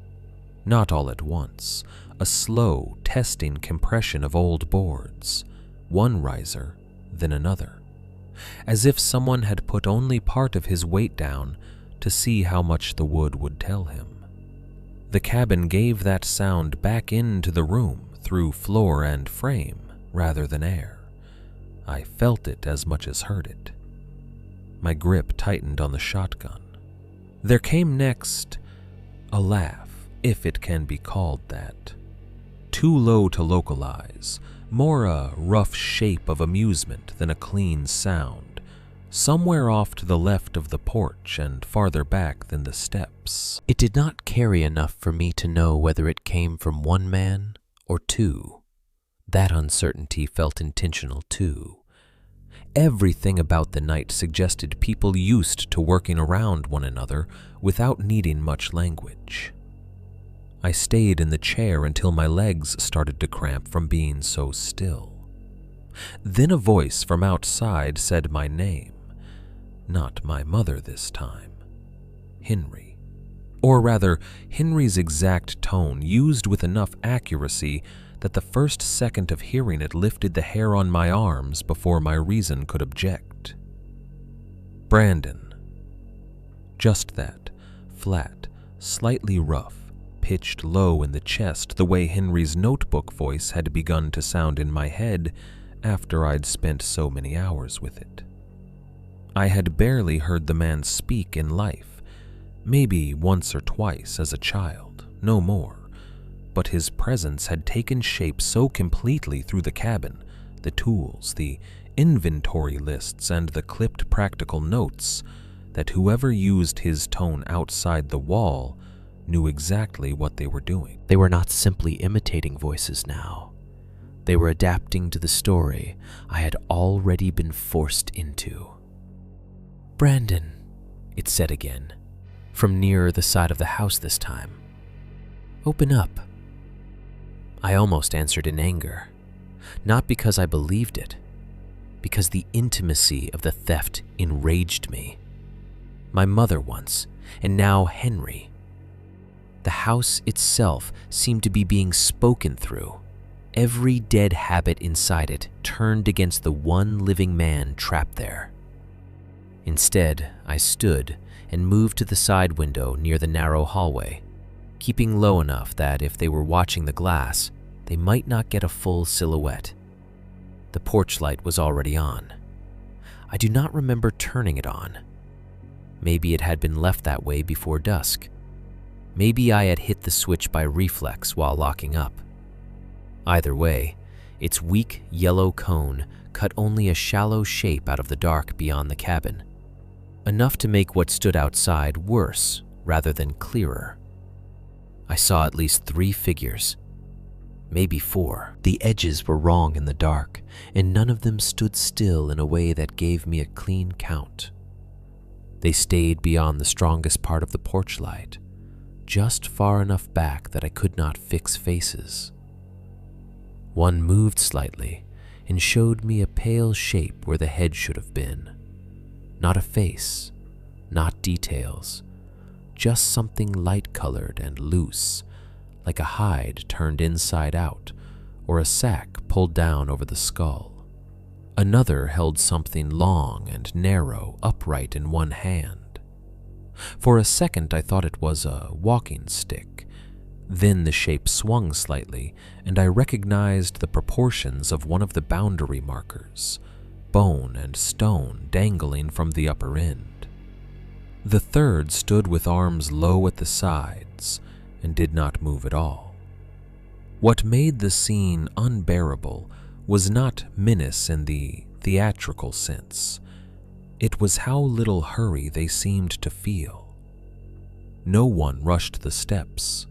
S2: Not all at once, a slow, testing compression of old boards, one riser, then another, as if someone had put only part of his weight down to see how much the wood would tell him. The cabin gave that sound back into the room through floor and frame rather than air. I felt it as much as heard it. My grip tightened on the shotgun. There came next a laugh, if it can be called that. Too low to localize, more a rough shape of amusement than a clean sound, somewhere off to the left of the porch and farther back than the steps. It did not carry enough for me to know whether it came from one man or 2. That uncertainty felt intentional too. Everything about the night suggested people used to working around one another without needing much language. I stayed in the chair until my legs started to cramp from being so still.
S1: Then a voice from outside said my name. Not my mother this time. Henry. Or rather, Henry's exact tone, used with enough accuracy that the first second of hearing it lifted the hair on my arms before my reason could object. Brandon. Just that, flat, slightly rough, pitched low in the chest the way Henry's notebook voice had begun to sound in my head after I'd spent so many hours with it. I had barely heard the man speak in life, maybe once or twice as a child, no more, but his presence had taken shape so completely through the cabin, the tools, the inventory lists, and the clipped practical notes, that whoever used his tone outside the wall knew exactly what they were doing.
S2: They were not simply imitating voices now. They were adapting to the story I had already been forced into. "Brandon," it said again, from nearer the side of the house this time. "Open up." I almost answered in anger, not because I believed it, because the intimacy of the theft enraged me. My mother once, and now Henry. The house itself seemed to be being spoken through. Every dead habit inside it turned against the one living man trapped there. Instead, I stood and moved to the side window near the narrow hallway, keeping low enough that if they were watching the glass, they might not get a full silhouette. The porch light was already on. I do not remember turning it on. Maybe it had been left that way before dusk. Maybe I had hit the switch by reflex while locking up. Either way, its weak yellow cone cut only a shallow shape out of the dark beyond the cabin, enough to make what stood outside worse rather than clearer. I saw at least 3 figures, maybe 4. The edges were wrong in the dark, and none of them stood still in a way that gave me a clean count. They stayed beyond the strongest part of the porch light, just far enough back that I could not fix faces. One moved slightly and showed me a pale shape where the head should have been. Not a face, not details, just something light-colored and loose, like a hide turned inside out or a sack pulled down over the skull. Another held something long and narrow upright in one hand. For a second I thought it was a walking stick. Then the shape swung slightly, and I recognized the proportions of one of the boundary markers, bone and stone dangling from the upper end. The third stood with arms low at the sides and did not move at all. What made the scene unbearable was not menace in the theatrical sense. It was how little hurry they seemed to feel. No one rushed the steps.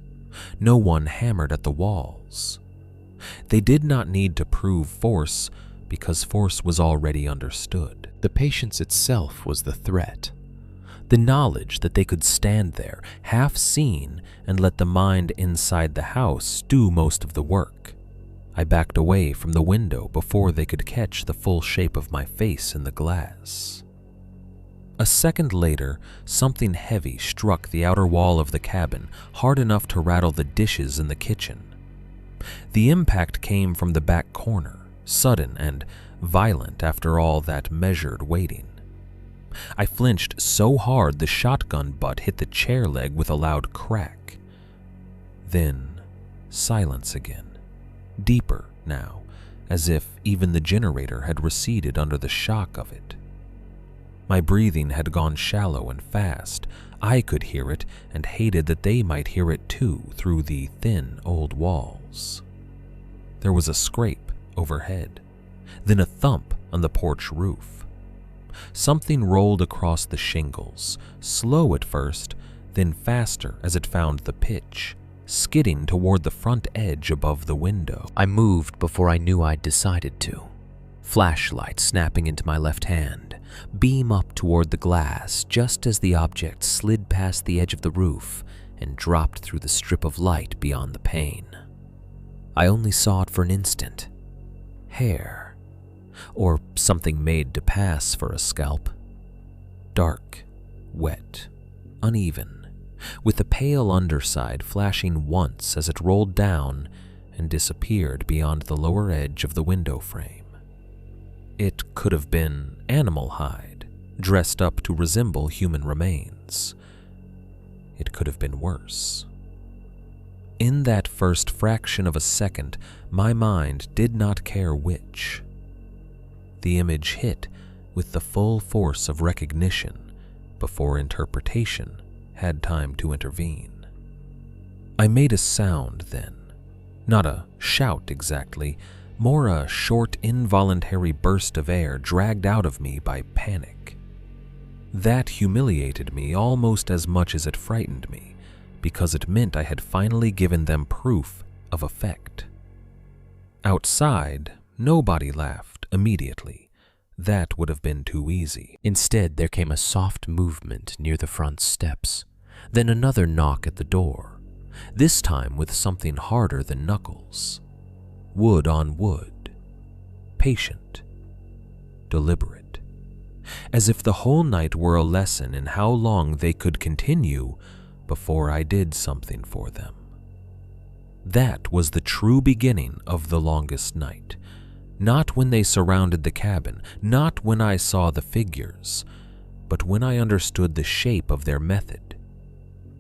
S2: No one hammered at the walls. They did not need to prove force because force was already understood. The patience itself was the threat. The knowledge that they could stand there, half seen, and let the mind inside the house do most of the work. I backed away from the window before they could catch the full shape of my face in the glass. A second later, something heavy struck the outer wall of the cabin, hard enough to rattle the dishes in the kitchen. The impact came from the back corner, sudden and violent after all that measured waiting. I flinched so hard the shotgun butt hit the chair leg with a loud crack. Then, silence again. Deeper now, as if even the generator had receded under the shock of it. My breathing had gone shallow and fast. I could hear it and hated that they might hear it too through the thin old walls. There was a scrape overhead, then a thump on the porch roof. Something rolled across the shingles, slow at first, then faster as it found the pitch, skidding toward the front edge above the window. I moved before I knew I'd decided to. Flashlight snapping into my left hand, beam up toward the glass just as the object slid past the edge of the roof and dropped through the strip of light beyond the pane. I only saw it for an instant. Hair,
S1: or something made to pass for a scalp. Dark, wet, uneven, with the pale underside flashing once as it rolled down and disappeared beyond the lower edge of the window frame. It could have been animal hide, dressed up to resemble human remains. It could have been worse. In that first fraction of a second, my mind did not care which. The image hit with the full force of recognition before interpretation had time to intervene. I made a sound then, not a shout exactly, more a short, involuntary burst of air dragged out of me by panic. That humiliated me almost as much as it frightened me, because it meant I had finally given them proof of effect. Outside, nobody laughed immediately. That would have been too easy.
S2: Instead, there came a soft movement near the front steps, then another knock at the door, this time with something harder than knuckles. Wood on wood, patient, deliberate, as if the whole night were a lesson in how long they could continue before I did something for them. That was the true beginning of the longest night, not when they surrounded the cabin, not when I saw the figures, but when I understood the shape of their method.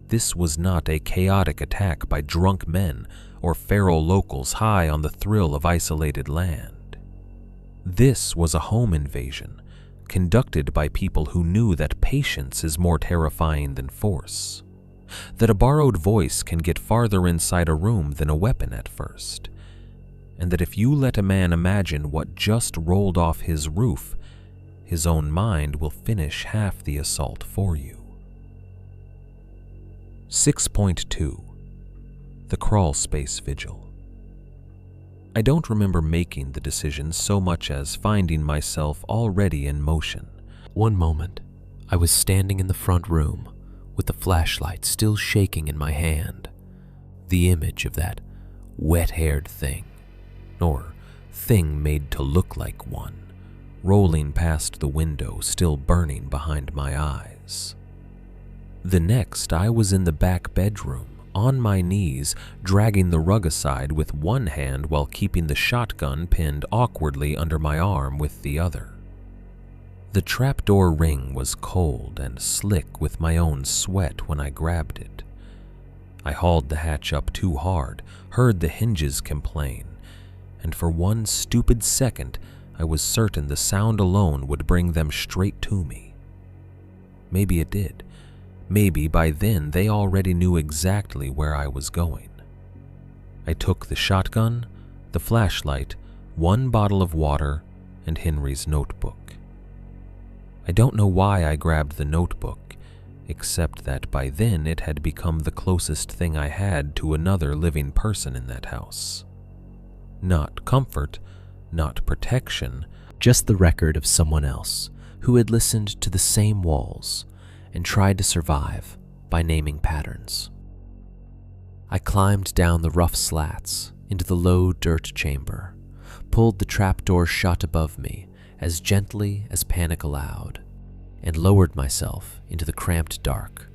S2: This was not a chaotic attack by drunk men or feral locals high on the thrill of isolated land. This was a home invasion, conducted by people who knew that patience is more terrifying than force, that a borrowed voice can get farther inside a room than a weapon at first, and that if you let a man imagine what just rolled off his roof, his own mind will finish half the assault for you. 6.2 The Crawl Space Vigil. I don't remember making the decision so much as finding myself already in motion. One moment, I was standing in the front room with the flashlight still shaking in my hand, the image of that wet-haired thing, or thing made to look like one, rolling past the window still burning behind my eyes. The next, I was in the back bedroom, on my knees, dragging the rug aside with one hand while keeping the shotgun pinned awkwardly under my arm with the other. The trapdoor ring was cold and slick with my own sweat when I grabbed it. I hauled the hatch up too hard, heard the hinges complain, and for one stupid second, I was certain the sound alone would bring them straight to me. Maybe it did. Maybe by then they already knew exactly where I was going. I took the shotgun, the flashlight, one bottle of water, and Henry's notebook. I don't know why I grabbed the notebook, except that by then it had become the closest thing I had to another living person in that house. Not comfort, not protection, just the record of someone else who had listened to the same walls and tried to survive by naming patterns. I climbed down the rough slats into the low dirt chamber, pulled the trapdoor shut above me as gently as panic allowed, and lowered myself into the cramped dark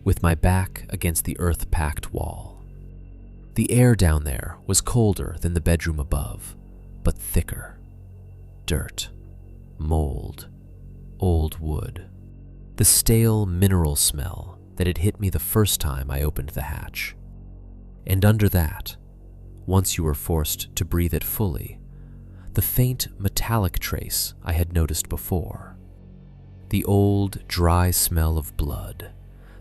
S2: with my back against the earth-packed wall. The air down there was colder than the bedroom above, but thicker. Dirt, mold, old wood. The stale mineral smell that had hit me the first time I opened the hatch. And under that, once you were forced to breathe it fully, the faint metallic trace I had noticed before. The old, dry smell of blood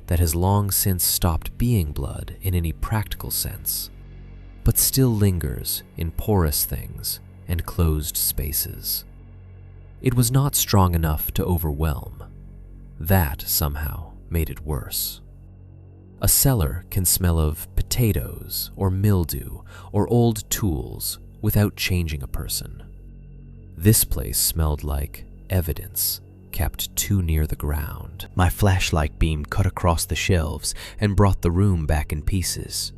S2: that has long since stopped being blood in any practical sense, but still lingers in porous things and closed spaces. It was not strong enough to overwhelm. That somehow made it worse. A cellar can smell of potatoes or mildew or old tools without changing a person. This place smelled like evidence kept too near the ground. My flashlight beam cut across the shelves and brought the room back in pieces.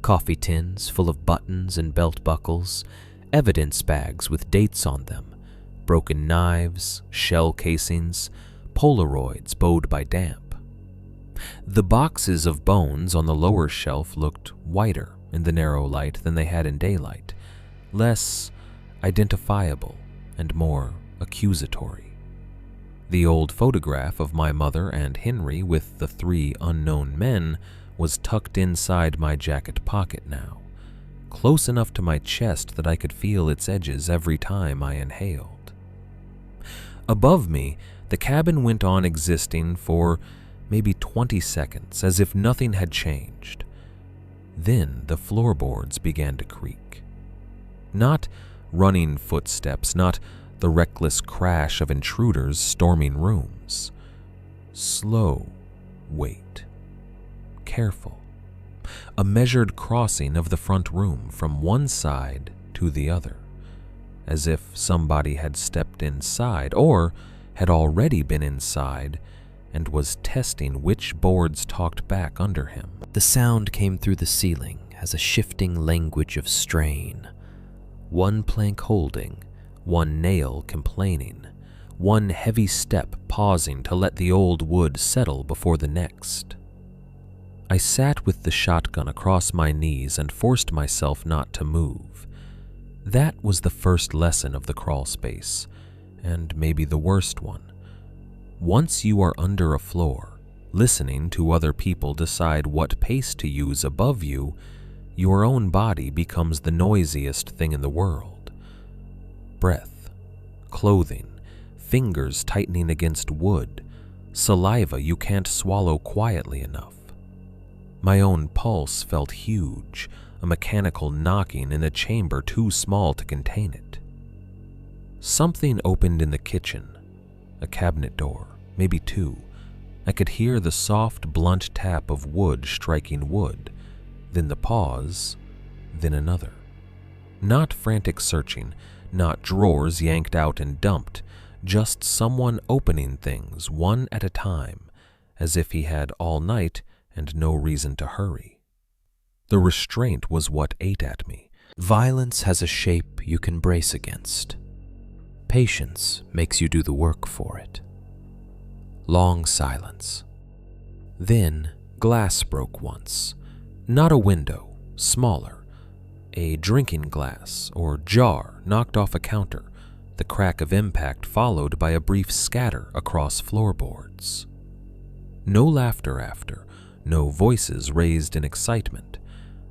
S2: Coffee tins full of buttons and belt buckles, evidence bags with dates on them,
S3: broken knives, shell casings, Polaroids bowed by damp. The boxes of bones on the lower shelf looked whiter in the narrow light than they had in daylight, less identifiable and more accusatory. The old photograph of my mother and Henry with the 3 unknown men was tucked inside my jacket pocket now, close enough to my chest that I could feel its edges every time I inhaled. Above me, the cabin went on existing for maybe 20 seconds, as if nothing had changed. Then the floorboards began to creak. Not running footsteps, not the reckless crash of intruders storming rooms. Slow wait. Careful. A measured crossing of the front room from one side to the other, as if somebody had stepped inside or had already been inside and was testing which boards talked back under him.
S2: The sound came through the ceiling as a shifting language of strain. One plank holding, one nail complaining, one heavy step pausing to let the old wood settle before the next. I sat with the shotgun across my knees and forced myself not to move. That was the first lesson of the crawl space, and maybe the worst one. Once you are under a floor, listening to other people decide what pace to use above you, your own body becomes the noisiest thing in the world. Breath, clothing, fingers tightening against wood, saliva you can't swallow quietly enough. My own pulse felt huge, a mechanical knocking in a chamber too small to contain it. Something opened in the kitchen, a cabinet door, maybe 2. I could hear the soft, blunt tap of wood striking wood, then the pause, then another. Not frantic searching, not drawers yanked out and dumped, just someone opening things one at a time, as if he had all night and no reason to hurry. The restraint was what ate at me. Violence has a shape you can brace against. Patience makes you do the work for it. Long silence. Then glass broke once. Not a window, smaller. A drinking glass or jar knocked off a counter, the crack of impact followed by a brief scatter across floorboards. No laughter after, no voices raised in excitement,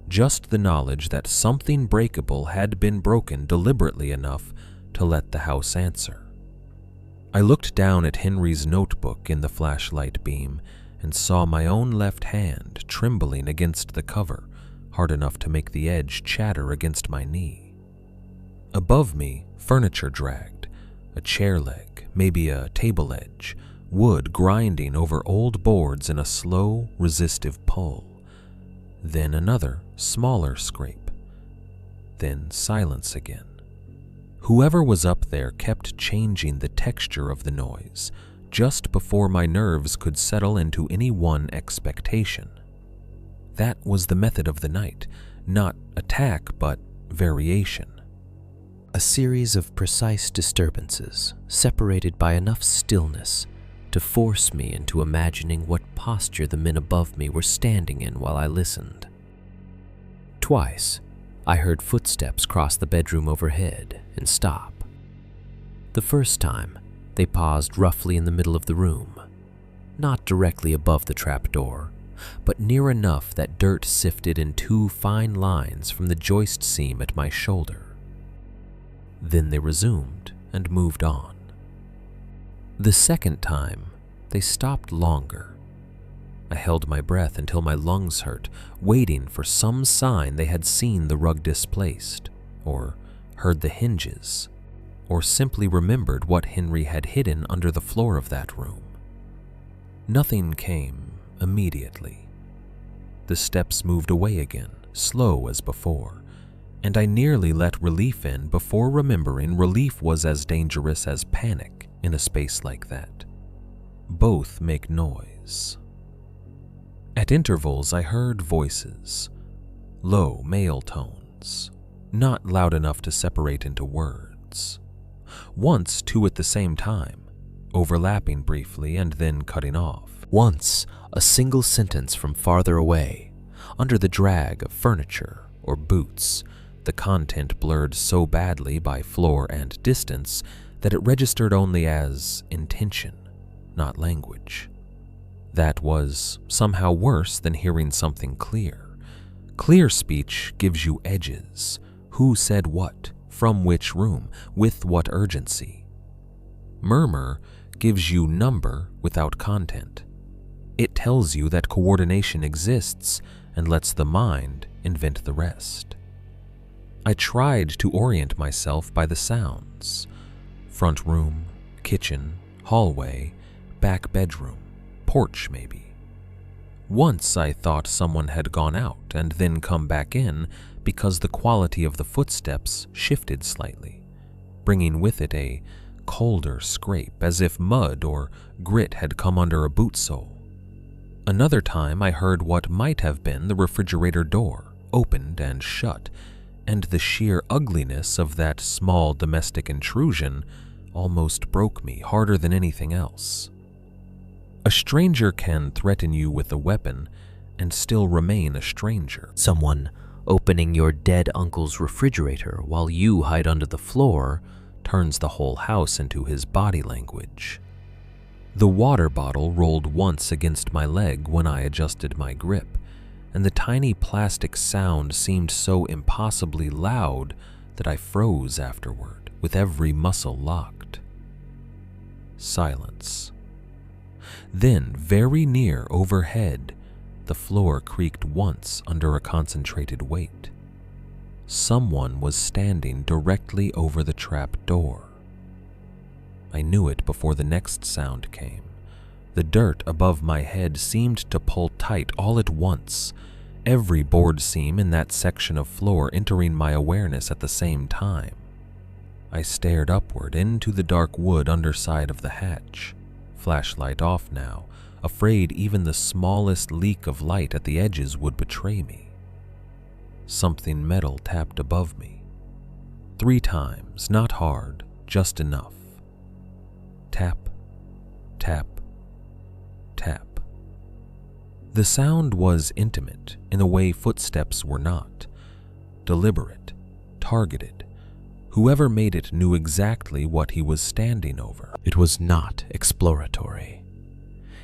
S2: just the knowledge that something breakable had been broken deliberately enough to let the house answer. I looked down at Henry's notebook in the flashlight beam and saw my own left hand trembling against the cover, hard enough to make the edge chatter against my knee. Above me, furniture dragged, a chair leg, maybe a table edge, wood grinding over old boards in a slow, resistive pull. Then another, smaller scrape. Then silence again. Whoever was up there kept changing the texture of the noise, just before my nerves could settle into any one expectation. That was the method of the night, not attack, but variation. A series of precise disturbances, separated by enough stillness to force me into imagining what posture the men above me were standing in while I listened. Twice, I heard footsteps cross the bedroom overhead and stop. The first time, they paused roughly in the middle of the room, not directly above the trapdoor, but near enough that dirt sifted in 2 fine lines from the joist seam at my shoulder. Then they resumed and moved on. The second time, they stopped longer. I held my breath until my lungs hurt, waiting for some sign they had seen the rug displaced, or heard the hinges, or simply remembered what Henry had hidden under the floor of that room. Nothing came immediately. The steps moved away again, slow as before, and I nearly let relief in before remembering relief was as dangerous as panic in a space like that. Both make noise. At intervals, I heard voices, low male tones, not loud enough to separate into words.
S1: once two at the same time, overlapping briefly and then cutting off.
S2: Once, a single sentence from farther away, under the drag of furniture or boots, the content blurred so badly by floor and distance that it registered only as intention, not language. That was somehow worse than hearing something clear. Clear speech gives you edges. Who said what, from which room, with what urgency. Murmur gives you number without content. It tells you that coordination exists and lets the mind invent the rest. I tried to orient myself by the sounds. Front room, kitchen, hallway, back bedroom, porch maybe. Once I thought someone had gone out and then come back in because the quality of the footsteps shifted slightly, bringing with it a colder scrape as if mud or grit had come under a boot sole. Another time I heard what might have been the refrigerator door opened and shut, and the sheer ugliness of that small domestic intrusion almost broke me harder than anything else. A stranger can threaten you with a weapon and still remain a stranger. Someone opening your dead uncle's refrigerator while you hide under the floor turns the whole house into his body language. The water bottle rolled once against my leg when I adjusted my grip, and the tiny plastic sound seemed so impossibly loud that I froze afterward, with every muscle locked. Silence. Then, very near overhead, the floor creaked once under a concentrated weight. Someone was standing directly over the trap door. I knew it before the next sound came. The dirt above my head seemed to pull tight all at once, every board seam in that section of floor entering my awareness at the same time. I stared upward into the dark wood underside of the hatch, flashlight off now, afraid even the smallest leak of light at the edges would betray me. Something metal tapped above me. 3 times, not hard, just enough. Tap, tap, tap. The sound was intimate in a way footsteps were not. Deliberate, targeted. Whoever made it knew exactly what he was standing over. It was not exploratory.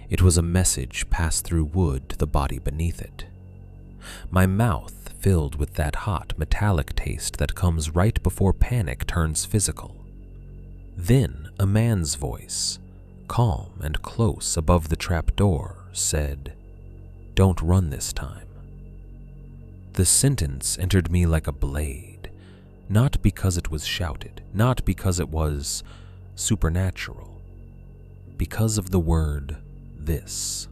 S2: It was a message passed through wood to the body beneath it. My mouth filled with that hot, metallic taste that comes right before panic turns physical. Then a man's voice, calm and close above the trapdoor, said, "Don't run this time." The sentence entered me like a blade, not because it was shouted, not because it was supernatural, because of the word this.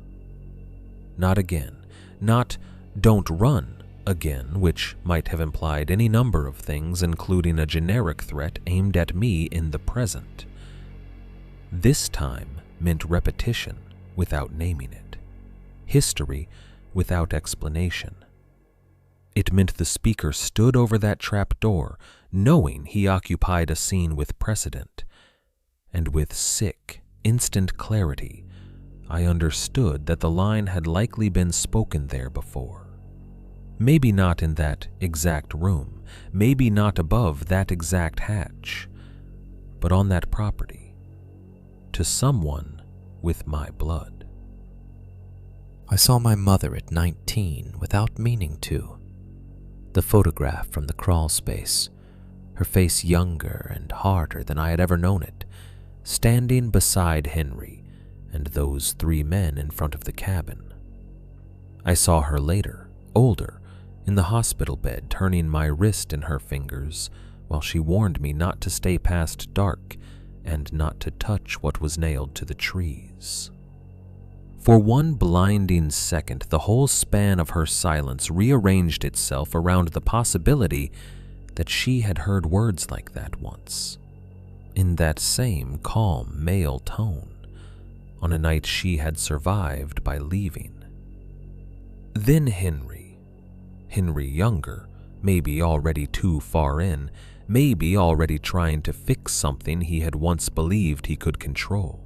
S2: Not again, not "don't run" again, which might have implied any number of things, including a generic threat aimed at me in the present. This time meant repetition without naming it, history without explanation. It meant the speaker stood over that trap door, knowing he occupied a scene with precedent, and with sick, instant clarity, I understood that the line had likely been spoken there before. Maybe not in that exact room, maybe not above that exact hatch, but on that property, to someone with my blood. I saw my mother at 19 without meaning to. The photograph from the crawl space, her face younger and harder than I had ever known it, standing beside Henry and those 3 men in front of the cabin. I saw her later, older, in the hospital bed, turning my wrist in her fingers while she warned me not to stay past dark and not to touch what was nailed to the trees. For one blinding second, the whole span of her silence rearranged itself around the possibility that she had heard words like that once, in that same calm male tone, on a night she had survived by leaving. Then Henry younger,
S1: maybe already too far in, maybe already trying to fix something he had once believed he could control.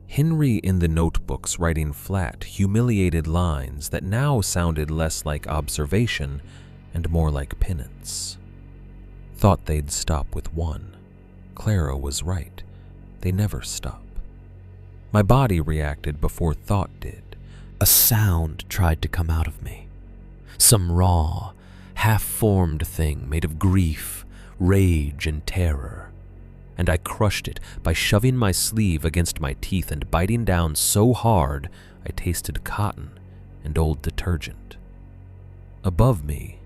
S1: Henry in the notebooks writing flat, humiliated lines that now sounded less like observation and more like penance. Thought they'd stop with one. Clara was right. They never stop. My body reacted before thought did.
S2: A sound tried to come out of me. Some raw, half-formed thing made of grief, rage, and terror. And I crushed it by shoving my sleeve against my teeth and biting down so hard I tasted cotton and old detergent. Above me,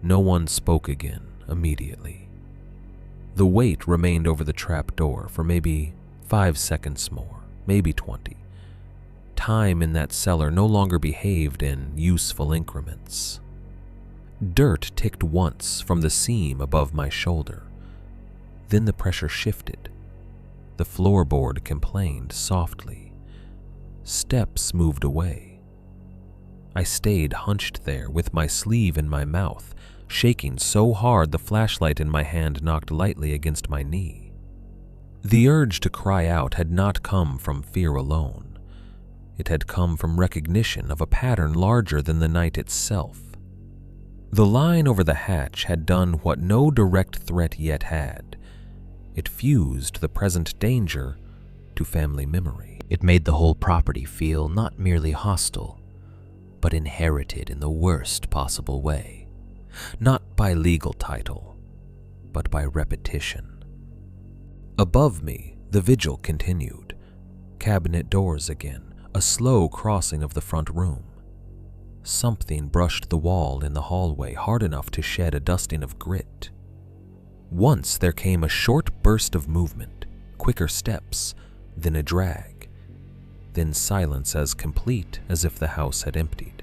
S2: no one spoke again immediately. The weight remained over the trap door for maybe 5 seconds more, maybe 20. Time in that cellar no longer behaved in useful increments. Dirt ticked once from the seam above my shoulder. Then the pressure shifted. The floorboard complained softly. Steps moved away. I stayed hunched there with my sleeve in my mouth, shaking so hard the flashlight in my hand knocked lightly against my knee. The urge to cry out had not come from fear alone. It had come from recognition of a pattern larger than the night itself. The line over the hatch had done what no direct threat yet had. It fused the present danger to family memory. It made the whole property feel not merely hostile, but inherited in the worst possible way. Not by legal title, but by repetition. Above me, the vigil continued. Cabinet doors again, a slow crossing of the front room. Something brushed the wall in the hallway hard enough to shed a dusting of grit. Once there came a short burst of movement, quicker steps, then a drag, then silence as complete as if the house had emptied.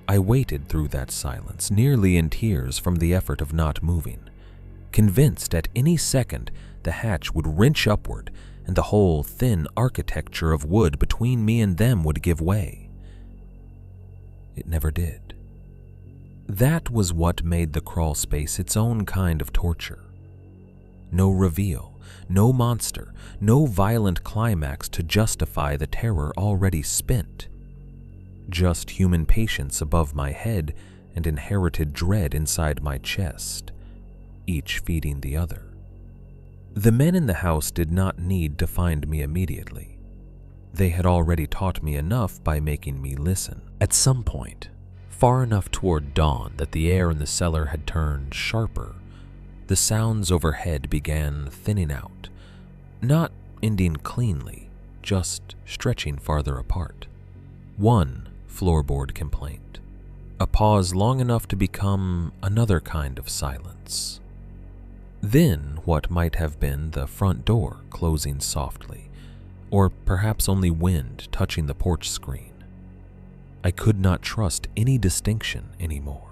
S2: I waited through that silence, nearly in tears from the effort of not moving, convinced at any second the hatch would wrench upward and the whole thin architecture of wood between me and them would give way. It never did. That was what made the crawl space its own kind of torture. No reveal, no monster, no violent climax to justify the terror already spent. Just human patience above my head and inherited dread inside my chest, each feeding the other. The men in the house did not need to find me immediately. They had already taught me enough by making me listen. At some point, far enough toward dawn that the air in the cellar had turned sharper, the sounds overhead began thinning out, not ending cleanly, just stretching farther apart. One floorboard complaint, a pause long enough to become another kind of silence. Then what might have been the front door closing softly, or perhaps only wind touching the porch screen. I could not trust any distinction anymore.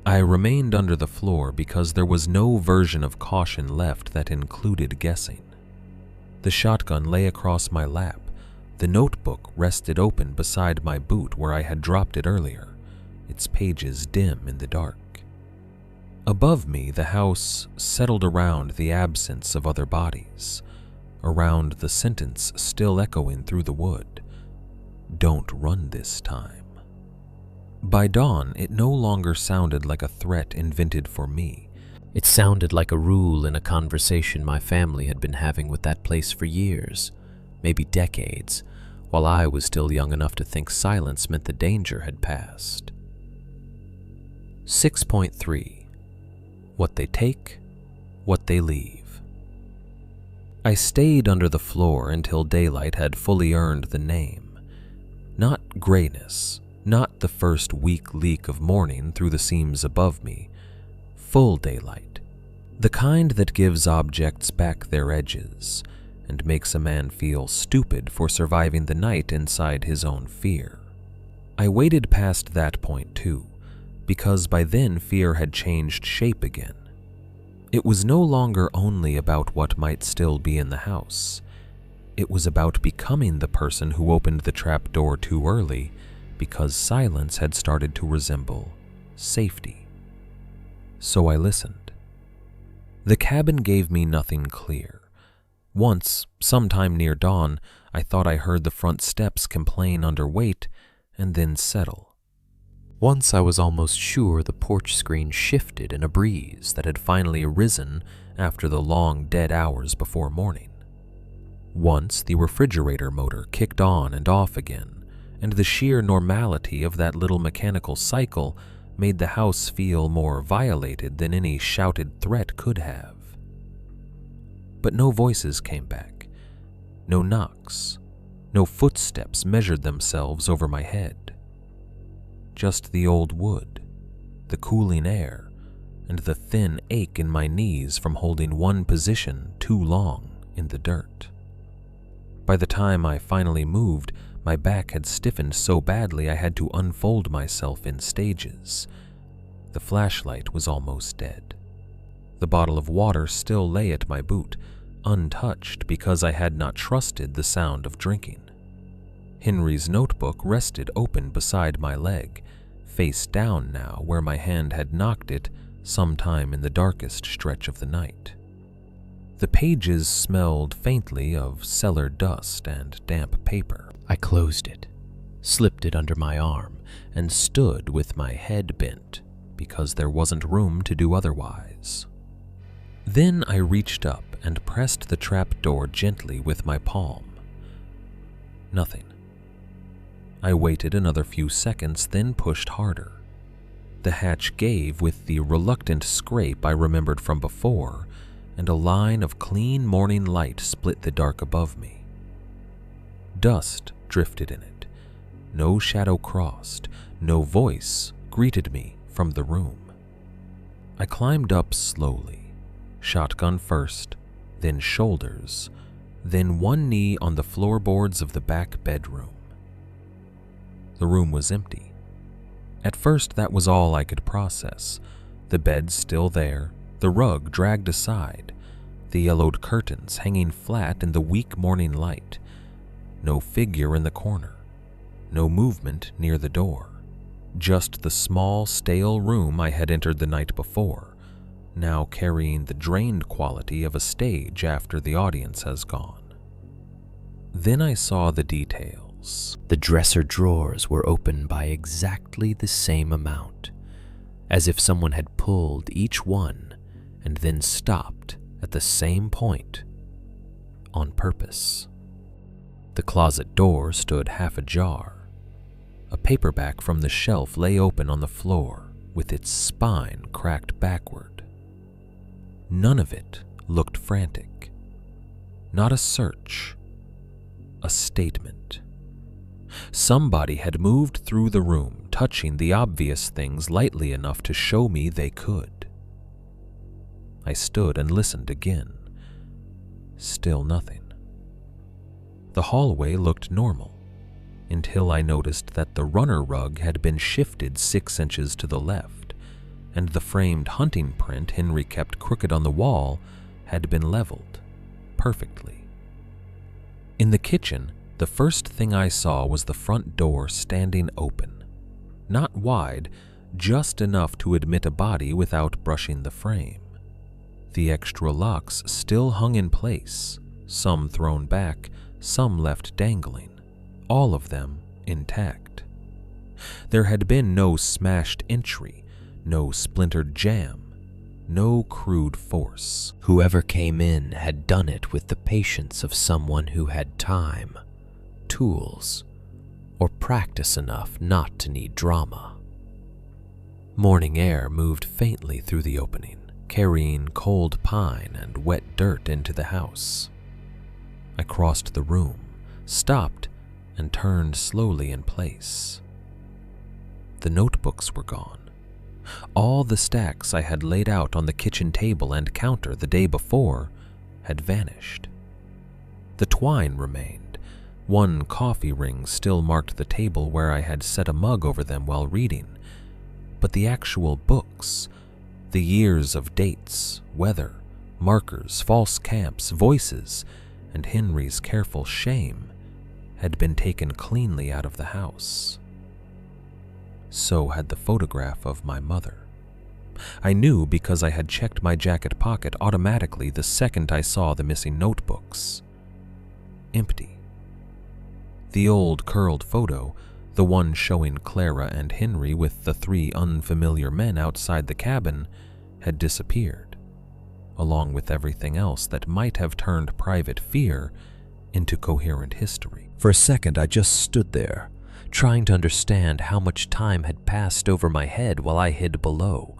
S2: I remained under the floor because there was no version of caution left that included guessing. The shotgun lay across my lap. The notebook rested open beside my boot where I had dropped it earlier, its pages dim in the dark. Above me, the house settled around the absence of other bodies, around the sentence still echoing through the wood. Don't run this time. By dawn, it no longer sounded like a threat invented for me. It sounded like a rule in a conversation my family had been having with that place for years, maybe decades, while I was still young enough to think silence meant the danger had passed. 6.3. What they take, what they leave. I stayed under the floor until daylight had fully earned the name. Not grayness, not the first weak leak of morning through the seams above me. Full daylight, the kind that gives objects back their edges and makes a man feel stupid for surviving the night inside his own fear. I waited past that point too, because by then fear had changed shape again. It was no longer only about what might still be in the house. It was about becoming the person who opened the trap door too early because silence had started to resemble safety.
S1: So I listened. The cabin gave me nothing clear. Once, sometime near dawn, I thought I heard the front steps complain under weight and then settle. Once I was almost sure the porch screen shifted in a breeze that had finally arisen after the long dead hours before morning. Once the refrigerator motor kicked on and off again, and the sheer normality of that little mechanical cycle made the house feel more violated than any shouted threat could have. But no voices came back, no knocks, no footsteps measured themselves over my head. Just the old wood, the cooling air, and the thin ache in my knees from holding one position too long in the dirt. By the time I finally moved, my back had stiffened so badly I had to unfold myself in stages. The flashlight was almost dead. The bottle of water still lay at my boot, untouched because I had not trusted the sound of drinking. Henry's notebook rested open beside my leg, face down now where my hand had knocked it sometime in the darkest stretch of the night. The pages smelled faintly of cellar dust and damp paper. I closed it, slipped it under my arm, and stood with my head bent because there wasn't room to do otherwise. Then I reached up and pressed the trap door gently with my palm. Nothing. I waited another few seconds, then pushed harder. The hatch gave with the reluctant scrape I remembered from before, and a line of clean morning light split the dark above me. Dust drifted in it. No shadow crossed, no voice greeted me from the room. I climbed up slowly, shotgun first, then shoulders, then one knee on the floorboards of the back bedroom. The room was empty. At first, that was all I could process. The bed still there, the rug dragged aside, the yellowed curtains hanging flat in the weak morning light. No figure in the corner, no movement near the door. Just the small, stale room I had entered the night before, now carrying the drained quality of a stage after the audience has gone. Then I saw the details. The dresser drawers were open by exactly the same amount, as if someone had pulled each one and then stopped at the same point on purpose. The closet door stood half ajar. A paperback from the shelf lay open on the floor with its spine cracked backward. None of it looked frantic. Not a search, a statement. Somebody had moved through the room, touching the obvious things lightly enough to show me they could. I stood and listened again. Still nothing. The hallway looked normal, until I noticed that the runner rug had been shifted 6 inches to the left, and the framed hunting print Henry kept crooked on the wall had been leveled perfectly. In the kitchen, the first thing I saw was the front door standing open. Not wide, just enough to admit a body without brushing the frame. The extra locks still hung in place, some thrown back, some left dangling, all of them intact. There had been no smashed entry, no splintered jamb, no crude force. Whoever came in had done it with the patience of someone who had time, tools, or practice enough not to need drama. Morning air moved faintly through the opening, carrying cold pine and wet dirt into the house. I crossed the room, stopped, and turned slowly in place. The notebooks were gone. All the stacks I had laid out on the kitchen table and counter the day before had vanished. The twine remained. One coffee ring still marked the table where I had set a mug over them while reading, but the actual books, the years of dates, weather, markers, false camps, voices, and Henry's careful shame had been taken cleanly out of the house. So had the photograph of my mother. I knew because I had checked my jacket pocket automatically the second I saw the missing notebooks. Empty. The old curled photo, the one showing Clara and Henry with the 3 unfamiliar men outside the cabin, had disappeared, along with everything else that might have turned private fear into coherent history.
S3: For a second, I just stood there, trying to understand how much time had passed over my head while I hid below,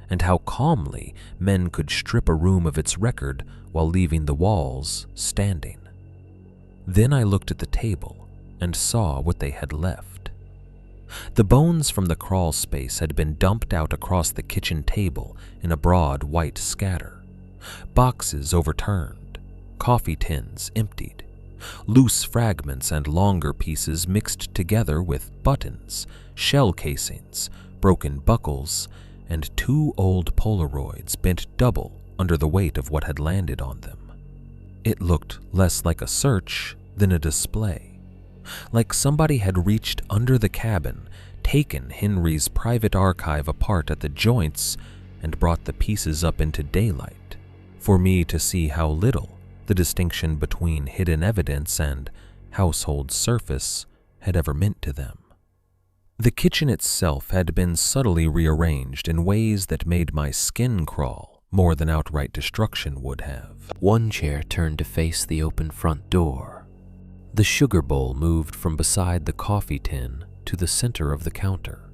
S3: and how calmly men could strip a room of its record while leaving the walls standing. Then I looked at the table and saw what they had left. The bones from the crawl space had been dumped out across the kitchen table in a broad white scatter. Boxes overturned, coffee tins emptied, loose fragments and longer pieces mixed together with buttons, shell casings, broken buckles, and 2 old Polaroids bent double under the weight of what had landed on them. It looked less like a search than a display, like somebody had reached under the cabin, taken Henry's private archive apart at the joints, and brought the pieces up into daylight for me to see how little the distinction between hidden evidence and household surface had ever meant to them. The kitchen itself had been subtly rearranged in ways that made my skin crawl more than outright destruction would have. One chair turned to face the open front door. The sugar bowl moved from beside the coffee tin to the center of the counter.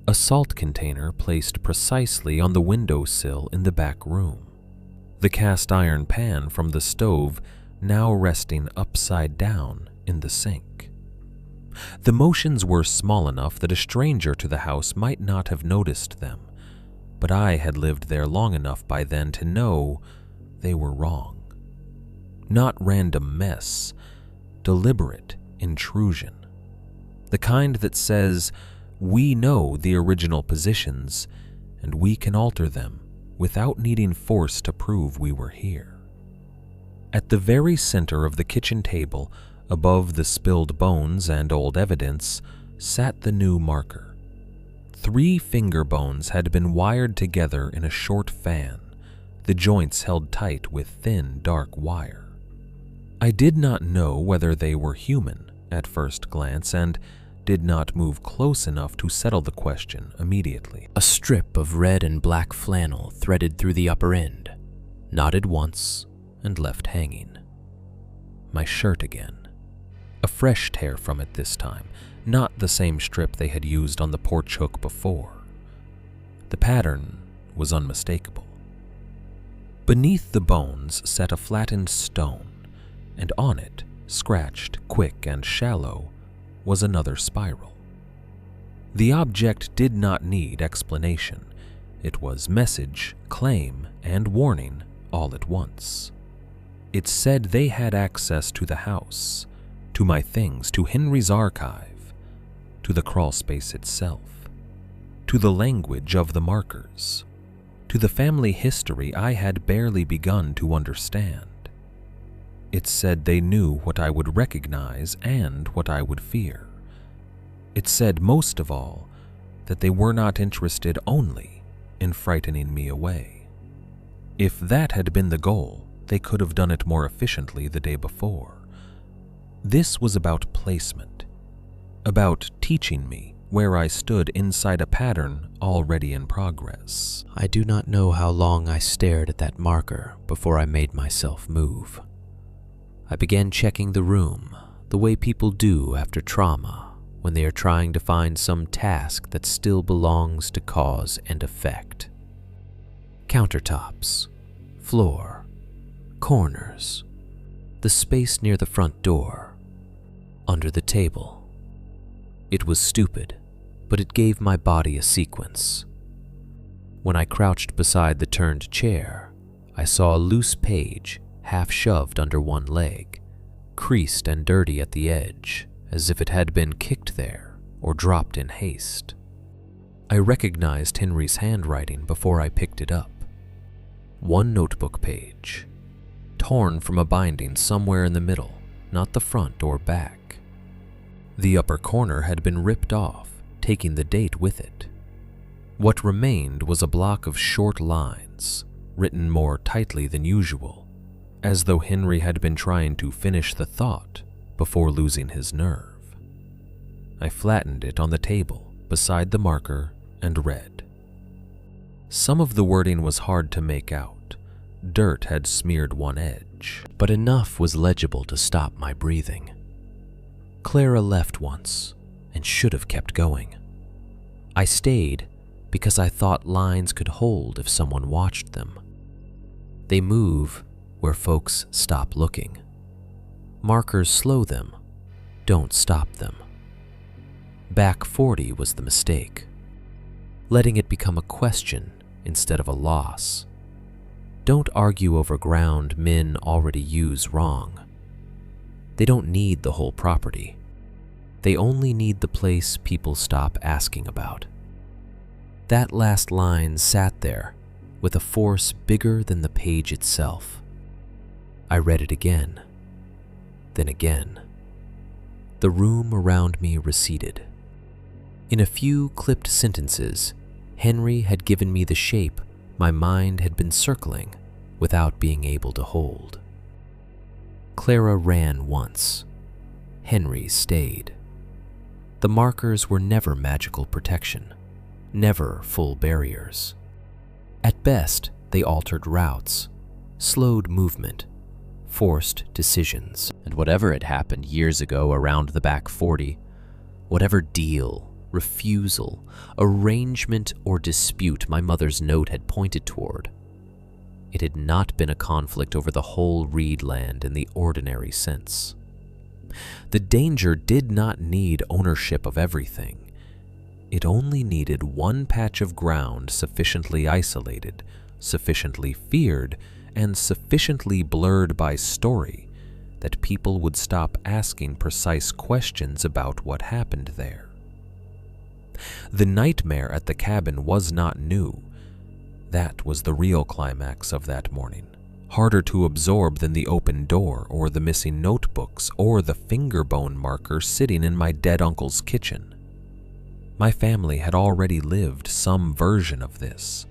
S3: A salt container placed precisely on the windowsill in the back room. The cast iron pan from the stove now resting upside down in the sink. The motions were small enough that a stranger to the house might not have noticed them, but I had lived there long enough by then to know they were wrong. Not random mess, deliberate intrusion. The kind that says, we know the original positions and we can alter them without needing force to prove we were here. At the very center of the kitchen table, above the spilled bones and old evidence, sat the new marker. 3 finger bones had been wired together in a short fan, the joints held tight with thin, dark wire. I did not know whether they were human at first glance and did not move close enough to settle the question immediately.
S2: A strip of red and black flannel threaded through the upper end, knotted once and left hanging.
S1: My shirt again. A fresh tear from it this time, not the same strip they had used on the porch hook before. The pattern was unmistakable. Beneath the bones sat a flattened stone, and on it, scratched, quick and shallow, was another spiral. The object did not need explanation. It was message, claim, and warning all at once. It said they had access to the house, to my things, to Henry's archive, to the crawlspace itself, to the language of the markers, to the family history I had barely begun to understand. It said they knew what I would recognize and what I would fear. It said, most of all, that they were not interested only in frightening me away. If that had been the goal, they could have done it more efficiently the day before. This was about placement, about teaching me where I stood inside a pattern already in progress.
S2: I do not know how long I stared at that marker before I made myself move. I began checking the room the way people do after trauma when they are trying to find some task that still belongs to cause and effect. Countertops, floor, corners, the space near the front door, under the table. It was stupid, but it gave my body a sequence. When I crouched beside the turned chair, I saw a loose page half shoved under one leg, creased and dirty at the edge, as if it had been kicked there or dropped in haste. I recognized Henry's handwriting before I picked it up. One notebook page, torn from a binding somewhere in the middle, not the front or back. The upper corner had been ripped off, taking the date with it.
S1: What remained was a block of short lines, written more tightly than usual, as though Henry had been trying to finish the thought before losing his nerve. I flattened it on the table beside the marker and read. Some of the wording was hard to make out. Dirt had smeared one edge, but enough was legible to stop my breathing. Clara left once and should have kept going. I stayed because I thought lines could hold if someone watched them. They move where folks stop looking. Markers slow them, don't stop them. Back 40 was the mistake, letting it become a question instead of a loss. Don't argue over ground men already use wrong. They don't need the whole property. They only need the place people stop asking about. That last line sat there with a force bigger than the page itself. I read it again, then again. The room around me receded. In a few clipped sentences, Henry had given me the shape my mind had been circling without being able to hold. Clara ran once. Henry stayed. The markers were never magical protection, never full barriers. At best, they altered routes, slowed movement, forced decisions. And whatever had happened years ago around the back 40, whatever deal, refusal, arrangement, or dispute my mother's note had pointed toward, it had not been a conflict over the whole reed land in the ordinary sense. The danger did not need ownership of everything. It only needed one patch of ground sufficiently isolated, sufficiently feared, and sufficiently blurred by story that people would stop asking precise questions about what happened there. The nightmare at the cabin was not new. That was the real climax of that morning, harder to absorb than the open door or the missing notebooks or the finger bone marker sitting in my dead uncle's kitchen. My family had already lived some version of this.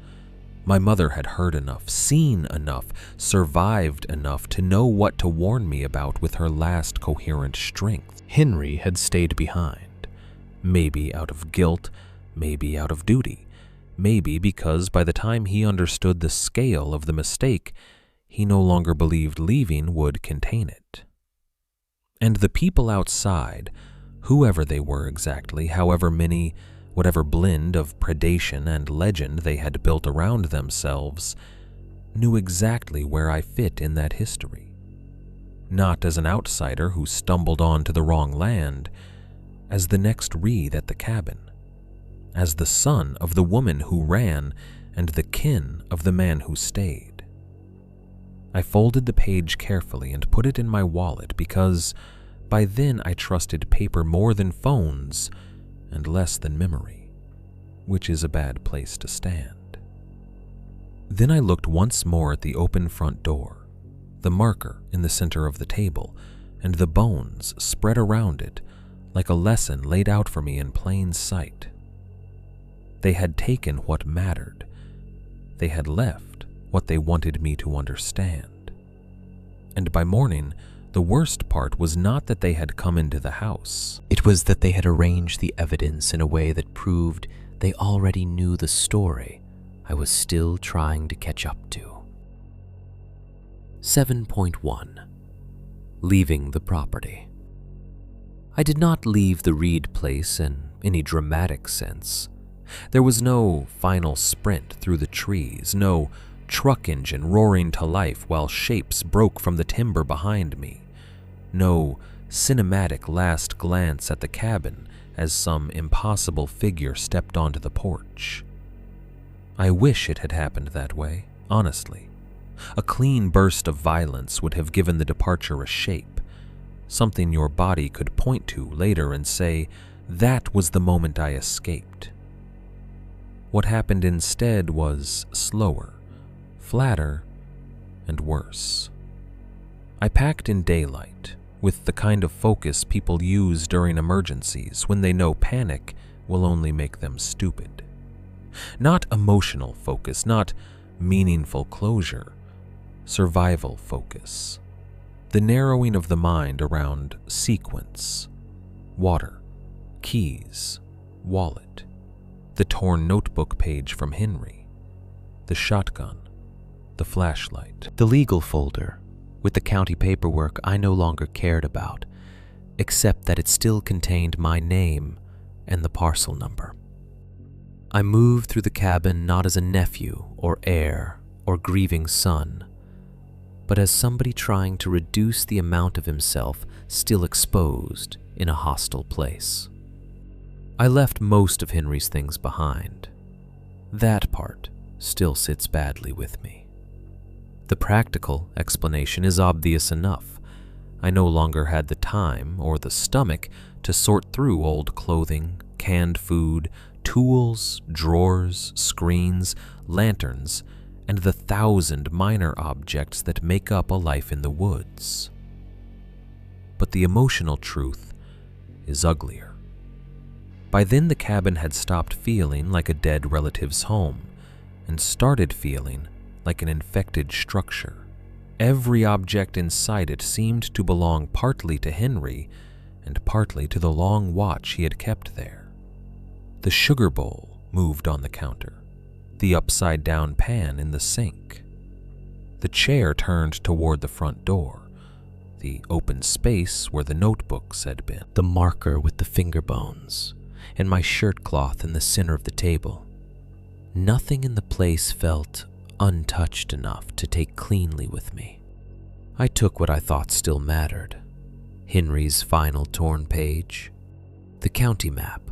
S1: My mother had heard enough, seen enough, survived enough to know what to warn me about with her last coherent strength. Henry had stayed behind, maybe out of guilt, maybe out of duty, maybe because by the time he understood the scale of the mistake, he no longer believed leaving would contain it. And the people outside, whoever they were exactly, however many, whatever blend of predation and legend they had built around themselves, knew exactly where I fit in that history. Not as an outsider who stumbled onto the wrong land, as the next Reed at the cabin, as the son of the woman who ran and the kin of the man who stayed. I folded the page carefully and put it in my wallet because by then I trusted paper more than phones and less than memory, which is a bad place to stand. Then I looked once more at the open front door, the marker in the center of the table, and the bones spread around it like a lesson laid out for me in plain sight. They had taken what mattered. They had left what they wanted me to understand. And by morning, the worst part was not that they had come into the house. It was that they had arranged the evidence in a way that proved they already knew the story I was still trying to catch up to. 7.1. Leaving the property. I did not leave the Reed place in any dramatic sense. There was no final sprint through the trees, no truck engine roaring to life while shapes broke from the timber behind me, no cinematic last glance at the cabin as some impossible figure stepped onto the porch. I wish it had happened that way, honestly. A clean burst of violence would have given the departure a shape, something your body could point to later and say, that was the moment I escaped. What happened instead was slower, flatter, and worse. I packed in daylight, with the kind of focus people use during emergencies when they know panic will only make them stupid. Not emotional focus, not meaningful closure. Survival focus. The narrowing of the mind around sequence. Water, keys, wallet, the torn notebook page from Henry, the shotgun, the flashlight.
S2: The legal folder with the county paperwork I no longer cared about, except that it still contained my name and the parcel number. I moved through the cabin not as a nephew or heir or grieving son, but as somebody trying to reduce the amount of himself still exposed in a hostile place. I left most of Henry's things behind. That part still sits badly with me. The practical explanation is obvious enough. I no longer had the time or the stomach to sort through old clothing, canned food, tools, drawers, screens, lanterns, and the 1,000 minor objects that make up a life in the woods. But the emotional truth is uglier. By then the cabin had stopped feeling like a dead relative's home and started feeling like an infected structure. Every object inside it seemed to belong partly to Henry and partly to the long watch he had kept there. The sugar bowl moved on the counter, the upside-down pan in the sink. The chair turned toward the front door, the open space where the notebooks had been. The marker with the finger bones, and my shirt cloth in the center of the table. Nothing in the place felt untouched enough to take cleanly with me. I took what I thought still mattered. Henry's final torn page, the county map,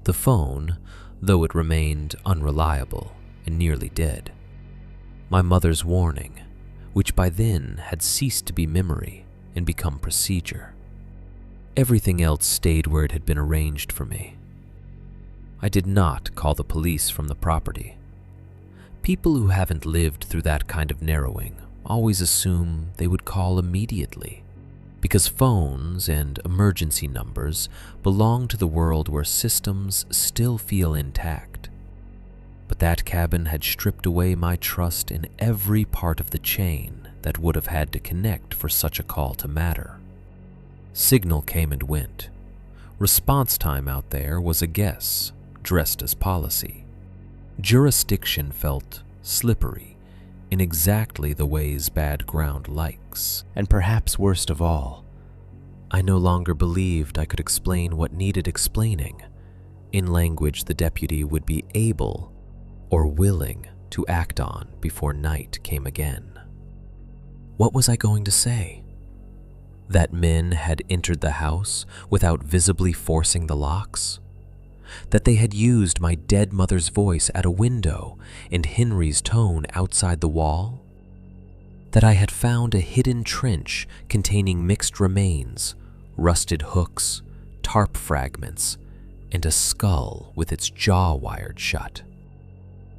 S2: the phone, though it remained unreliable and nearly dead, my mother's warning, which by then had ceased to be memory and become procedure. Everything else stayed where it had been arranged for me. I did not call the police from the property. People who haven't lived through that kind of narrowing always assume they would call immediately, because phones and emergency numbers belong to the world where systems still feel intact. But that cabin had stripped away my trust in every part of the chain that would have had to connect for such a call to matter. Signal came and went. Response time out there was a guess, dressed as policy. Jurisdiction felt slippery in exactly the ways bad ground likes. And perhaps worst of all, I no longer believed I could explain what needed explaining in language the deputy would be able or willing to act on before night came again. What was I going to say? That men had entered the house without visibly forcing the locks? That they had used my dead mother's voice at a window and Henry's tone outside the wall? That I had found a hidden trench containing mixed remains, rusted hooks, tarp fragments, and a skull with its jaw wired shut?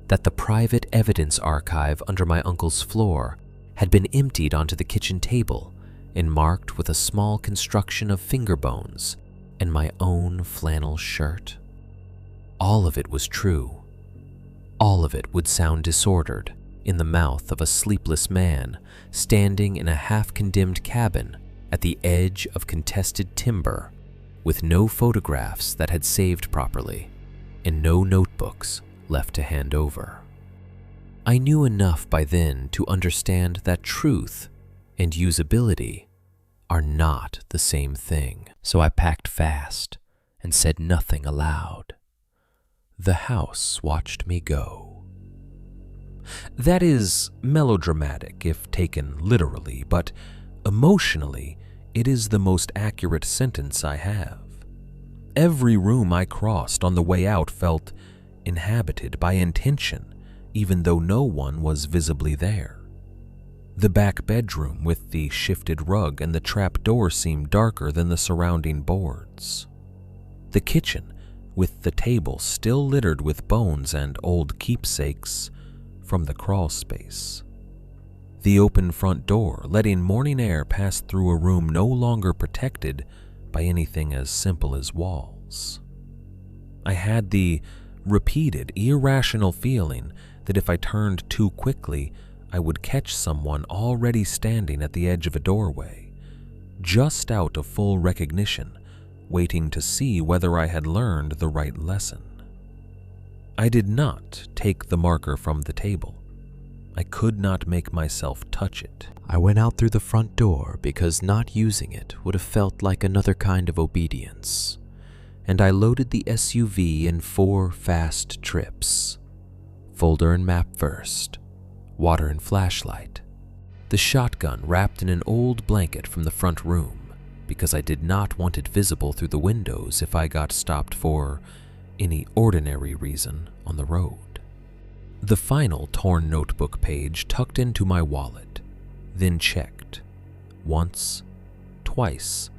S2: That the private evidence archive under my uncle's floor had been emptied onto the kitchen table and marked with a small construction of finger bones and my own flannel shirt? All of it was true. All of it would sound disordered in the mouth of a sleepless man standing in a half-condemned cabin at the edge of contested timber with no photographs that had saved properly and no notebooks left to hand over. I knew enough by then to understand that truth and usability are not the same thing, so I packed fast and said nothing aloud. The house watched me go. That is melodramatic if taken literally, but emotionally, it is the most accurate sentence I have. Every room I crossed on the way out felt inhabited by intention, even though no one was visibly there. The back bedroom with the shifted rug and the trap door seemed darker than the surrounding boards. The kitchen, with the table still littered with bones and old keepsakes from the crawl space. The open front door letting morning air pass through a room no longer protected by anything as simple as walls. I had the
S1: repeated, irrational feeling that if I turned too quickly, I would catch someone already standing at the edge of a doorway, just out of full recognition, waiting to see whether I had learned the right lesson. I did not take the marker from the table. I could not make myself touch it.
S3: I went out through the front door because not using it would have felt like another kind of obedience, and I loaded the SUV in 4 fast trips. Folder and map first, water and flashlight, the shotgun wrapped in an old blanket from the front room because I did not want it visible through the windows if I got stopped for any ordinary reason on the road. The final torn notebook page tucked into my wallet, then checked. Once, twice,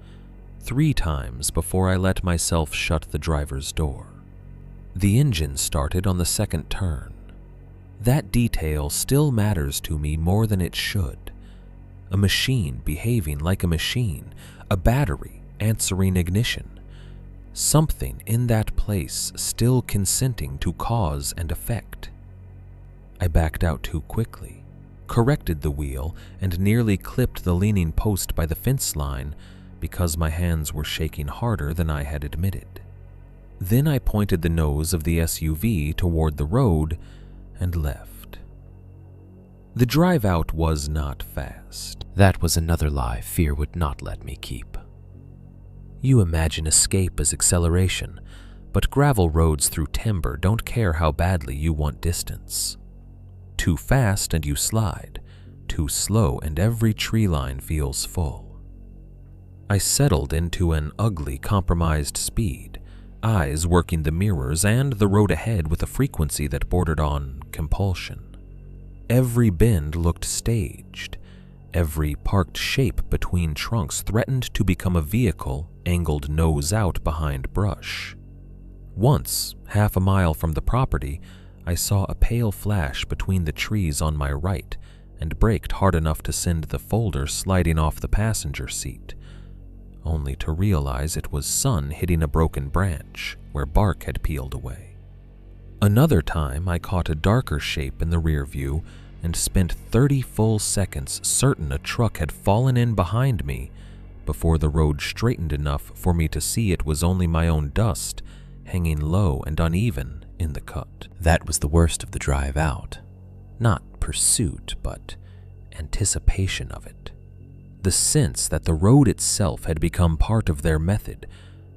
S3: 3 times before I let myself shut the driver's door. The engine started on the second turn. That detail still matters to me more than it should. A machine behaving like a machine, a battery answering ignition. Something in that place still consenting to cause and effect. I backed out too quickly, corrected the wheel, and nearly clipped the leaning post by the fence line because my hands were shaking harder than I had admitted. Then I pointed the nose of the SUV toward the road and left. The drive out was not fast. That was another lie fear would not let me keep.
S1: You imagine escape as acceleration, but gravel roads through timber don't care how badly you want distance. Too fast and you slide, too slow and every tree line feels full. I settled into an ugly, compromised speed, eyes working the mirrors and the road ahead with a frequency that bordered on compulsion. Every bend looked staged. Every parked shape between trunks threatened to become a vehicle angled nose out behind brush. Once, half a mile from the property, I saw a pale flash between the trees on my right and braked hard enough to send the folder sliding off the passenger seat, only to realize it was sun hitting a broken branch where bark had peeled away. Another time, I caught a darker shape in the rear view and spent 30 full seconds certain a truck had fallen in behind me before the road straightened enough for me to see it was only my own dust hanging low and uneven in the cut.
S3: That was the worst of the drive out. Not pursuit, but anticipation of it. The sense that the road itself had become part of their method.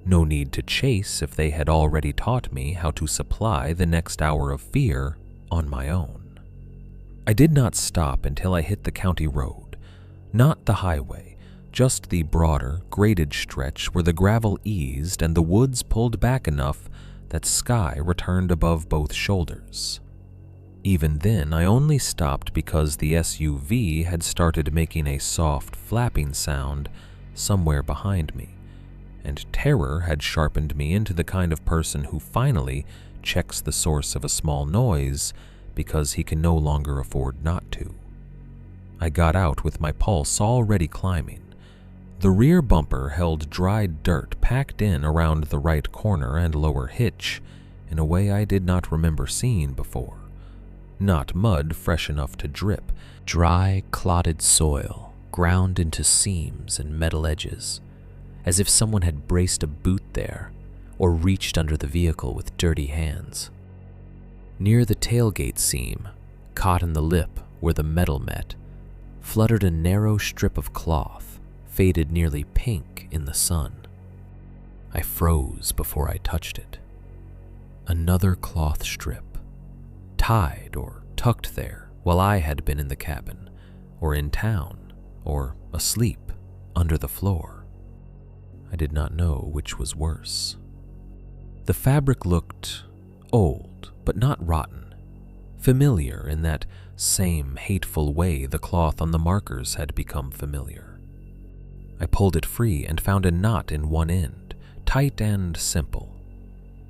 S3: No need to chase if they had already taught me how to supply the next hour of fear on my own. I did not stop until I hit the county road, not the highway, just the broader, graded stretch where the gravel eased and the woods pulled back enough that sky returned above both shoulders. Even then, I only stopped because the SUV had started making a soft flapping sound somewhere behind me, and terror had sharpened me into the kind of person who finally checks the source of a small noise because he can no longer afford not to. I got out with my pulse already climbing. The rear bumper held dried dirt packed in around the right corner and lower hitch in a way I did not remember seeing before. Not mud fresh enough to drip, dry, clotted soil ground into seams and metal edges, as if someone had braced a boot there or reached under the vehicle with dirty hands. Near the tailgate seam, caught in the lip where the metal met, fluttered a narrow strip of cloth, faded nearly pink in the sun. I froze before I touched it. Another cloth strip, tied or tucked there while I had been in the cabin, or in town, or asleep under the floor. I did not know which was worse. The fabric looked old, but not rotten, familiar in that same hateful way the cloth on the markers had become familiar. I pulled it free and found a knot in one end, tight and simple.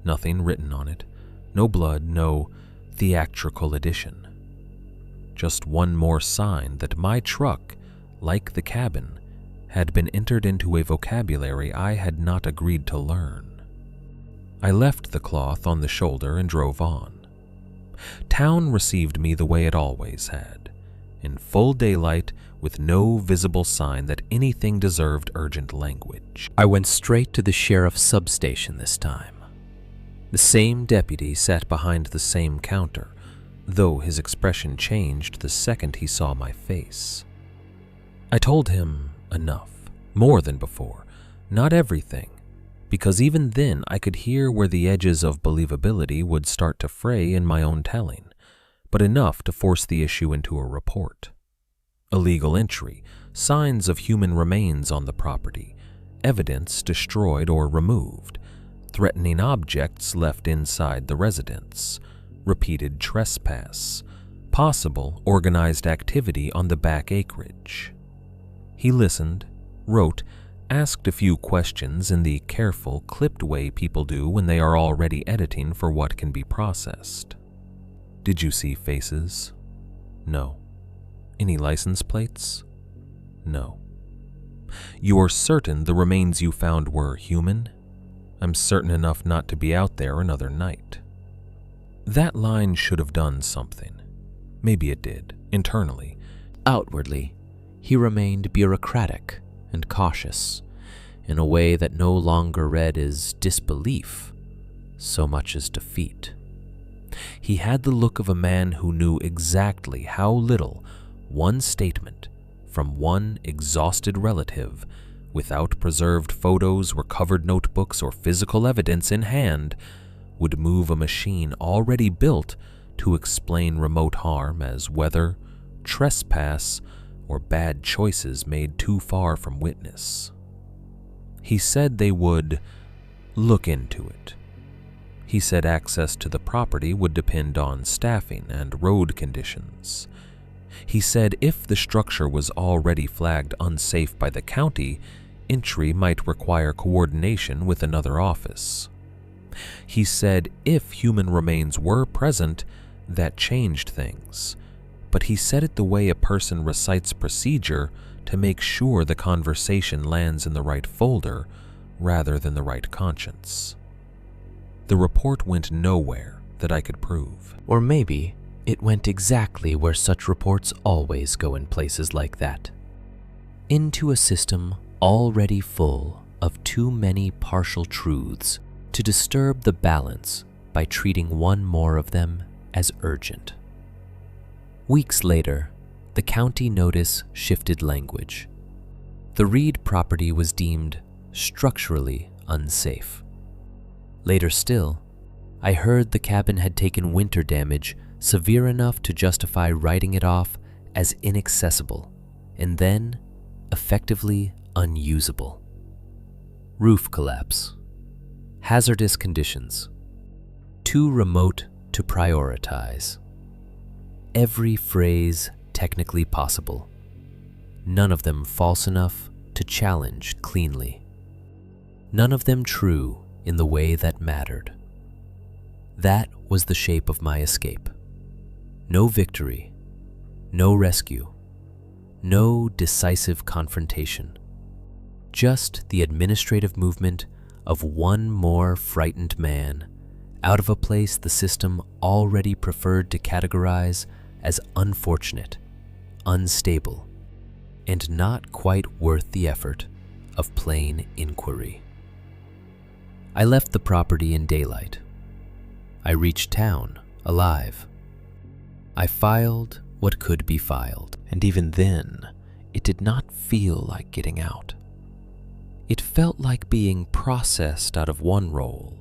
S3: Nothing written on it, no blood, no theatrical addition. Just one more sign that my truck, like the cabin, had been entered into a vocabulary I had not agreed to learn.
S1: I left the cloth on the shoulder and drove on. Town received me the way it always had, in full daylight with no visible sign that anything deserved urgent language.
S2: I went straight to the sheriff's substation this time.
S1: The same deputy sat behind the same counter, though his expression changed the second he saw my face. I told him enough, more than before, not everything, because even then I could hear where the edges of believability would start to fray in my own telling, but enough to force the issue into a report. Illegal entry, signs of human remains on the property, evidence destroyed or removed, threatening objects left inside the residence, repeated trespass, possible organized activity on the back acreage. He listened, wrote, asked a few questions in the careful, clipped way people do when they are already editing for what can be processed. Did you see faces? No. Any license plates? No. You are certain the remains you found were human? I'm certain enough not to be out there another night. That line should have done something. Maybe it did, internally.
S2: Outwardly, he remained bureaucratic and cautious, in a way that no longer read as disbelief so much as defeat. He had the look of a man who knew exactly how little one statement from one exhausted relative, without preserved photos, recovered notebooks, or physical evidence in hand, would move a machine already built to explain remote harm as weather, trespass, or bad choices made too far from witness. He said they would look into it. He said access to the property would depend on staffing and road conditions. He said if the structure was already flagged unsafe by the county, entry might require coordination with another office. He said if human remains were present, that changed things, but he said it the way a person recites procedure to make sure the conversation lands in the right folder rather than the right conscience. The report went nowhere that I could prove. Or maybe it went exactly where such reports always go in places like that. Into a system already full of too many partial truths to disturb the balance by treating one more of them as urgent. Weeks later, the county notice shifted language. The Reed property was deemed structurally unsafe. Later still, I heard the cabin had taken winter damage severe enough to justify writing it off as inaccessible and then effectively unusable. Roof collapse. Hazardous conditions. Too remote to prioritize. Every phrase technically possible. None of them false enough to challenge cleanly. None of them true in the way that mattered. That was the shape of my escape. No victory, no rescue, no decisive confrontation. Just the administrative movement of one more frightened man out of a place the system already preferred to categorize as unfortunate, unstable, and not quite worth the effort of plain inquiry. I left the property in daylight. I reached town alive. I filed what could be filed, and even then, it did not feel like getting out. It felt like being processed out of one role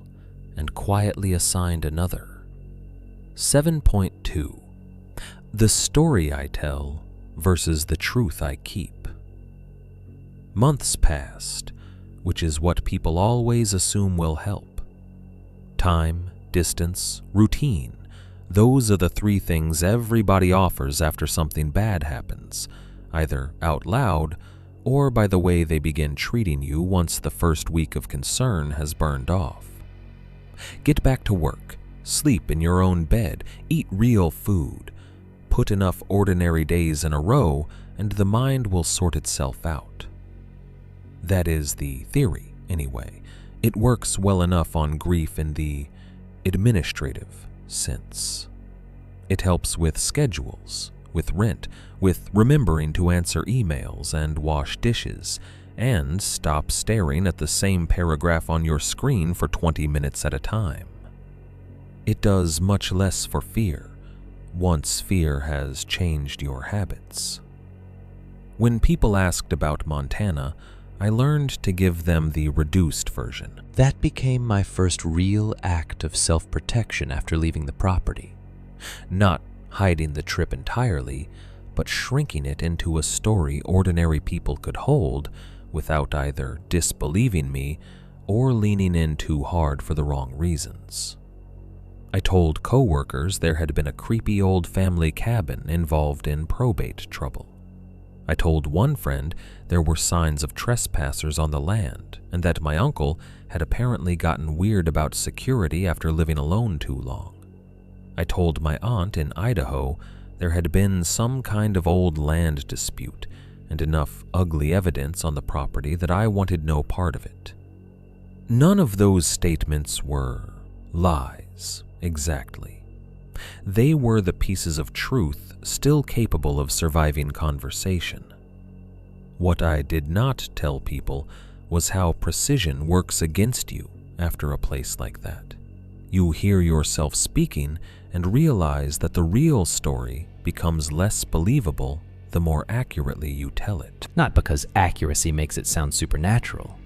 S2: and quietly assigned another. 7.2. The story I tell versus the truth I keep. Months passed, which is what people always assume will help. Time, distance, routine. Those are the three things everybody offers after something bad happens, either out loud or by the way they begin treating you once the first week of concern has burned off. Get back to work, sleep in your own bed, eat real food, put enough ordinary days in a row, and the mind will sort itself out. That is the theory, anyway.
S1: It works well enough on grief in the administrative sense. It helps with schedules, with rent, with remembering to answer emails and wash dishes, and stop staring at the same paragraph on your screen for 20 minutes at a time. It does much less for fear, once fear has changed your habits. When people asked about Montana, I learned to give them the reduced version.
S3: That became my first real act of self-protection after leaving the property.
S1: Not hiding the trip entirely, but shrinking it into a story ordinary people could hold without either disbelieving me or leaning in too hard for the wrong reasons. I told coworkers there had been a creepy old family cabin involved in probate trouble. I told one friend there were signs of trespassers on the land and that my uncle had apparently gotten weird about security after living alone too long. I told my aunt in Idaho there had been some kind of old land dispute and enough ugly evidence on the property that I wanted no part of it. None of those statements were lies, exactly. They were the pieces of truth still capable of surviving conversation. What I did not tell people was how precision works against you after a place like that. You hear yourself speaking and realize that the real story becomes less believable the more accurately you tell it.
S3: Not because accuracy makes it sound supernatural,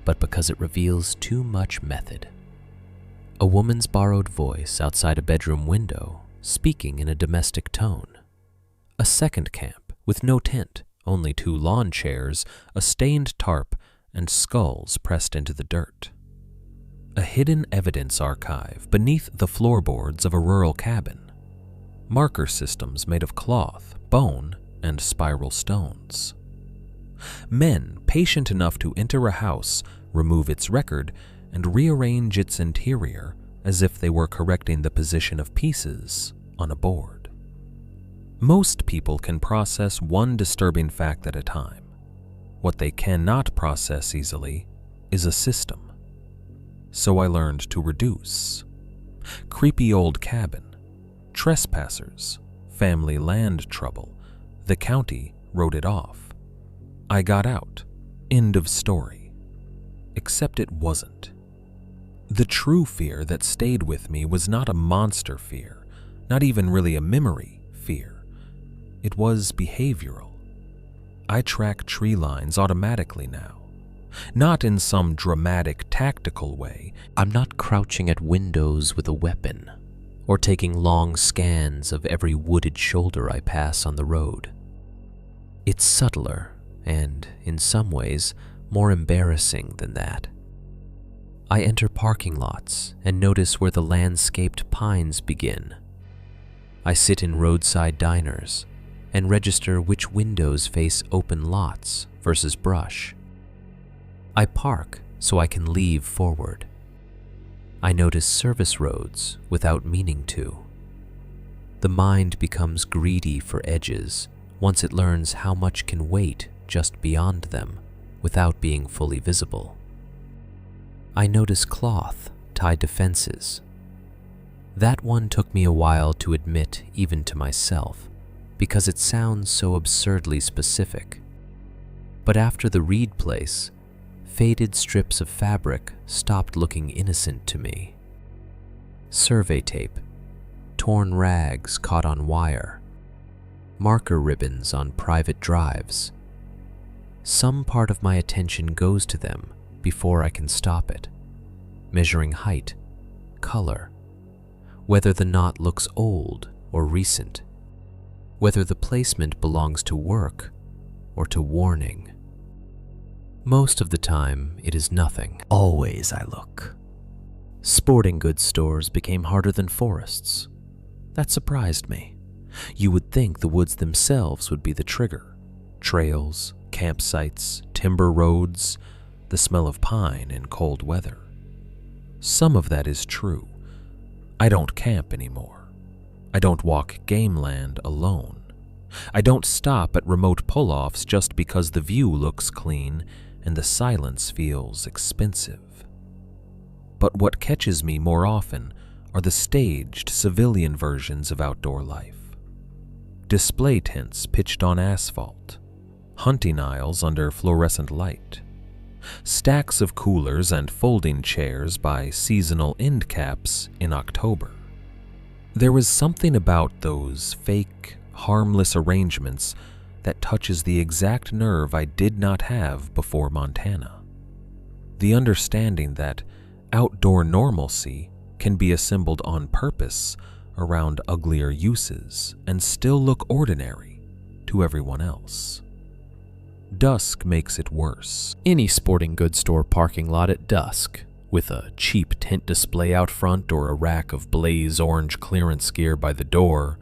S3: but because it reveals too much method. A woman's borrowed voice outside a bedroom window, speaking in a domestic tone. A second camp with no tent, only 2 lawn chairs, a stained tarp, and skulls pressed into the dirt. A hidden evidence archive beneath the floorboards of a rural cabin. Marker systems made of cloth, bone, and spiral stones. Men patient enough to enter a house, remove its record, and rearrange its interior as if they were correcting the position of pieces on a board. Most people can process one disturbing fact at a time. What they cannot process easily is a system. So I learned to reduce. Creepy old cabin, trespassers, family land trouble. The county wrote it off. I got out. End of story. Except it wasn't. The true fear that stayed with me was not a monster fear, not even really a memory fear. It was behavioral. I track tree lines automatically now. Not in some dramatic, tactical way. I'm not crouching at windows with a weapon, or taking long scans of every wooded shoulder I pass on the road. It's subtler and, in some ways, more embarrassing than that. I enter parking lots and notice where the landscaped pines begin. I sit in roadside diners and register which windows face open lots versus brush. I park so I can leave forward. I notice service roads without meaning to. The mind becomes greedy for edges once it learns how much can wait just beyond them without being fully visible. I notice cloth tied to fences. That one took me a while to admit even to myself, because it sounds so absurdly specific. But after the Reed place, faded strips of fabric stopped looking innocent to me. Survey tape, torn rags caught on wire, marker ribbons on private drives. Some part of my attention goes to them before I can stop it, measuring height, color, whether the knot looks old or recent, whether the placement belongs to work or to warning. Most of the time, it is nothing. Always I look. Sporting goods stores became harder than forests. That surprised me. You would think the woods themselves would be the trigger. Trails, campsites, timber roads, the smell of pine in cold weather. Some of that is true. I don't camp anymore. I don't walk game land alone. I don't stop at remote pull-offs just because the view looks clean and the silence feels expensive.
S1: but what catches me more often are the staged civilian versions of outdoor life. Display tents pitched on asphalt, hunting aisles under fluorescent light, stacks of coolers and folding chairs by seasonal end caps in October. There was something about those fake, harmless arrangements that touches the exact nerve I did not have before Montana. The understanding that outdoor normalcy can be assembled on purpose around uglier uses and still look ordinary to everyone else. Dusk makes it worse.
S3: Any sporting goods store parking lot at dusk, with a cheap tent display out front or a rack of blaze orange clearance gear by the door,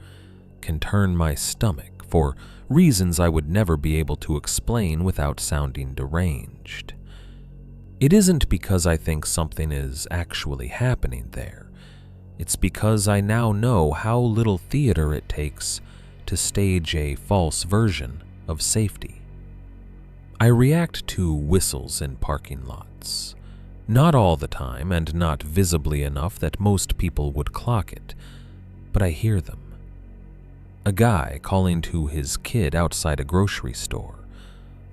S3: can turn my stomach for reasons I would never be able to explain without sounding deranged. It isn't because I think something is actually happening there. It's because I now know how little theater it takes to stage a false version of safety. I react to whistles in parking lots. Not all the time and not visibly enough that most people would clock it, but I hear them. A guy calling to his kid outside a grocery store.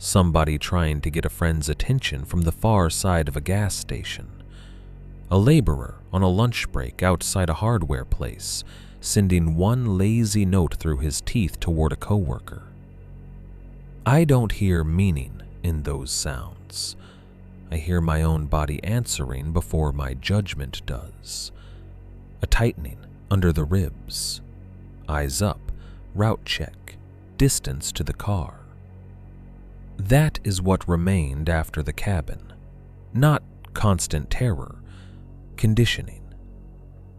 S3: Somebody trying to get a friend's attention from the far side of a gas station. A laborer on a lunch break outside a hardware place, sending one lazy note through his teeth toward a coworker. I don't hear meaning in those sounds. I hear my own body answering before my judgment does. A tightening under the ribs. Eyes up, route check, distance to the car. That is what remained after the cabin. Not constant terror, conditioning.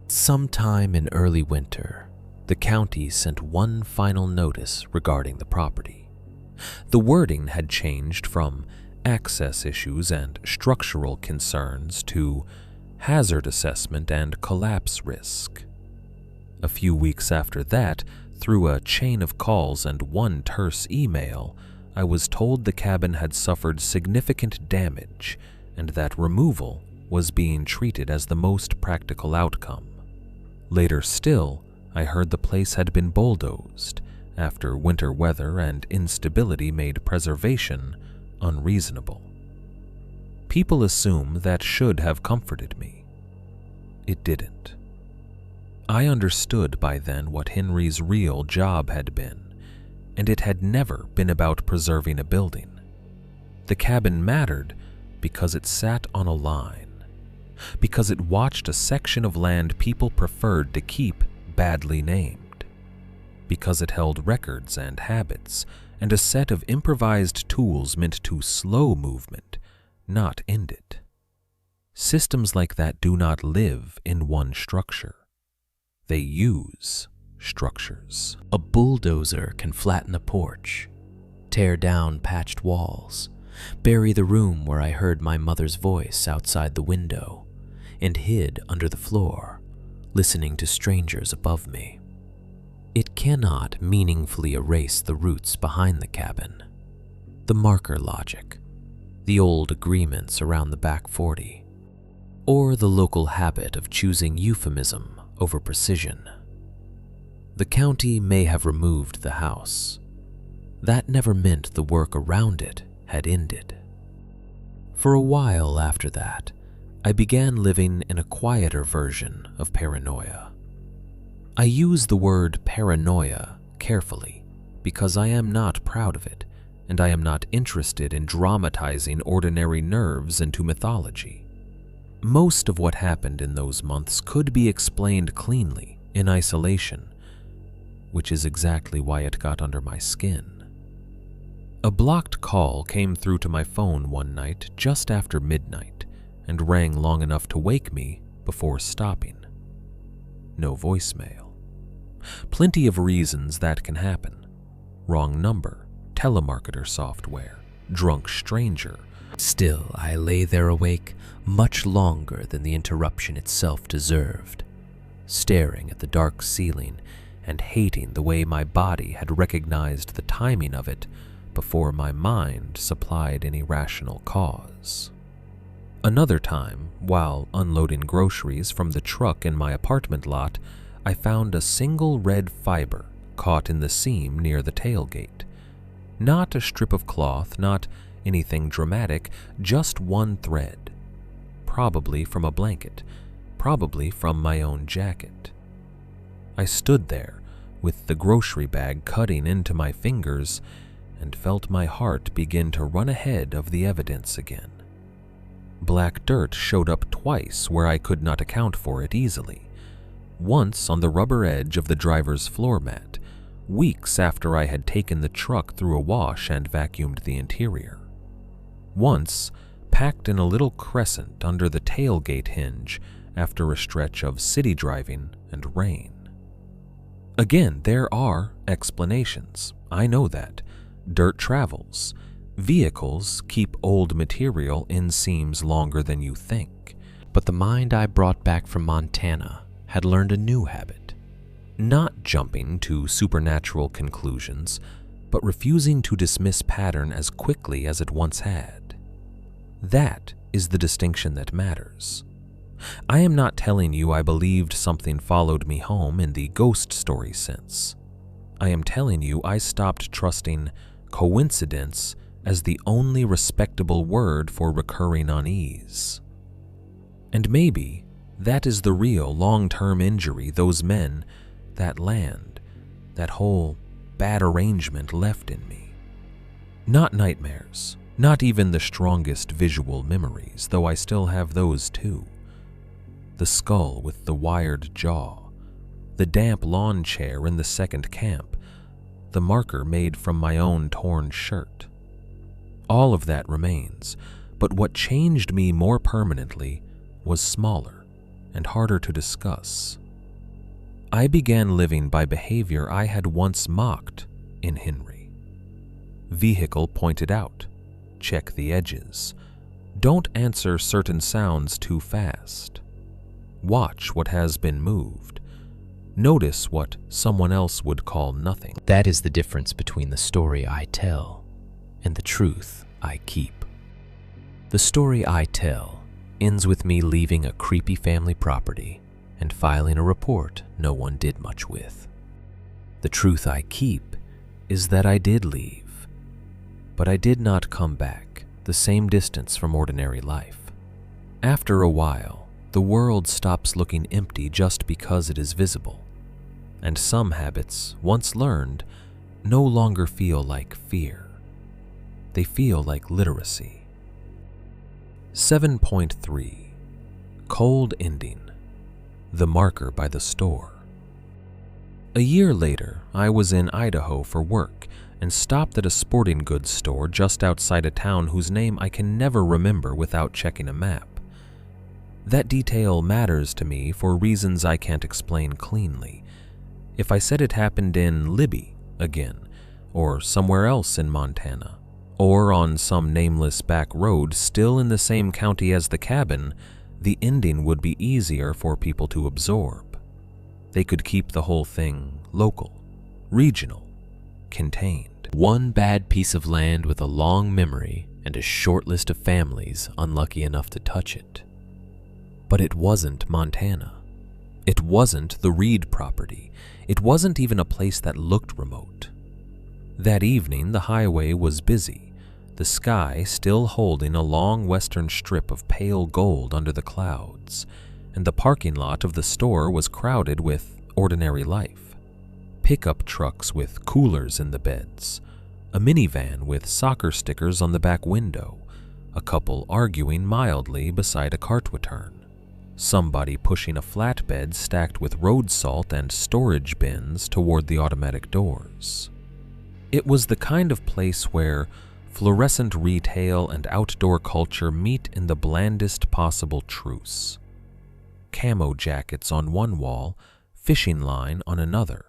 S3: Sometime in early winter, the county sent one final notice regarding the property. The wording had changed from access issues and structural concerns to hazard assessment and collapse risk. A few weeks after that, through a chain of calls and one terse email, I was told the cabin had suffered significant damage and that removal was being treated as the most practical outcome. Later still, I heard the place had been bulldozed after winter weather and instability made preservation unreasonable. People assume that should have comforted me. It didn't. I understood by then what Henry's real job had been, and it had never been about preserving a building. The cabin mattered because it sat on a line, because it watched a section of land people preferred to keep badly named, because it held records and habits and a set of improvised tools meant to slow movement, not end it. Systems like that do not live in one structure. They use structures.
S2: A bulldozer can flatten a porch, tear down patched walls, bury the room where I heard my mother's voice outside the window, and hid under the floor, listening to strangers above me. It cannot meaningfully erase the roots behind the cabin, the marker logic, the old agreements around the back 40, or the local habit of choosing euphemism over precision. The county may have removed the house. That never meant the work around it had ended. For a while after that, I began living in a quieter version of paranoia. I use the word paranoia carefully because I am not proud of it, and I am not interested in dramatizing ordinary nerves into mythology. Most of what happened in those months could be explained cleanly in isolation, which is exactly why it got under my skin. A blocked call came through to my phone one night just after midnight and rang long enough to wake me before stopping. No voicemail. Plenty of reasons that can happen. Wrong number, telemarketer software, drunk stranger. Still, I lay there awake much longer than the interruption itself deserved, staring at the dark ceiling and hating the way my body had recognized the timing of it before my mind supplied any rational cause.
S1: Another time, while unloading groceries from the truck in my apartment lot, I found a single red fiber caught in the seam near the tailgate. Not a strip of cloth, not anything dramatic, just one thread. Probably from a blanket, probably from my own jacket. I stood there, with the grocery bag cutting into my fingers, and felt my heart begin to run ahead of the evidence again. Black dirt showed up twice where I could not account for it easily. Once on the rubber edge of the driver's floor mat, weeks after I had taken the truck through a wash and vacuumed the interior. Once, packed in a little crescent under the tailgate hinge after a stretch of city driving and rain. Again, there are explanations. I know that. Dirt travels. Vehicles keep old material in seams longer than you think.
S3: But the mind I brought back from Montana had learned a new habit.
S1: Not jumping to supernatural conclusions, but refusing to dismiss pattern as quickly as it once had. That is the distinction that matters. I am not telling you I believed something followed me home in the ghost story sense. I am telling you I stopped trusting coincidence as the only respectable word for recurring unease. And maybe that is the real long-term injury those men, that land, that whole bad arrangement left in me. Not nightmares, not even the strongest visual memories, though I still have those too. The skull with the wired jaw, the damp lawn chair in the second camp, the marker made from my own torn shirt. All of that remains, but what changed me more permanently was smaller and harder to discuss. I began living by behavior I had once mocked in Henry. Vehicle pointed out. Check the edges. Don't answer certain sounds too fast. Watch what has been moved. Notice what someone else would call nothing.
S3: That is the difference between the story I tell and the truth I keep. The story I tell ends with me leaving a creepy family property and filing a report no one did much with. The truth I keep is that I did leave, but I did not come back the same distance from ordinary life. After a while, the world stops looking empty just because it is visible, and some habits, once learned, no longer feel like fear. They feel like literacy. 7.3 Cold Ending. The marker by the store. A year later, I was in Idaho for work and stopped at a sporting goods store just outside a town whose name I can never remember without checking a map. That detail matters to me for reasons I can't explain cleanly. If I said it happened in Libby again, or somewhere else in Montana, or on some nameless back road still in the same county as the cabin, the ending would be easier for people to absorb. They could keep the whole thing local, regional, contained. One bad piece of land with a long memory and a short list of families unlucky enough to touch it.
S1: But it wasn't Montana. It wasn't the Reed property. It wasn't even a place that looked remote. That evening, the highway was busy, the sky still holding a long western strip of pale gold under the clouds, and the parking lot of the store was crowded with ordinary life. Pickup trucks with coolers in the beds, a minivan with soccer stickers on the back window, a couple arguing mildly beside a cart-return. Somebody pushing a flatbed stacked with road salt and storage bins toward the automatic doors. It was the kind of place where fluorescent retail and outdoor culture meet in the blandest possible truce. Camo jackets on one wall, fishing line on another,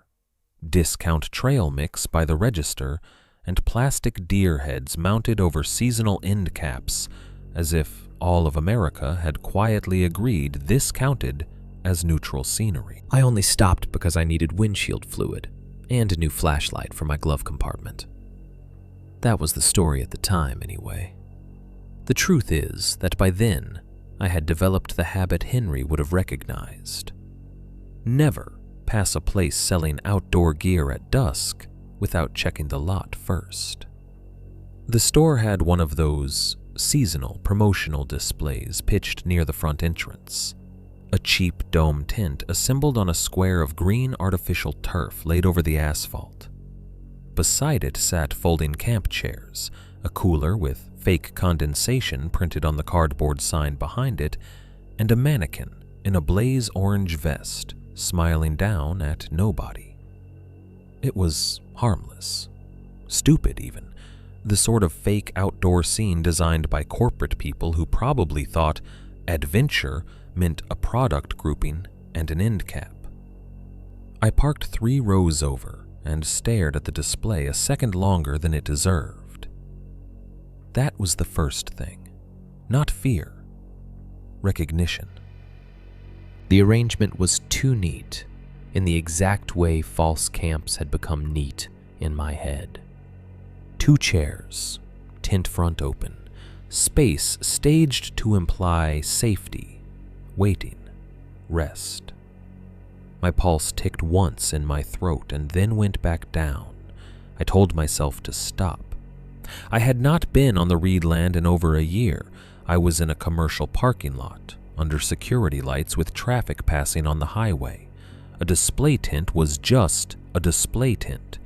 S1: discount trail mix by the register, and plastic deer heads mounted over seasonal end caps, as if all of America had quietly agreed this counted as neutral scenery.
S3: I only stopped because I needed windshield fluid and a new flashlight for my glove compartment. That was the story at the time, anyway. The truth is that by then,
S1: I had developed the habit Henry would have recognized. Never pass a place selling outdoor gear at dusk without checking the lot first. The store had one of those seasonal promotional displays pitched near the front entrance, a cheap dome tent assembled on a square of green artificial turf laid over the asphalt. Beside it sat folding camp chairs, a cooler with fake condensation printed on the cardboard sign behind it, and a mannequin in a blaze orange vest smiling down at nobody. It was harmless, stupid even, the sort of fake outdoor scene designed by corporate people who probably thought adventure meant a product grouping and an end cap. I parked 3 rows over and stared at the display a second longer than it deserved. That was the first thing, not fear, recognition.
S2: The arrangement was too neat, in the exact way false camps had become neat in my head. 2 chairs, tent front open, space staged to imply safety, waiting, rest. My pulse ticked once in my throat and then went back down. I told myself to stop. I had not been on the Reedland in over a year. I was in a commercial parking lot, under security lights with traffic passing on the highway. A display tent was just a display tent.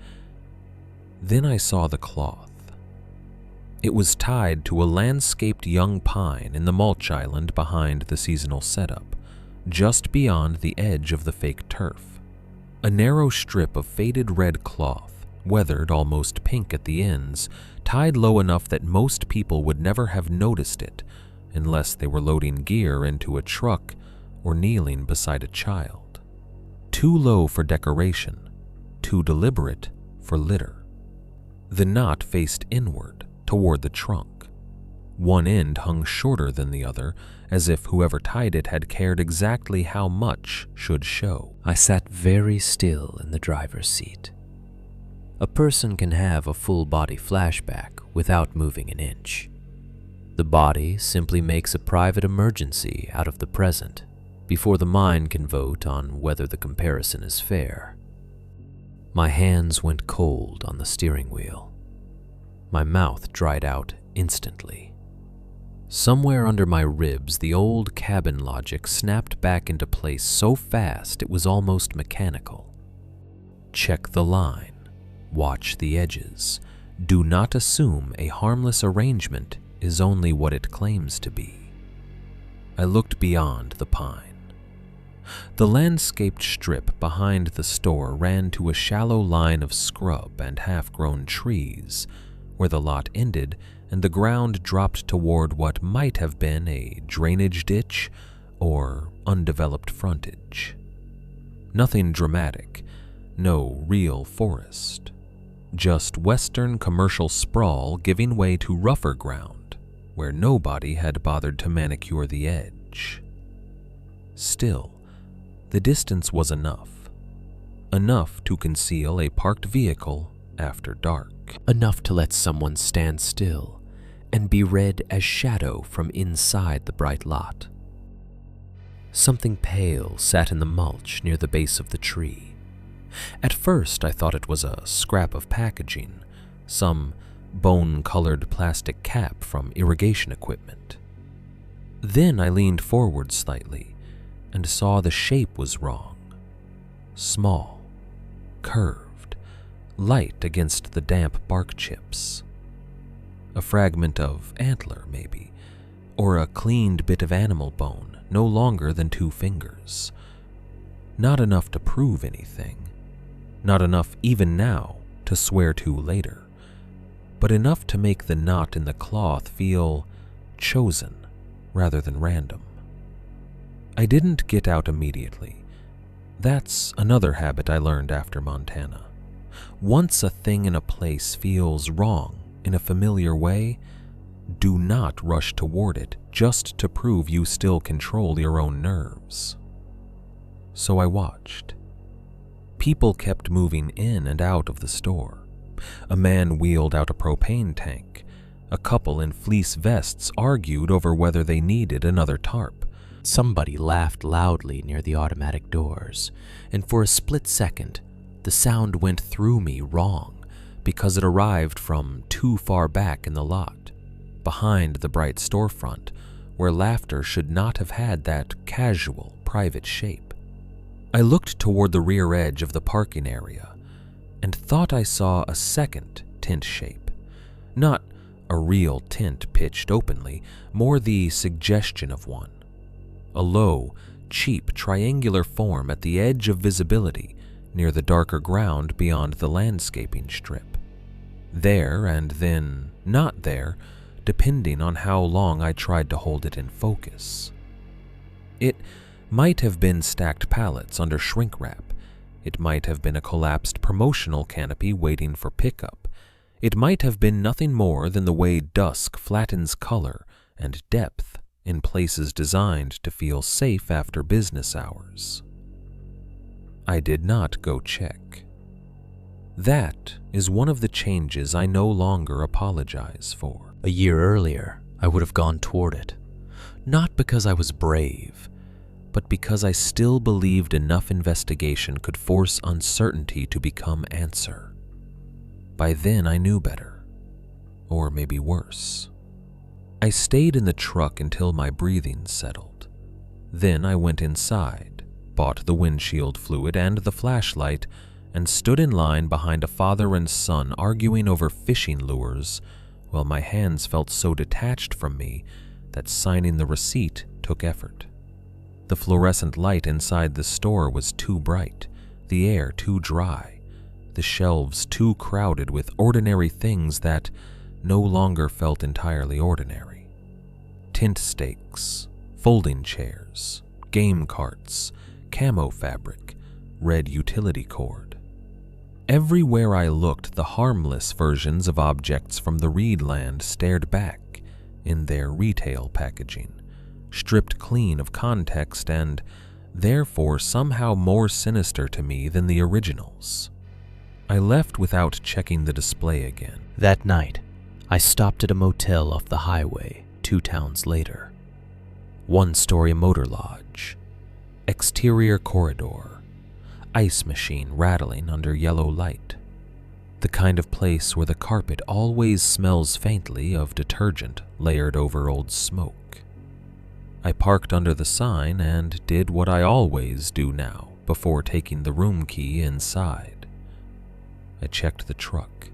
S2: Then I saw the cloth. It was tied to a landscaped young pine in the mulch island behind the seasonal setup, just beyond the edge of the fake turf. A narrow strip of faded red cloth, weathered almost pink at the ends, tied low enough that most people would never have noticed it unless they were loading gear into a truck or kneeling beside a child. Too low for decoration, too deliberate for litter. The knot faced inward, toward the trunk. One end hung shorter than the other, as if whoever tied it had cared exactly how much should show. I sat very still in the driver's seat. A person can have a full-body flashback without moving an inch. The body simply makes a private emergency out of the present before the mind can vote on whether the comparison is fair. My hands went cold on the steering wheel. My mouth dried out instantly. Somewhere under my ribs, the old cabin logic snapped back into place so fast it was almost mechanical. Check the line. Watch the edges. Do not assume a harmless arrangement is only what it claims to be. I looked beyond the pine. The landscaped strip behind the store ran to a shallow line of scrub and half-grown trees, where the lot ended and the ground dropped toward what might have been a drainage ditch or undeveloped frontage. Nothing dramatic, no real forest. Just western commercial sprawl giving way to rougher ground, where nobody had bothered to manicure the edge. Still, the distance was enough. Enough to conceal a parked vehicle after dark. Enough to let someone stand still and be read as shadow from inside the bright lot. Something pale sat in the mulch near the base of the tree. At first, I thought it was a scrap of packaging, some bone-colored plastic cap from irrigation equipment. Then I leaned forward slightly and saw the shape was wrong. Small, curved, light against the damp bark chips. A fragment of antler, maybe, or a cleaned bit of animal bone, no longer than 2 fingers. Not enough to prove anything. Not enough even now to swear to later, but enough to make the knot in the cloth feel chosen rather than random. I didn't get out immediately. That's another habit I learned after Montana. Once a thing in a place feels wrong in a familiar way, do not rush toward it just to prove you still control your own nerves. So I watched. People kept moving in and out of the store. A man wheeled out a propane tank.
S1: A couple in fleece vests argued over whether they needed another tarp.
S3: Somebody laughed loudly near the automatic doors, and for a split second, the sound went through me wrong because it arrived from too far back in the lot, behind the bright storefront, where laughter should not have had that casual, private shape. I looked toward the rear edge of the parking area and thought I saw a second tint shape. Not a real tint pitched openly, more the suggestion of one. A low, cheap, triangular form at the edge of visibility near the darker ground beyond the landscaping strip. There and then not there, depending on how long I tried to hold it in focus. It might have been stacked pallets under shrink wrap. It might have been a collapsed promotional canopy waiting for pickup. It might have been nothing more than the way dusk flattens color and depth in places designed to feel safe after business hours. I did not go check. That is one of the changes I no longer apologize for. A year earlier, I would have gone toward it, not because I was brave, but because I still believed enough investigation could force uncertainty to become answer. By then I knew better, or maybe worse. I stayed in the truck until my breathing settled. Then I went inside, bought the windshield fluid and the flashlight, and stood in line behind a father and son arguing over fishing lures, while my hands felt so detached from me that signing the receipt took effort. The fluorescent light inside the store was too bright, the air too dry, the shelves too crowded with ordinary things that no longer felt entirely ordinary. Tint stakes, folding chairs, game carts, camo fabric, red utility cord. Everywhere I looked, the harmless versions of objects from the Reedland stared back in their retail packaging, stripped clean of context and therefore somehow more sinister to me than the originals. I left without checking the display again. That night, I stopped at a motel off the highway 2 towns later. 1-story motor lodge, exterior corridor, ice machine rattling under yellow light. The kind of place where the carpet always smells faintly of detergent layered over old smoke. I parked under the sign and did what I always do now before taking the room key inside. I checked the truck.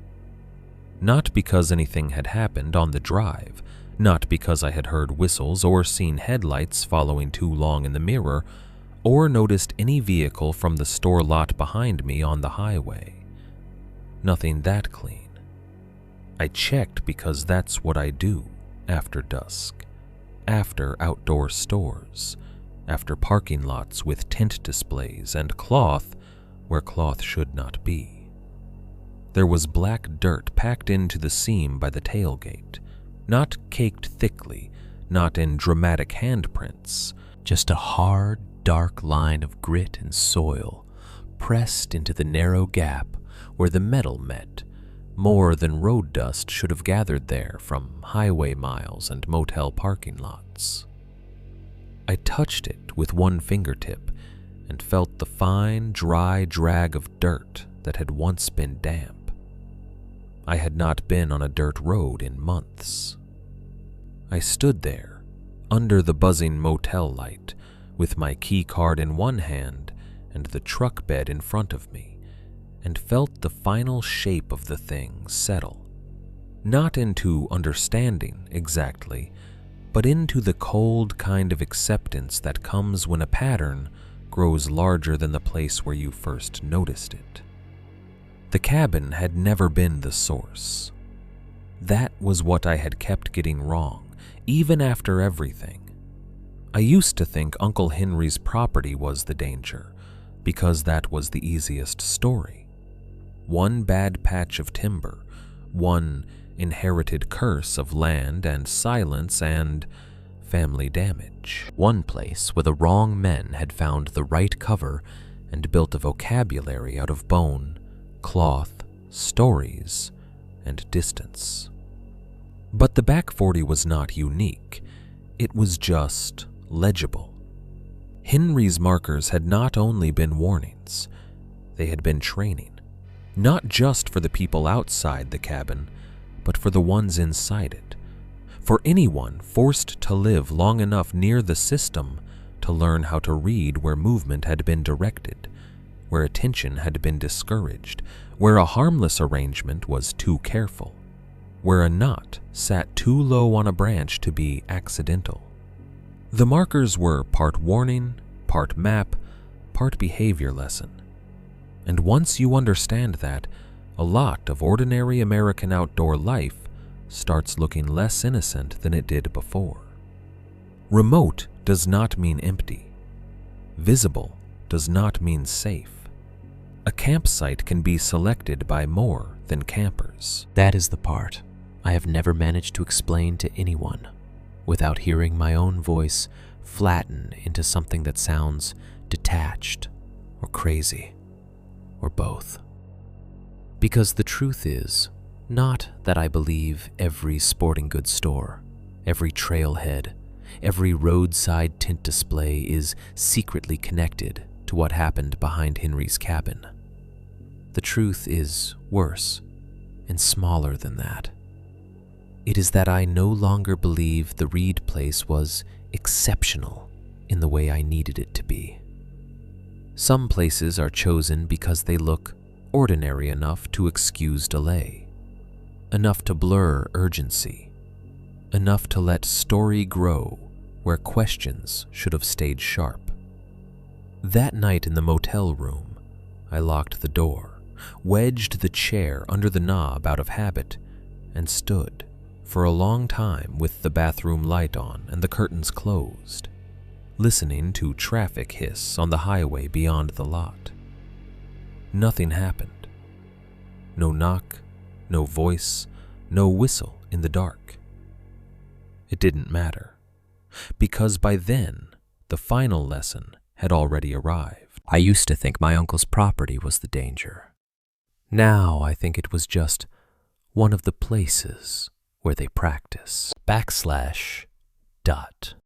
S3: Not because anything had happened on the drive, not because I had heard whistles or seen headlights following too long in the mirror, or noticed any vehicle from the store lot behind me on the highway. Nothing that clean. I checked because that's what I do after dusk, after outdoor stores, after parking lots with tent displays and cloth where cloth should not be. There was black dirt packed into the seam by the tailgate, not caked thickly, not in dramatic handprints, just a hard, dark line of grit and soil pressed into the narrow gap where the metal met, more than road dust should have gathered there from highway miles and motel parking lots. I touched it with one fingertip and felt the fine, dry drag of dirt that had once been damp. I had not been on a dirt road in months. I stood there, under the buzzing motel light, with my key card in one hand and the truck bed in front of me, and felt the final shape of the thing settle, not into understanding exactly, but into the cold kind of acceptance that comes when a pattern grows larger than the place where you first noticed it. The cabin had never been the source. That was what I had kept getting wrong, even after everything. I used to think Uncle Henry's property was the danger, because that was the easiest story. One bad patch of timber, one inherited curse of land and silence and family damage. One place where the wrong men had found the right cover and built a vocabulary out of bone, cloth, stories, and distance.
S1: But the back 40 was not unique. It was just legible. Henry's markers had not only been warnings, they had been training, not just for the people outside the cabin, but for the ones inside it, for anyone forced to live long enough near the system to learn how to read where movement had been directed, where attention had been discouraged, where a harmless arrangement was too careful, where a knot sat too low on a branch to be accidental. The markers were part warning, part map, part behavior lesson. And once you understand that, a lot of ordinary American outdoor life starts looking less innocent than it did before. Remote does not mean empty. Visible does not mean safe. A campsite can be selected by more than campers.
S2: That is the part I have never managed to explain to anyone without hearing my own voice flatten into something that sounds detached or crazy or both. Because the truth is not that I believe every sporting goods store, every trailhead, every roadside tent display is secretly connected to what happened behind Henry's cabin. The truth is worse and smaller than that. It is that I no longer believe the Reed place was exceptional in the way I needed it to be. Some places are chosen because they look ordinary enough to excuse delay, enough to blur urgency, enough to let story grow where questions should have stayed sharp. That night in the motel room, I locked the door, wedged the chair under the knob out of habit, and stood for a long time with the bathroom light on and the curtains closed, listening to traffic hiss on the highway beyond the lot. Nothing happened. No knock, no voice, no whistle in the dark. It didn't matter, because by then the final lesson had already arrived. I used to think my uncle's property was the danger. Now I think it was just one of the places where they practice. /.